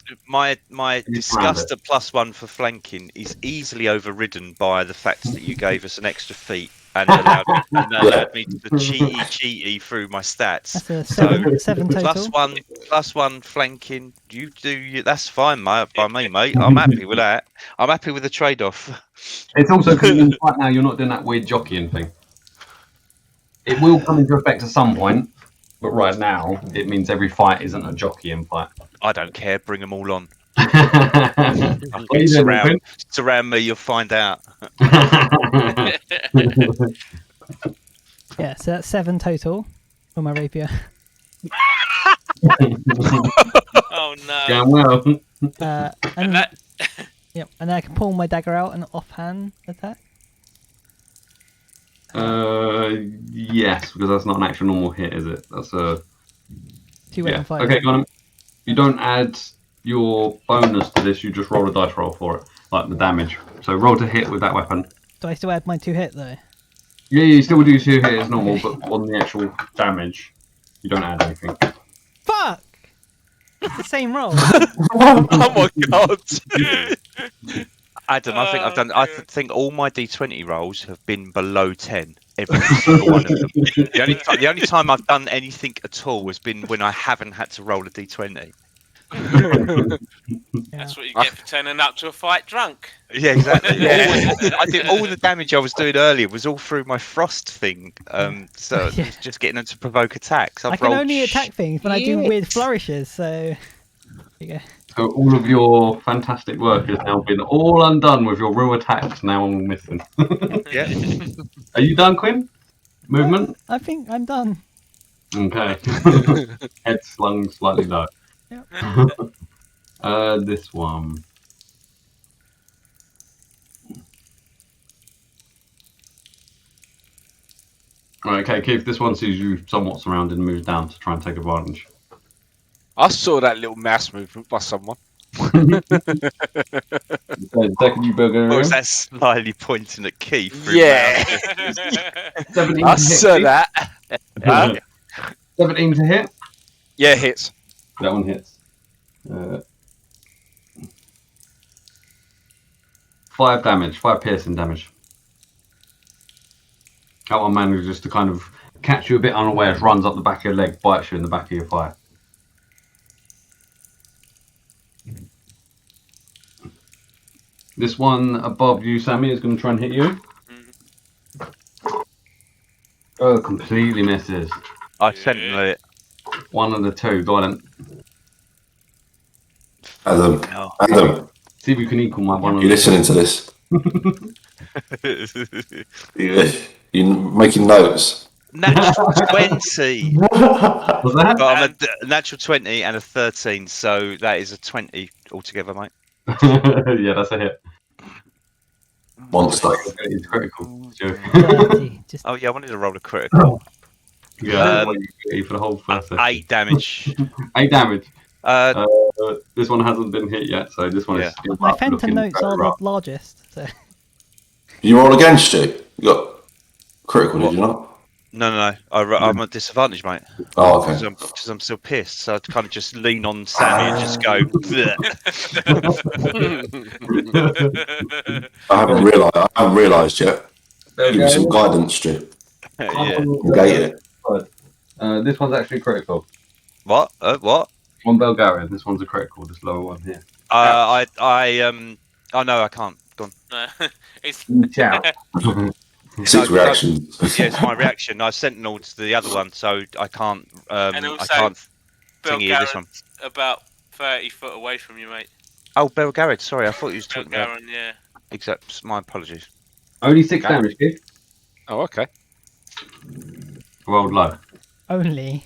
my disgust at +1 for flanking is easily overridden by the fact that you gave us an extra feat and allowed me to cheaty through my stats. That's a 7 total. +1 flanking. That's fine, mate. By me, mate. I'm happy with that. I'm happy with the trade-off. It's also because right now you're not doing that weird jockeying thing. It will come into effect at some point, but right now it means every fight isn't a jockeying fight. I don't care. Bring them all on. Okay, surround me, you'll find out. Yeah, so that's 7 total for my rapier. Oh no. Going well. And that... Yep, and then I can pull my dagger out and offhand attack. Yes, because that's not an actual normal hit, is it? That's a 2-weapon fight. Okay, got him. You don't add your bonus to this, you just roll a dice roll for it, like the damage. So roll to hit with that weapon. Do I still add my 2 hit though? Yeah, you still do 2 hit as normal, but on the actual damage, you don't add anything. Fuck! It's the same roll. Oh my god! Adam, I think all my D20 rolls have been below 10. Every single one of them. The only time I've done anything at all has been when I haven't had to roll a D20. That's what you get for turning up to a fight drunk. Yeah, exactly. Yeah. I did all the damage I was doing earlier was all through my frost thing. So it was just getting them to provoke attacks. I can only attack things when I do weird flourishes. So there you go. So all of your fantastic work has now been all undone with your real attacks now missing. Yeah. Are you done, Quinn? Movement? I think I'm done. Okay. Head slung slightly low. Yep. This one. Okay, Keith, this one sees you somewhat surrounded and moves down to try and take advantage. I saw that little mouse movement by someone. Second, you Belgarian. Or was that slyly pointing at Keith? Yeah. I saw that. 17 to hit? Yeah, hits. That one hits. 5 damage, 5 piercing damage. That one manages to kind of catch you a bit unawares, runs up the back of your leg, bites you in the back of your thigh. This one above you, Sammy, is going to try and hit you. Oh, completely misses. I sentinel it. One of the 2, got it. Adam. See if you can equal my one. You're listening to this. Yeah, you're making notes. Natural 20. Was that? But I'm a natural 20 and a 13, so that is a 20 altogether, mate. Yeah, that's a hit. Monster. It's critical. Joke. Dirty. Just Oh, yeah, I wanted to roll a critical. Yeah, for the whole first 8 damage. 8 damage. Uh, This one hasn't been hit yet, so this one is still my up, Fenton looking notes are better the up. largest. So You roll against you? You got critical, did you not? no. I'm at disadvantage, mate. Oh, okay. Because I'm still pissed, so I'd kind of just lean on Sammy and just go. I haven't realised yet. Give me some guidance, Stu. Yeah. Negate it. This one's actually critical. What? What? On Belgarian, this one's a critical. This lower one here. Oh no, I can't. Go on. It's Ciao. 6 reactions. Yeah, it's my reaction. I sentineled to the other one, so I can't. and I also, can't thingy this one. Belgarian's about 30 foot away from you, mate. Oh, Belgarian. Sorry, I thought you was talking about. Belgarian, yeah. Except my apologies. Only 6 damage, kid. Oh, okay. Rolled low. only.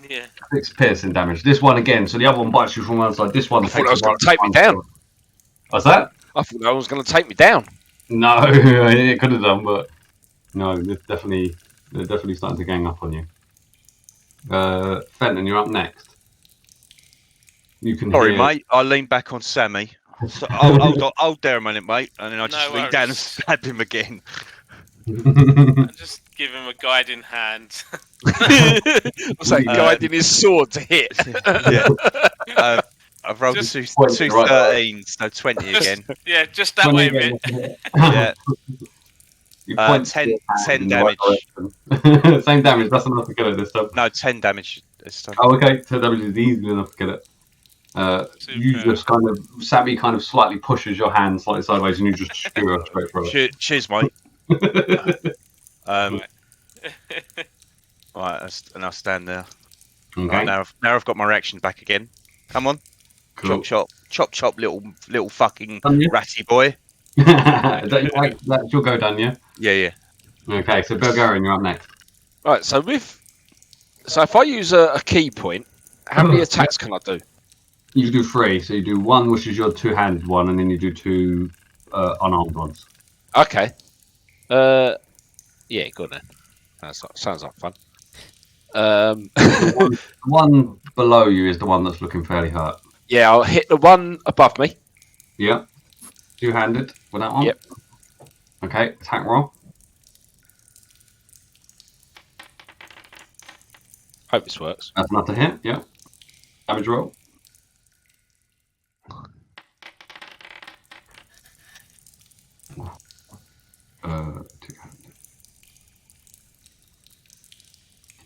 Yeah. 6 piercing damage. This one again. So the other one bites you from one side. This one. I thought that was going to take me down. What's that? I thought that was going to take me down. No, it could have done, but no, it's definitely starting to gang up on you. Fenton, you're up next. You can. Sorry, hear... mate. I lean back on Sammy. So I'll dare a minute, mate, and then I just lean down and stab him again. Just give him a guiding hand. What's that? Guiding his sword to hit. Yeah. I've rolled Just two 13s, no 20 again. Yeah, just that way a bit. Yeah. You 10 damage. Right Same damage. That's enough to kill it this time. No, 10 damage this time. Oh, okay. 10 damage is easily enough to kill it. You just kind of, Sammy kind of slightly pushes your hand slightly sideways, and you just skewer her straight through it. Cheers, mate. Right, and I'll stand there. Okay. Right, now I've got my reaction back again. Come on. Cool. Chop, little fucking ratty boy. That's your go done, yeah? Yeah. Okay, so Belgarian, you're up next. Right, so if I use a key point, how many attacks can I do? You can do 3. So you do 1, which is your 2-handed one, and then you do 2 unarmed ones. Okay. Yeah, good then. Sounds like fun. The one below you is the one that's looking fairly hurt. Yeah, I'll hit the one above me. Yeah. 2-handed with that one? Yep. Okay, attack roll. Hope this works. That's enough to hit, yeah. Damage roll.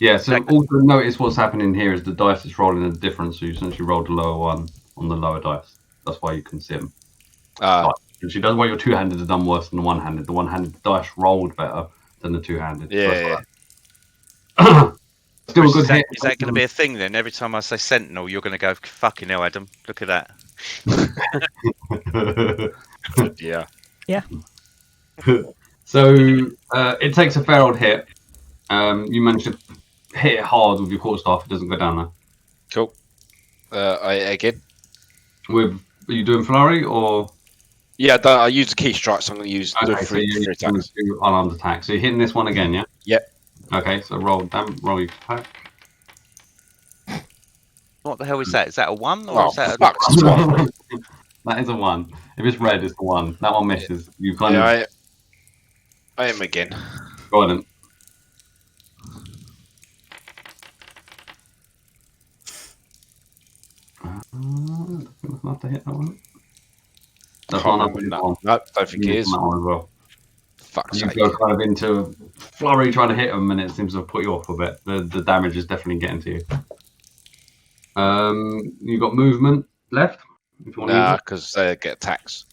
Yeah, so also notice what's happening here is the dice is rolling a difference, so you essentially rolled the lower one on the lower dice. That's why you can see them. She does why your 2-handed have done worse than the 1-handed. The 1-handed dice rolled better than the 2-handed. Yeah. Still a good hit. Is that going to be a thing then? Every time I say Sentinel, you're going to go, fucking hell, Adam. Look at that. Yeah. Yeah. So it takes a fair old hit. You manage to hit it hard with your quarterstaff. It doesn't go down there. Cool. Again. Are you doing flurry or? Yeah, I use the key strike, so I'm going to use the three attacks. Do unarmed attack. So you're hitting this one again, yeah? Yep. Okay, so roll your attack. What the hell is that? Is that a 1? Or is that fuck, it's 1. That is a 1. If it's red, it's a 1. That one misses. You kind of. I am again. Go on then. Enough to hit that one. That's one up. No, don't think it is. That one as well. Fuck's You sake. go kind of into flurry trying to hit them, and it seems to have put you off a bit. The damage is definitely getting to you. You got movement left? If you want to use it. Because they get attacks.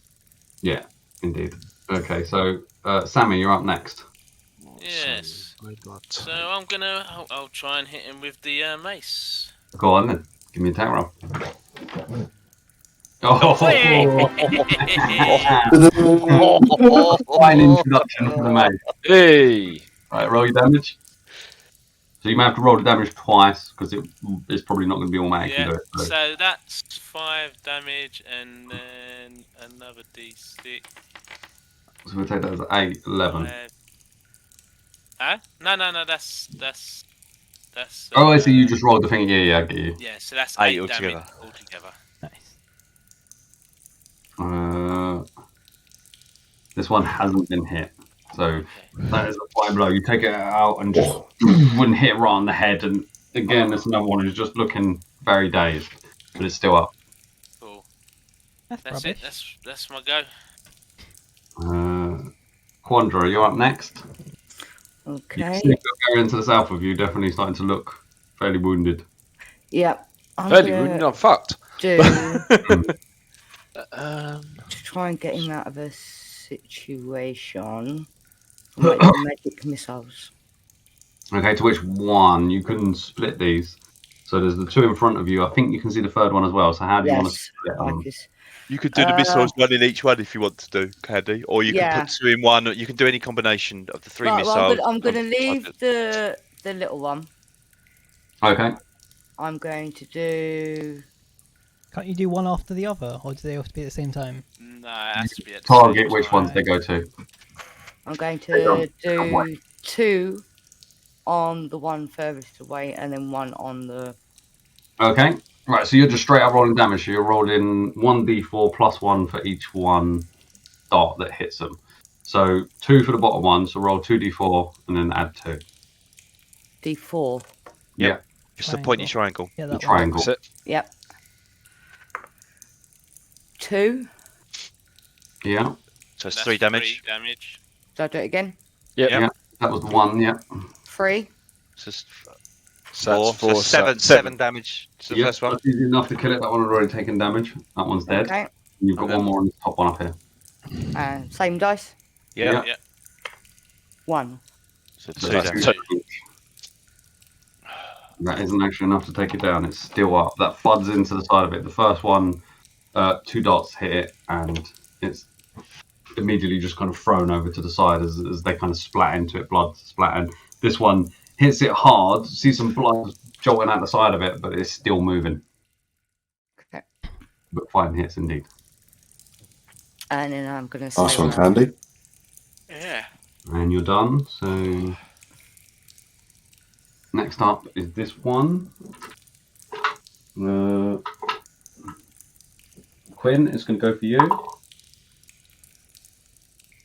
Yeah, indeed. Okay, so Sammi, you're up next. Yes. So I'll try and hit him with the mace. Go on then. Give me an attack roll. Oh, fine introduction for the maze. Hey! Right, roll your damage. So you may have to roll the damage twice because it's probably not going to be automatic. Yeah, Do it, so that's 5 damage and then another d6. So we'll take that as 8, 11. Huh? No, that's Oh, I see. You just rolled the thing. Yeah, I get you. yeah, so that's 8 8 damage altogether. Nice. This one hasn't been hit, so that is a fine blow. You take it out and just wouldn't hit right on the head. And again, there's another one who's just looking very dazed, but it's still up. Cool. That's That's rubbish. it. That's my go. Quandra, you're up next. Okay. You can see Belgarian to the south of you, definitely starting to look fairly wounded. Yep. Fairly wounded, I'm fucked. To try and get him out of a situation. Magic missiles. Okay, to which one? You can split these. So there's the 2 in front of you. I think you can see the 3rd one as well. So how do you want to split them? You could do the missiles 1 in each one if you want to do, Candy. Or you can put 2 in 1. You can do any combination of the 3 missiles. Well, I'm going to leave the little one. Okay. I'm going to do... Can't you do one after the other, or do they have to be at the same time? No, it has to be at the Target same which time. ones they go to. I'm going to do 2 on the one furthest away and then 1 on the... Okay. Right, so you're just straight up rolling damage. So you're rolling 1d4 plus 1 for each one dot that hits them. So 2 for the bottom one, so roll 2d4 and then add 2. D4. Yeah. Just the pointy triangle. Yeah, the triangle. Yep. 2. Yeah. So it's That's 3 damage. 3 damage. Do I do it again? Yeah. That was the 1, yeah. 3. So it's So 4. So 7 damage to the first one. That's easy enough to kill it. That one had already taken damage. That one's dead. Okay. You've got one more on the top one up here. Same dice. Yeah. 1. So So 2 that's damage. two. That isn't actually enough to take it down. It's still up. That floods into the side of it. The first one, 2 dots hit it, and it's immediately just kind of thrown over to the side as they kind of splat into it, blood splattered. This one hits it hard, see some blood jolting out the side of it, but it's still moving. Okay. But fine hits indeed. And then I'm going to Nice one, Candy. Yeah. And you're done. So next up is this one. Quinn is going to go for you.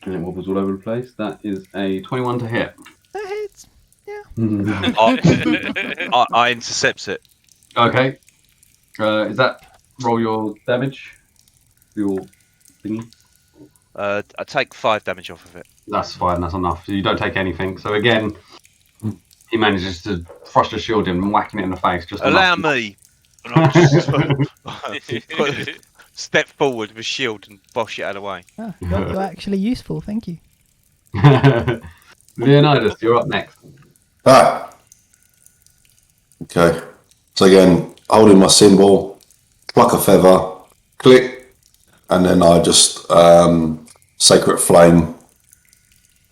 And it wobbles all over the place. That is a 21 to hit. That hits. Yeah. I intercept it. Okay. Is that roll your damage? Your thingy? I take 5 damage off of it. That's fine. That's enough. So you don't take anything. So again, he manages to thrust a shield in and whacking it in the face. Just Allow enough. me. And I'll just step forward with a shield and bosh it out of the way. Ah, you're actually useful. Thank you. Leonidas, you're up next. Ah. Okay. So again, holding my symbol, pluck a feather, click, and then I just sacred flame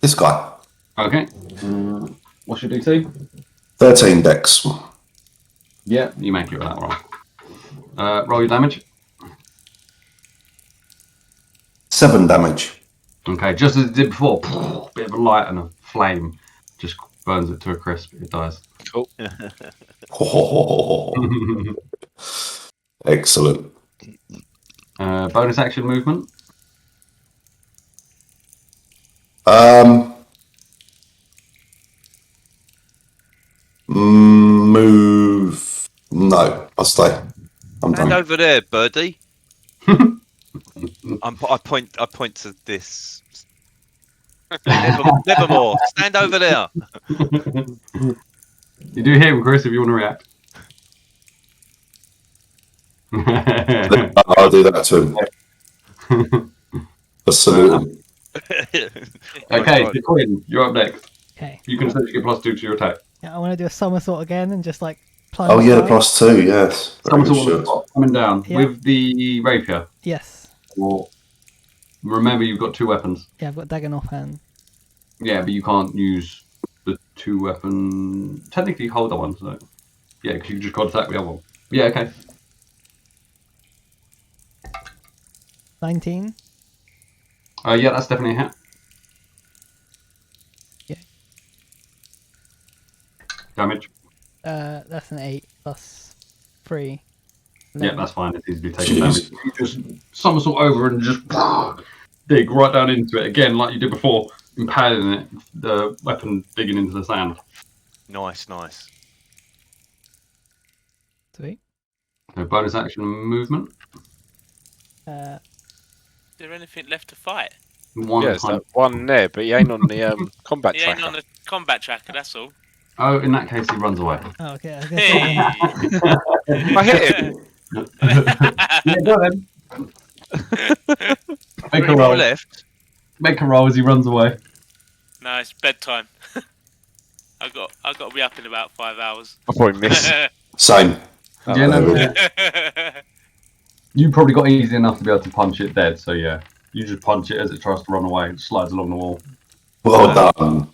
this guy. Okay. What's your DC? 13 dex. Yeah, you make it with that roll. Roll your damage. 7 damage. Okay, just as it did before, bit of a light and a flame just burns it to a crisp. It dies. Cool. Excellent. Bonus action movement. Move. No, I'll stay. I'm Stand done. over there, birdie. I point to this. Nevermore. Stand over there. You do hear him, Chris, if you want to react. I'll do that to him. Absolutely. Okay, so Quinn, you're up next. Okay. You can essentially get +2 to your attack. Yeah, I want to do a somersault again and just like Oh yeah, the +2. Yes. Very good shot. Coming down Yeah. with the rapier. Yes. Or remember, you've got 2 weapons. Yeah, I've got dagger in offhand. Yeah, but you can't use the 2 weapon. Technically, hold that one. So yeah, because you just got to attack the other one. Yeah. Okay. 19. Yeah, that's definitely a hit. Yeah. Damage. That's an 8 plus 3. 11. Yeah, that's fine. It's easy to take damage. You just somersault over and just dig right down into it again, like you did before, impaling it. The weapon digging into the sand. Nice, nice. Sweet. So bonus action movement. Is there anything left to fight? There's that one there, but he ain't on the combat tracker. He ain't on the combat tracker, that's all. Oh, in that case, he runs away. Oh, okay. I hit him. Yeah, go ahead. Make a roll. Left. Make a roll as he runs away. No, it's bedtime. I got to be up in about 5 hours. I probably missed. Same. Yeah, no, you probably got easy enough to be able to punch it dead. So yeah, you just punch it as it tries to run away. It slides along the wall. Well done.